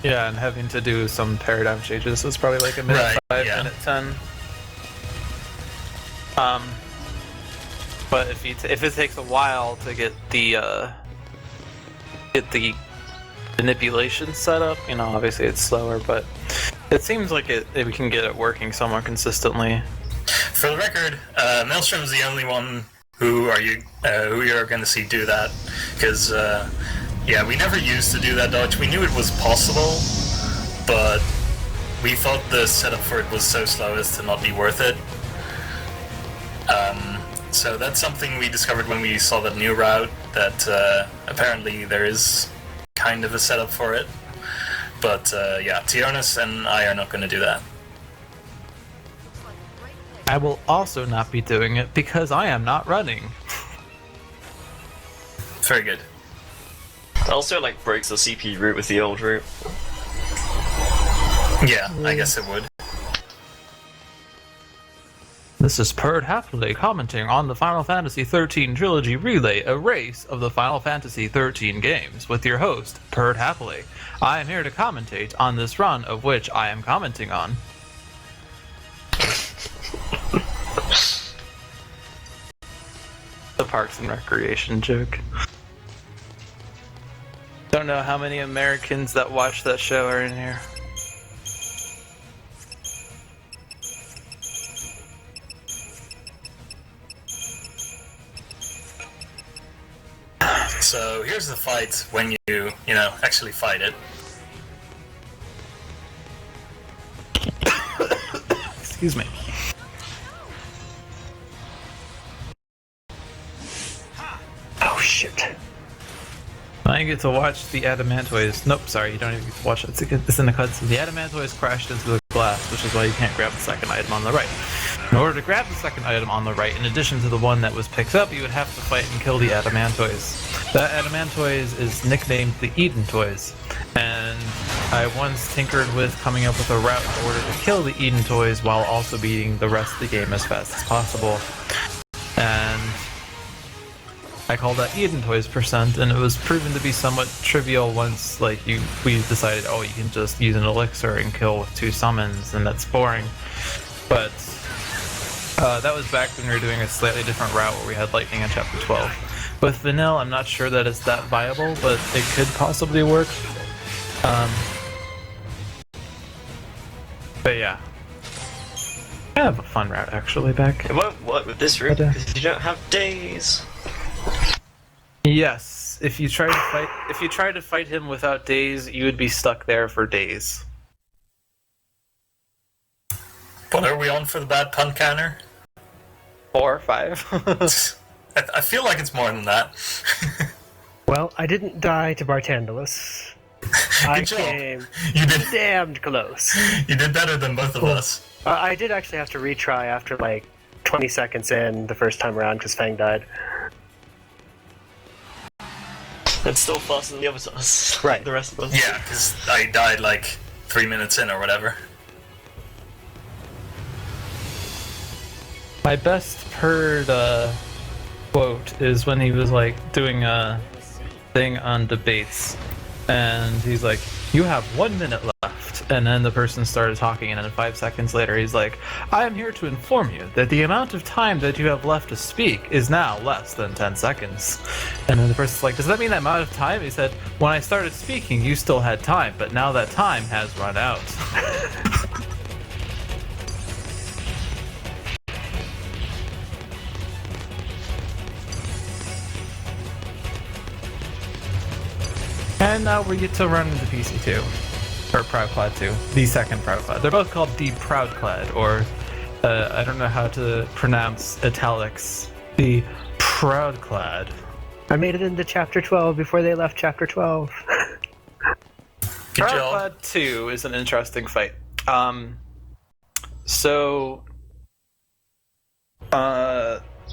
Yeah, and having to do some paradigm changes is probably like a minute Right, 5, yeah. minute 10. But if it takes a while to get the manipulation set up, you know, obviously it's slower, but it seems like we can get it working somewhat consistently. For the record, Maelstrom is the only one who you're going to see do that, because yeah, we never used to do that dodge. We knew it was possible, but we thought the setup for it was so slow as to not be worth it. So that's something we discovered when we saw that new route, that apparently there is kind of a setup for it. But yeah, Tiornys and I are not going to do that. I will also not be doing it because I am not running. Very good. It also like breaks the CP route with the old route. Yeah, I guess it would. This is Perd Happily commenting on the Final Fantasy XIII Trilogy Relay, a race of the Final Fantasy XIII games, with your host, Perd Happily. I am here to commentate on this run of which I am commenting on. The Parks and Recreation joke. Don't know how many Americans that watch that show are in here. So here's the fight when you actually fight it. Excuse me. Oh shit. I get to watch the Adamantoids. Nope, sorry, you don't even get to watch it. It's in the cutscene. The Adamantoids crashed into the glass, which is why you can't grab the second item on the right. In order to grab the second item on the right, in addition to the one that was picked up, you would have to fight and kill the Adamantoids. The Adamantoids is nicknamed the Eden Toys, and I once tinkered with coming up with a route in order to kill the Eden Toys while also beating the rest of the game as fast as possible. And I called that Eden Toys %, and it was proven to be somewhat trivial once we decided, oh, you can just use an elixir and kill with 2 summons, and that's boring. But that was back when we were doing a slightly different route where we had lightning in Chapter 12. With Vanille, I'm not sure that it's that viable, but it could possibly work. But yeah. Kind of a fun route, actually, back. It won't work with this route because you don't have days. Yes, if you try to fight him without days, you would be stuck there for days. What are we on for the bad pun counter? 4 or 5. I feel like it's more than that. Well, I didn't die to Bartandalus, I Good job. came You did. damned close. You did better than both of us. I did actually have to retry after like 20 seconds in the first time around because Fang died. That's still faster than the other us. Right. The rest of us. Yeah, because I died like 3 minutes in or whatever. My best heard quote is when he was like doing a thing on debates, and he's like, "You have 1 minute left," and then the person started talking, and then 5 seconds later, he's like, "I am here to inform you that the amount of time that you have left to speak is now less than 10 seconds." And then the person's like, "Does that mean that amount of time?" He said, "When I started speaking, you still had time, but now that time has run out." And now we get to run into PC2. Or Proudclad 2. The second Proudclad. They're both called the Proudclad, or I don't know how to pronounce italics. The Proudclad. I made it into Chapter 12 before they left Chapter 12. Good job. Proudclad 2 is an interesting fight.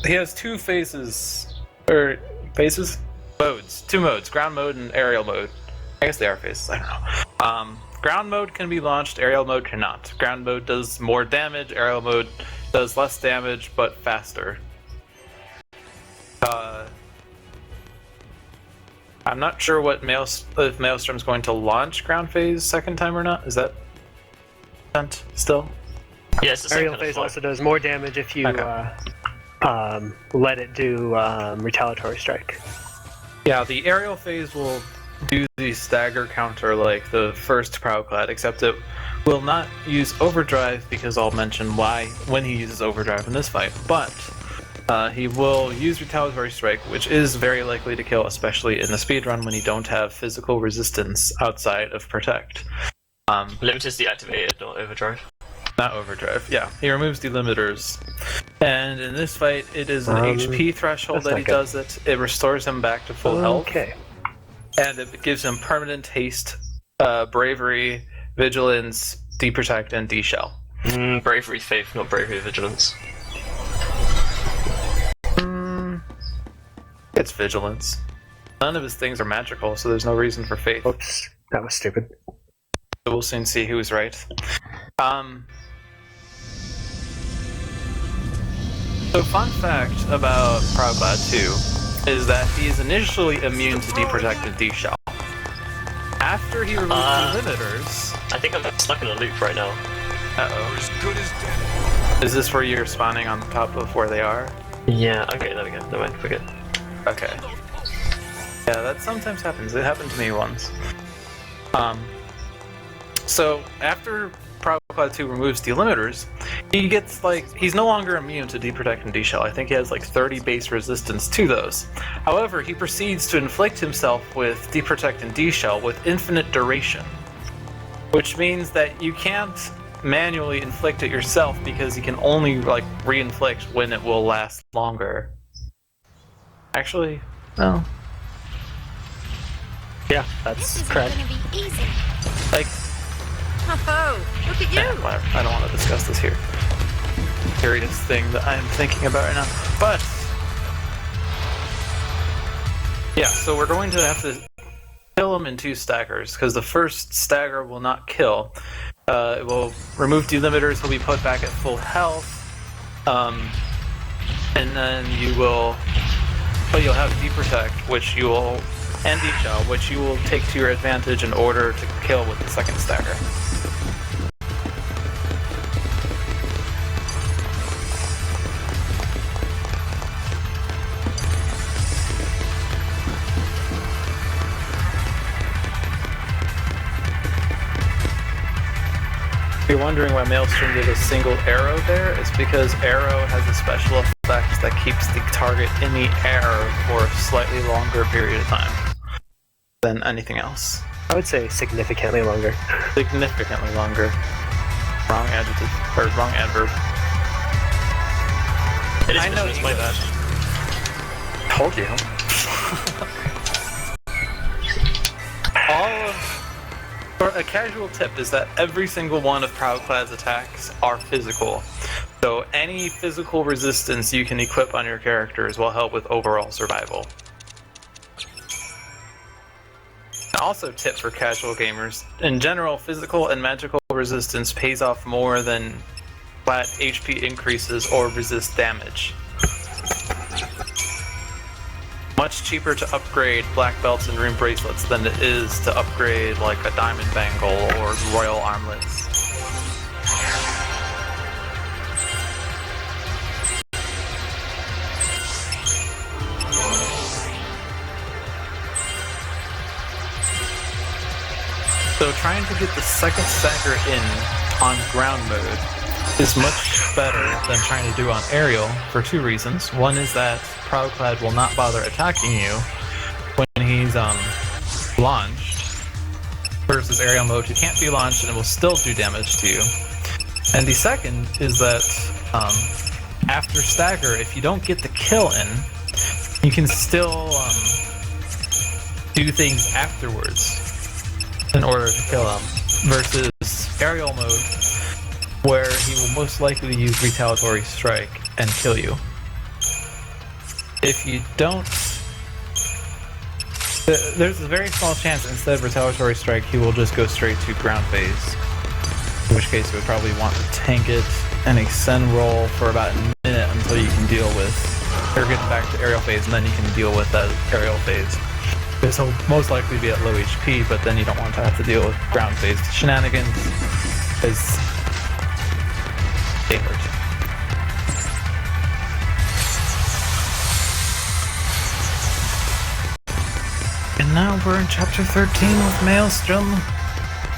He has two phases, or phases? Modes. Two modes, ground mode and aerial mode. I guess they are phases, I don't know. Ground mode can be launched, aerial mode cannot. Ground mode does more damage, aerial mode does less damage, but faster. I'm not sure what if Maelstrom's going to launch ground phase second time or not. Is that sent still? Yeah, it's the same Aerial kind of phase fight. also does more damage if you let it do retaliatory strike. Yeah, the aerial phase will do the stagger counter like the first Proudclad, except it will not use overdrive because I'll mention why when he uses overdrive in this fight. But he will use retaliatory strike, which is very likely to kill, especially in the speedrun when you don't have physical resistance outside of protect. Limit is deactivated, not overdrive. Not overdrive, yeah. He removes delimiters. And in this fight, it is an HP threshold that he does it. It restores him back to full health. Okay. And it gives him permanent haste, bravery, vigilance, deprotect, and deshell. Bravery, faith, not bravery, vigilance. It's vigilance. None of his things are magical, so there's no reason for faith. Oops, that was stupid. So we'll soon see who's right. So fun fact about Proudclad 2 is that he is initially immune to deprotect and deshell. After he removes delimiters... I think I'm stuck in a loop right now. Uh-oh. Is this where you're spawning on top of where they are? Yeah, okay, there we go. Never mind, forget. Okay. Yeah, that sometimes happens. It happened to me once. So, after Proudclad 2 removes delimiters, he gets, he's no longer immune to deprotect and deshell. I think he has, 30 base resistance to those. However, he proceeds to inflict himself with deprotect and deshell with infinite duration. Which means that you can't manually inflict it yourself because you can only, re-inflict when it will last longer. Actually, no. Yeah, that's correct. Gonna be easy. Oh, look at you! Whatever. I don't want to discuss this here. Serious thing that I'm thinking about right now. But yeah, so we're going to have to kill him in two staggers because the first stagger will not kill. It will remove delimiters. He'll be put back at full health, and then you'll have deprotect, which you will, and deshell, which you will take to your advantage in order to kill with the second stagger. If you're wondering why Maelstrom did a single arrow there, it's because arrow has a special effect that keeps the target in the air for a slightly longer period of time than anything else. I would say significantly longer. Significantly longer. Wrong adjective, or wrong adverb. It is I know it's my bad. Told you. All of A casual tip is that every single one of Proudclad's attacks are physical. So any physical resistance you can equip on your characters will help with overall survival. Also, tip for casual gamers: in general, physical and magical resistance pays off more than flat HP increases or resist damage. Much cheaper to upgrade black belts and rune bracelets than it is to upgrade like a diamond bangle or royal armlets. So trying to get the second stagger in on ground mode is much better than trying to do on aerial for two reasons. One is that Proudclad will not bother attacking you when he's launched, versus aerial mode, he can't be launched and it will still do damage to you. And the second is that after stagger, if you don't get the kill in, you can still do things afterwards in order to kill him, versus aerial mode, where he will most likely use retaliatory strike and kill you. If you don't, there's a very small chance instead of retaliatory strike he will just go straight to ground phase, in which case you would probably want to tank it and extend roll for about a minute until you can deal with, or get back to aerial phase, and then you can deal with that aerial phase. This will most likely be at low HP, but then you don't want to have to deal with ground phase shenanigans as gamers. And now we're in chapter 13 with Maelstrom,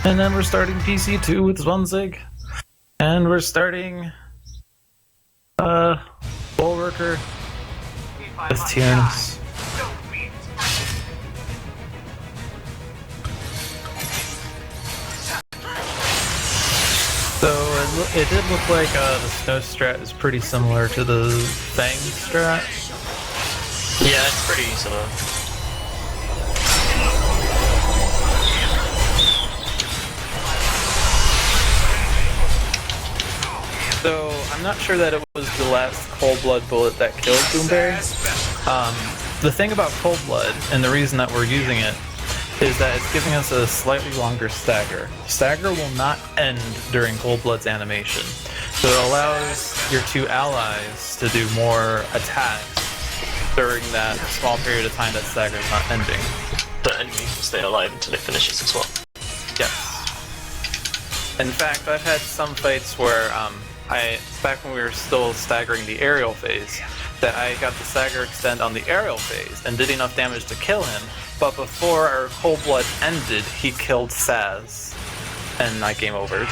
and then we're starting PC2 with ZwanzIg, and we're starting Bulwarker with Tiornys. So it did look like the snow strat is pretty similar to the Fang strat. Yeah, it's pretty similar. So I'm not sure that it was the last Cold Blood bullet that killed Boomberry. The thing about Cold Blood, and the reason that we're using it, is that it's giving us a slightly longer stagger. Stagger will not end during Cold Blood's animation, so it allows your two allies to do more attacks during that small period of time that stagger is not ending. The enemy will stay alive until it finishes as well. Yes. In fact, I've had some fights where, back when we were still staggering the aerial phase, that I got the stagger extend on the aerial phase and did enough damage to kill him, but before our Cold Blood ended, he killed Saz, and I game over.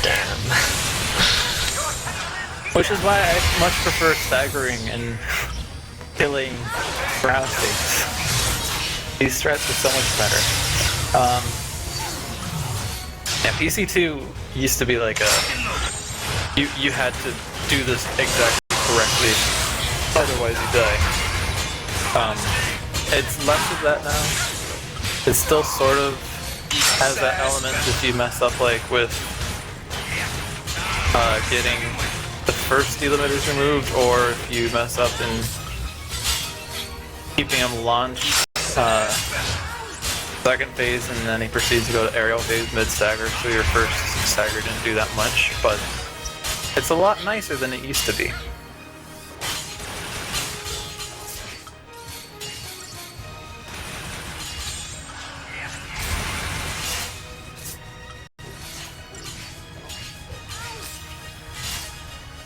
Damn. Which is why I much prefer staggering and killing ground states. These strats are so much better. Yeah, PC2 used to be like you had to do this exactly correctly, otherwise you die. It's less of that now. It still sort of has that element if you mess up like with getting the first delimiters removed, or if you mess up in keeping him launched second phase and then he proceeds to go to aerial phase mid-stagger, so your first stagger didn't do that much, but it's a lot nicer than it used to be.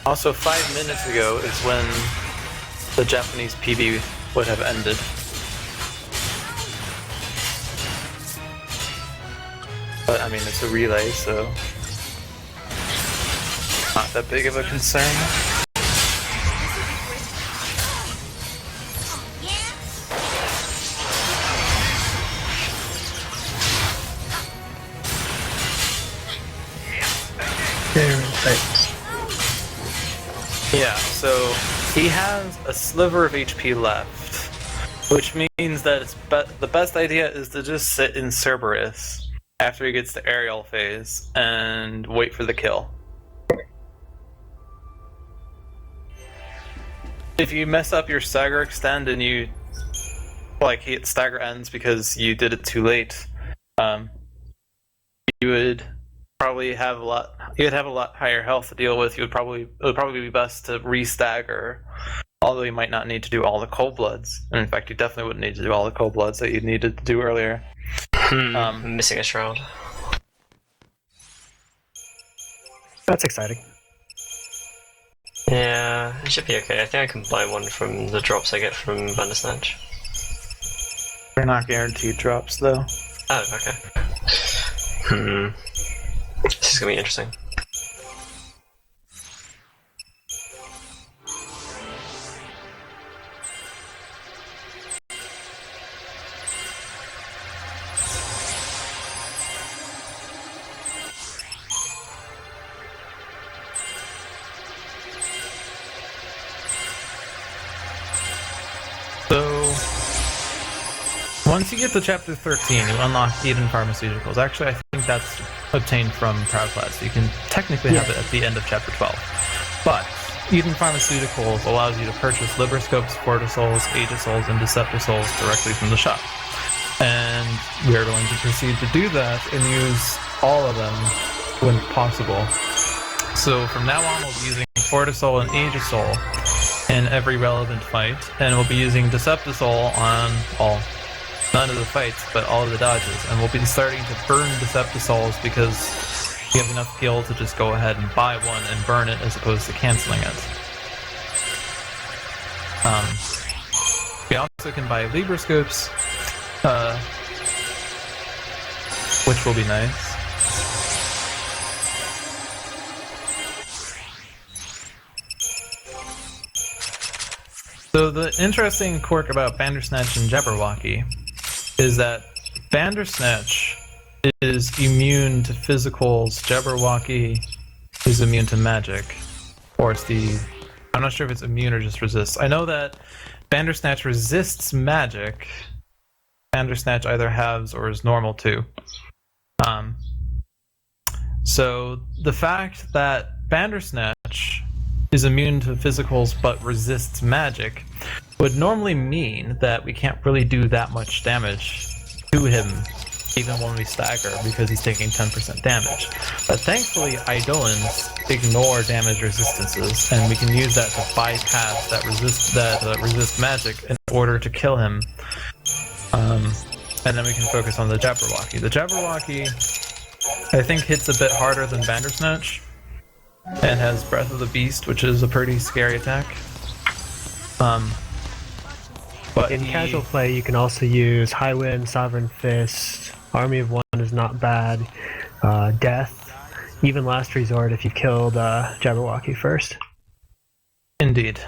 Also, 5 minutes ago is when the Japanese PB would have ended. But, I mean, it's a relay, so not that big of a concern. Yeah, so he has a sliver of HP left, Which means that the best idea is to just sit in Cerberus after he gets to aerial phase and wait for the kill. If you mess up your stagger extend and you hit stagger ends because you did it too late, you would probably have a lot higher health to deal with. It would probably be best to re-stagger, although you might not need to do all the cold bloods. And in fact, you definitely wouldn't need to do all the cold bloods that you needed to do earlier. I'm missing a shroud. That's exciting. Yeah, it should be okay. I think I can buy one from the drops I get from Bandersnatch. They're not guaranteed drops, though. Oh, okay. This is gonna be interesting. Once you get to Chapter 13, you unlock Eden Pharmaceuticals. Actually, I think that's obtained from Proudclad, so you can technically have it at the end of Chapter 12. But Eden Pharmaceuticals allows you to purchase Libroscopes, Fortisouls, Aegisouls, and Deceptisouls directly from the shop. And we are going to proceed to do that and use all of them when possible. So from now on, we'll be using Fortisoul and Aegisoul in every relevant fight, and we'll be using Deceptisoul on none of the fights, but all of the dodges. And we'll be starting to burn Deceptisouls because you have enough skill to just go ahead and buy one and burn it as opposed to canceling it. We also can buy Libroscopes, which will be nice. So the interesting quirk about Bandersnatch and Jabberwocky is that Bandersnatch is immune to physicals, Jabberwocky is immune to magic. Or it's I'm not sure if it's immune or just resists. I know that Bandersnatch resists magic. Bandersnatch either halves or is normal too. So the fact that Bandersnatch is immune to physicals but resists magic would normally mean that we can't really do that much damage to him even when we stagger because he's taking 10% damage. But thankfully Eidolons ignore damage resistances, and we can use that to bypass that resist magic in order to kill him. And then we can focus on the Jabberwocky. The Jabberwocky I think hits a bit harder than Bandersnatch and has Breath of the Beast, which is a pretty scary attack. But in casual play, you can also use High Wind, Sovereign Fist, Army of One is not bad, Death, even Last Resort if you killed Jabberwocky first. Indeed.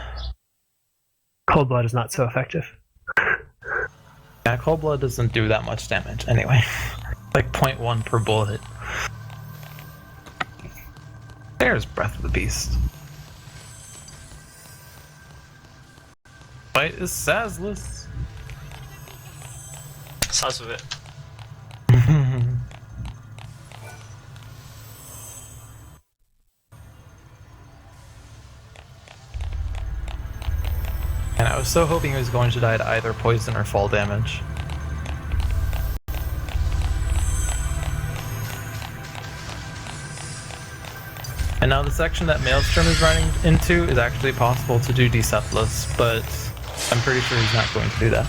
Cold Blood is not so effective. Yeah, Cold Blood doesn't do that much damage anyway. Like 0.1 per bullet. There's Breath of the Beast. Fight is Sazless. Saz with it. And I was so hoping he was going to die to either poison or fall damage. And now the section that Maelstrom is running into is actually possible to do Deceptless, but I'm pretty sure he's not going to do that.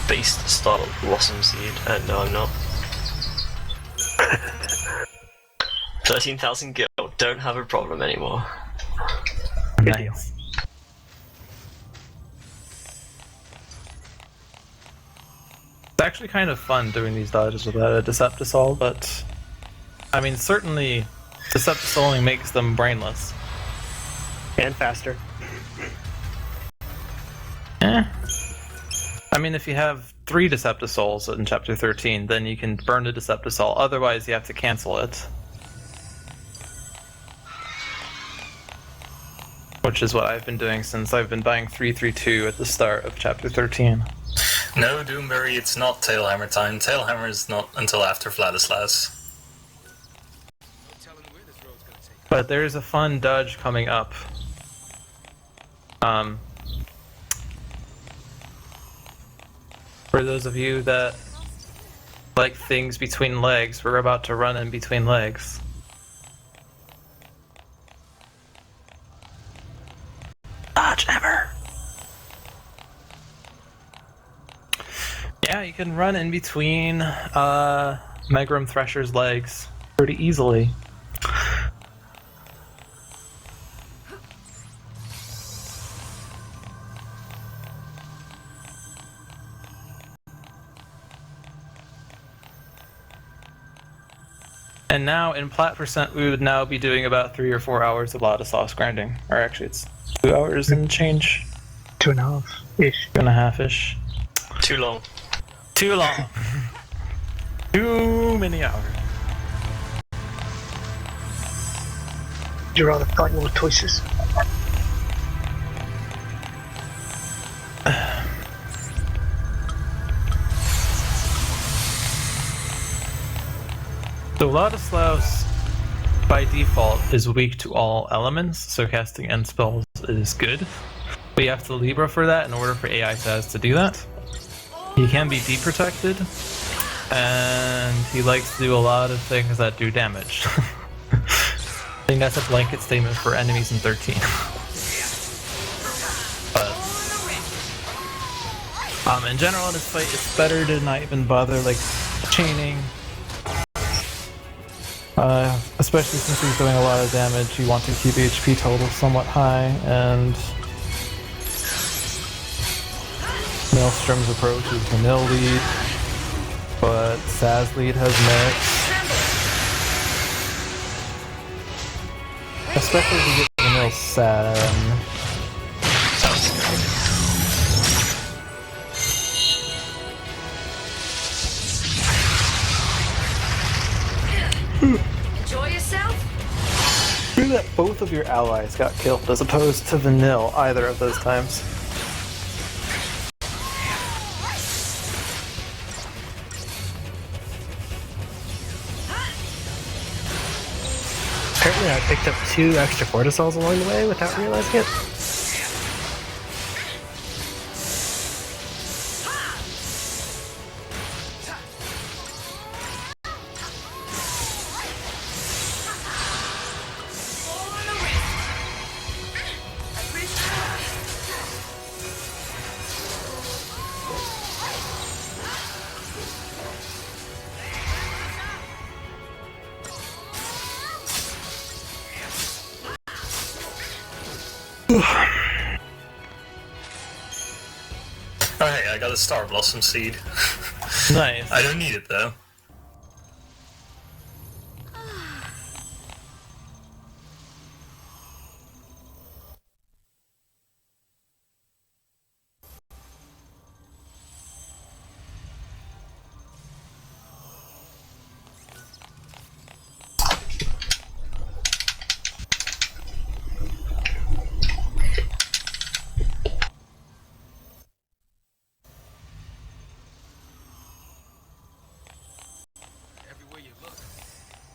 Beast startled Blossom Seed. No, I'm not. 13,000 gil. Don't have a problem anymore. Nice. It's actually kind of fun doing these dodges without a Deceptisol, but I mean, certainly Deceptisoling makes them brainless. And faster. I mean, if you have 3 Deceptisouls in Chapter 13, then you can burn the Deceptisol, otherwise you have to cancel it. Which is what I've been doing since I've been buying 332 at the start of Chapter 13. No, Doomberry, it's not Tailhammer time. Tailhammer is not until after Vladislas. But there's a fun dodge coming up. For those of you that like things between legs, we're about to run in between legs. Dodge ever! Yeah, you can run in between Megrim Thresher's legs pretty easily. And now in plat percent, we would now be doing about 3 or 4 hours of Ladislaus grinding. Or actually, it's 2 hours and change. 2.5-ish. 2.5-ish. Too long. Too long. Too many hours. Would you rather fight more choices? So Ladislaus, by default, is weak to all elements, so casting end spells is good. But you have to Libra for that in order for AI Taz to do that. He can be deprotected, and he likes to do a lot of things that do damage. I think that's a blanket statement for enemies in 13. But in general, in this fight, it's better to not even bother like chaining. Especially since he's doing a lot of damage, you want to keep HP total somewhat high, and Maelstrom's approach is vanilla lead, but Saz lead has mix. Especially if you get vanilla Sam. Enjoy yourself? True that both of your allies got killed as opposed to vanilla either of those times. Apparently I picked up 2 extra cortisols along the way without realizing it. Oh hey, I got a Star Blossom seed. Nice. I don't need it though.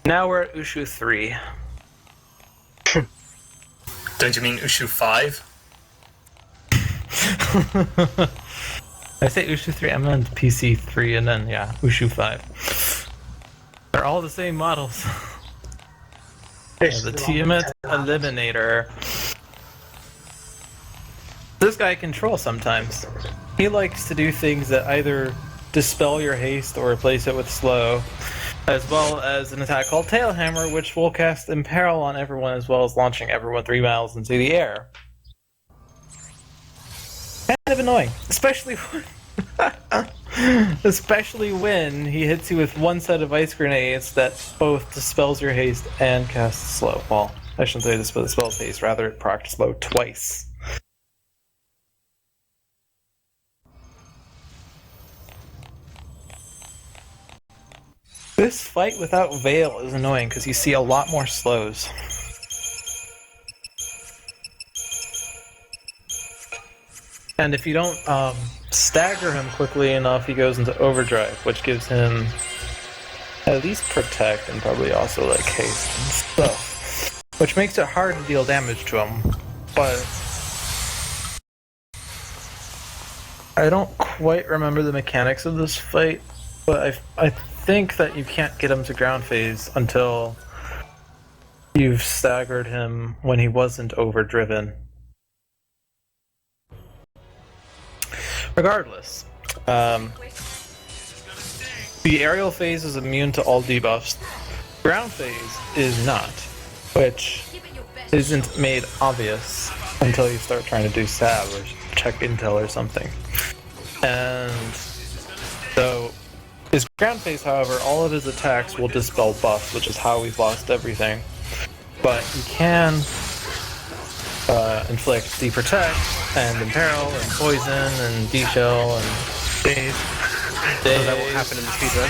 Now we're at Ushu 3. Don't you mean Ushu 5? I say Ushu 3, I meant PC 3, and then, yeah, Ushu 5. They're all the same models. The Tiamat Eliminator. This guy can troll sometimes. He likes to do things that either dispel your haste or replace it with slow, as well as an attack called Tailhammer, which will cast Imperil on everyone as well as launching everyone 3 miles into the air. Kind of annoying, especially when he hits you with one set of ice grenades that both dispels your haste and casts slow. Well, I shouldn't say dispels haste, rather it procced slow twice. This fight without Veil is annoying because you see a lot more slows. And if you don't stagger him quickly enough, he goes into overdrive, which gives him at least protect and probably also like haste and stuff, which makes it hard to deal damage to him. But I don't quite remember the mechanics of this fight, but I think that you can't get him to ground phase until you've staggered him when he wasn't overdriven. Regardless, the aerial phase is immune to all debuffs. Ground phase is not, which isn't made obvious until you start trying to do sab or check intel or something. And so his ground phase, however, all of his attacks will dispel buffs, which is how we've lost everything. But he can inflict de-protect and imperil and poison and de-shell and daze. So that won't happen in the speedrun.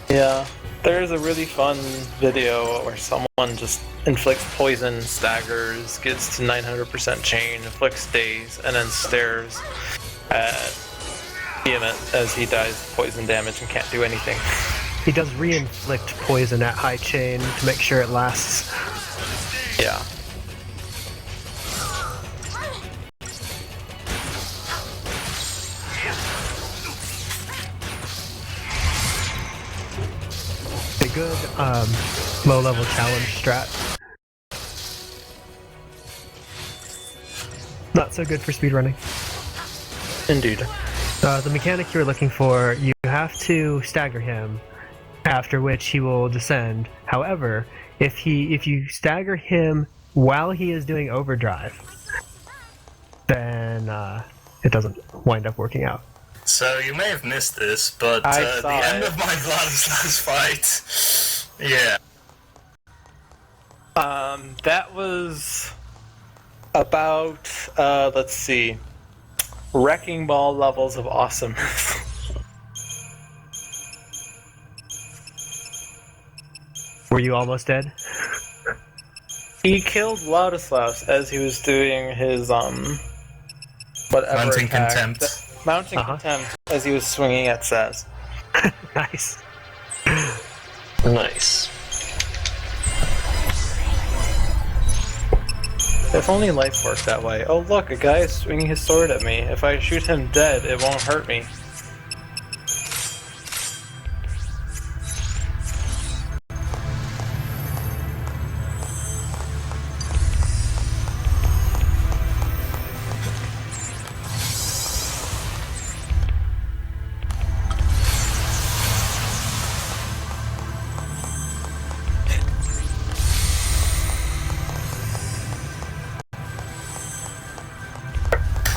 Yeah, there's a really fun video where someone just inflicts poison, staggers, gets to 900% chain, inflicts daze, and then stares at Tiamat as he dies poison damage and can't do anything. He does re-inflict poison at high chain to make sure it lasts. Yeah. A good low-level challenge strat. Not so good for speedrunning. Indeed. The mechanic you're looking for, you have to stagger him, after which he will descend. However, if you stagger him while he is doing overdrive, then it doesn't wind up working out. So you may have missed this, but the end of my last fight, yeah. That was about let's see, wrecking ball levels of awesomeness. Were you almost dead? He killed Wladyslaus as he was doing his whatever Mounting attack. Contempt. Mounting Contempt as he was swinging at Saz. Nice. Nice. If only life worked that way. Oh look, a guy is swinging his sword at me. If I shoot him dead, it won't hurt me.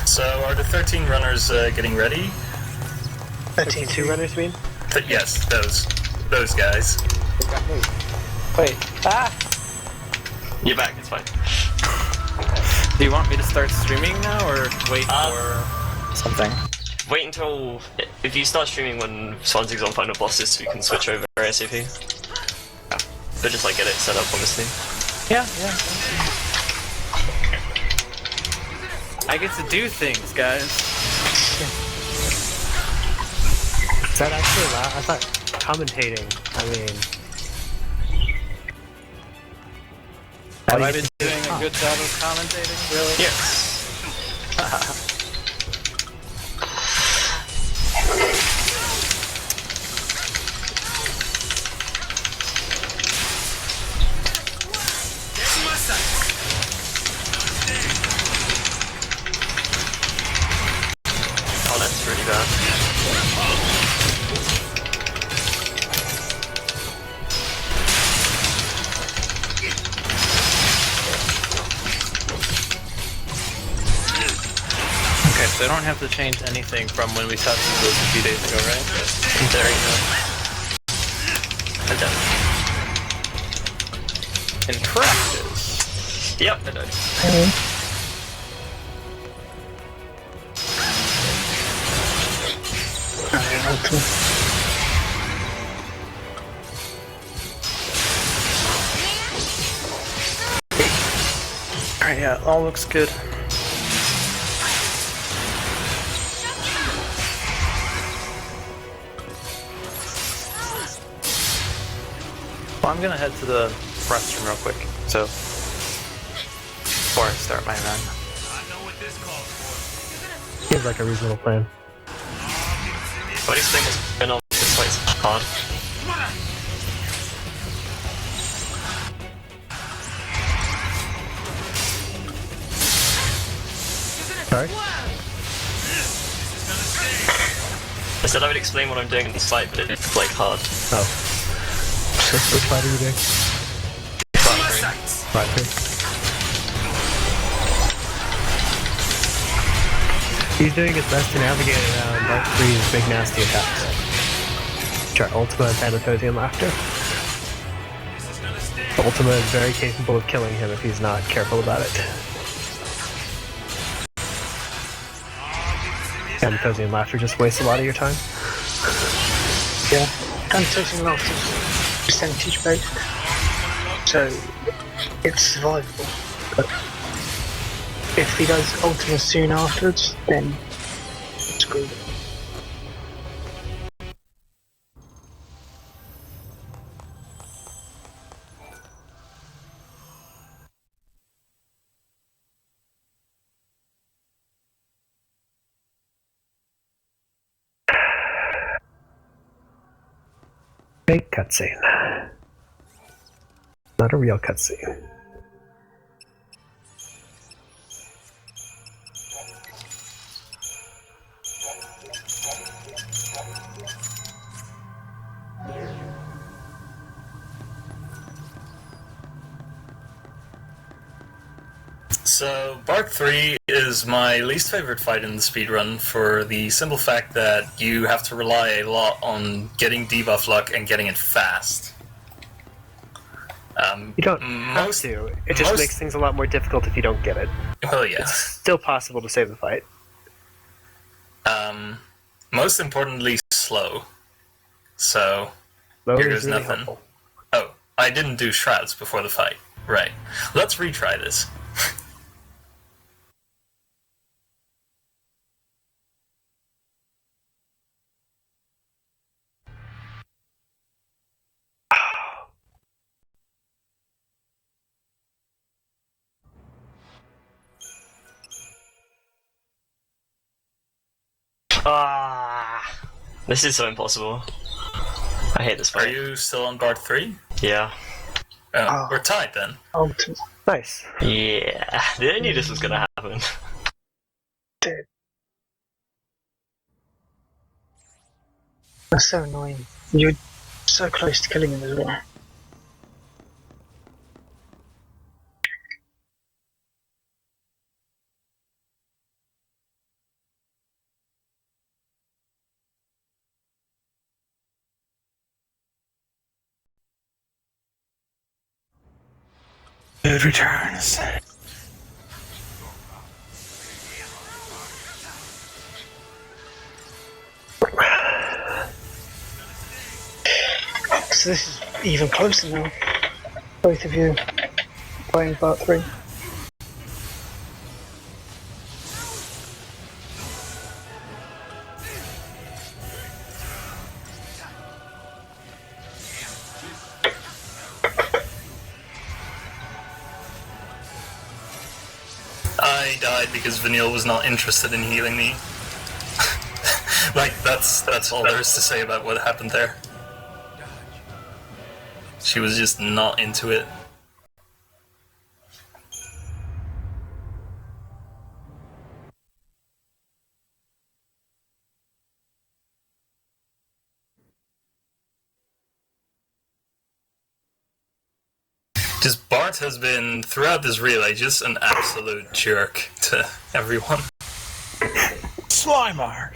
So are the 13 runners getting ready? 13 runners, you mean? Yes, those guys. Wait, You're back, it's fine. do you want me to start streaming now, or wait for something? Wait until... If you start streaming when Swanzig's on final bosses, we can switch over ASAP. Yeah. But just like get it set up, obviously. Yeah. I get to do things, guys. Is that actually allowed? I thought commentating, Have I been doing a good job of commentating, really? Yes. Oh, that's really bad. Okay, so I don't have to change anything from when we tested those a few days ago, right? There you go. I'm done. In practice. Yep, I died. Alright, yeah, all looks good. Well, I'm gonna head to the restroom real quick, so before I start my run. Seems like a reasonable plan. What do you think is going on? This fight's hard. Sorry? I said I would explain what I'm doing in this fight, but it's like hard. Oh. Which fight are you doing? Right. He's doing his best to navigate around Mark 3's big nasty attacks. Which are Ultima and Thanatos Laughter. Ultima is very capable of killing him if he's not careful about it. Thanatos Laughter just wastes a lot of your time. Yeah. Thanatos Laughter is percentage based. So it's survivable. But if he does Ultima soon afterwards, then screwed. Fake cutscene. Not a real cutscene. So, Bark 3 is my least favorite fight in the speedrun for the simple fact that you have to rely a lot on getting debuff luck and getting it fast. You don't have to. It just makes things a lot more difficult if you don't get it. Well, yeah. It's still possible to save the fight. Most importantly, slow. So, Slow here is goes really nothing. helpful. Oh, I didn't do shrouds before the fight. Right. Let's retry this. This is so impossible. I hate this Are fight. you still on Bark 3? Yeah. Oh, we're tied then. Ultima. Nice. Yeah. I knew this was gonna happen. Dude. That's so annoying. You're so close to killing him as well. It returns. So this is even closer now. Both of you playing Part 3. I died because Vanille was not interested in healing me. Like, that's all there is to say about what happened there. She was just not into it. Just Bart has been, throughout this relay, just an absolute jerk to everyone. Slimark!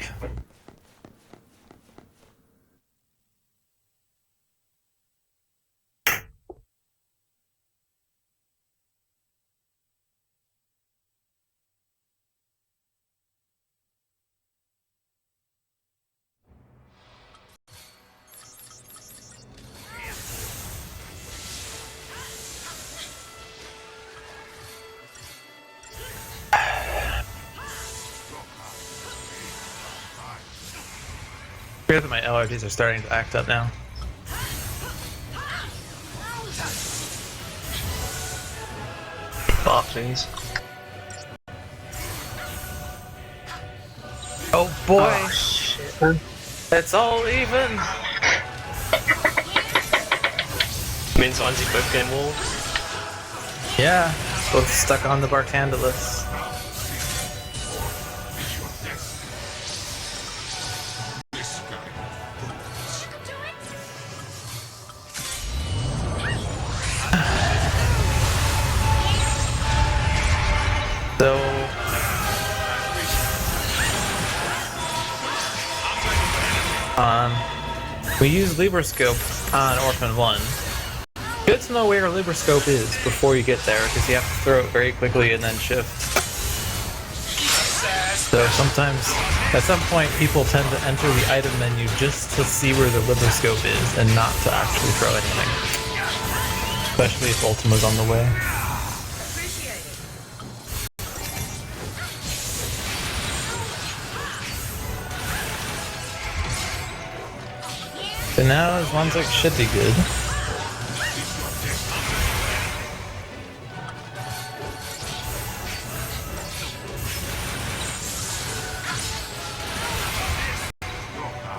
I fear that my LRDs are starting to act up now. bar, please. Oh boy! Oh shit, man. It's all even! Me and ZwanzIg both getting walled. Yeah, both stuck on the Barcandulus. So, we use Libroscope on Orphan 1. Good to know where Libroscope is before you get there, because you have to throw it very quickly and then shift. So sometimes, at some point, people tend to enter the item menu just to see where the Libroscope is, and not to actually throw anything. Especially if Ultima's on the way. So now ZwanzIg should be good.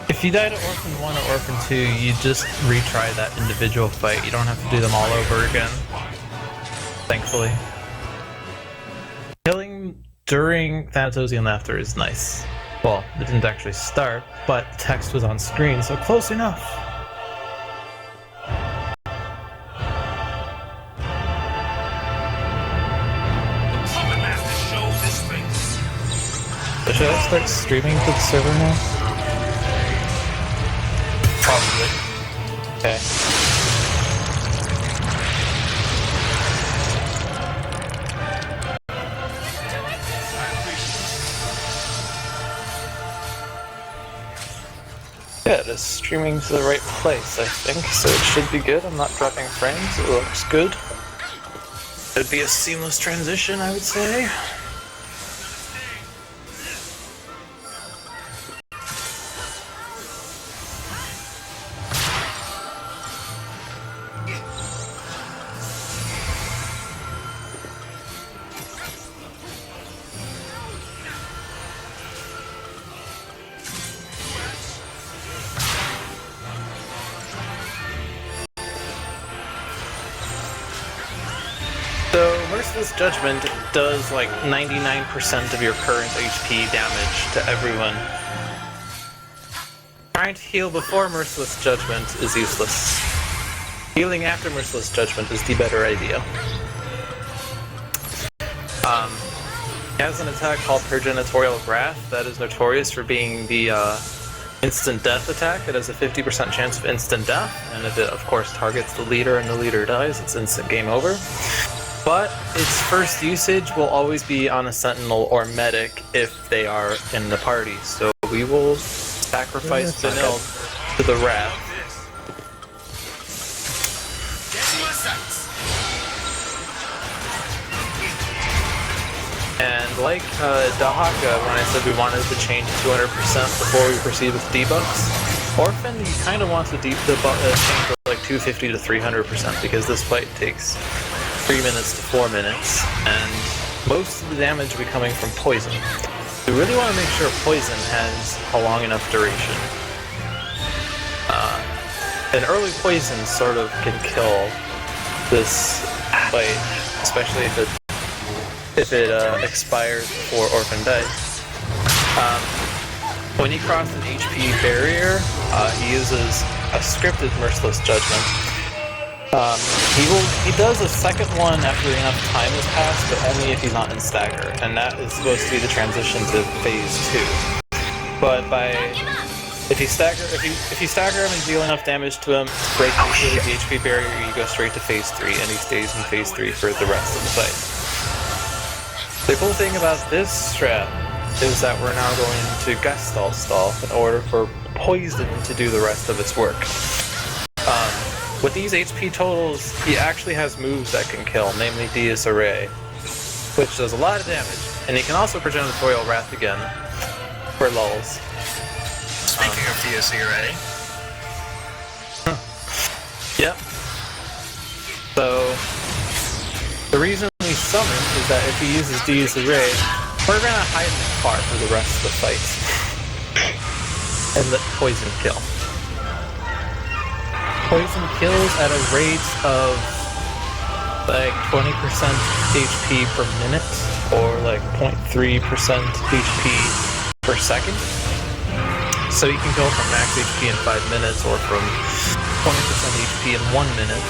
If you die to Orphan 1 or Orphan 2, you just retry that individual fight. You don't have to do them all over again. Thankfully. Killing during Thanatos and after is nice. Well, it didn't actually start, but text was on screen, so close enough. So should I start streaming to the server now? Probably. Okay. Yeah, it is streaming to the right place, I think, so it should be good. I'm not dropping frames, it looks good. It'd be a seamless transition, I would say. So, Merciless Judgment does like 99% of your current HP damage to everyone. Trying to heal before Merciless Judgment is useless. Healing after Merciless Judgment is the better idea. He has an attack called Progenitorial Wrath that is notorious for being the instant death attack. It has a 50% chance of instant death, and if it of course targets the leader and the leader dies, it's instant game over. But its first usage will always be on a sentinel or medic if they are in the party, so we will sacrifice Vanille to the Wrath. And like Dahaka, when I said we wanted to change 200% before we proceed with debuffs, Orphan, you kind of want to change to like 250 to 300% because this fight takes 3 minutes to 4 minutes, and most of the damage will be coming from poison. We really want to make sure poison has a long enough duration. An early poison sort of can kill this fight, especially if it expires before Orphan dies. When he crosses an HP barrier, he uses a scripted Merciless Judgment. He does a second one after enough time has passed, but only if he's not in stagger, and that is supposed to be the transition to phase 2. But if you stagger him and deal enough damage to him, break the HP barrier, you go straight to phase 3, and he stays in phase 3 for the rest of the fight. The cool thing about this strat is that we're now going to Gestalt stall in order for poison to do the rest of its work. With these HP totals, he actually has moves that can kill, namely Dias Array, which does a lot of damage, and he can also Progenitorial Wrath again, for lulls. Speaking of Dias Array. Yep. So, the reason we Summon is that if he uses D's Array, we're gonna hide in the car for the rest of the fight. And let Poison kill. Poison kills at a rate of like 20% HP per minute, or like 0.3% HP per second. So you can go from max HP in 5 minutes, or from 20% HP in 1 minute.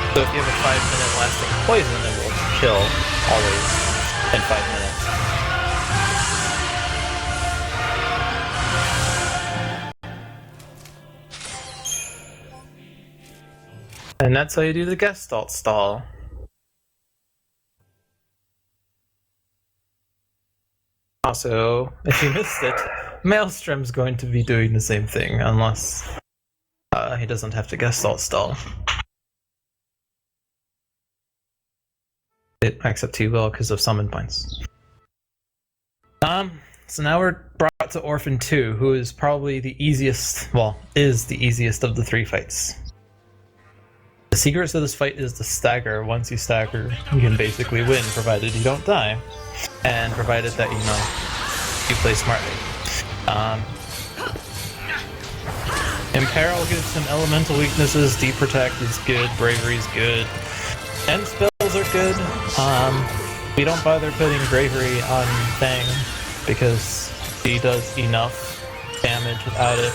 So if you have a 5-minute lasting poison, it will kill always in 5 minutes. And that's how you do the Gestalt stall. Also, if you missed it, MLSTRM's going to be doing the same thing, unless he doesn't have to Gestalt stall. Except he will because of summon points. So now we're brought to Orphan 2, who is probably the easiest, well, is the easiest of the 3 fights. The secret to this fight is the stagger. Once you stagger, you can basically win, provided you don't die. And provided that, you play smartly. Imperil gives him elemental weaknesses, Deep Protect is good, Bravery is good, and spells are good. We don't bother putting Bravery on Fang, because he does enough damage without it.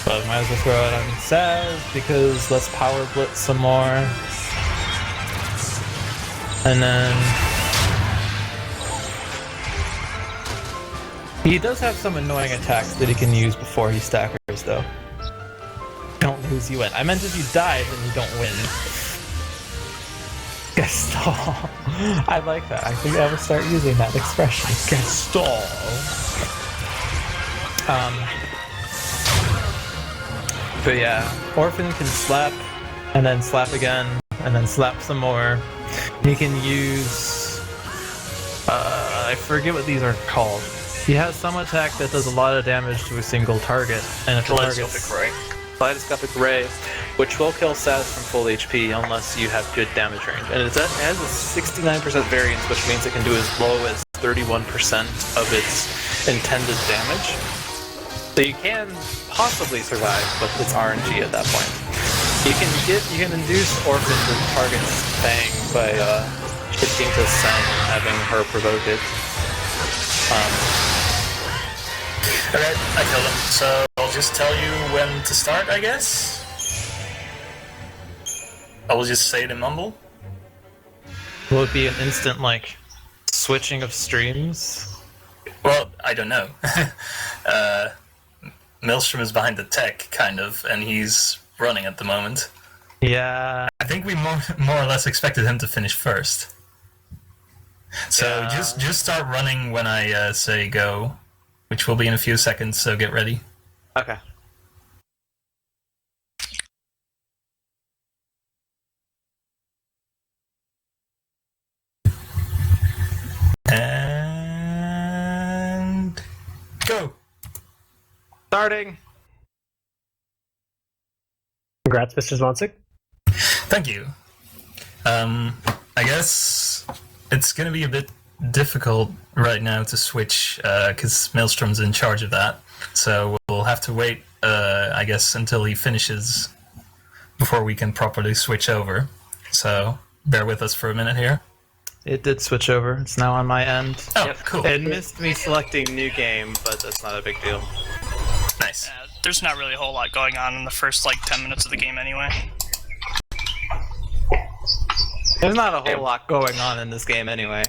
But might as well throw it on Saz, because let's Power Blitz some more. And then he does have some annoying attacks that he can use before he stackers, though. Don't lose, you win. I meant if you die, then you don't win. Gestall. I like that. I think I will start using that expression. Gestall. But yeah, Orphan can slap, and then slap again, and then slap some more. He can use... I forget what these are called. He has some attack that does a lot of damage to a single target, and if the target's... Kaleidoscopic Ray, which will kill Saz from full HP unless you have good damage range. And it has a 69% variance, which means it can do as low as 31% of its intended damage. So you can possibly survive, but it's RNG at that point. You can induce Orphan to target Fang by shifting to Sen and having her provoke it. Alright, I killed him, so I'll just tell you when to start, I guess? I will just say the mumble. Will it be an instant, switching of streams? Well, I don't know. MLSTRM is behind the tech, kind of, and he's running at the moment. Yeah. I think we more or less expected him to finish first. So just start running when I say go, which will be in a few seconds, so get ready. Okay. And go! Starting! Congrats, MrZwanzig. Thank you. I guess it's gonna be a bit difficult right now to switch, because MLSTRM's in charge of that. So we'll have to wait, I guess, until he finishes before we can properly switch over. So bear with us for a minute here. It did switch over. It's now on my end. Oh, cool. It missed me selecting new game, but that's not a big deal. Nice. There's not really a whole lot going on in the first 10 minutes of the game anyway. There's not a whole lot going on in this game anyway.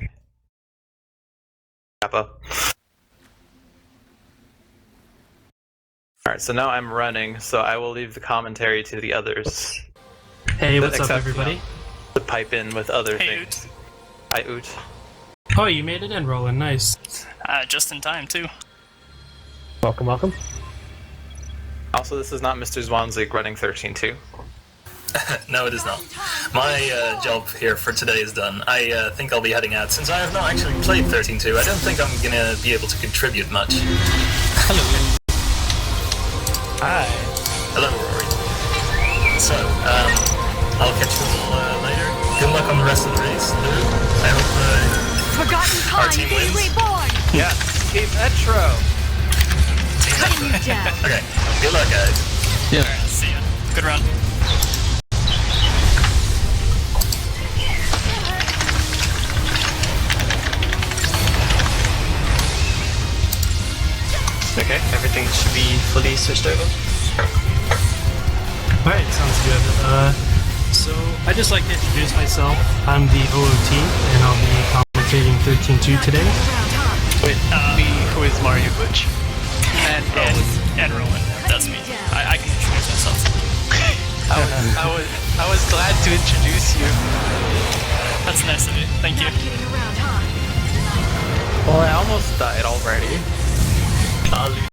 Kappa. Alright, so now I'm running, so I will leave the commentary to the others. Hey, what's up, everybody? To pipe in with other Hey, things. Hi, Oot. Oh, you made it in, Rolynn. Nice. Just in time, too. Welcome, welcome. Also, this is not MrZwanzig running 13-2. No, it is not. My job here for today is done. I think I'll be heading out. Since I have not actually played 13-2, I don't think I'm gonna be able to contribute much. Hello. Hi. Hello, Rory. So, I'll catch you all later. Good luck on the rest of the race, Lou. I hope Forgotten our time team is wins. reborn! Yeah, Team Metro. Cutting you down. Okay, good luck, guys. Yeah. Alright, see ya. Good run. Okay, everything should be fully switched over. Alright, sounds good. So I'd just like to introduce myself. I'm the OOT, and I'll be commentating 13.2 today. Wait, me, who is Mariobutch? And Rolynn. That's me. I can introduce myself. I was glad to introduce you. That's nice of you. Thank you. Well, I almost died already.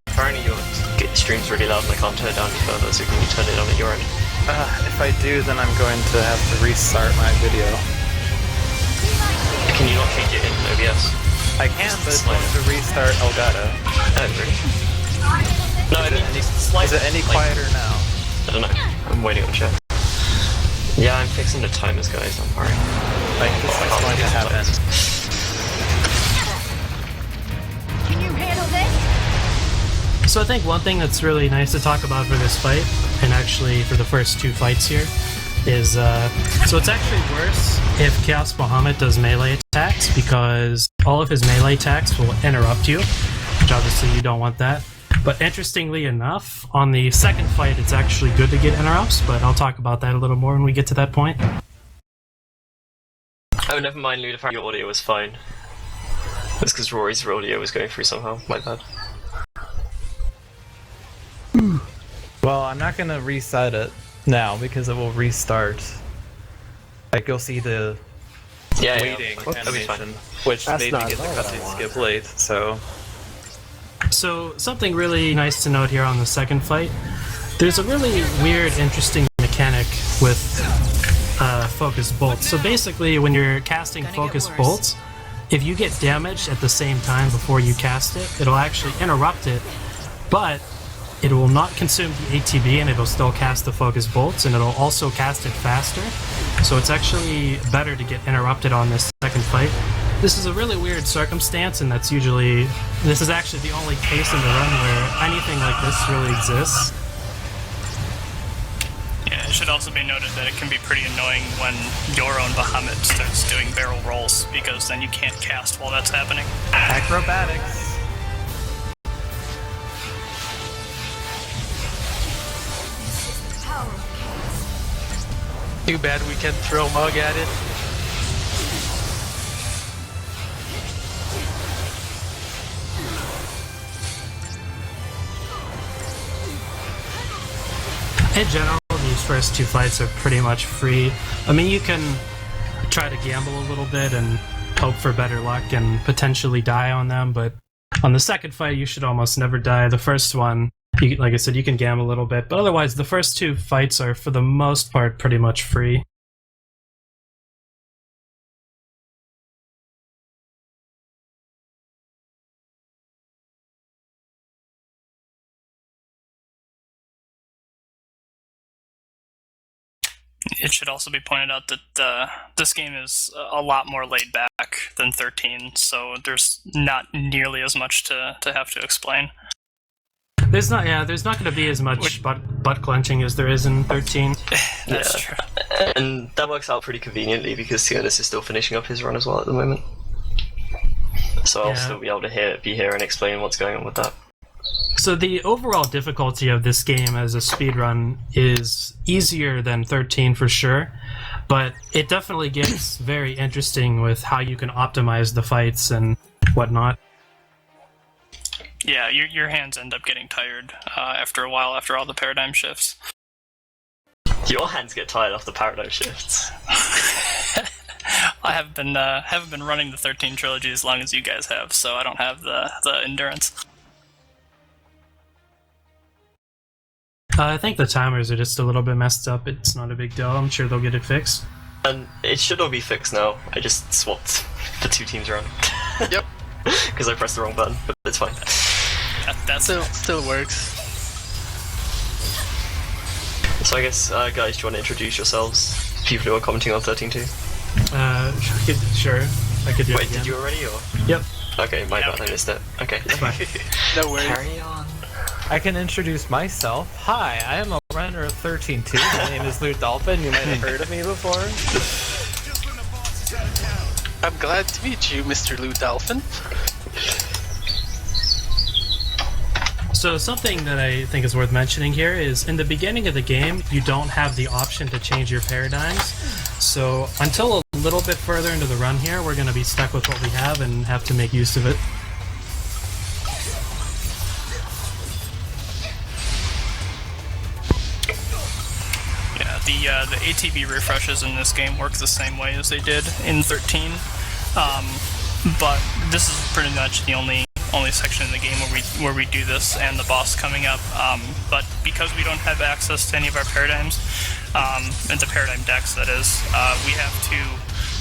Apparently your stream's really loud and I can't turn it down any further, so can you turn it on at your end? If I do, then I'm going to have to restart my video. Can you not change it in OBS? I can, but it's going to restart Elgato. Oh, really? No, Is it any quieter now? I don't know. I'm waiting on chat. Yeah, I'm fixing the timers, guys, don't worry. Like, this is going to happen. Can you handle this? So I think one thing that's really nice to talk about for this fight, and actually for the first two fights here, is so it's actually worse if Chaos Bahamut does melee attacks, because all of his melee attacks will interrupt you, which obviously you don't want that. But interestingly enough, on the second fight it's actually good to get interrupts, but I'll talk about that a little more when we get to that point. Oh, never mind, Luda, your audio was fine. That's because Rory's audio was going through somehow, my bad. Well, I'm not going to reset it now because it will restart. Like, you'll see the waiting animation, which That's made me not get the what I cutscene want. skip late, so... So something really nice to note here on the second fight, there's a really weird, interesting mechanic with focused bolts. So basically, when you're casting focused bolts, if you get damaged at the same time before you cast it, it'll actually interrupt it, but it will not consume the ATB and it'll still cast the focused bolts, and it'll also cast it faster. So it's actually better to get interrupted on this second fight. This is a really weird circumstance, and this is actually the only case in the run where anything like this really exists. Yeah, it should also be noted that it can be pretty annoying when your own Bahamut starts doing barrel rolls, because then you can't cast while that's happening. Acrobatics. Too bad we can throw mug at it. In general, these first two fights are pretty much free. I mean, you can try to gamble a little bit and hope for better luck and potentially die on them, but on the second fight, you should almost never die. The first one, like I said, you can gamble a little bit, but otherwise, the first two fights are, for the most part, pretty much free. It should also be pointed out that this game is a lot more laid back than 13, so there's not nearly as much to have to explain. There's not going to be as much butt clenching as there is in 13. That's true. And that works out pretty conveniently because Tiornys is still finishing up his run as well at the moment. So I'll still be able to be here and explain what's going on with that. So the overall difficulty of this game as a speedrun is easier than 13 for sure, but it definitely gets very interesting with how you can optimize the fights and whatnot. Yeah, your hands end up getting tired after a while, after all the paradigm shifts. Your hands get tired after paradigm shifts. I haven't been running the 13 trilogy as long as you guys have, so I don't have the endurance. I think the timers are just a little bit messed up. It's not a big deal. I'm sure they'll get it fixed. And it should all be fixed now. I just swapped the two teams around. Yep. Because I pressed the wrong button, but it's fine. That still works. So I guess, guys, do you want to introduce yourselves? people who are commenting on 13.2? Sure. I could do it Wait, again. did you already, or? Yep. Okay, my bad, I missed it. Okay. No worries. Carry on. I can introduce myself. Hi, I am a runner of 13.2. My name is LewdDolphin. You might have heard of me before. I'm glad to meet you, Mr. LewdDolphin. So something that I think is worth mentioning here is in the beginning of the game, you don't have the option to change your paradigms. So until a little bit further into the run here, we're going to be stuck with what we have and have to make use of it. Yeah, the ATB refreshes in this game work the same way as they did in 13. But this is pretty much the only section in the game where we do this and the boss coming up. But because we don't have access to any of our paradigms, and the paradigm decks that is, we have to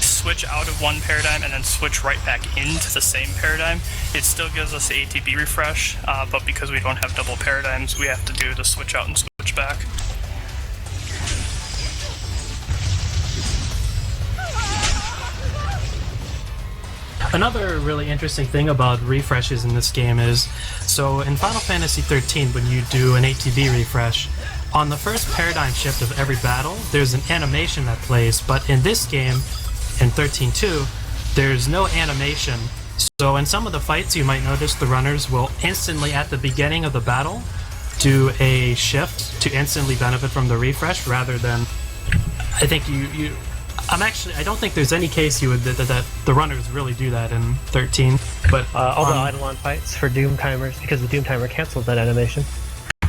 switch out of one paradigm and then switch right back into the same paradigm. It still gives us the ATB refresh, but because we don't have double paradigms, we have to do the switch out and switch back. Another really interesting thing about refreshes in this game is, so in Final Fantasy XIII, when you do an ATB refresh, on the first paradigm shift of every battle, there's an animation that plays, but in this game, in 13.2, there's no animation. So in some of the fights, you might notice the runners will instantly, at the beginning of the battle, do a shift to instantly benefit from the refresh, rather than, I think I don't think there's any case that the runners really do that in 13. But all the Eidolon fights for Doom timers, because the Doom timer canceled that animation.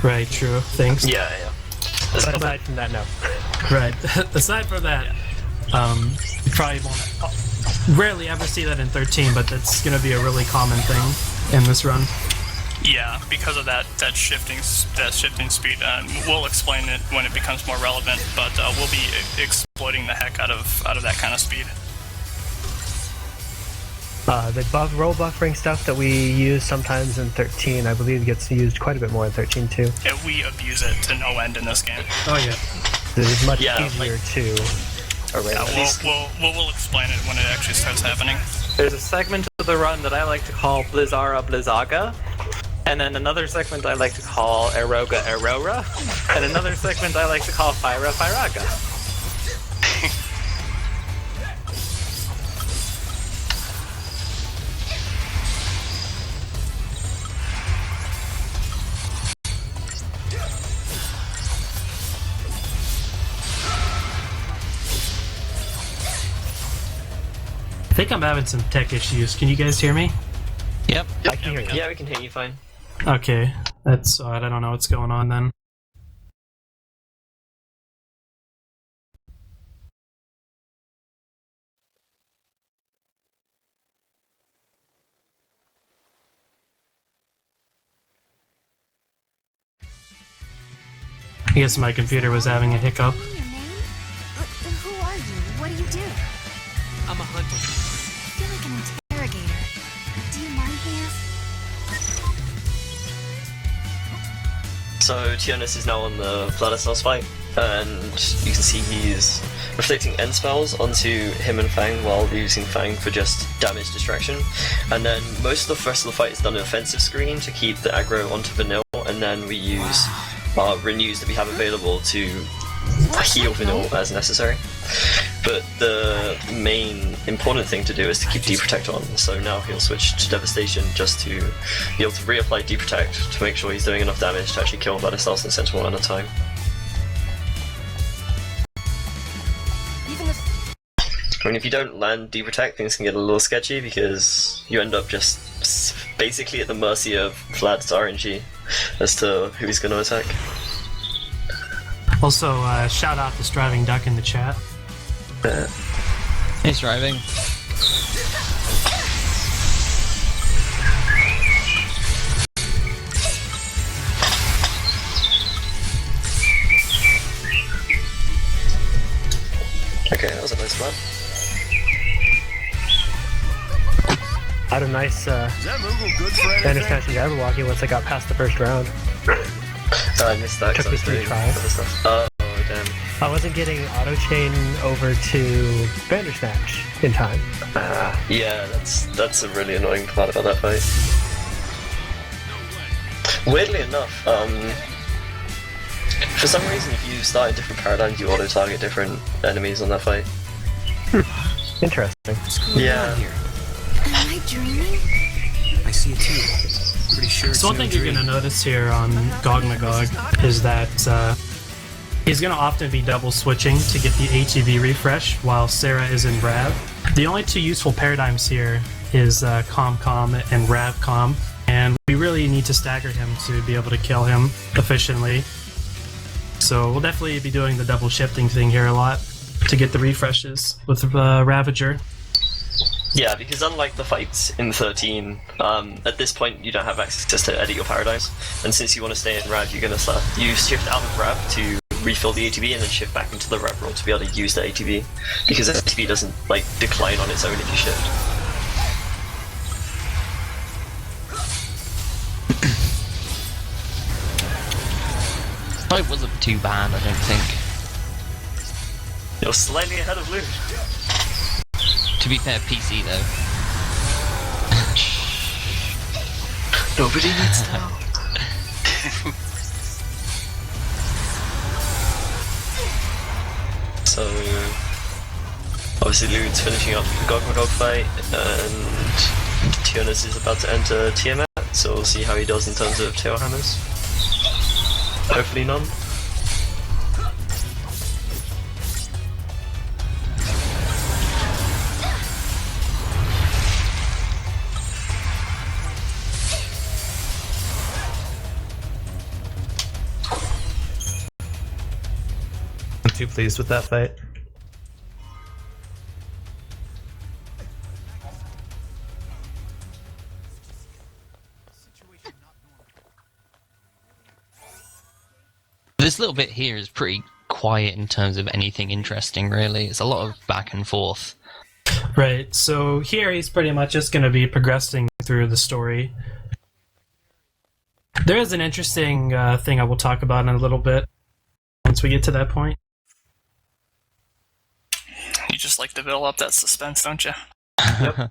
Right, true. Thanks. Yeah. But aside from that, no. Right. Aside from that, you probably won't rarely ever see that in 13, but that's going to be a really common thing in this run. Yeah, because of that shifting speed. We'll explain it when it becomes more relevant, but we'll be exploiting the heck out of that kind of speed. The roll buffering stuff that we use sometimes in 13, I believe gets used quite a bit more in 13 too. Yeah, we abuse it to no end in this game. Oh yeah. It's much easier to arrange. We'll explain it when it actually starts happening. There's a segment of the run that I like to call Blizzara Blizzaga, and then another segment I like to call Eroga Erora, and another segment I like to call Fyra Fyraga. I think I'm having some tech issues. Can you guys hear me? Yep. I can hear you. Yeah, we can hear you fine. Okay, that's odd. I don't know what's going on then. I guess my computer was having a hiccup. Your name? Who are you? What do you do? I'm a hunter. I feel like an interrogator. Do you mind me asking? So Tiornys is now on the Vladislav's fight, and you can see he's reflecting end spells onto him and Fang while using Fang for just damage distraction. And then most of the rest of the fight is done in offensive screen to keep the aggro onto Vanille, and then we use our renews that we have available to heal Vanille as necessary. But the main important thing to do is to keep Deprotect on, so now he'll switch to Devastation just to be able to reapply Deprotect to make sure he's doing enough damage to actually kill Vladislav and Sentinel at a time. I mean, if you don't land Deprotect, things can get a little sketchy because you end up just basically at the mercy of Vlad's RNG as to who he's going to attack. Also, shout out to Striving Duck in the chat. Hey, Striving. Okay, that was a nice spot. I had a nice Spanish catching Jabberwocky once I got past the first round. I missed that. Took me 3 tries. Oh, damn. I wasn't getting auto chain over to Bandersnatch in time. Yeah, that's a really annoying part about that fight. Weirdly enough, for some reason, if you start in different paradigms, you auto-target different enemies on that fight. Interesting. Yeah. Am I dreaming? I see it too. Pretty sure it's So one no thing you're dream. going to notice here on Gog Magog is that he's going to often be double switching to get the HEV refresh while Sarah is in Rav. The only two useful paradigms here is Com and Rav-Com, and we really need to stagger him to be able to kill him efficiently. So we'll definitely be doing the double shifting thing here a lot to get the refreshes with Ravager. Yeah, because unlike the fights in 13, at this point you don't have access to edit your paradigms, and since you want to stay in Rav, you're going to shift out of Rav to refill the ATB and then shift back into the Rav roll to be able to use the ATB, because the ATB doesn't decline on its own if you shift. It wasn't too bad, I don't think. You're slightly ahead of Luke. To be fair, PC though. Nobody needs to know. So, obviously Lude's finishing up the Gog Magog fight, and Tiornys is about to enter Tiamat, so we'll see how he does in terms of tail hammers. Hopefully none. I'm too pleased with that fight. This little bit here is pretty quiet in terms of anything interesting, really. It's a lot of back and forth. Right, so here he's pretty much just going to be progressing through the story. There is an interesting thing I will talk about in a little bit once we get to that point. You just like to build up that suspense, don't you? Yep.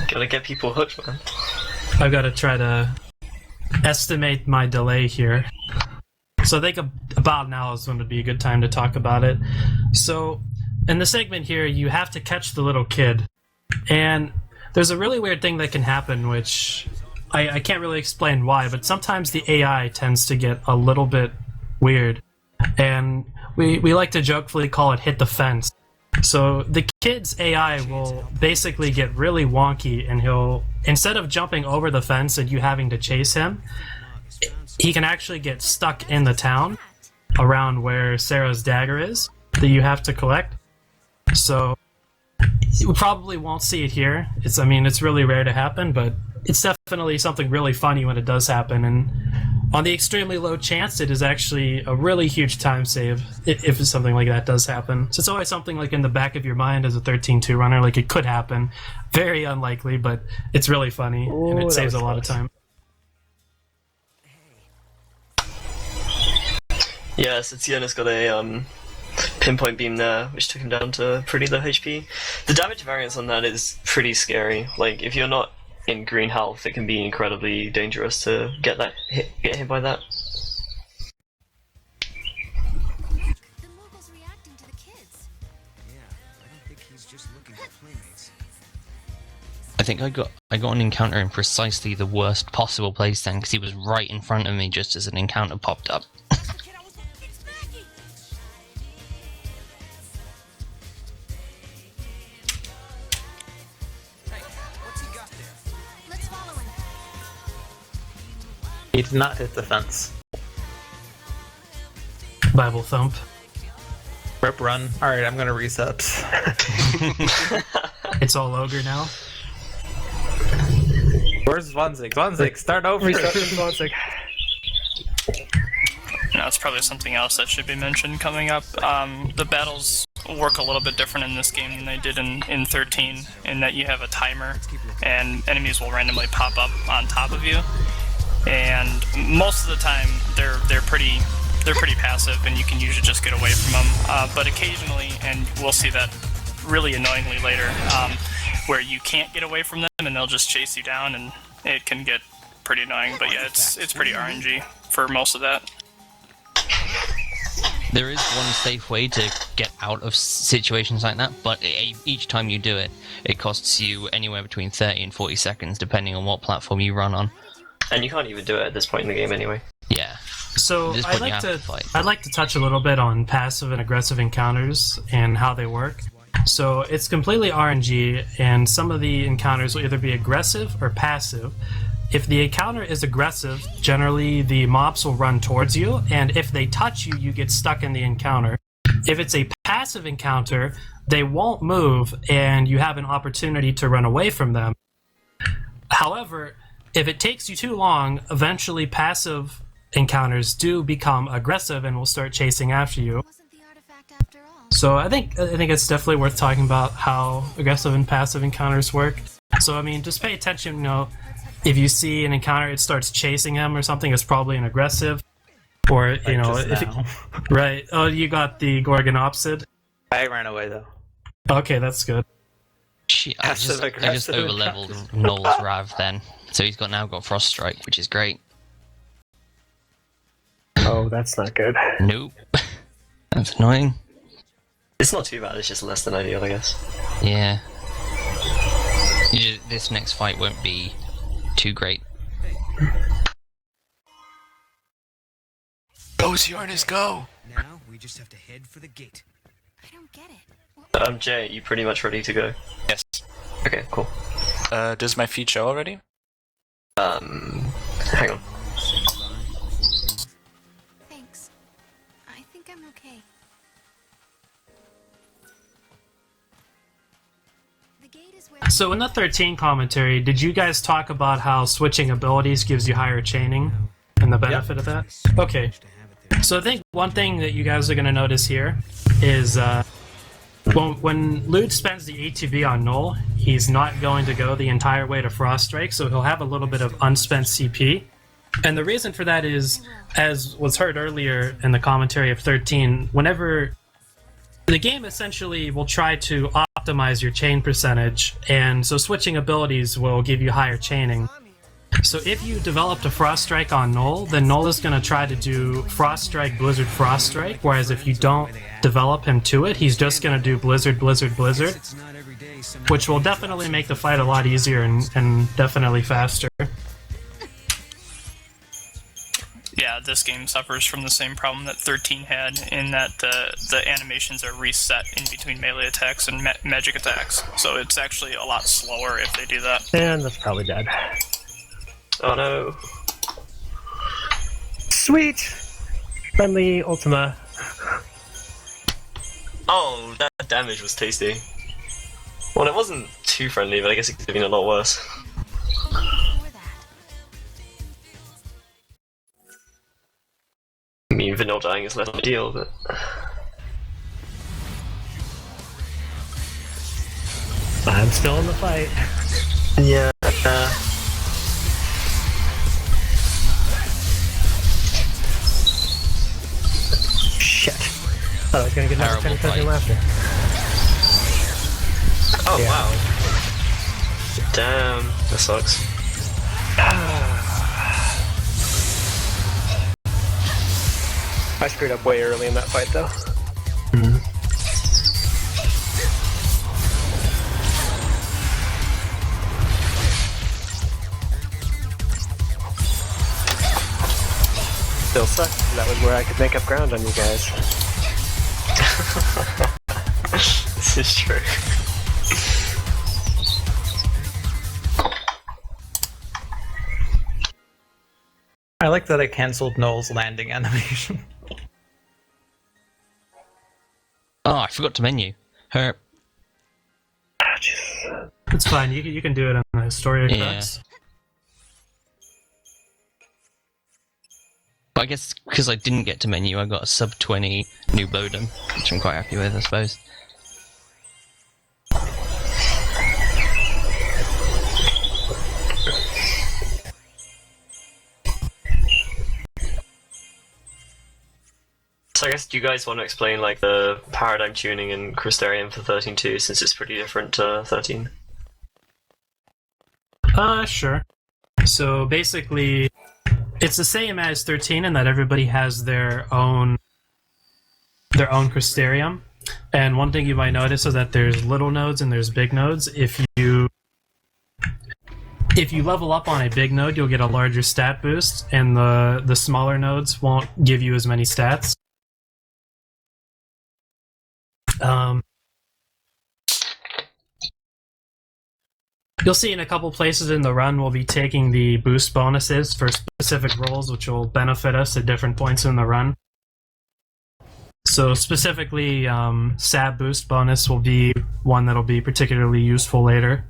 Gotta get people hooked, man. I've got to try to estimate my delay here. So I think about now is going to be a good time to talk about it. So in the segment here, you have to catch the little kid. And there's a really weird thing that can happen, which I can't really explain why, but sometimes the AI tends to get a little bit weird. And we like to jokefully call it hit the fence. So the kid's AI will basically get really wonky, and he'll, instead of jumping over the fence and you having to chase him, he can actually get stuck in the town around where Sarah's dagger is that you have to collect. So you probably won't see it here. It's really rare to happen, but it's definitely something really funny when it does happen. And on the extremely low chance, it is actually a really huge time save if something like that does happen. So it's always something like in the back of your mind as a 13-2 runner, like it could happen. Very unlikely, but it's really funny, and it saves a lot of time. Yeah, so Tiornys got a pinpoint beam there, which took him down to pretty low HP. The damage variance on that is pretty scary. Like, if you're not in green health, it can be incredibly dangerous to get hit by that. The Mogul's reacting to the kids. Yeah, I don't think he's just looking for playmates. I think I got an encounter in precisely the worst possible place then, because he was right in front of me just as an encounter popped up. He did not hit the fence. Bible thump. Rip run. Alright, I'm gonna reset. It's all ogre now. Where's Zwanzig? Zwanzig, start over. Zwanzig. No, it's probably something else that should be mentioned coming up. The battles work a little bit different in this game than they did in 13, in that you have a timer, and enemies will randomly pop up on top of you. and most of the time they're pretty passive, and you can usually just get away from them. But occasionally, and we'll see that really annoyingly later, where you can't get away from them and they'll just chase you down, and it can get pretty annoying. But yeah, it's pretty RNG for most of that. There is one safe way to get out of situations like that, but each time you do it, it costs you anywhere between 30 and 40 seconds, depending on what platform you run on. And you can't even do it at this point in the game anyway. Yeah. So At this point, you have to fight. I'd like to touch a little bit on passive and aggressive encounters and how they work. So it's completely RNG, and some of the encounters will either be aggressive or passive. If the encounter is aggressive, generally the mobs will run towards you, and if they touch you, you get stuck in the encounter. If it's a passive encounter, they won't move, and you have an opportunity to run away from them. However, if it takes you too long, eventually passive encounters do become aggressive and will start chasing after you. So I think it's definitely worth talking about how aggressive and passive encounters work. So I mean, just pay attention, you know, if you see an encounter, it starts chasing him or something, it's probably an aggressive. Or, you know, right. Oh, you got the Gorgon Opsid? I ran away though. Okay, that's good. I just overleveled Noel's Rav then. So he's now got Frost Strike, which is great. Oh, that's not good. Nope. That's annoying. It's not too bad, it's just less than ideal, I guess. Yeah. This next fight won't be too great. Go, Tiornys, go! Now we just have to head for the gate. I don't get it. Jay, you pretty much ready to go? Yes. Okay, cool. Does my feed show already? Hang on. Thanks. I think I'm okay. The gate is where. So in the 13 commentary, did you guys talk about how switching abilities gives you higher chaining and the benefit of that? Okay. So I think one thing that you guys are going to notice here is when Lewd spends the ATB on Null, he's not going to go the entire way to Frost Strike, so he'll have a little bit of unspent CP. And the reason for that is, as was heard earlier in the commentary of 13, whenever the game essentially will try to optimize your chain percentage, and so switching abilities will give you higher chaining. So if you developed a Frost Strike on Null, then Null is going to try to do Frost Strike, Blizzard, Frost Strike, whereas if you don't develop him to it, he's just going to do Blizzard, Blizzard, Blizzard, which will definitely make the fight a lot easier and definitely faster. Yeah, this game suffers from the same problem that 13 had, in that the animations are reset in between melee attacks and magic attacks, so it's actually a lot slower if they do that. And that's probably dead. Oh no. Sweet! Friendly Ultima. Oh, that damage was tasty. Well, it wasn't too friendly, but I guess it could have been a lot worse. I mean, vanilla dying is less ideal, but... I'm still in the fight. Yeah, Shit. Thought I was gonna get another 10 because of laughter. Oh, wow. Damn, that sucks. I screwed up way early in that fight, though. Still sucks. That was where I could make up ground on you guys. This is true. I like that I cancelled Noel's landing animation. Oh, I forgot to menu. Herp. It's fine, you can do it on the Historia cards. But I guess because I didn't get to menu, I got a sub 20 new Bodum, which I'm quite happy with, I suppose. So I guess, do you guys want to explain like the paradigm tuning in Crystarium for 13.2, since it's pretty different to 13? Sure. So basically, it's the same as 13 in that everybody has their own Crystarium. And one thing you might notice is that there's little nodes and there's big nodes. If you level up on a big node, you'll get a larger stat boost, and the smaller nodes won't give you as many stats. You'll see in a couple places in the run we'll be taking the boost bonuses for specific roles, which will benefit us at different points in the run. So specifically, Sab boost bonus will be one that'll be particularly useful later.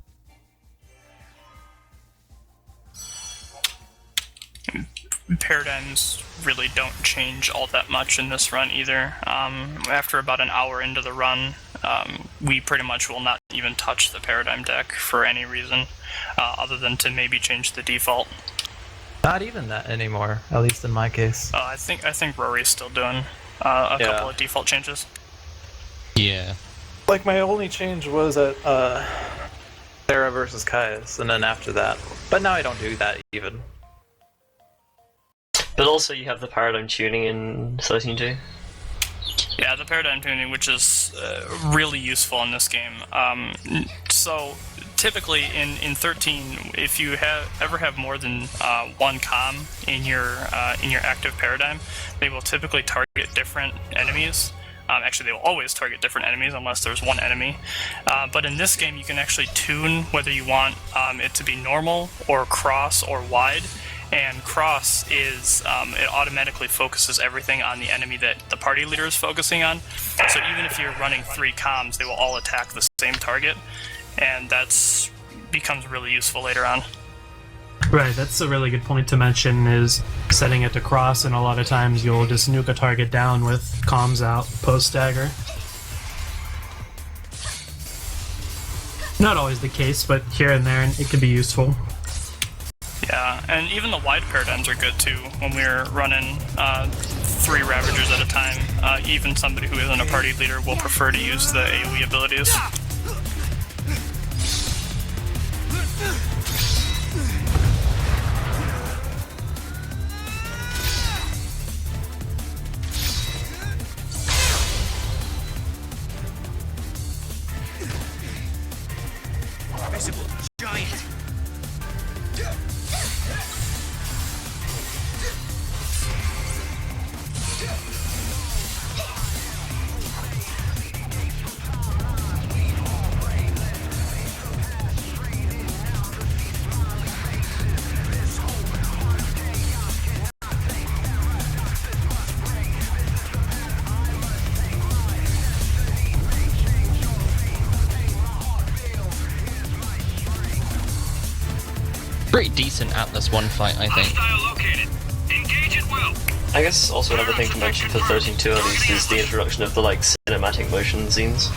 Paradigms really don't change all that much in this run either. After about an hour into the run, we pretty much will not even touch the paradigm deck for any reason, other than to maybe change the default. Not even that anymore, at least in my case. I think Rory's still doing a couple of default changes. Yeah. Like, my only change was at Sarah versus Kai's, and then after that. But now I don't do that even. But also you have the paradigm tuning in 13.2. Yeah, the paradigm tuning, which is really useful in this game. So typically in 13, if you ever have more than one comm in your active paradigm, they will typically target different enemies. Actually, they will always target different enemies unless there's one enemy. But in this game, you can actually tune whether you want it to be normal or cross or wide. And cross is, it automatically focuses everything on the enemy that the party leader is focusing on. So even if you're running 3 comms, they will all attack the same target. And that's becomes really useful later on. Right, that's a really good point to mention, is setting it to cross, and a lot of times you'll just nuke a target down with comms out post-stagger. Not always the case, but here and there it can be useful. Yeah, and even the wide paradigms are good too when we're running 3 Ravagers at a time. Even somebody who isn't a party leader will prefer to use the AoE abilities. Visible giant. Pretty decent Atlas 1 fight, I think. I guess also another thing to mention for 13.2 at least is the introduction of the like cinematic motion scenes.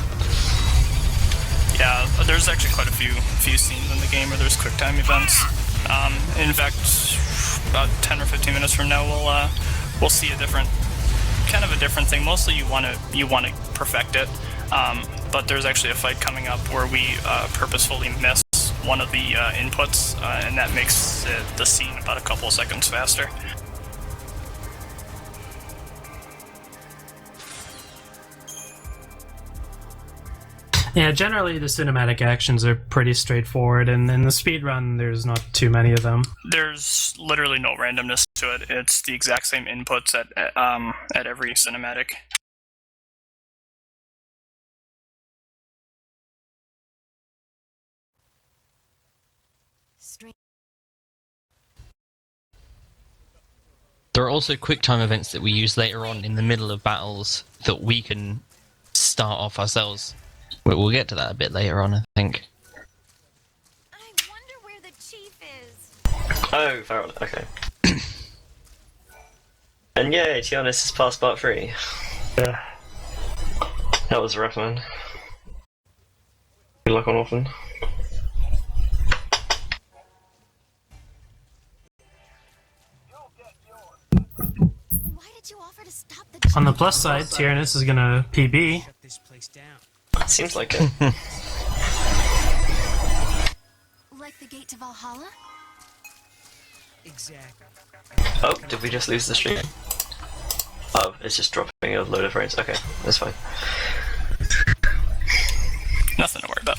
Yeah, there's actually quite a few scenes in the game where there's QuickTime events. In fact, about 10 or 15 minutes from now, we'll see a different thing. Mostly you want to perfect it, but there's actually a fight coming up where we purposefully miss one of the inputs, and that makes the scene about a couple of seconds faster. Yeah, generally the cinematic actions are pretty straightforward, and in the speedrun there's not too many of them. There's literally no randomness to it. It's the exact same inputs at every cinematic. There are also QuickTime events that we use later on in the middle of battles that we can start off ourselves. We'll get to that a bit later on, I think. I wonder where the chief is. Oh, fair enough. Okay. And yay, Tiornys has passed part 3. Yeah. That was a rough one. Good luck on Orphan. Why did you offer to stop the On the plus side, Tiornys is gonna PB. Seems like it. Like the gate to Valhalla? Exactly. Oh, did we just lose the stream? Oh, it's just dropping a load of frames. Okay, that's fine. Nothing to worry about.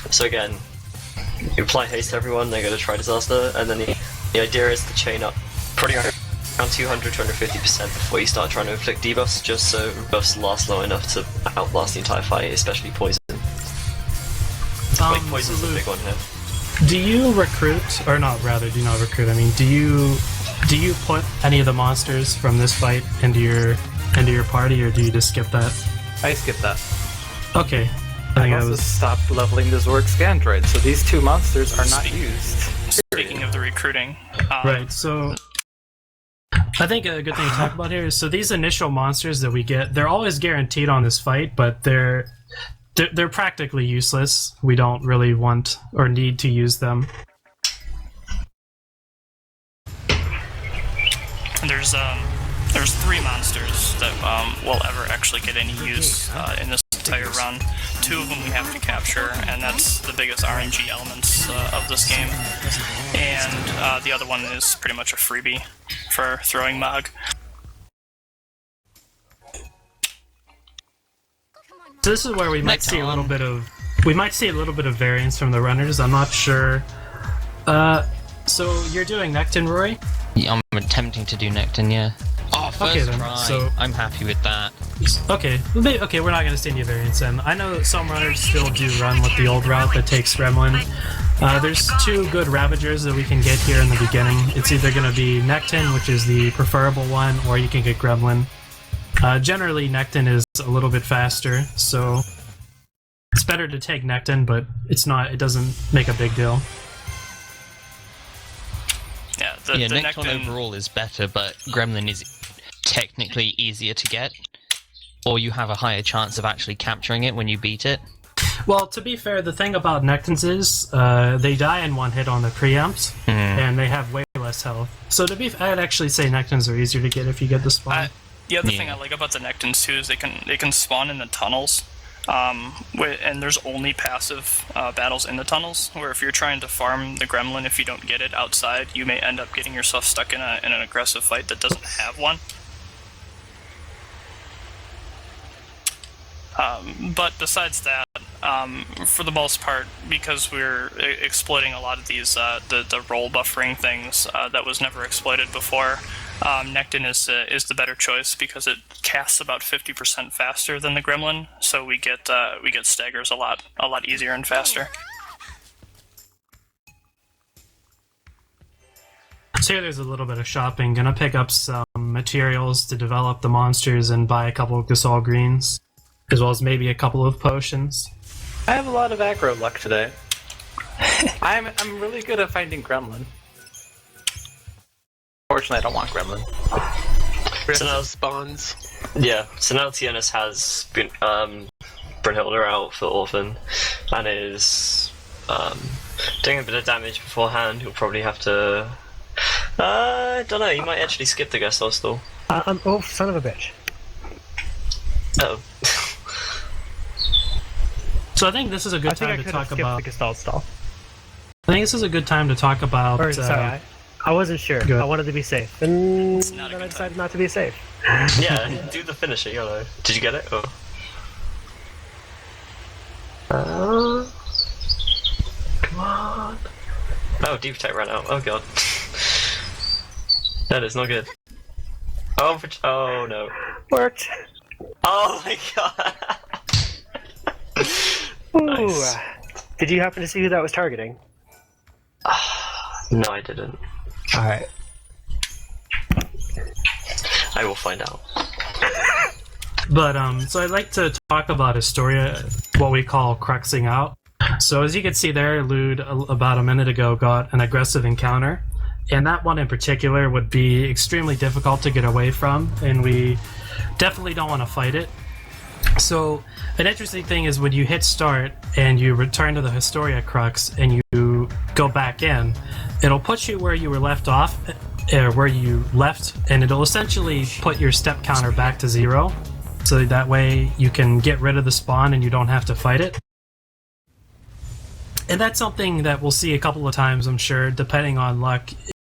So again, you apply haste to everyone, they go to try disaster, and then the idea is to chain up pretty around 200-250% before you start trying to inflict debuffs, just so buffs last long enough to outlast the entire fight, especially poison. Poison's a big one here. Do you recruit, or not? Rather, do not recruit. I mean, do you put any of the monsters from this fight into your party, or do you just skip that? I skip that. Okay. I also stopped leveling the Zorg Scandroid, so these two monsters are not used. Speaking of the recruiting, right. So I think a good thing to talk about here is, so these initial monsters that we get, they're always guaranteed on this fight, but they're practically useless. We don't really want or need to use them. There's 3 monsters that will ever actually get any use in this entire run. 2 of them we have to capture, and that's the biggest RNG elements of this game. And the other one is pretty much a freebie for throwing Mog. So this is where we might see a little bit of variance from the runners. I'm not sure. So you're doing Nectin, Rory? Yeah, I'm attempting to do Nectin, yeah. Oh, first then, try. so- I'm happy with that. Okay, okay, we're not going to see any variance then. I know that some runners still do run with the old route that takes Gremlin. There's 2 good Ravagers that we can get here in the beginning. It's either going to be Nectin, which is the preferable one, or you can get Gremlin. Generally, Nectin is a little bit faster, so it's better to take Nectin, but it doesn't make a big deal. Yeah, the Necton overall is better, but Gremlin is technically easier to get, or you have a higher chance of actually capturing it when you beat it. Well, to be fair, the thing about Nectins is they die in 1 hit on the preamps, and they have way less health. So I'd actually say Nectins are easier to get if you get the spawn. The other thing I like about the Nectins too is they can spawn in the tunnels, and there's only passive battles in the tunnels. Where if you're trying to farm the Gremlin, if you don't get it outside, you may end up getting yourself stuck in an aggressive fight that doesn't have one. But besides that, for the most part, because we're exploiting a lot of these the roll buffering things that was never exploited before, Nectin is the better choice because it casts about 50% faster than the Gremlin, so we get staggers a lot easier and faster. So here there's a little bit of shopping. Gonna pick up some materials to develop the monsters and buy a couple of Gasol greens, as well as maybe a couple of potions. I have a lot of aggro luck today. I'm really good at finding Gremlin. Fortunately, I don't want Gremlin. So now spawns. Yeah, so now Tiornys has been Brunhilde out for Orphan, and is doing a bit of damage beforehand. He'll probably have to. I don't know. He might actually skip the guest hostel. Oh, son of a bitch. Oh. So I think this is a good time to talk about. The Gestalt stall. I think this is a good time to talk about. Or, sorry, I wasn't sure. Good. I wanted to be safe, and then I decided not to be safe. Yeah, do the finisher, YOLO. Did you get it? Or? Come on. Oh, Deep Tech ran out. Oh god. That is not good. Oh no. Worked. Oh my god. Nice. Did you happen to see who that was targeting? No, I didn't. Alright. I will find out. But so I'd like to talk about Historia, what we call cruxing out. So as you can see there, Lewd about a minute ago got an aggressive encounter, and that one in particular would be extremely difficult to get away from, and we definitely don't want to fight it. So an interesting thing is when you hit start and you return to the Historia Crux and you go back in, it'll put you where you were left off, or where you left, and it'll essentially put your step counter back to 0, so that way you can get rid of the spawn and you don't have to fight it. And that's something that we'll see a couple of times, I'm sure, depending on luck.